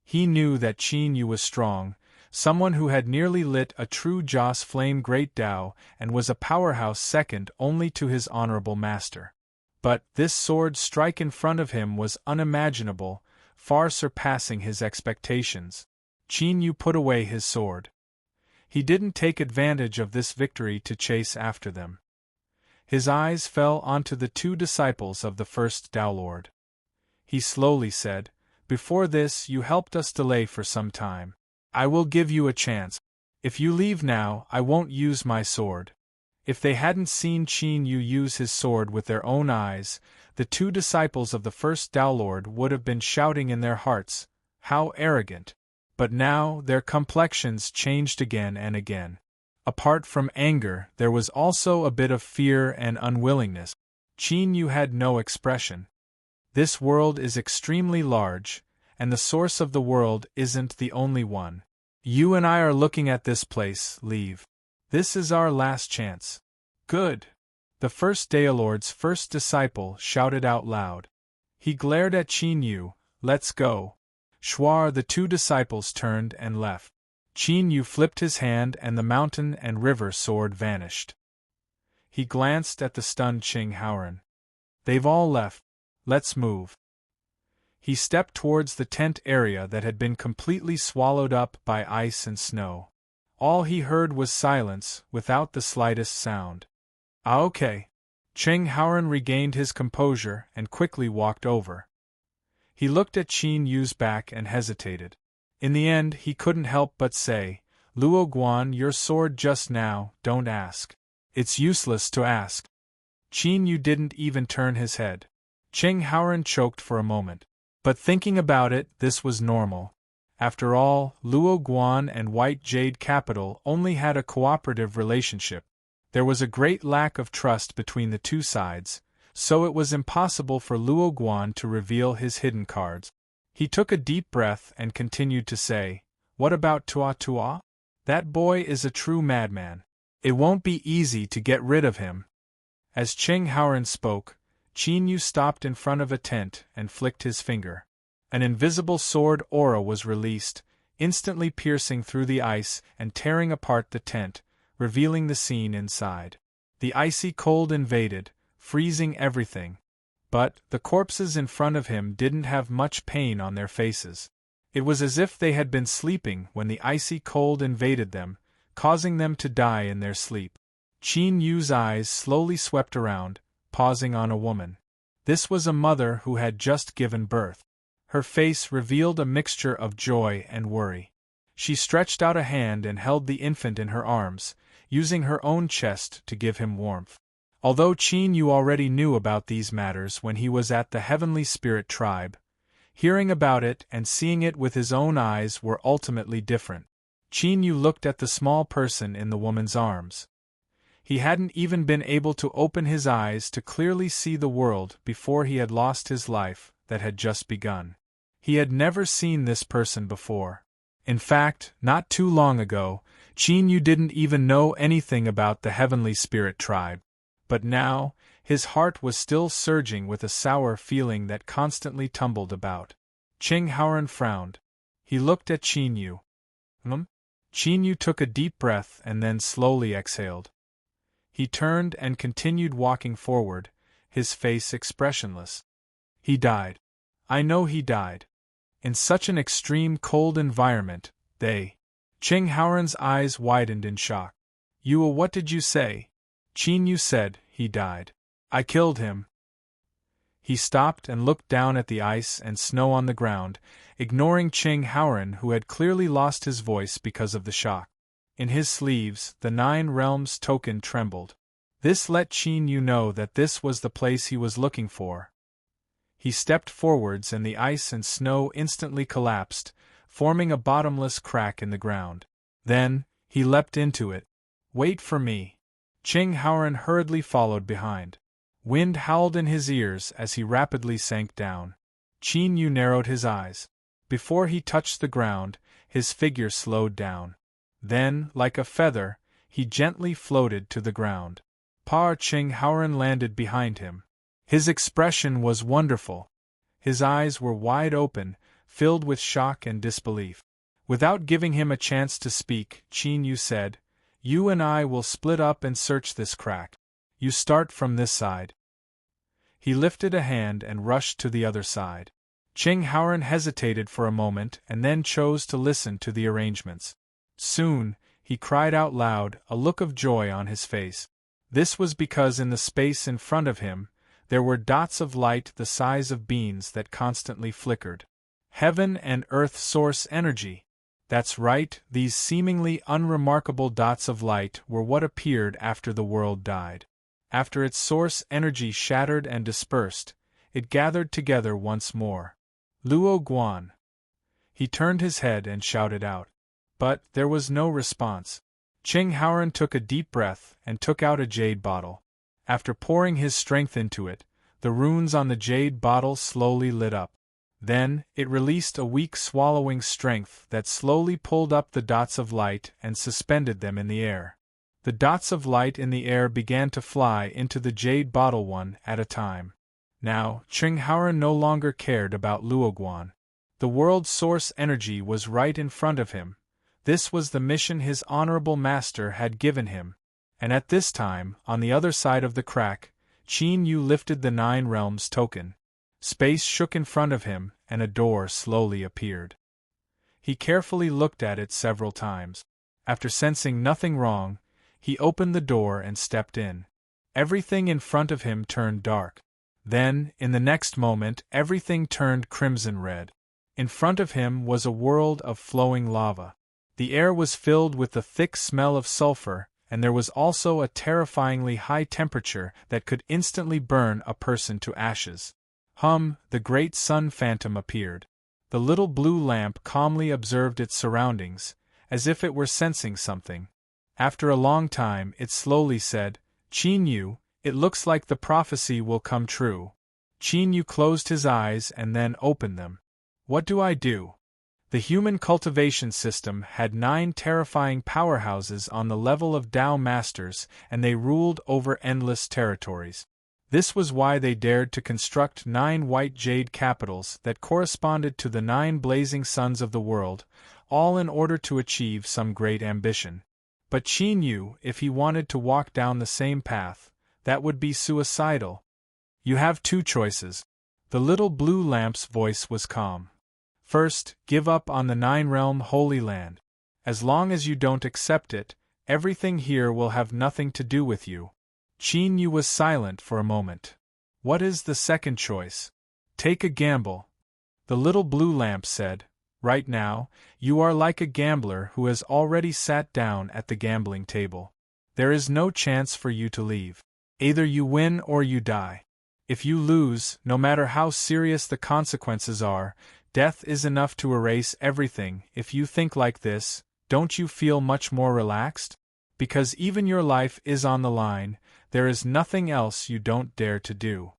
He knew that Qin Yu was strong, someone who had nearly lit a true Joss flame great Tao and was a powerhouse second only to his honorable master. But this sword strike in front of him was unimaginable, far surpassing his expectations. Qin Yu put away his sword. He didn't take advantage of this victory to chase after them. His eyes fell onto the two disciples of the first Tao Lord. He slowly said, "Before this you helped us delay for some time. I will give you a chance. If you leave now, I won't use my sword." If they hadn't seen Qin Yu use his sword with their own eyes, the two disciples of the first Tao Lord would have been shouting in their hearts, "How arrogant!" But now their complexions changed again and again. Apart from anger, there was also a bit of fear and unwillingness. Qin Yu had no expression. This world is extremely large, and the source of the world isn't the only one. You and I are looking at this place, leave. This is our last chance. Good. The first Daolord's first disciple shouted out loud. He glared at Qin Yu, "Let's go." Shuar the two disciples turned and left. Qin Yu flipped his hand and the mountain and river sword vanished. He glanced at the stunned Qing Haoren. "They've all left. Let's move." He stepped towards the tent area that had been completely swallowed up by ice and snow. All he heard was silence, without the slightest sound. "Ah, okay." Qing Haoren regained his composure and quickly walked over. He looked at Qin Yu's back and hesitated. In the end, he couldn't help but say, "Luo Guan, your sword just now, don't ask. It's useless to ask." Qin Yu didn't even turn his head. Qing Haoren choked for a moment. But thinking about it, this was normal. After all, Luo Guan and White Jade Capital only had a cooperative relationship. There was a great lack of trust between the two sides, so it was impossible for Luo Guan to reveal his hidden cards. He took a deep breath and continued to say, "What about Tua Tua? That boy is a true madman. It won't be easy to get rid of him." As Qing Haoren spoke, Qin Yu stopped in front of a tent and flicked his finger. An invisible sword aura was released, instantly piercing through the ice and tearing apart the tent, revealing the scene inside. The icy cold invaded, freezing everything. But the corpses in front of him didn't have much pain on their faces. It was as if they had been sleeping when the icy cold invaded them, causing them to die in their sleep. Qin Yu's eyes slowly swept around, pausing on a woman. This was a mother who had just given birth. Her face revealed a mixture of joy and worry. She stretched out a hand and held the infant in her arms, using her own chest to give him warmth. Although Qin Yu already knew about these matters when he was at the Heavenly Spirit Tribe, hearing about it and seeing it with his own eyes were ultimately different. Qin Yu looked at the small person in the woman's arms. He hadn't even been able to open his eyes to clearly see the world before he had lost his life that had just begun. He had never seen this person before. In fact, not too long ago, Qin Yu didn't even know anything about the Heavenly Spirit Tribe. But now, his heart was still surging with a sour feeling that constantly tumbled about. Qing Haoren frowned. He looked at Qin Yu. Qin Yu took a deep breath and then slowly exhaled. He turned and continued walking forward, his face expressionless. "He died. I know he died. In such an extreme cold environment, they..." Qing Haoren's eyes widened in shock. "Yua, what did you say?" Qin Yu said, "He died. I killed him." He stopped and looked down at the ice and snow on the ground, ignoring Qing Haoren, who had clearly lost his voice because of the shock. In his sleeves, the 9 realms token trembled. This let Qin Yu know that this was the place he was looking for. He stepped forwards and the ice and snow instantly collapsed, forming a bottomless crack in the ground. Then, he leapt into it. "Wait for me." Qing Haoren hurriedly followed behind. Wind howled in his ears as he rapidly sank down. Qin Yu narrowed his eyes. Before he touched the ground, his figure slowed down. Then, like a feather, he gently floated to the ground. Qing Haoren landed behind him. His expression was wonderful. His eyes were wide open, filled with shock and disbelief. Without giving him a chance to speak, Qin Yu said, "You and I will split up and search this crack. You start from this side." He lifted a hand and rushed to the other side. Ching Haoran hesitated for a moment and then chose to listen to the arrangements. Soon, he cried out loud, a look of joy on his face. This was because in the space in front of him, there were dots of light the size of beans that constantly flickered. Heaven and earth source energy! That's right, these seemingly unremarkable dots of light were what appeared after the world died. After its source energy shattered and dispersed, it gathered together once more. Luo Guan. He turned his head and shouted out. But there was no response. Ching Haoran took a deep breath and took out a jade bottle. After pouring his strength into it, the runes on the jade bottle slowly lit up. Then, it released a weak swallowing strength that slowly pulled up the dots of light and suspended them in the air. The dots of light in the air began to fly into the jade bottle one at a time. Now, Ching Haoran no longer cared about Luoguan. The world's source energy was right in front of him. This was the mission his honorable master had given him. And at this time, on the other side of the crack, Qin Yu lifted the Nine Realms token. Space shook in front of him, and a door slowly appeared. He carefully looked at it several times. After sensing nothing wrong, he opened the door and stepped in. Everything in front of him turned dark. Then, in the next moment, everything turned crimson red. In front of him was a world of flowing lava. The air was filled with the thick smell of sulfur, and there was also a terrifyingly high temperature that could instantly burn a person to ashes. The great sun phantom appeared. The little blue lamp calmly observed its surroundings, as if it were sensing something. After a long time, it slowly said, "Qin Yu, it looks like the prophecy will come true." Qin Yu closed his eyes and then opened them. What do I do? The human cultivation system had 9 terrifying powerhouses on the level of Tao Masters, and they ruled over endless territories. This was why they dared to construct 9 white jade capitals that corresponded to the 9 blazing suns of the world, all in order to achieve some great ambition. But Qin Yu, if he wanted to walk down the same path, that would be suicidal. You have 2 choices. The little blue lamp's voice was calm. First, give up on the 9-realm Holy Land. As long as you don't accept it, everything here will have nothing to do with you. Qin Yu was silent for a moment. What is the second choice? Take a gamble. The little blue lamp said, right now, you are like a gambler who has already sat down at the gambling table. There is no chance for you to leave. Either you win or you die. If you lose, no matter how serious the consequences are, death is enough to erase everything. If you think like this, don't you feel much more relaxed? Because even your life is on the line, there is nothing else you don't dare to do.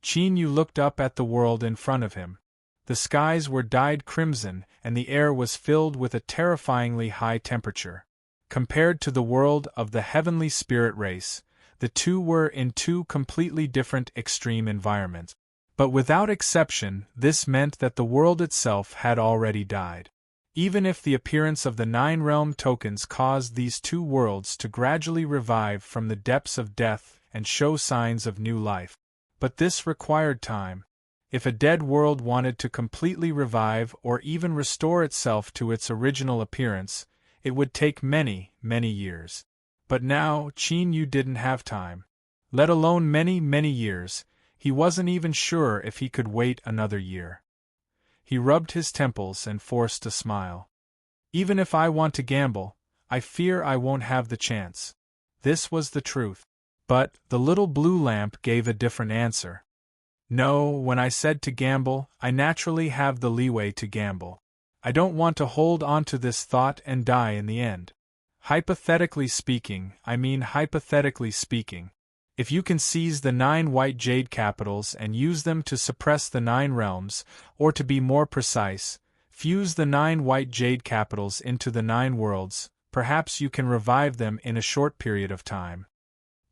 Qin Yu looked up at the world in front of him. The skies were dyed crimson, and the air was filled with a terrifyingly high temperature. Compared to the world of the heavenly spirit race, the two were in 2 completely different extreme environments. But without exception, this meant that the world itself had already died. Even if the appearance of the 9-realm tokens caused these 2 worlds to gradually revive from the depths of death and show signs of new life. But this required time. If a dead world wanted to completely revive or even restore itself to its original appearance, it would take many, many years. But now, Qin Yu didn't have time. Let alone many, many years. He wasn't even sure if he could wait another year. He rubbed his temples and forced a smile. Even if I want to gamble, I fear I won't have the chance. This was the truth. But the little blue lamp gave a different answer. No, when I said to gamble, I naturally have the leeway to gamble. I don't want to hold on to this thought and die in the end. Hypothetically speaking, if you can seize the 9 white jade capitals and use them to suppress the 9 realms, or to be more precise, fuse the 9 white jade capitals into the 9 worlds, perhaps you can revive them in a short period of time.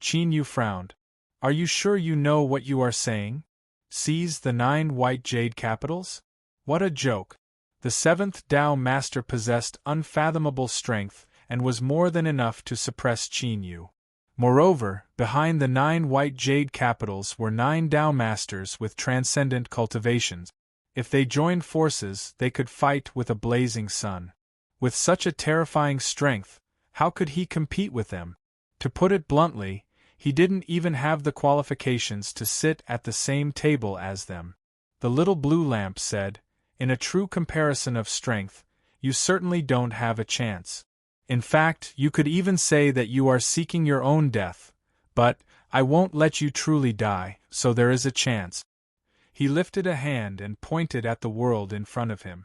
Qin Yu frowned. Are you sure you know what you are saying? Seize the 9 white jade capitals? What a joke. The seventh Tao Master possessed unfathomable strength and was more than enough to suppress Qin Yu. Moreover, behind the 9 white jade capitals were 9 Tao Masters with transcendent cultivations. If they joined forces, they could fight with a blazing sun. With such a terrifying strength, how could he compete with them? To put it bluntly, he didn't even have the qualifications to sit at the same table as them. The little blue lamp said, "In a true comparison of strength, you certainly don't have a chance. In fact, you could even say that you are seeking your own death, but I won't let you truly die, so there is a chance." He lifted a hand and pointed at the world in front of him.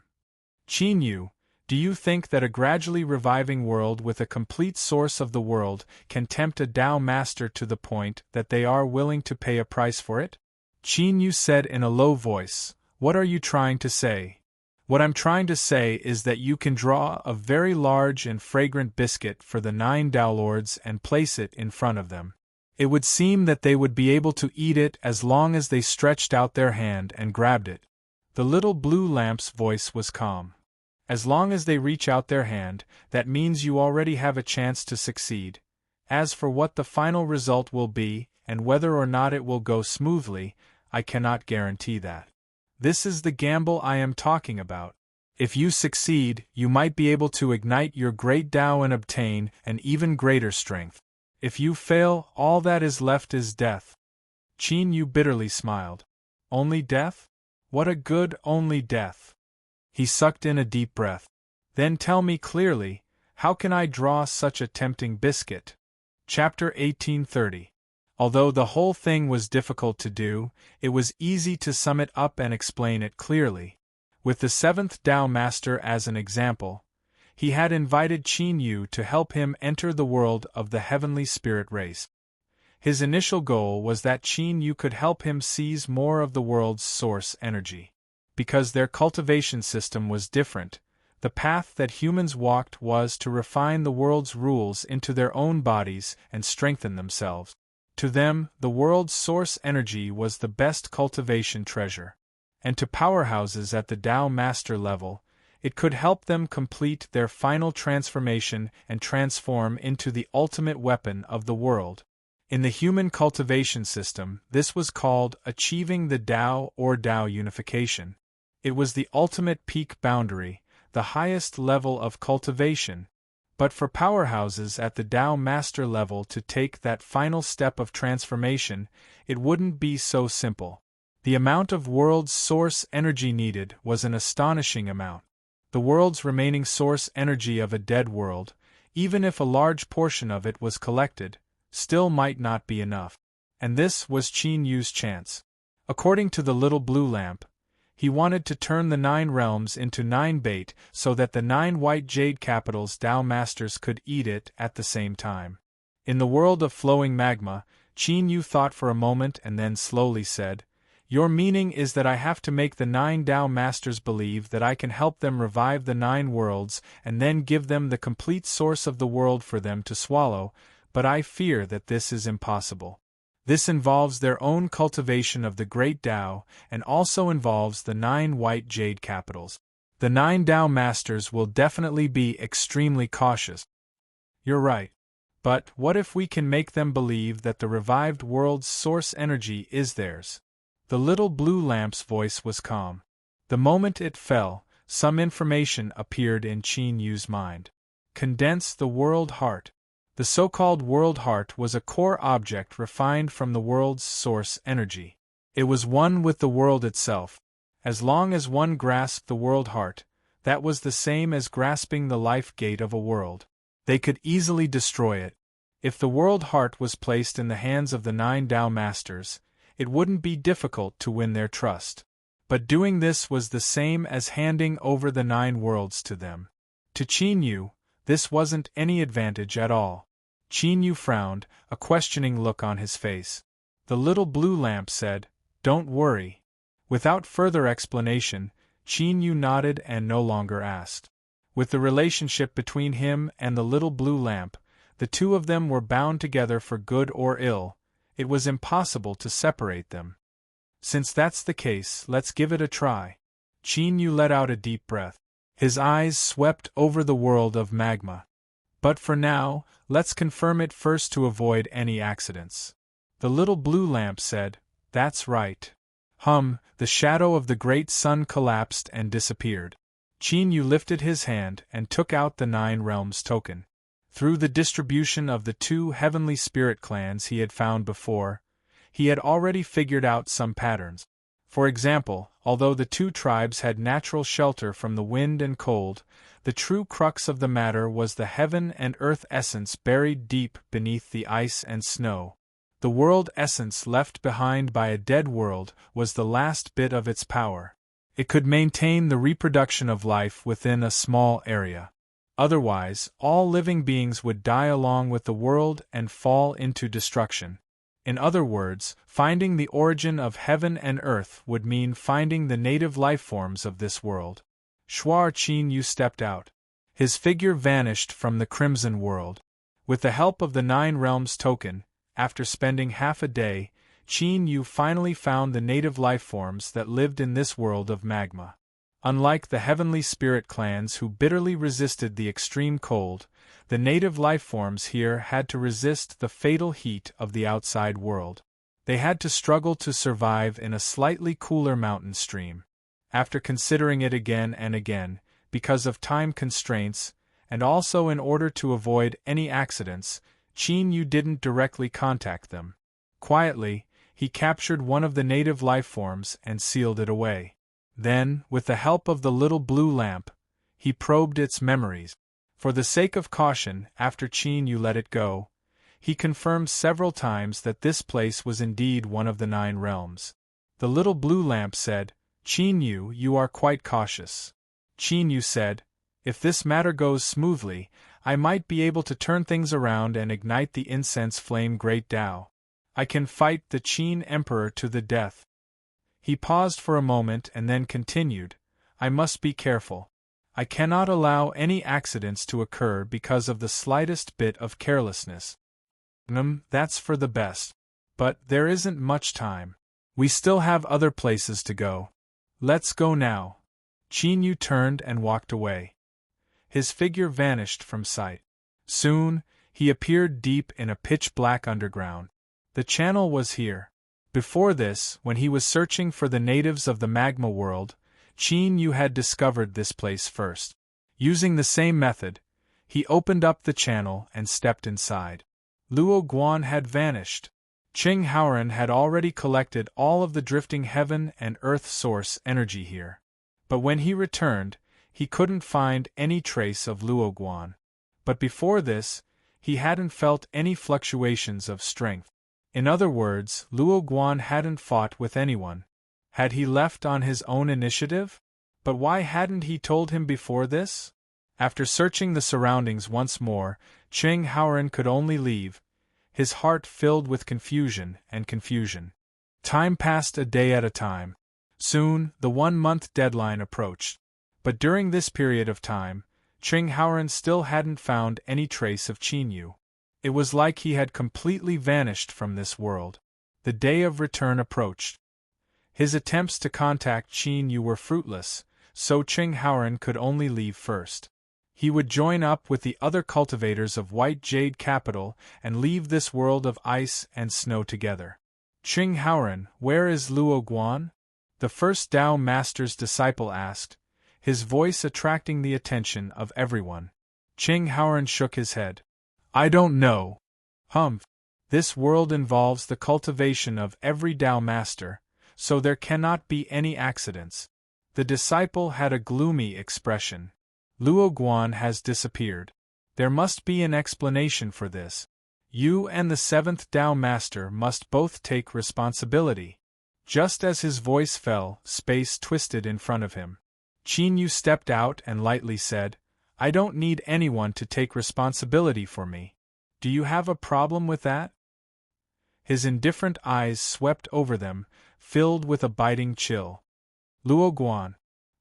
"Qin Yu, do you think that a gradually reviving world with a complete source of the world can tempt a Tao Master to the point that they are willing to pay a price for it?" Qin Yu said in a low voice, "What are you trying to say?" "What I'm trying to say is that you can draw a very large and fragrant biscuit for the 9 Tao Lords and place it in front of them. It would seem that they would be able to eat it as long as they stretched out their hand and grabbed it." The little blue lamp's voice was calm. "As long as they reach out their hand, that means you already have a chance to succeed. As for what the final result will be, and whether or not it will go smoothly, I cannot guarantee that. This is the gamble I am talking about. If you succeed, you might be able to ignite your great Tao and obtain an even greater strength. If you fail, all that is left is death." Qin Yu bitterly smiled. "Only death? What a good only death!" He sucked in a deep breath. "Then tell me clearly, how can I draw such a tempting biscuit?" Chapter 1830. Although the whole thing was difficult to do, it was easy to sum it up and explain it clearly. With the 7th Tao Master as an example, he had invited Qin Yu to help him enter the world of the heavenly spirit race. His initial goal was that Qin Yu could help him seize more of the world's source energy. Because their cultivation system was different, the path that humans walked was to refine the world's rules into their own bodies and strengthen themselves. To them, the world's source energy was the best cultivation treasure. And to powerhouses at the Tao Master level, it could help them complete their final transformation and transform into the ultimate weapon of the world. In the human cultivation system, this was called achieving the Tao or Tao unification. It was the ultimate peak boundary, the highest level of cultivation. But for powerhouses at the Tao Master level to take that final step of transformation, it wouldn't be so simple. The amount of world's source energy needed was an astonishing amount. The world's remaining source energy of a dead world, even if a large portion of it was collected, still might not be enough. And this was Qin Yu's chance. According to the little blue lamp, he wanted to turn the 9 realms into 9 bait so that the 9 white jade capitals Tao Masters could eat it at the same time. In the world of flowing magma, Qin Yu thought for a moment and then slowly said, "Your meaning is that I have to make the 9 Tao Masters believe that I can help them revive the 9 worlds and then give them the complete source of the world for them to swallow, but I fear that this is impossible. This involves their own cultivation of the great Tao and also involves the 9 white jade capitals. The 9 Tao Masters will definitely be extremely cautious." "You're right. But what if we can make them believe that the revived world's source energy is theirs?" The little blue lamp's voice was calm. The moment it fell, some information appeared in Qin Yu's mind. Condense the world heart. The so-called world heart was a core object refined from the world's source energy. It was one with the world itself. As long as one grasped the world heart, that was the same as grasping the life gate of a world. They could easily destroy it. If the world heart was placed in the hands of the 9 Tao Masters, it wouldn't be difficult to win their trust. But doing this was the same as handing over the 9 worlds to them. To Qin Yu, this wasn't any advantage at all. Qin Yu frowned, a questioning look on his face. The little blue lamp said, "Don't worry." Without further explanation, Qin Yu nodded and no longer asked. With the relationship between him and the little blue lamp, the two of them were bound together for good or ill. It was impossible to separate them. "Since that's the case, let's give it a try." Qin Yu let out a deep breath. His eyes swept over the world of magma. But for now, let's confirm it first to avoid any accidents. The little blue lamp said, "That's right." The shadow of the great sun collapsed and disappeared. Qin Yu lifted his hand and took out the 9 realms token. Through the distribution of the 2 heavenly spirit clans he had found before, he had already figured out some patterns. For example, although the 2 tribes had natural shelter from the wind and cold, the true crux of the matter was the heaven and earth essence buried deep beneath the ice and snow. The world essence left behind by a dead world was the last bit of its power. It could maintain the reproduction of life within a small area. Otherwise, all living beings would die along with the world and fall into destruction. In other words, finding the origin of heaven and earth would mean finding the native lifeforms of this world. Qin Yu stepped out. His figure vanished from the crimson world. With the help of the 9 realms token, after spending half a day, Qin Yu finally found the native lifeforms that lived in this world of magma. Unlike the heavenly spirit clans who bitterly resisted the extreme cold, the native lifeforms here had to resist the fatal heat of the outside world. They had to struggle to survive in a slightly cooler mountain stream. After considering it again and again, because of time constraints, and also in order to avoid any accidents, Qin Yu didn't directly contact them. Quietly, he captured one of the native lifeforms and sealed it away. Then, with the help of the little blue lamp, he probed its memories. For the sake of caution, after Qin Yu let it go, he confirmed several times that this place was indeed one of the 9 realms. The little blue lamp said, "Qin Yu, you are quite cautious." Qin Yu said, "If this matter goes smoothly, I might be able to turn things around and ignite the incense flame Great Tao. I can fight the Qin Emperor to the death." He paused for a moment and then continued, "I must be careful. I cannot allow any accidents to occur because of the slightest bit of carelessness." That's for the best. But there isn't much time. We still have other places to go. Let's go now. Qin Yu turned and walked away. His figure vanished from sight. Soon, he appeared deep in a pitch-black underground. The channel was here. Before this, when he was searching for the natives of the magma world, Qin Yu had discovered this place first. Using the same method, he opened up the channel and stepped inside. Luo Guan had vanished. Qing Haoran had already collected all of the drifting heaven and earth source energy here. But when he returned, he couldn't find any trace of Luo Guan. But before this, he hadn't felt any fluctuations of strength. In other words, Luo Guan hadn't fought with anyone. Had he left on his own initiative? But why hadn't he told him before this? After searching the surroundings once more, Qing Haoran could only leave, his heart filled with confusion and confusion. Time passed a day at a time. Soon, the 1-month deadline approached. But during this period of time, Qing Haoran still hadn't found any trace of Qin Yu. It was like he had completely vanished from this world. The day of return approached. His attempts to contact Qin Yu were fruitless, so Qing Haoran could only leave first. He would join up with the other cultivators of White Jade Capital and leave this world of ice and snow together. "Qing Haoran, where is Luo Guan?" the first Tao Master's disciple asked, his voice attracting the attention of everyone. Qing Haoran shook his head. "I don't know." This world involves the cultivation of every Tao Master, so there cannot be any accidents. The disciple had a gloomy expression. "Luo Guan has disappeared. There must be an explanation for this. You and the 7th Tao Master must both take responsibility." Just as his voice fell, space twisted in front of him. Qin Yu stepped out and lightly said, "I don't need anyone to take responsibility for me. Do you have a problem with that?" His indifferent eyes swept over them, filled with a biting chill. Luo Guan.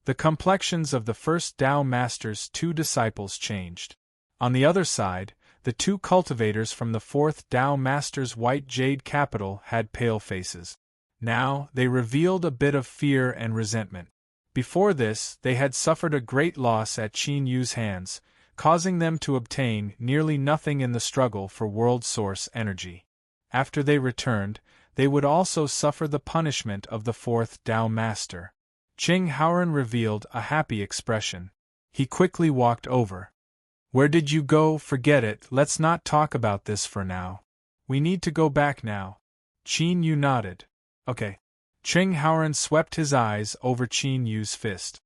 The complexions of the first Tao Master's 2 disciples changed. On the other side, the 2 cultivators from the 4th Tao Master's White Jade Capital had pale faces. Now, they revealed a bit of fear and resentment. Before this, they had suffered a great loss at Qin Yu's hands, causing them to obtain nearly nothing in the struggle for world source energy. After they returned, they would also suffer the punishment of the fourth Tao Master. Qing Haoran revealed a happy expression. He quickly walked over. "Where did you go? Forget it, let's not talk about this for now. We need to go back now." Qin Yu nodded. "Okay." Qing Haoran swept his eyes over Qin Yu's fist.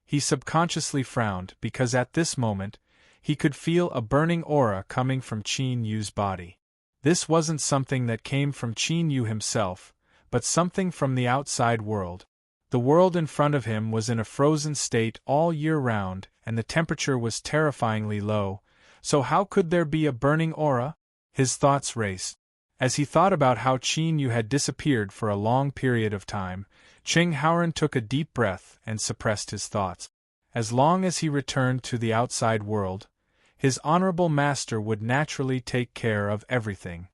He subconsciously frowned because at this moment, he could feel a burning aura coming from Qin Yu's body. This wasn't something that came from Qin Yu himself, but something from the outside world. The world in front of him was in a frozen state all year round, and the temperature was terrifyingly low, so how could there be a burning aura? His thoughts raced. As he thought about how Qin Yu had disappeared for a long period of time, Qing Haoran took a deep breath and suppressed his thoughts. As long as he returned to the outside world, his honorable master would naturally take care of everything.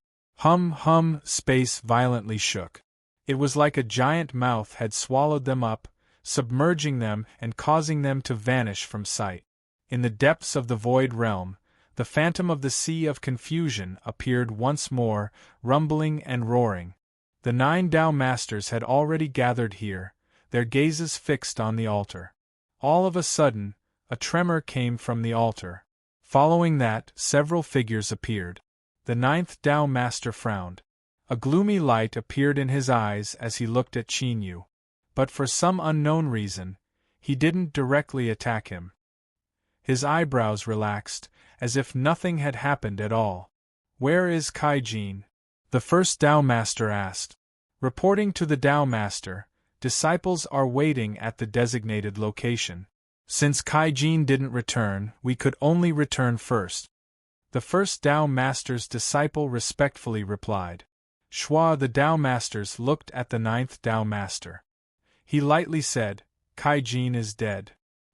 Space violently shook. It was like a giant mouth had swallowed them up, submerging them and causing them to vanish from sight. In the depths of the void realm, the phantom of the Sea of Confusion appeared once more, rumbling and roaring. The 9 Tao Masters had already gathered here, their gazes fixed on the altar. All of a sudden, a tremor came from the altar. Following that, several figures appeared. The 9th Tao Master frowned. A gloomy light appeared in his eyes as he looked at Qin Yu. But for some unknown reason, he didn't directly attack him. His eyebrows relaxed, as if nothing had happened at all. "Where is Kaijin?" the first Tao Master asked. Reporting to the Tao Master, disciples are waiting at the designated location. Since Kaijin didn't return, we could only return first. The first Tao Master's disciple respectfully replied. The Tao Masters looked at the 9th Tao Master. He lightly said, "Kaijin is dead."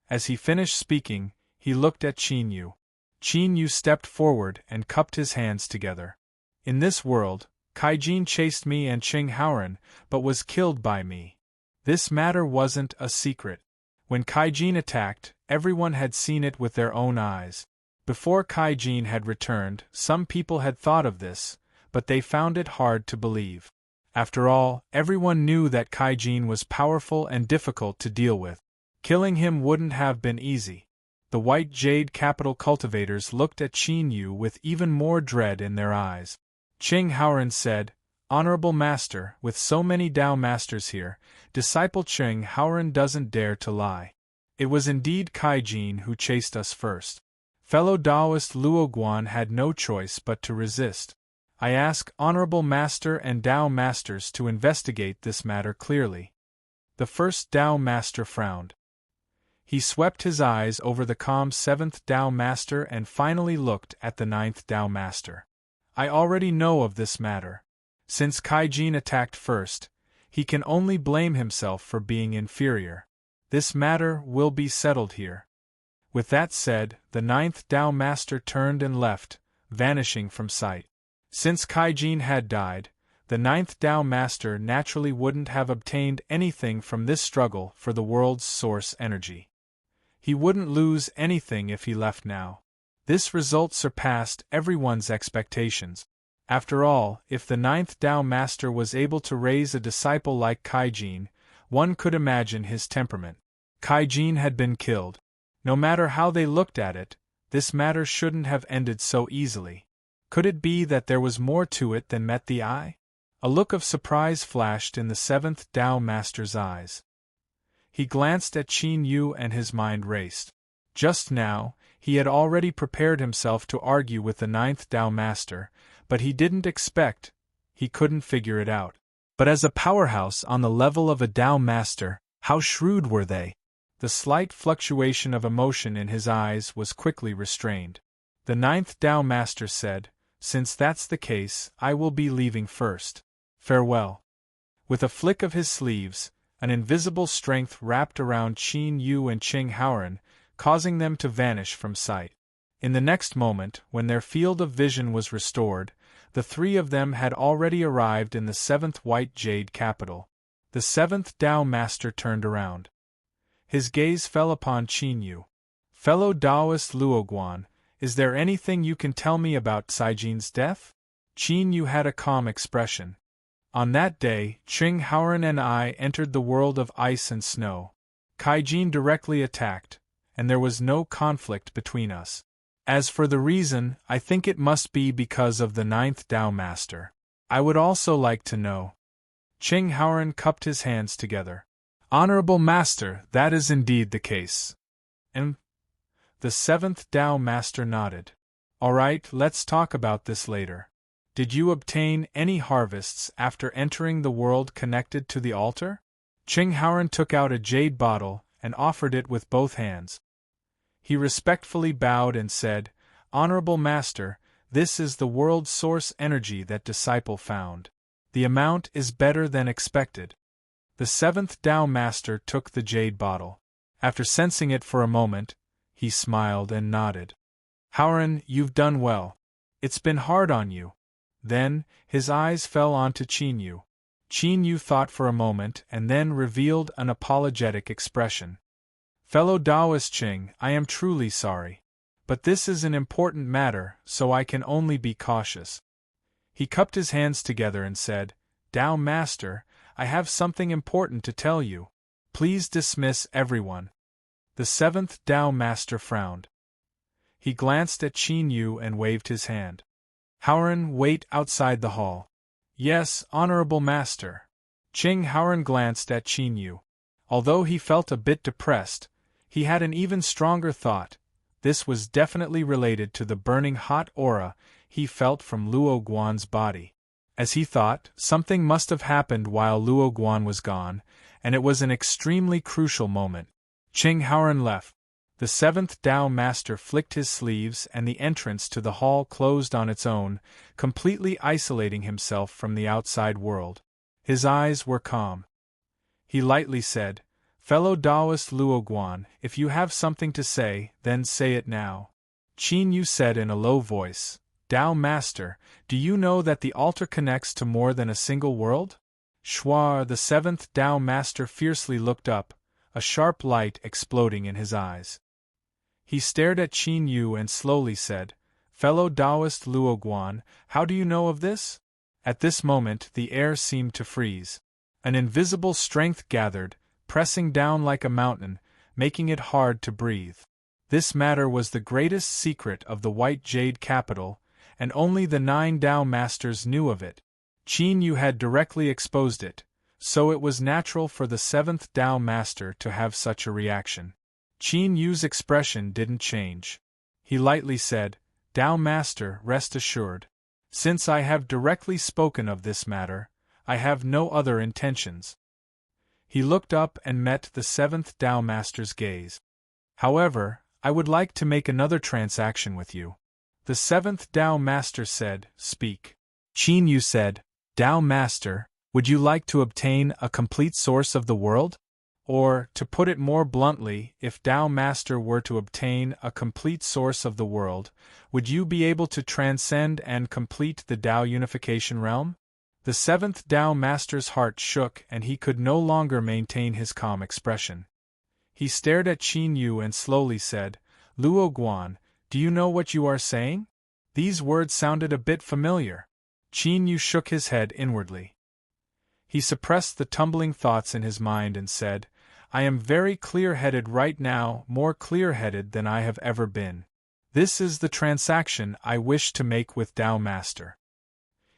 As he finished speaking, he looked at Qin Yu. Qin Yu stepped forward and cupped his hands together. "In this world, Kaijin chased me and Qing Haoran, but was killed by me. This matter wasn't a secret. When Kaijin attacked, everyone had seen it with their own eyes. Before Kaijin had returned, some people had thought of this, but they found it hard to believe. After all, everyone knew that Kaijin was powerful and difficult to deal with. Killing him wouldn't have been easy." The White Jade Capital cultivators looked at Qin Yu with even more dread in their eyes. Qing Haoran said, "Honorable Master, with so many Tao Masters here, disciple Qing Haoran doesn't dare to lie. It was indeed Kaijin who chased us first." Fellow Taoist Luoguan had no choice but to resist. "I ask Honorable Master and Tao Masters to investigate this matter clearly." The first Tao Master frowned. He swept his eyes over the calm 7th Tao Master and finally looked at the 9th Tao Master. "I already know of this matter. Since Kaijin attacked first, he can only blame himself for being inferior. This matter will be settled here." With that said, the 9th Tao Master turned and left, vanishing from sight. Since Kaijin had died, the 9th Tao Master naturally wouldn't have obtained anything from this struggle for the world's source energy. He wouldn't lose anything if he left now. This result surpassed everyone's expectations. After all, if the 9th Tao Master was able to raise a disciple like Kaijin, one could imagine his temperament. Kaijin had been killed. No matter how they looked at it, this matter shouldn't have ended so easily. Could it be that there was more to it than met the eye? A look of surprise flashed in the 7th Tao Master's eyes. He glanced at Qin Yu and his mind raced. Just now, he had already prepared himself to argue with the 9th Tao Master, but he didn't expect, he couldn't figure it out. But as a powerhouse on the level of a Tao Master, how shrewd were they? The slight fluctuation of emotion in his eyes was quickly restrained. The 9th Tao Master said, "Since that's the case, I will be leaving first. Farewell." With a flick of his sleeves, an invisible strength wrapped around Qin Yu and Qing Haoran, causing them to vanish from sight. In the next moment, when their field of vision was restored, the 3 of them had already arrived in the 7th White Jade Capital. The 7th Tao Master turned around. His gaze fell upon Qin Yu. Fellow Taoist Luoguan, is there anything you can tell me about Caijin's death? Qin Yu had a calm expression. On that day, Qing Haoran and I entered the world of ice and snow. Caijin directly attacked, and there was no conflict between us. As for the reason, I think it must be because of the 9th Tao Master. I would also like to know. Qing Haoran cupped his hands together. Honorable Master, that is indeed the case. And the 7th Tao Master nodded. All right, let's talk about this later. Did you obtain any harvests after entering the world connected to the altar? Qing Haoran took out a jade bottle and offered it with both hands. He respectfully bowed and said, Honorable Master, this is the world source energy that disciple found. The amount is better than expected. The 7th Tao Master took the jade bottle. After sensing it for a moment, he smiled and nodded. Haoran, you've done well. It's been hard on you. Then, his eyes fell onto Qin Yu. Qin Yu thought for a moment and then revealed an apologetic expression. Fellow Taoist Qing, I am truly sorry. But this is an important matter, so I can only be cautious. He cupped his hands together and said, Tao Master, I have something important to tell you. Please dismiss everyone. The 7th Tao Master frowned. He glanced at Qin Yu and waved his hand. Haoran, wait outside the hall. Yes, Honorable Master. Qing Haoran glanced at Qin Yu. Although he felt a bit depressed, he had an even stronger thought. This was definitely related to the burning hot aura he felt from Luo Guan's body. As he thought, something must have happened while Luo Guan was gone, and it was an extremely crucial moment. Qing Haoran left. The 7th Tao Master flicked his sleeves and the entrance to the hall closed on its own, completely isolating himself from the outside world. His eyes were calm. He lightly said, Fellow Taoist Luoguan, if you have something to say, then say it now. Qin Yu said in a low voice, Tao Master, do you know that the altar connects to more than a single world? Shuar, the 7th Tao Master fiercely looked up, a sharp light exploding in his eyes. He stared at Qin Yu and slowly said, Fellow Taoist Luoguan, how do you know of this? At this moment the air seemed to freeze. An invisible strength gathered, pressing down like a mountain, making it hard to breathe. This matter was the greatest secret of the White Jade Capital, and only the 9 Tao Masters knew of it. Qin Yu had directly exposed it, so it was natural for the 7th Tao Master to have such a reaction. Qin Yu's expression didn't change. He lightly said, Tao Master, rest assured. Since I have directly spoken of this matter, I have no other intentions. He looked up and met the 7th Tao Master's gaze. However, I would like to make another transaction with you. The 7th Tao Master said, Speak. Qin Yu said, Tao Master, would you like to obtain a complete source of the world? Or, to put it more bluntly, if Tao Master were to obtain a complete source of the world, would you be able to transcend and complete the Tao unification realm? The 7th Tao Master's heart shook and he could no longer maintain his calm expression. He stared at Qin Yu and slowly said, Luo Guan, do you know what you are saying? These words sounded a bit familiar. Qin Yu shook his head inwardly. He suppressed the tumbling thoughts in his mind and said, I am very clear-headed right now, more clear-headed than I have ever been. This is the transaction I wish to make with Tao Master.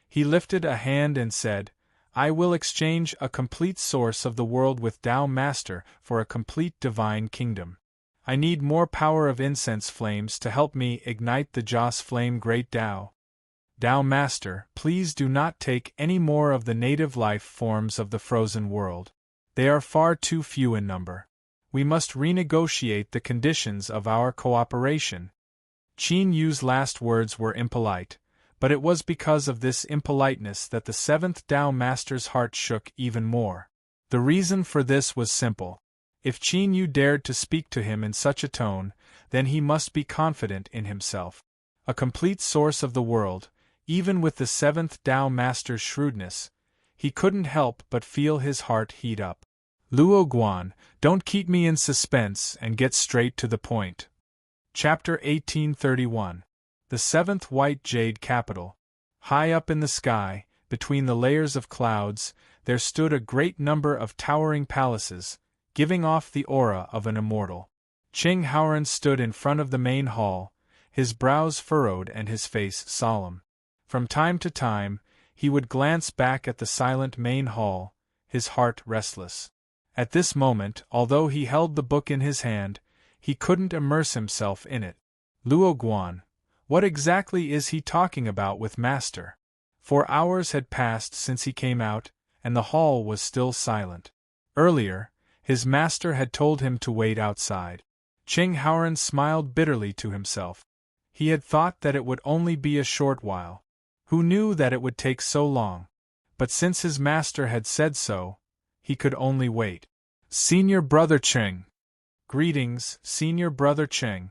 He lifted a hand and said, I will exchange a complete source of the world with Tao Master for a complete divine kingdom. I need more power of incense flames to help me ignite the Joss Flame Great Tao. Tao Master, please do not take any more of the native life forms of the frozen world. They are far too few in number. We must renegotiate the conditions of our cooperation. Qin Yu's last words were impolite, but it was because of this impoliteness that the 7th Tao Master's heart shook even more. The reason for this was simple. If Qin Yu dared to speak to him in such a tone, then he must be confident in himself. A complete source of the world, even with the 7th Tao Master's shrewdness, he couldn't help but feel his heart heat up. Luo Guan, don't keep me in suspense and get straight to the point. Chapter 1831. The Seventh White Jade Capital. High up in the sky, between the layers of clouds, there stood a great number of towering palaces, giving off the aura of an immortal. Qing Haoran stood in front of the main hall, his brows furrowed and his face solemn. From time to time, he would glance back at the silent main hall, his heart restless. At this moment, although he held the book in his hand, he couldn't immerse himself in it. Luo Guan, what exactly is he talking about with Master? 4 hours had passed since he came out, and the hall was still silent. Earlier, his master had told him to wait outside. Qing Haoran smiled bitterly to himself. He had thought that it would only be a short while. Who knew that it would take so long? But since his master had said so, he could only wait. Senior Brother Qing. Greetings, Senior Brother Qing.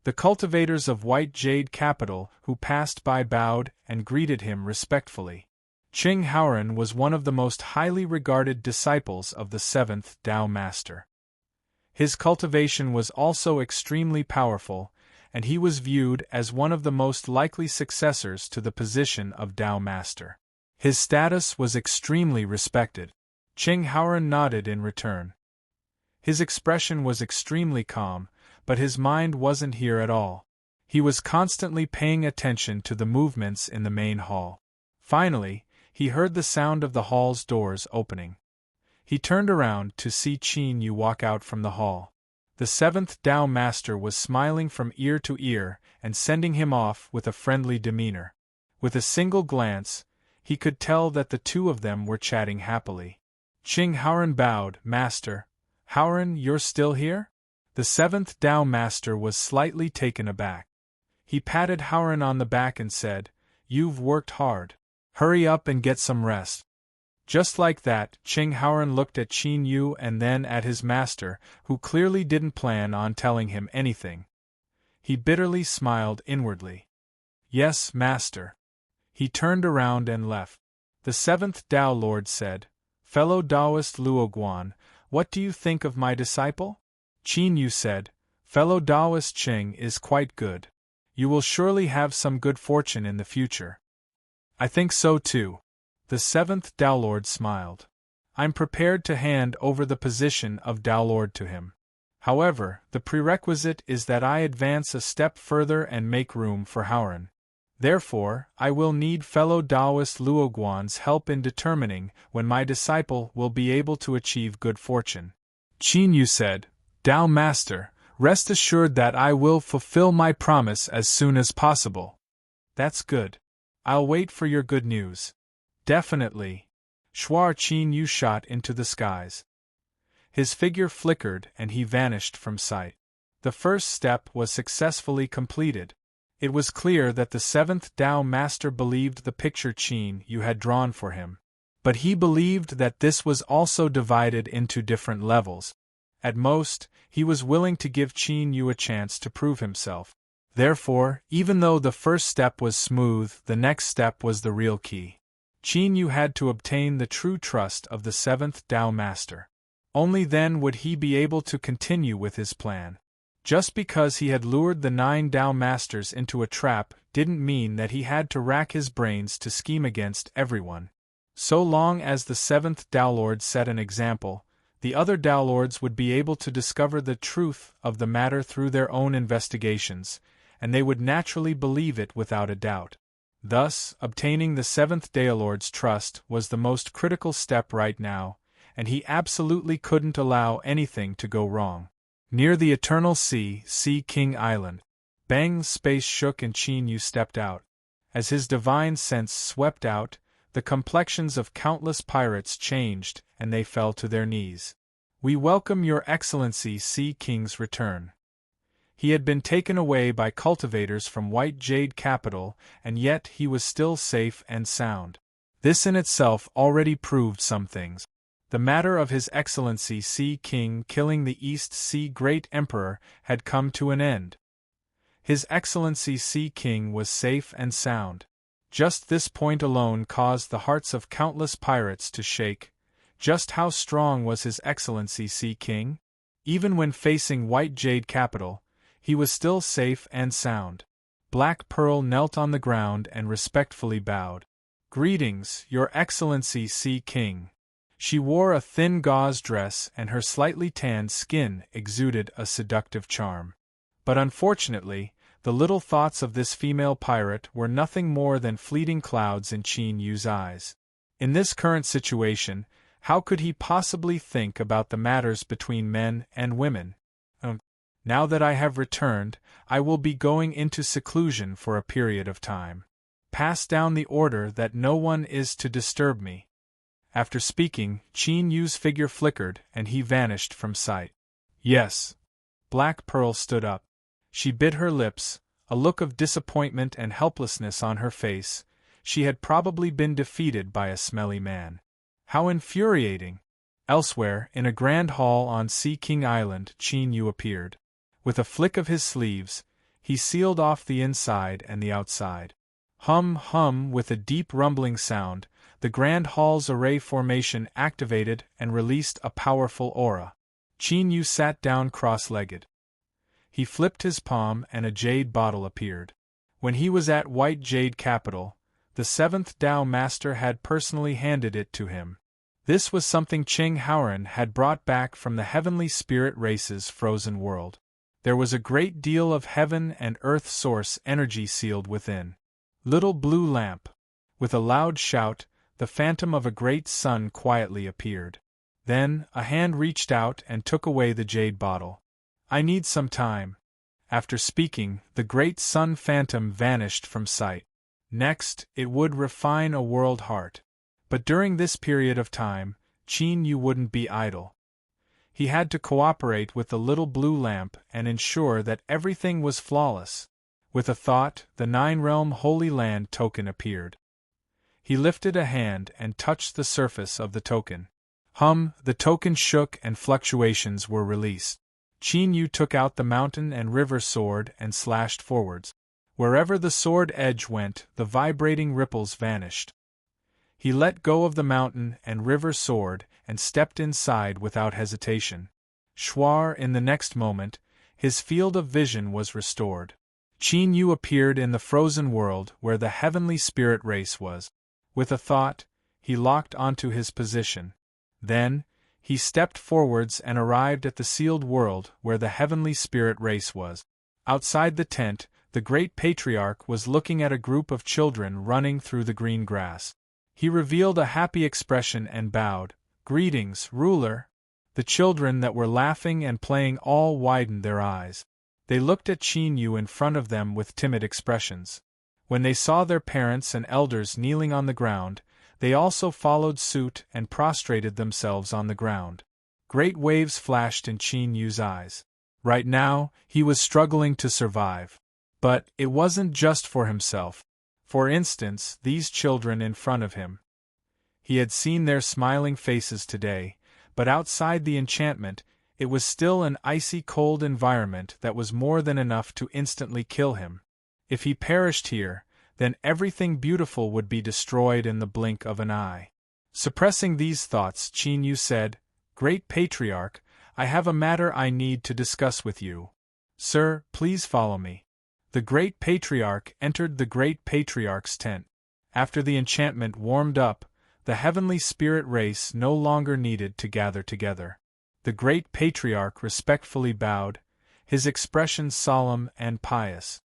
The cultivators of White Jade Capital who passed by bowed and greeted him respectfully. Qing Haoran was one of the most highly regarded disciples of the Seventh Tao Master. His cultivation was also extremely powerful, and he was viewed as one of the most likely successors to the position of Tao Master. His status was extremely respected. Qing Haoran nodded in return. His expression was extremely calm, but his mind wasn't here at all. He was constantly paying attention to the movements in the main hall. Finally, he heard the sound of the hall's doors opening. He turned around to see Qin Yu walk out from the hall. The Seventh Tao Master was smiling from ear to ear and sending him off with a friendly demeanor. With a single glance, he could tell that the two of them were chatting happily. Qing Haoran bowed. Master, Haoran, you're still here? The Seventh Tao Master was slightly taken aback. He patted Haoran on the back and said, "You've worked hard. Hurry up and get some rest." Just like that, Qing Haoran looked at Qin Yu and then at his master, who clearly didn't plan on telling him anything. He bitterly smiled inwardly. "Yes, Master." He turned around and left. The Seventh Tao Lord said, "Fellow Taoist Luo Guan, what do you think of my disciple?" Qin Yu said, "Fellow Taoist Qing is quite good. You will surely have some good fortune in the future." "I think so too." The Seventh Tao Lord smiled. "I'm prepared to hand over the position of Tao Lord to him. However, the prerequisite is that I advance a step further and make room for Haoran. Therefore, I will need fellow Taoist Luo Guan's help in determining when my disciple will be able to achieve good fortune." Qin Yu said, "Tao Master, rest assured that I will fulfill my promise as soon as possible." "That's good. I'll wait for your good news." "Definitely." Shuar Qin Yu shot into the skies. His figure flickered and he vanished from sight. The first step was successfully completed. It was clear that the Seventh Tao Master believed the picture Qin Yu had drawn for him. But he believed that this was also divided into different levels. At most, he was willing to give Qin Yu a chance to prove himself. Therefore, even though the first step was smooth, the next step was the real key. Qin Yu had to obtain the true trust of the Seventh Tao Master. Only then would he be able to continue with his plan. Just because he had lured the 9 Tao Masters into a trap didn't mean that he had to rack his brains to scheme against everyone. So long as the Seventh Tao Lord set an example, the other Tao Lords would be able to discover the truth of the matter through their own investigations, and they would naturally believe it without a doubt. Thus, obtaining the Seventh Tao Lord's trust was the most critical step right now, and he absolutely couldn't allow anything to go wrong. Near the Eternal Sea, Sea King Island, Bang's space shook and Qin Yu stepped out. As his divine sense swept out, the complexions of countless pirates changed and they fell to their knees. "We welcome your Excellency Sea King's return." He had been taken away by cultivators from White Jade Capital, and yet he was still safe and sound. This in itself already proved some things. The matter of His Excellency Sea King killing the East Sea Great Emperor had come to an end. His Excellency Sea King was safe and sound. Just this point alone caused the hearts of countless pirates to shake. Just how strong was His Excellency Sea King? Even when facing White Jade capital, he was still safe and sound. Black Pearl knelt on the ground and respectfully bowed. "Greetings, Your Excellency Sea King." She wore a thin gauze dress and her slightly tanned skin exuded a seductive charm. But unfortunately, the little thoughts of this female pirate were nothing more than fleeting clouds in Qin Yu's eyes. In this current situation, how could he possibly think about the matters between men and women? Now that I have returned, I will be going into seclusion for a period of time. Pass down the order that no one is to disturb me. After speaking, Qin Yu's figure flickered and he vanished from sight. Yes. Black Pearl stood up. She bit her lips, a look of disappointment and helplessness on her face. She had probably been defeated by a smelly man. How infuriating! Elsewhere, in a grand hall on Sea King Island, Qin Yu appeared. With a flick of his sleeves, he sealed off the inside and the outside. Hum hum, with a deep rumbling sound, the grand hall's array formation activated and released a powerful aura. Qin Yu sat down cross-legged. He flipped his palm and a jade bottle appeared. When he was at White Jade capital, the seventh Tao Master had personally handed it to him. This was something Ching Haoran had brought back from the heavenly spirit race's frozen world. There was a great deal of heaven and earth source energy sealed within. Little blue lamp. With a loud shout, the phantom of a great sun quietly appeared. Then, a hand reached out and took away the jade bottle. I need some time. After speaking, the great sun phantom vanished from sight. Next, it would refine a world heart. But during this period of time, Qin Yu wouldn't be idle. He had to cooperate with the little blue lamp and ensure that everything was flawless. With a thought, the Nine-Realm Holy Land token appeared. He lifted a hand and touched the surface of the token. The token shook and fluctuations were released. Qin Yu took out the mountain and river sword and slashed forwards. Wherever the sword edge went, the vibrating ripples vanished. He let go of the mountain and river sword and stepped inside without hesitation. Schwar, in the next moment, his field of vision was restored. Qin Yu appeared in the frozen world where the heavenly spirit race was. With a thought, he locked onto his position. Then, he stepped forwards and arrived at the sealed world where the heavenly spirit race was. Outside the tent, the great patriarch was looking at a group of children running through the green grass. He revealed a happy expression and bowed. "Greetings, ruler." The children that were laughing and playing all widened their eyes. They looked at Qin Yu in front of them with timid expressions. When they saw their parents and elders kneeling on the ground, they also followed suit and prostrated themselves on the ground. Great waves flashed in Qin Yu's eyes. Right now, he was struggling to survive. But it wasn't just for himself. For instance, these children in front of him. He had seen their smiling faces today, but outside the enchantment, it was still an icy cold environment that was more than enough to instantly kill him. If he perished here, then everything beautiful would be destroyed in the blink of an eye. Suppressing these thoughts, Qin Yu said, "Great Patriarch, I have a matter I need to discuss with you. Sir, please follow me." The Great Patriarch entered the Great Patriarch's tent. After the enchantment warmed up, the heavenly spirit race no longer needed to gather together. The Great Patriarch respectfully bowed, his expression solemn and pious.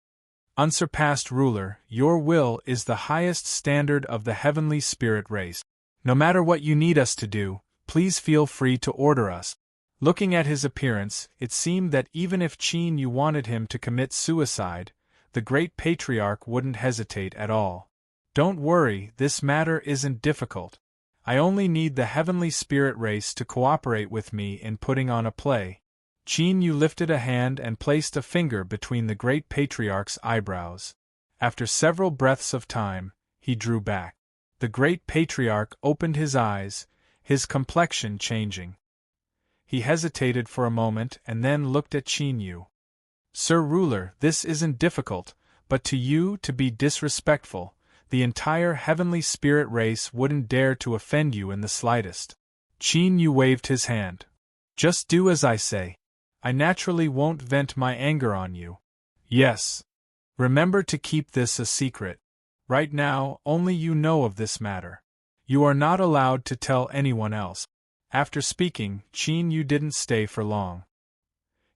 "Unsurpassed ruler, your will is the highest standard of the heavenly spirit race. No matter what you need us to do, please feel free to order us." Looking at his appearance, it seemed that even if Qin Yu wanted him to commit suicide, the Great Patriarch wouldn't hesitate at all. "Don't worry, this matter isn't difficult. I only need the heavenly spirit race to cooperate with me in putting on a play." Qin Yu lifted a hand and placed a finger between the Great Patriarch's eyebrows. After several breaths of time, he drew back. The Great Patriarch opened his eyes, his complexion changing. He hesitated for a moment and then looked at Qin Yu. "Sir Ruler, this isn't difficult, but to you to be disrespectful, the entire heavenly spirit race wouldn't dare to offend you in the slightest. Qin Yu waved his hand. Just do as I say. I naturally won't vent my anger on you. Yes. Remember to keep this a secret. Right now, only you know of this matter. You are not allowed to tell anyone else. After speaking, Qin Yu didn't stay for long.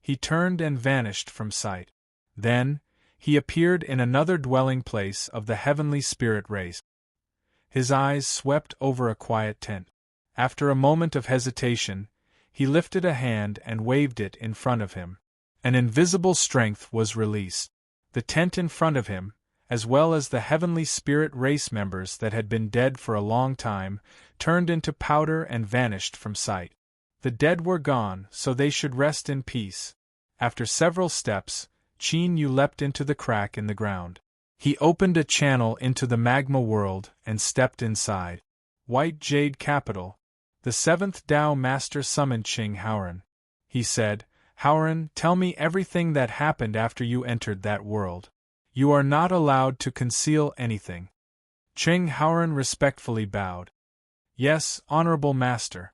He turned and vanished from sight. Then, he appeared in another dwelling place of the heavenly spirit race. His eyes swept over a quiet tent. After a moment of hesitation, he lifted a hand and waved it in front of him. An invisible strength was released. The tent in front of him, as well as the heavenly spirit race members that had been dead for a long time, turned into powder and vanished from sight. The dead were gone, so they should rest in peace. After several steps, Qin Yu leapt into the crack in the ground. He opened a channel into the magma world and stepped inside. White Jade Capital. The seventh Tao Master summoned Qing Haoran. He said, Haoran, tell me everything that happened after you entered that world. You are not allowed to conceal anything. Qing Haoran respectfully bowed. Yes, Honorable Master.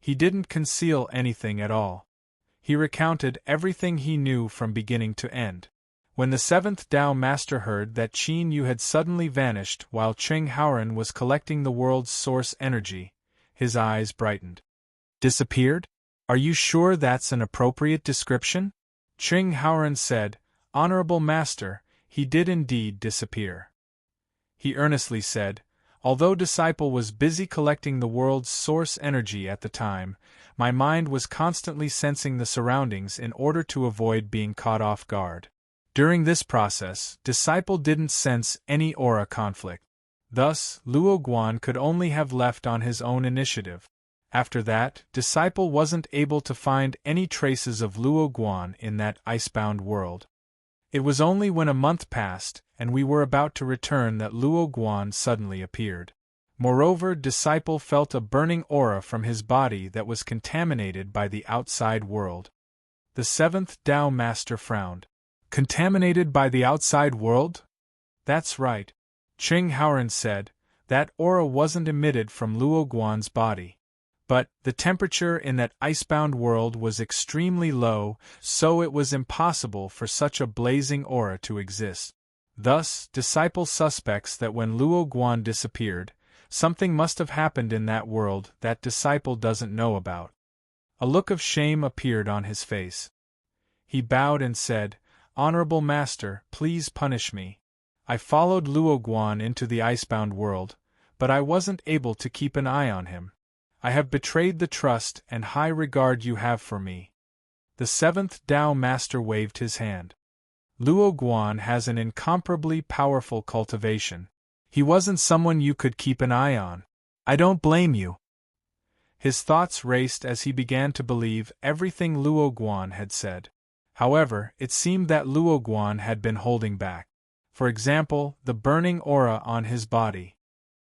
He didn't conceal anything at all. He recounted everything he knew from beginning to end. When the seventh Tao Master heard that Qin Yu had suddenly vanished while Qing Haoran was collecting the world's source energy, his eyes brightened. Disappeared? Are you sure that's an appropriate description? Qing Haoran said, Honorable Master, he did indeed disappear. He earnestly said, although Disciple was busy collecting the world's source energy at the time, my mind was constantly sensing the surroundings in order to avoid being caught off guard. During this process, Disciple didn't sense any aura conflict. Thus, Luo Guan could only have left on his own initiative. After that, Disciple wasn't able to find any traces of Luo Guan in that icebound world. It was only when a month passed, and we were about to return that Luo Guan suddenly appeared. Moreover, Disciple felt a burning aura from his body that was contaminated by the outside world. The seventh Tao Master frowned. Contaminated by the outside world? That's right. Qing Haoran said, that aura wasn't emitted from Luo Guan's body. But, the temperature in that icebound world was extremely low, so it was impossible for such a blazing aura to exist. Thus, Disciple suspects that when Luo Guan disappeared, something must have happened in that world that Disciple doesn't know about. A look of shame appeared on his face. He bowed and said, Honorable Master, please punish me. I followed Luo Guan into the icebound world, but I wasn't able to keep an eye on him. I have betrayed the trust and high regard you have for me. The seventh Tao Master waved his hand. Luo Guan has an incomparably powerful cultivation. He wasn't someone you could keep an eye on. I don't blame you. His thoughts raced as he began to believe everything Luo Guan had said. However, it seemed that Luo Guan had been holding back. For example, the burning aura on his body.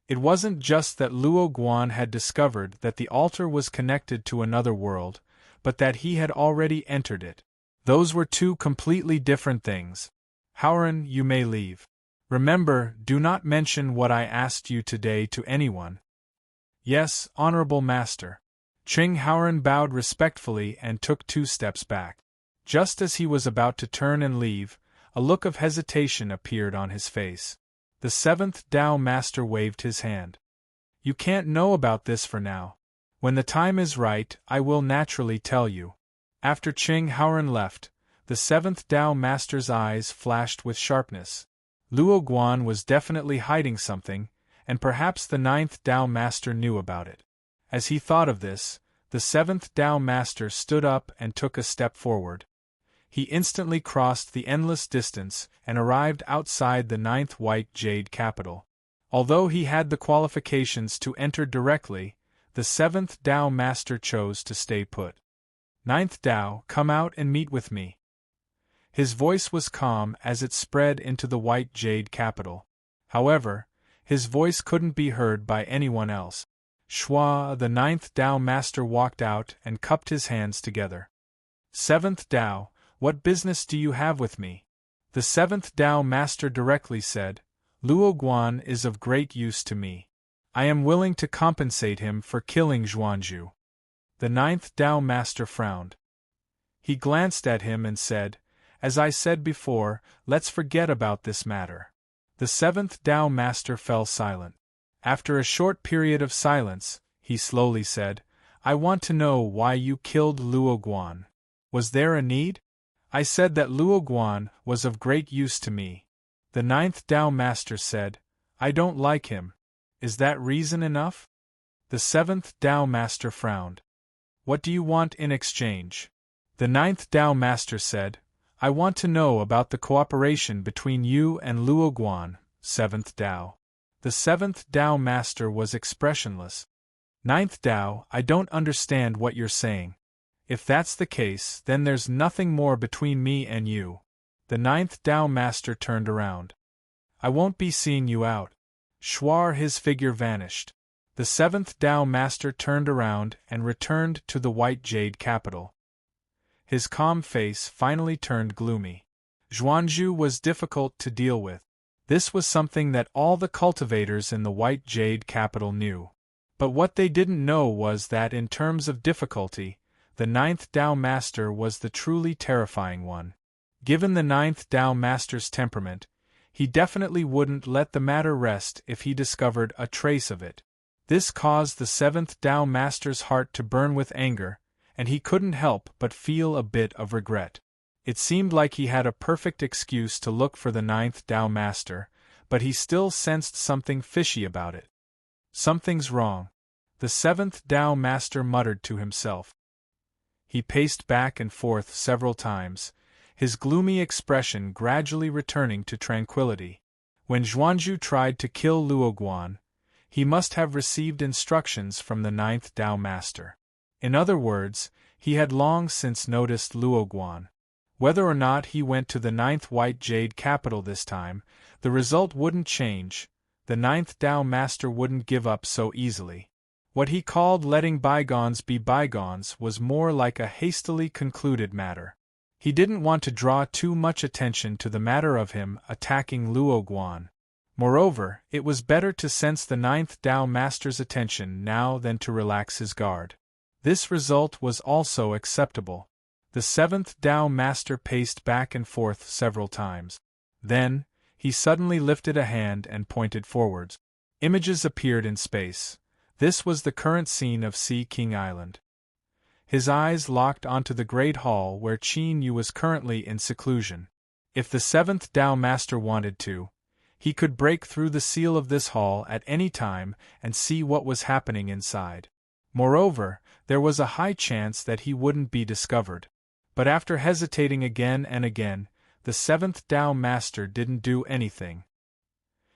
It wasn't just that Luo Guan had discovered that the altar was connected to another world, but that he had already entered it. Those were two completely different things. Haoran, you may leave. Remember, do not mention what I asked you today to anyone. Yes, Honorable Master. Qing Haoran bowed respectfully and took 2 steps back. Just as he was about to turn and leave, a look of hesitation appeared on his face. The seventh Tao Master waved his hand. You can't know about this for now. When the time is right, I will naturally tell you. After Qing Haoran left, the seventh Tao Master's eyes flashed with sharpness. Luo Guan was definitely hiding something, and perhaps the ninth Tao Master knew about it. As he thought of this, the seventh Tao Master stood up and took a step forward. He instantly crossed the endless distance and arrived outside the ninth White Jade Capital. Although he had the qualifications to enter directly, the seventh Tao Master chose to stay put. Ninth Tao, come out and meet with me. His voice was calm as it spread into the White Jade Capital. However, his voice couldn't be heard by anyone else. Shua, the ninth Tao Master, walked out and cupped his hands together. Seventh Tao, what business do you have with me? The seventh Tao Master directly said, Luo Guan is of great use to me. I am willing to compensate him for killing Zhuanzhu. The ninth Tao Master frowned. He glanced at him and said, "As I said before, let's forget about this matter." The seventh Tao Master fell silent. After a short period of silence, he slowly said, "I want to know why you killed Luo Guan. Was there a need?" "I said that Luo Guan was of great use to me." The ninth Tao Master said, "I don't like him. Is that reason enough?" The seventh Tao Master frowned. "What do you want in exchange?" The ninth Tao Master said, "I want to know about the cooperation between you and Luo Guan, seventh Tao." The seventh Tao Master was expressionless. "Ninth Tao, I don't understand what you're saying. If that's the case, then there's nothing more between me and you." The ninth Tao Master turned around. "I won't be seeing you out." Shwar, his figure vanished. The seventh Tao Master turned around and returned to the white jade capital. His calm face finally turned gloomy. Zhuanzhu was difficult to deal with. This was something that all the cultivators in the white jade capital knew. But what they didn't know was that in terms of difficulty, the ninth Tao Master was the truly terrifying one. Given the ninth Tao Master's temperament, he definitely wouldn't let the matter rest if he discovered a trace of it. This caused the seventh Tao Master's heart to burn with anger, and he couldn't help but feel a bit of regret. It seemed like he had a perfect excuse to look for the ninth Tao Master, but he still sensed something fishy about it. "Something's wrong," the seventh Tao Master muttered to himself. He paced back and forth several times, his gloomy expression gradually returning to tranquility. When Zhuanzhu tried to kill Luo Guan, he must have received instructions from the ninth Tao Master. In other words, he had long since noticed Luo Guan. Whether or not he went to the ninth white jade capital this time, the result wouldn't change. The ninth Tao Master wouldn't give up so easily. What he called letting bygones be bygones was more like a hastily concluded matter. He didn't want to draw too much attention to the matter of him attacking Luo Guan. Moreover, it was better to sense the ninth Tao Master's attention now than to relax his guard. This result was also acceptable. The seventh Tao Master paced back and forth several times. Then, he suddenly lifted a hand and pointed forwards. Images appeared in space. This was the current scene of Sea King Island. His eyes locked onto the great hall where Qin Yu was currently in seclusion. If the seventh Tao Master wanted to, he could break through the seal of this hall at any time and see what was happening inside. Moreover, there was a high chance that he wouldn't be discovered. But after hesitating again and again, the seventh Tao Master didn't do anything.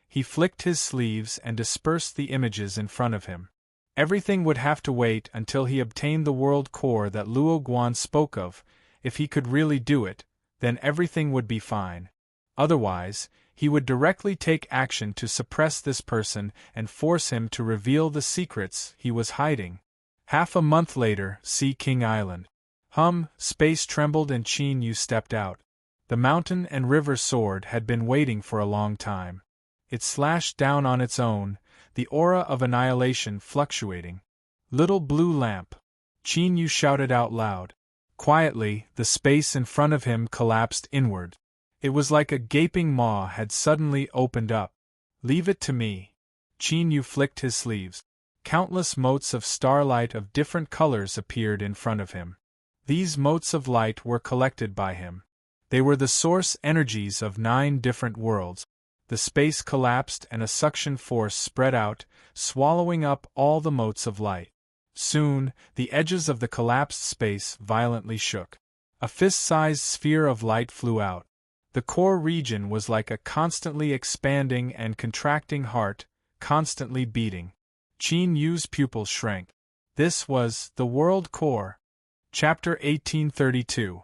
He flicked his sleeves and dispersed the images in front of him. Everything would have to wait until he obtained the world core that Luo Guan spoke of. If he could really do it, then everything would be fine. Otherwise, he would directly take action to suppress this person and force him to reveal the secrets he was hiding. Half a month later, Sea King Island. Space trembled and Qin Yu stepped out. The mountain and river sword had been waiting for a long time. It slashed down on its own, the aura of annihilation fluctuating. "Little blue lamp!" Qin Yu shouted out loud. Quietly, the space in front of him collapsed inward. It was like a gaping maw had suddenly opened up. "Leave it to me." Qin Yu flicked his sleeves. Countless motes of starlight of different colors appeared in front of him. These motes of light were collected by him. They were the source energies of 9 different worlds. The space collapsed and a suction force spread out, swallowing up all the motes of light. Soon, the edges of the collapsed space violently shook. A fist-sized sphere of light flew out. The core region was like a constantly expanding and contracting heart, constantly beating. Qin Yu's pupils shrank. This was the world core. Chapter 1832.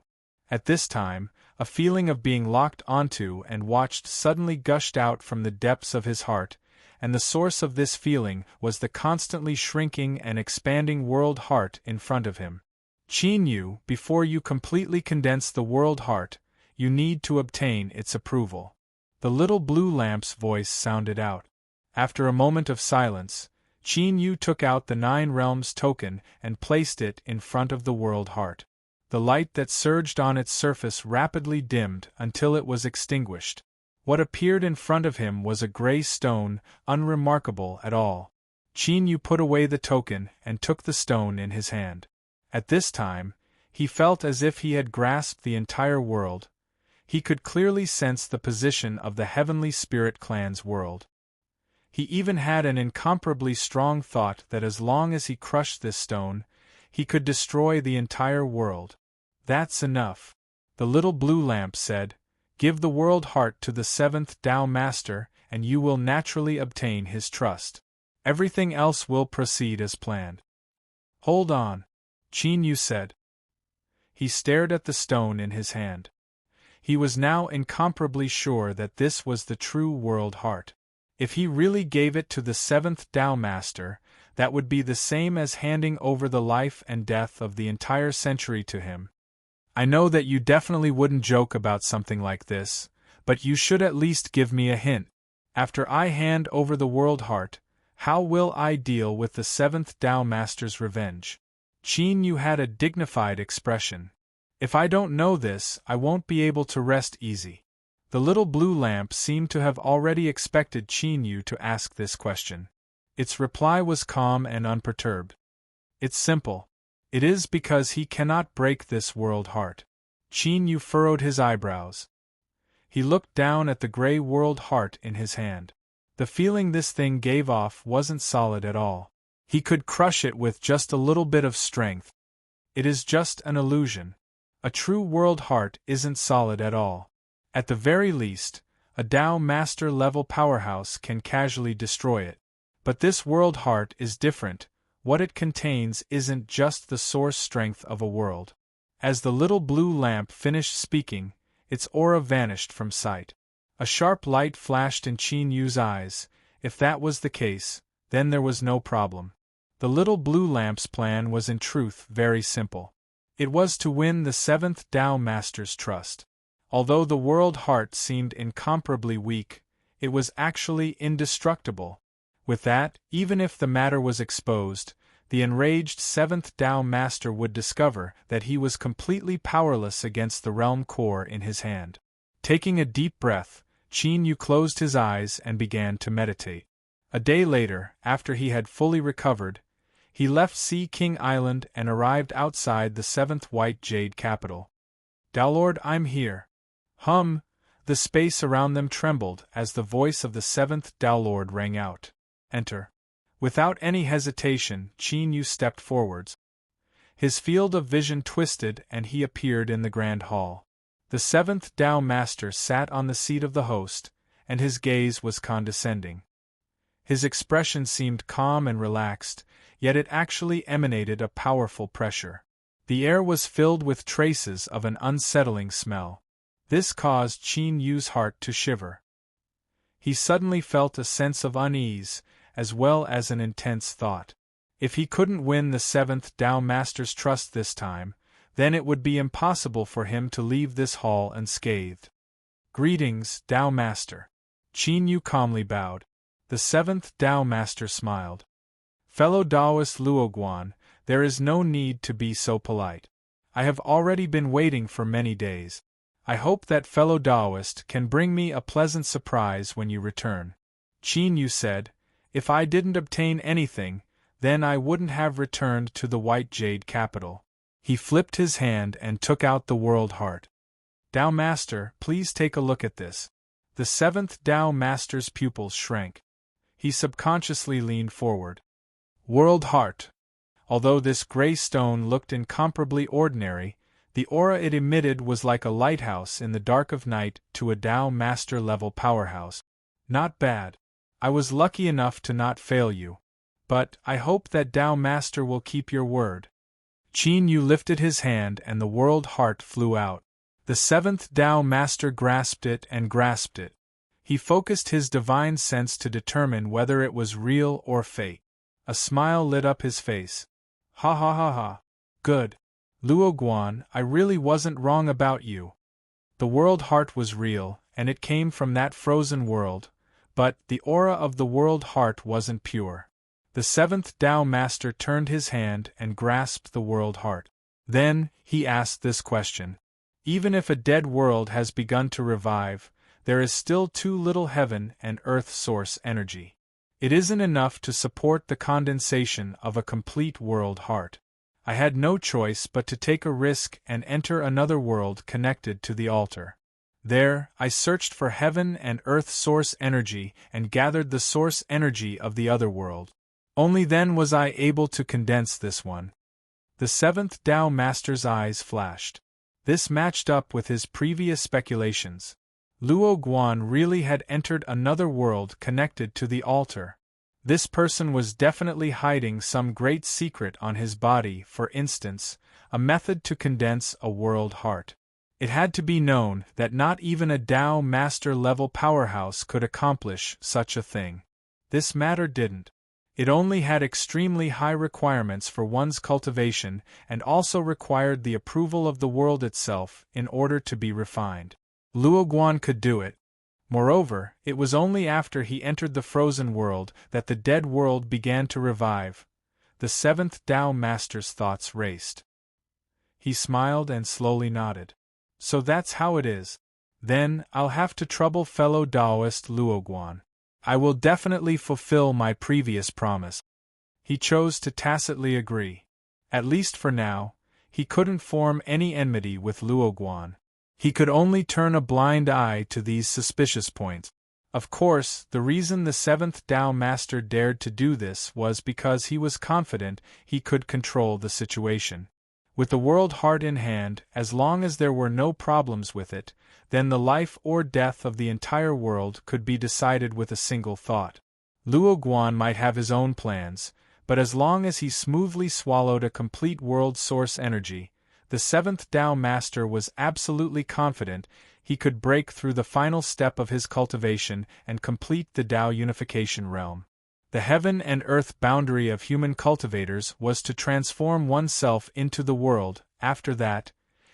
At this time, a feeling of being locked onto and watched suddenly gushed out from the depths of his heart, and the source of this feeling was the constantly shrinking and expanding world heart in front of him. Qin Yu, before you completely condense the world heart, you need to obtain its approval. The little blue lamp's voice sounded out. After a moment of silence, Qin Yu took out the 9 realms token and placed it in front of the world heart. The light that surged on its surface rapidly dimmed until it was extinguished. What appeared in front of him was a gray stone, unremarkable at all. Qin Yu put away the token and took the stone in his hand. At this time, he felt as if he had grasped the entire world. He could clearly sense the position of the Heavenly Spirit Clan's world. He even had an incomparably strong thought that as long as he crushed this stone, he could destroy the entire world. That's enough. The little blue lamp said, "Give the world heart to the 7th Tao Master, and you will naturally obtain his trust. Everything else will proceed as planned." "Hold on," Qin Yu said. He stared at the stone in his hand. He was now incomparably sure that this was the true world heart. If he really gave it to the 7th Tao Master, that would be the same as handing over the life and death of the entire century to him. "I know that you definitely wouldn't joke about something like this, but you should at least give me a hint. After I hand over the world heart, how will I deal with the 7th Tao Master's revenge?" Qin Yu had a dignified expression. "If I don't know this, I won't be able to rest easy." The little blue lamp seemed to have already expected Qin Yu to ask this question. Its reply was calm and unperturbed. "It's simple. It is because he cannot break this world heart." Qin Yu furrowed his eyebrows. He looked down at the gray world heart in his hand. The feeling this thing gave off wasn't solid at all. He could crush it with just a little bit of strength. It is just an illusion. A true world heart isn't solid at all. At the very least, a Tao Master level powerhouse can casually destroy it. But this world heart is different. What it contains isn't just the source strength of a world. As the little blue lamp finished speaking, its aura vanished from sight. A sharp light flashed in Qin Yu's eyes. If that was the case, then there was no problem. The little blue lamp's plan was in truth very simple. It was to win the 7th Tao Master's trust. Although the world heart seemed incomparably weak, it was actually indestructible. With that, even if the matter was exposed, the enraged 7th Tao Master would discover that he was completely powerless against the realm core in his hand. Taking a deep breath, Qin Yu closed his eyes and began to meditate. A day later, after he had fully recovered, he left Sea King Island and arrived outside the 7th White Jade capital. "Daolord, I'm here." The space around them trembled as the voice of the 7th Daolord rang out. "Enter." Without any hesitation, Qin Yu stepped forwards. His field of vision twisted and he appeared in the grand hall. The 7th Tao Master sat on the seat of the host, and his gaze was condescending. His expression seemed calm and relaxed, yet it actually emanated a powerful pressure. The air was filled with traces of an unsettling smell. This caused Qin Yu's heart to shiver. He suddenly felt a sense of unease, as well as an intense thought. If he couldn't win the 7th Tao Master's trust this time, then it would be impossible for him to leave this hall unscathed. "Greetings, Tao Master." Qin Yu calmly bowed. The 7th Tao Master smiled. "Fellow Taoist Luoguan, there is no need to be so polite. I have already been waiting for many days. I hope that fellow Taoist can bring me a pleasant surprise when you return." Qin Yu said, "If I didn't obtain anything, then I wouldn't have returned to the White Jade capital." He flipped his hand and took out the world heart. "Tao Master, please take a look at this." The 7th Tao Master's pupils shrank. He subconsciously leaned forward. World heart. Although this gray stone looked incomparably ordinary, the aura it emitted was like a lighthouse in the dark of night to a Tao Master level powerhouse. "Not bad. I was lucky enough to not fail you. But I hope that Tao Master will keep your word." Qin Yu lifted his hand and the world heart flew out. The 7th Tao Master grasped it and grasped it. He focused his divine sense to determine whether it was real or fake. A smile lit up his face. "Ha ha ha ha. Good. Luoguan, I really wasn't wrong about you. The world heart was real, and it came from that frozen world, but the aura of the world heart wasn't pure. The seventh Tao Master turned his hand and grasped the world heart. Then, he asked this question. Even if a dead world has begun to revive, there is still too little heaven and earth source energy. It isn't enough to support the condensation of a complete world heart. I had no choice but to take a risk and enter another world connected to the altar. There, I searched for heaven and earth source energy and gathered the source energy of the other world. Only then was I able to condense this one. The seventh Tao Master's eyes flashed. This matched up with his previous speculations. Luo Guan really had entered another world connected to the altar. This person was definitely hiding some great secret on his body, for instance, a method to condense a world heart. It had to be known that not even a Tao Master-level powerhouse could accomplish such a thing. This matter didn't. It only had extremely high requirements for one's cultivation and also required the approval of the world itself in order to be refined. Luo Guan could do it. Moreover, it was only after he entered the frozen world that the dead world began to revive. The seventh Tao Master's thoughts raced. He smiled and slowly nodded. So that's how it is. Then, I'll have to trouble fellow Taoist Luo Guan. I will definitely fulfill my previous promise. He chose to tacitly agree. At least for now, he couldn't form any enmity with Luo Guan. He could only turn a blind eye to these suspicious points. Of course, the reason the seventh Tao Master dared to do this was because he was confident he could control the situation. With the world heart in hand, as long as there were no problems with it, then the life or death of the entire world could be decided with a single thought. Luo Guan might have his own plans, but as long as he smoothly swallowed a complete world source energy, the seventh Tao Master was absolutely confident he could break through the final step of his cultivation and complete the Tao unification realm. The heaven and earth boundary of human cultivators was to transform oneself into the world. After that,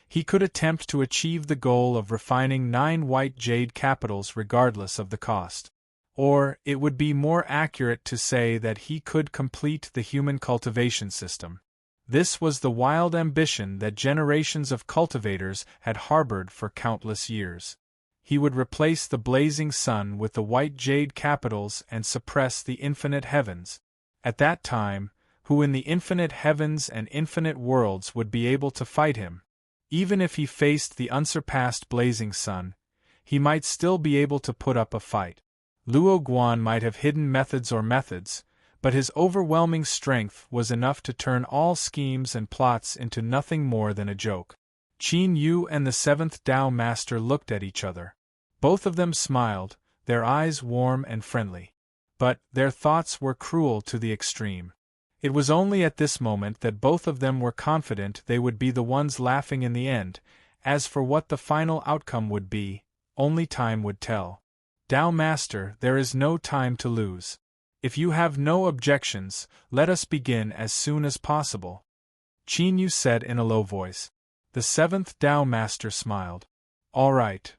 he could attempt to achieve the goal of refining 9 white jade capitals regardless of the cost. Or, it would be more accurate to say that he could complete the human cultivation system. This was the wild ambition that generations of cultivators had harbored for countless years. He would replace the blazing sun with the white jade capitals and suppress the infinite heavens. At that time, who in the infinite heavens and infinite worlds would be able to fight him? Even if he faced the unsurpassed blazing sun, he might still be able to put up a fight. Luo Guan might have hidden methods, but his overwhelming strength was enough to turn all schemes and plots into nothing more than a joke. Qin Yu and the seventh Tao Master looked at each other. Both of them smiled, their eyes warm and friendly. But their thoughts were cruel to the extreme. It was only at this moment that both of them were confident they would be the ones laughing in the end. As for what the final outcome would be, only time would tell. Tao Master, there is no time to lose. If you have no objections, let us begin as soon as possible. Qin Yu said in a low voice. The seventh Tao Master smiled. All right.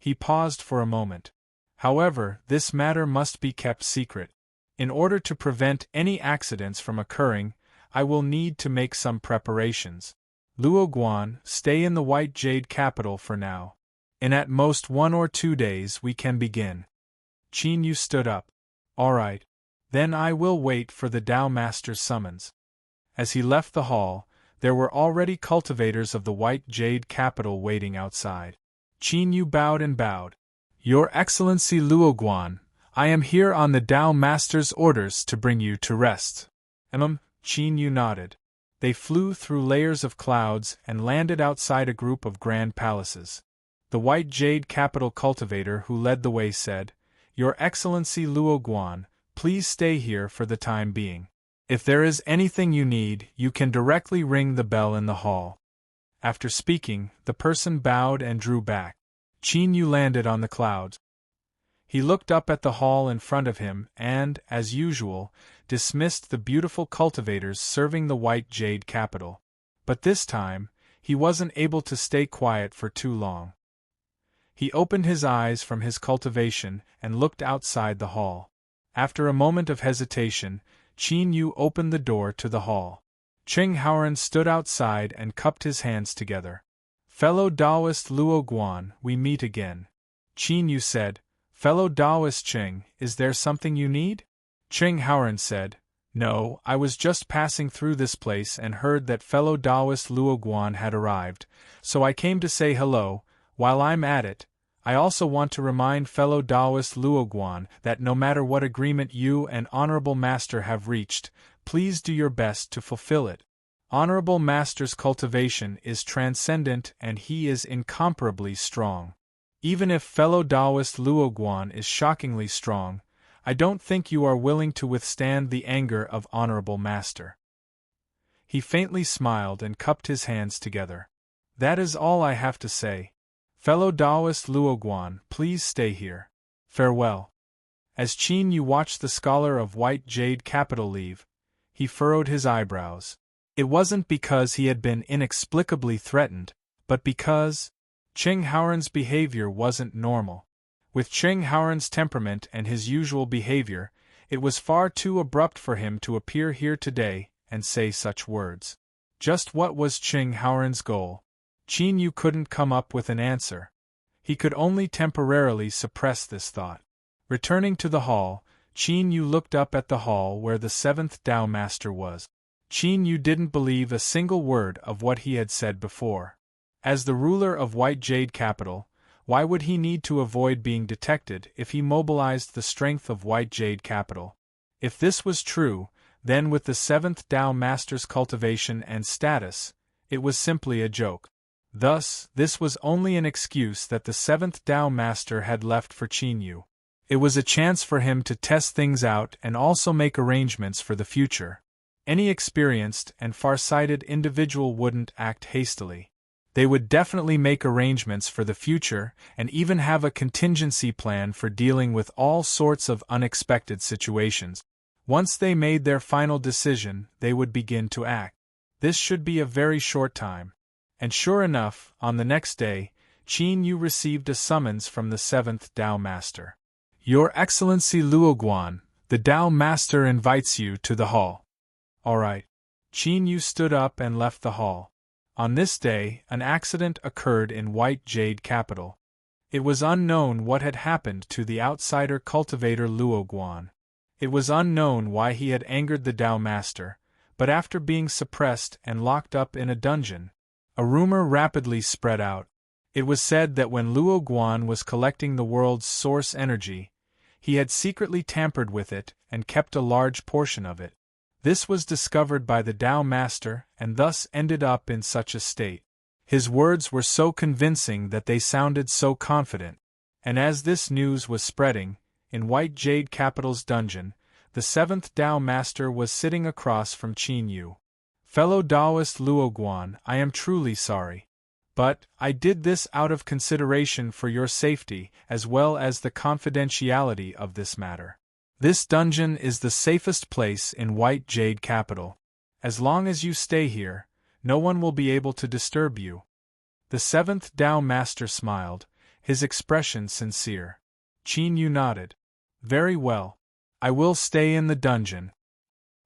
He paused for a moment. However, this matter must be kept secret. In order to prevent any accidents from occurring, I will need to make some preparations. Luo Guan, stay in the White Jade capital for now. In at most 1 or 2 days we can begin. Qin Yu stood up. All right. Then I will wait for the Tao Master's summons. As he left the hall, there were already cultivators of the White Jade capital waiting outside. Qin Yu bowed and bowed. Your Excellency Luo Guan, I am here on the Tao Master's orders to bring you to rest. Qin Yu nodded. They flew through layers of clouds and landed outside a group of grand palaces. The White Jade capital cultivator who led the way said, Your Excellency Luo Guan, please stay here for the time being. If there is anything you need, you can directly ring the bell in the hall. After speaking, the person bowed and drew back. Qin Yu landed on the clouds. He looked up at the hall in front of him and, as usual, dismissed the beautiful cultivators serving the White Jade capital. But this time, he wasn't able to stay quiet for too long. He opened his eyes from his cultivation and looked outside the hall. After a moment of hesitation, Qin Yu opened the door to the hall. Cheng Haoran stood outside and cupped his hands together. "Fellow Taoist Luo Guan, we meet again." Qin Yu said, "Fellow Taoist Cheng, is there something you need?" Cheng Haoran said, "No, I was just passing through this place and heard that fellow Taoist Luo Guan had arrived, so I came to say hello. While I'm at it, I also want to remind fellow Taoist Luo Guan that no matter what agreement you and Honorable Master have reached, please do your best to fulfill it. Honorable Master's cultivation is transcendent and he is incomparably strong. Even if fellow Taoist Luo Guan is shockingly strong, I don't think you are willing to withstand the anger of Honorable Master." He faintly smiled and cupped his hands together. "That is all I have to say. Fellow Taoist Luo Guan, please stay here. Farewell." As Qin Yu watched the scholar of White Jade Capital leave, he furrowed his eyebrows. It wasn't because he had been inexplicably threatened, but because Cheng Haoran's behavior wasn't normal. With Cheng Haoran's temperament and his usual behavior, it was far too abrupt for him to appear here today and say such words. Just what was Cheng Haoran's goal? Qin Yu couldn't come up with an answer. He could only temporarily suppress this thought. Returning to the hall, Qin Yu looked up at the hall where the seventh Tao Master was. Qin Yu didn't believe a single word of what he had said before. As the ruler of White Jade Capital, why would he need to avoid being detected if he mobilized the strength of White Jade Capital? If this was true, then with the seventh Tao Master's cultivation and status, it was simply a joke. Thus, this was only an excuse that the seventh Tao Master had left for Qin Yu. It was a chance for him to test things out and also make arrangements for the future. Any experienced and far-sighted individual wouldn't act hastily. They would definitely make arrangements for the future and even have a contingency plan for dealing with all sorts of unexpected situations. Once they made their final decision, they would begin to act. This should be a very short time. And sure enough, on the next day, Qin Yu received a summons from the seventh Tao Master. "Your Excellency Luo Guan, the Tao Master invites you to the hall." "All right." Qin Yu stood up and left the hall. On this day, an accident occurred in White Jade Capital. It was unknown what had happened to the outsider cultivator Luo Guan. It was unknown why he had angered the Tao Master, but after being suppressed and locked up in a dungeon, a rumor rapidly spread out. It was said that when Luo Guan was collecting the world's source energy, he had secretly tampered with it and kept a large portion of it. This was discovered by the Tao Master and thus ended up in such a state. His words were so convincing that they sounded so confident. And as this news was spreading, in White Jade Capital's dungeon, the seventh Tao Master was sitting across from Qin Yu. "Fellow Taoist Luo Guan, I am truly sorry. But I did this out of consideration for your safety as well as the confidentiality of this matter. This dungeon is the safest place in White Jade Capital. As long as you stay here, no one will be able to disturb you." The seventh Tao Master smiled, his expression sincere. Qin Yu nodded. "Very well. I will stay in the dungeon."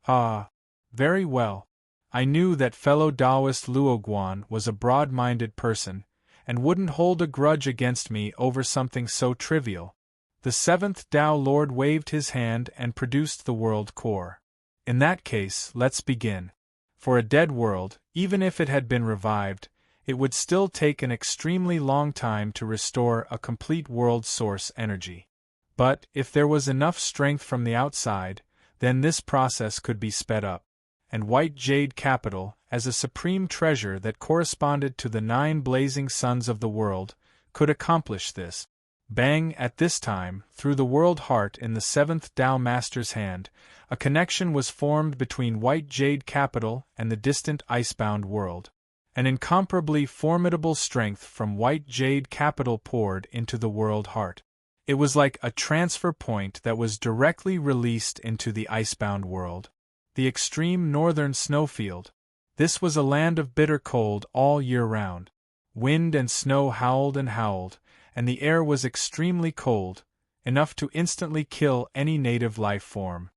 "Ah, very well. I knew that fellow Taoist Luo Guan was a broad-minded person, and wouldn't hold a grudge against me over something so trivial." The seventh Tao Lord waved his hand and produced the world core. "In that case, let's begin. For a dead world, even if it had been revived, it would still take an extremely long time to restore a complete world source energy. But, if there was enough strength from the outside, then this process could be sped up. And White Jade Capital, as a supreme treasure that corresponded to the 9 blazing suns of the world, could accomplish this." Bang! At this time, through the world heart in the seventh Tao Master's hand, a connection was formed between White Jade Capital and the distant icebound world. An incomparably formidable strength from White Jade Capital poured into the world heart. It was like a transfer point that was directly released into the icebound world. The extreme northern snowfield. This was a land of bitter cold all year round. Wind and snow howled and howled, and the air was extremely cold, enough to instantly kill any native life form.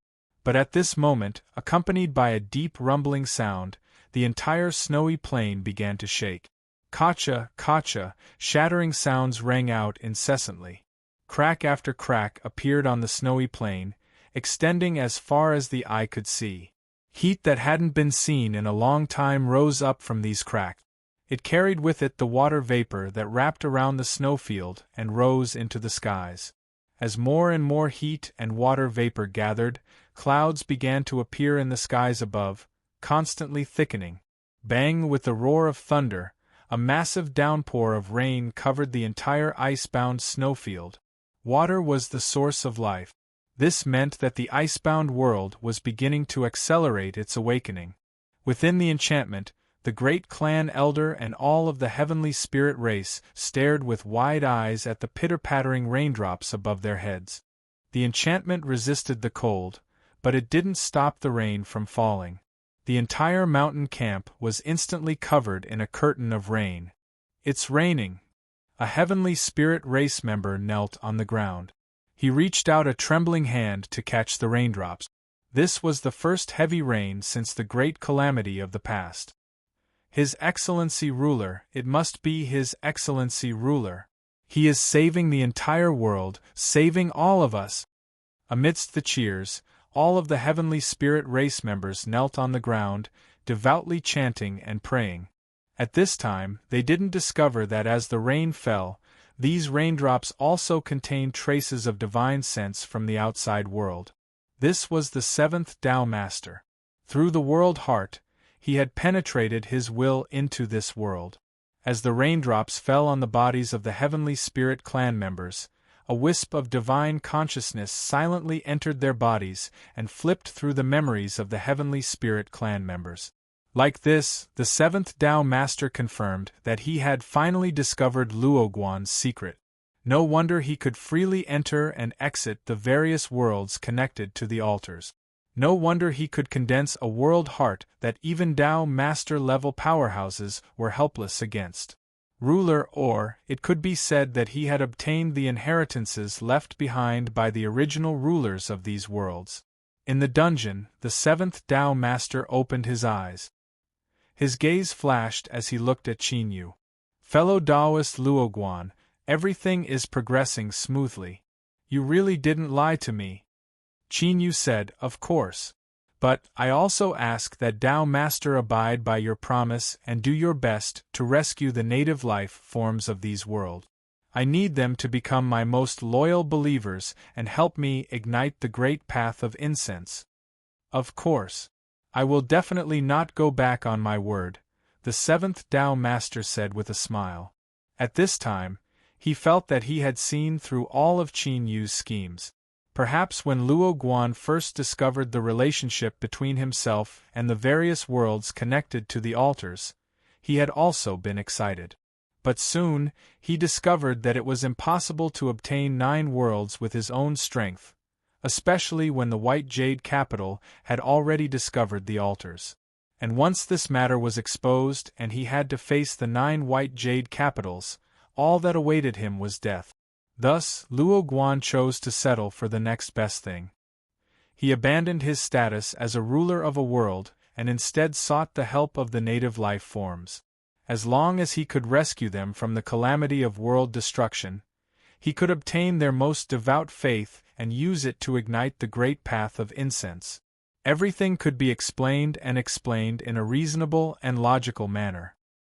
But at this moment, accompanied by a deep rumbling sound, the entire snowy plain began to shake. Kacha, kacha, shattering sounds rang out incessantly. Crack after crack appeared on the snowy plain, extending as far as the eye could see. Heat that hadn't been seen in a long time rose up from these cracks. It carried with it the water vapor that wrapped around the snowfield and rose into the skies. As more and more heat and water vapor gathered, clouds began to appear in the skies above, constantly thickening. Bang! With the roar of thunder, a massive downpour of rain covered the entire ice-bound snowfield. Water was the source of life. This meant that the ice-bound world was beginning to accelerate its awakening. Within the enchantment, the great clan elder and all of the heavenly spirit race stared with wide eyes at the pitter-pattering raindrops above their heads. The enchantment resisted the cold, but it didn't stop the rain from falling. The entire mountain camp was instantly covered in a curtain of rain. "It's raining!" A heavenly spirit race member knelt on the ground. He reached out a trembling hand to catch the raindrops. This was the first heavy rain since the great calamity of the past. His Excellency Ruler, it must be His Excellency Ruler. He is saving the entire world, saving all of us. Amidst the cheers, all of the heavenly spirit race members knelt on the ground, devoutly chanting and praying. At this time, they didn't discover that as the rain fell, these raindrops also contained traces of divine sense from the outside world. This was the seventh Tao Master. Through the world heart, he had penetrated his will into this world. As the raindrops fell on the bodies of the heavenly spirit clan members, a wisp of divine consciousness silently entered their bodies and flipped through the memories of the heavenly spirit clan members. Like this, the seventh Tao Master confirmed that he had finally discovered Luoguan's secret. No wonder he could freely enter and exit the various worlds connected to the altars. No wonder he could condense a world heart that even Tao Master level powerhouses were helpless against. Ruler, or, it could be said that he had obtained the inheritances left behind by the original rulers of these worlds. In the dungeon, the seventh Tao Master opened his eyes. His gaze flashed as he looked at Qin Yu. "Fellow Taoist Luoguan, everything is progressing smoothly. You really didn't lie to me." Qin Yu said, "Of course. But I also ask that Tao Master abide by your promise and do your best to rescue the native life forms of these worlds. I need them to become my most loyal believers and help me ignite the great path of incense." "Of course. I will definitely not go back on my word," the seventh Tao Master said with a smile. At this time, he felt that he had seen through all of Qin Yu's schemes. Perhaps when Luoguan first discovered the relationship between himself and the various worlds connected to the altars, he had also been excited. But soon, he discovered that it was impossible to obtain 9 worlds with his own strength, especially when the White Jade Capital had already discovered the altars. And once this matter was exposed and he had to face the 9 White Jade Capitals, all that awaited him was death. Thus, Luoguan chose to settle for the next best thing. He abandoned his status as a ruler of a world and instead sought the help of the native life forms. As long as he could rescue them from the calamity of world destruction, he could obtain their most devout faith and use it to ignite the great path of incense. Everything could be explained in a reasonable and logical manner.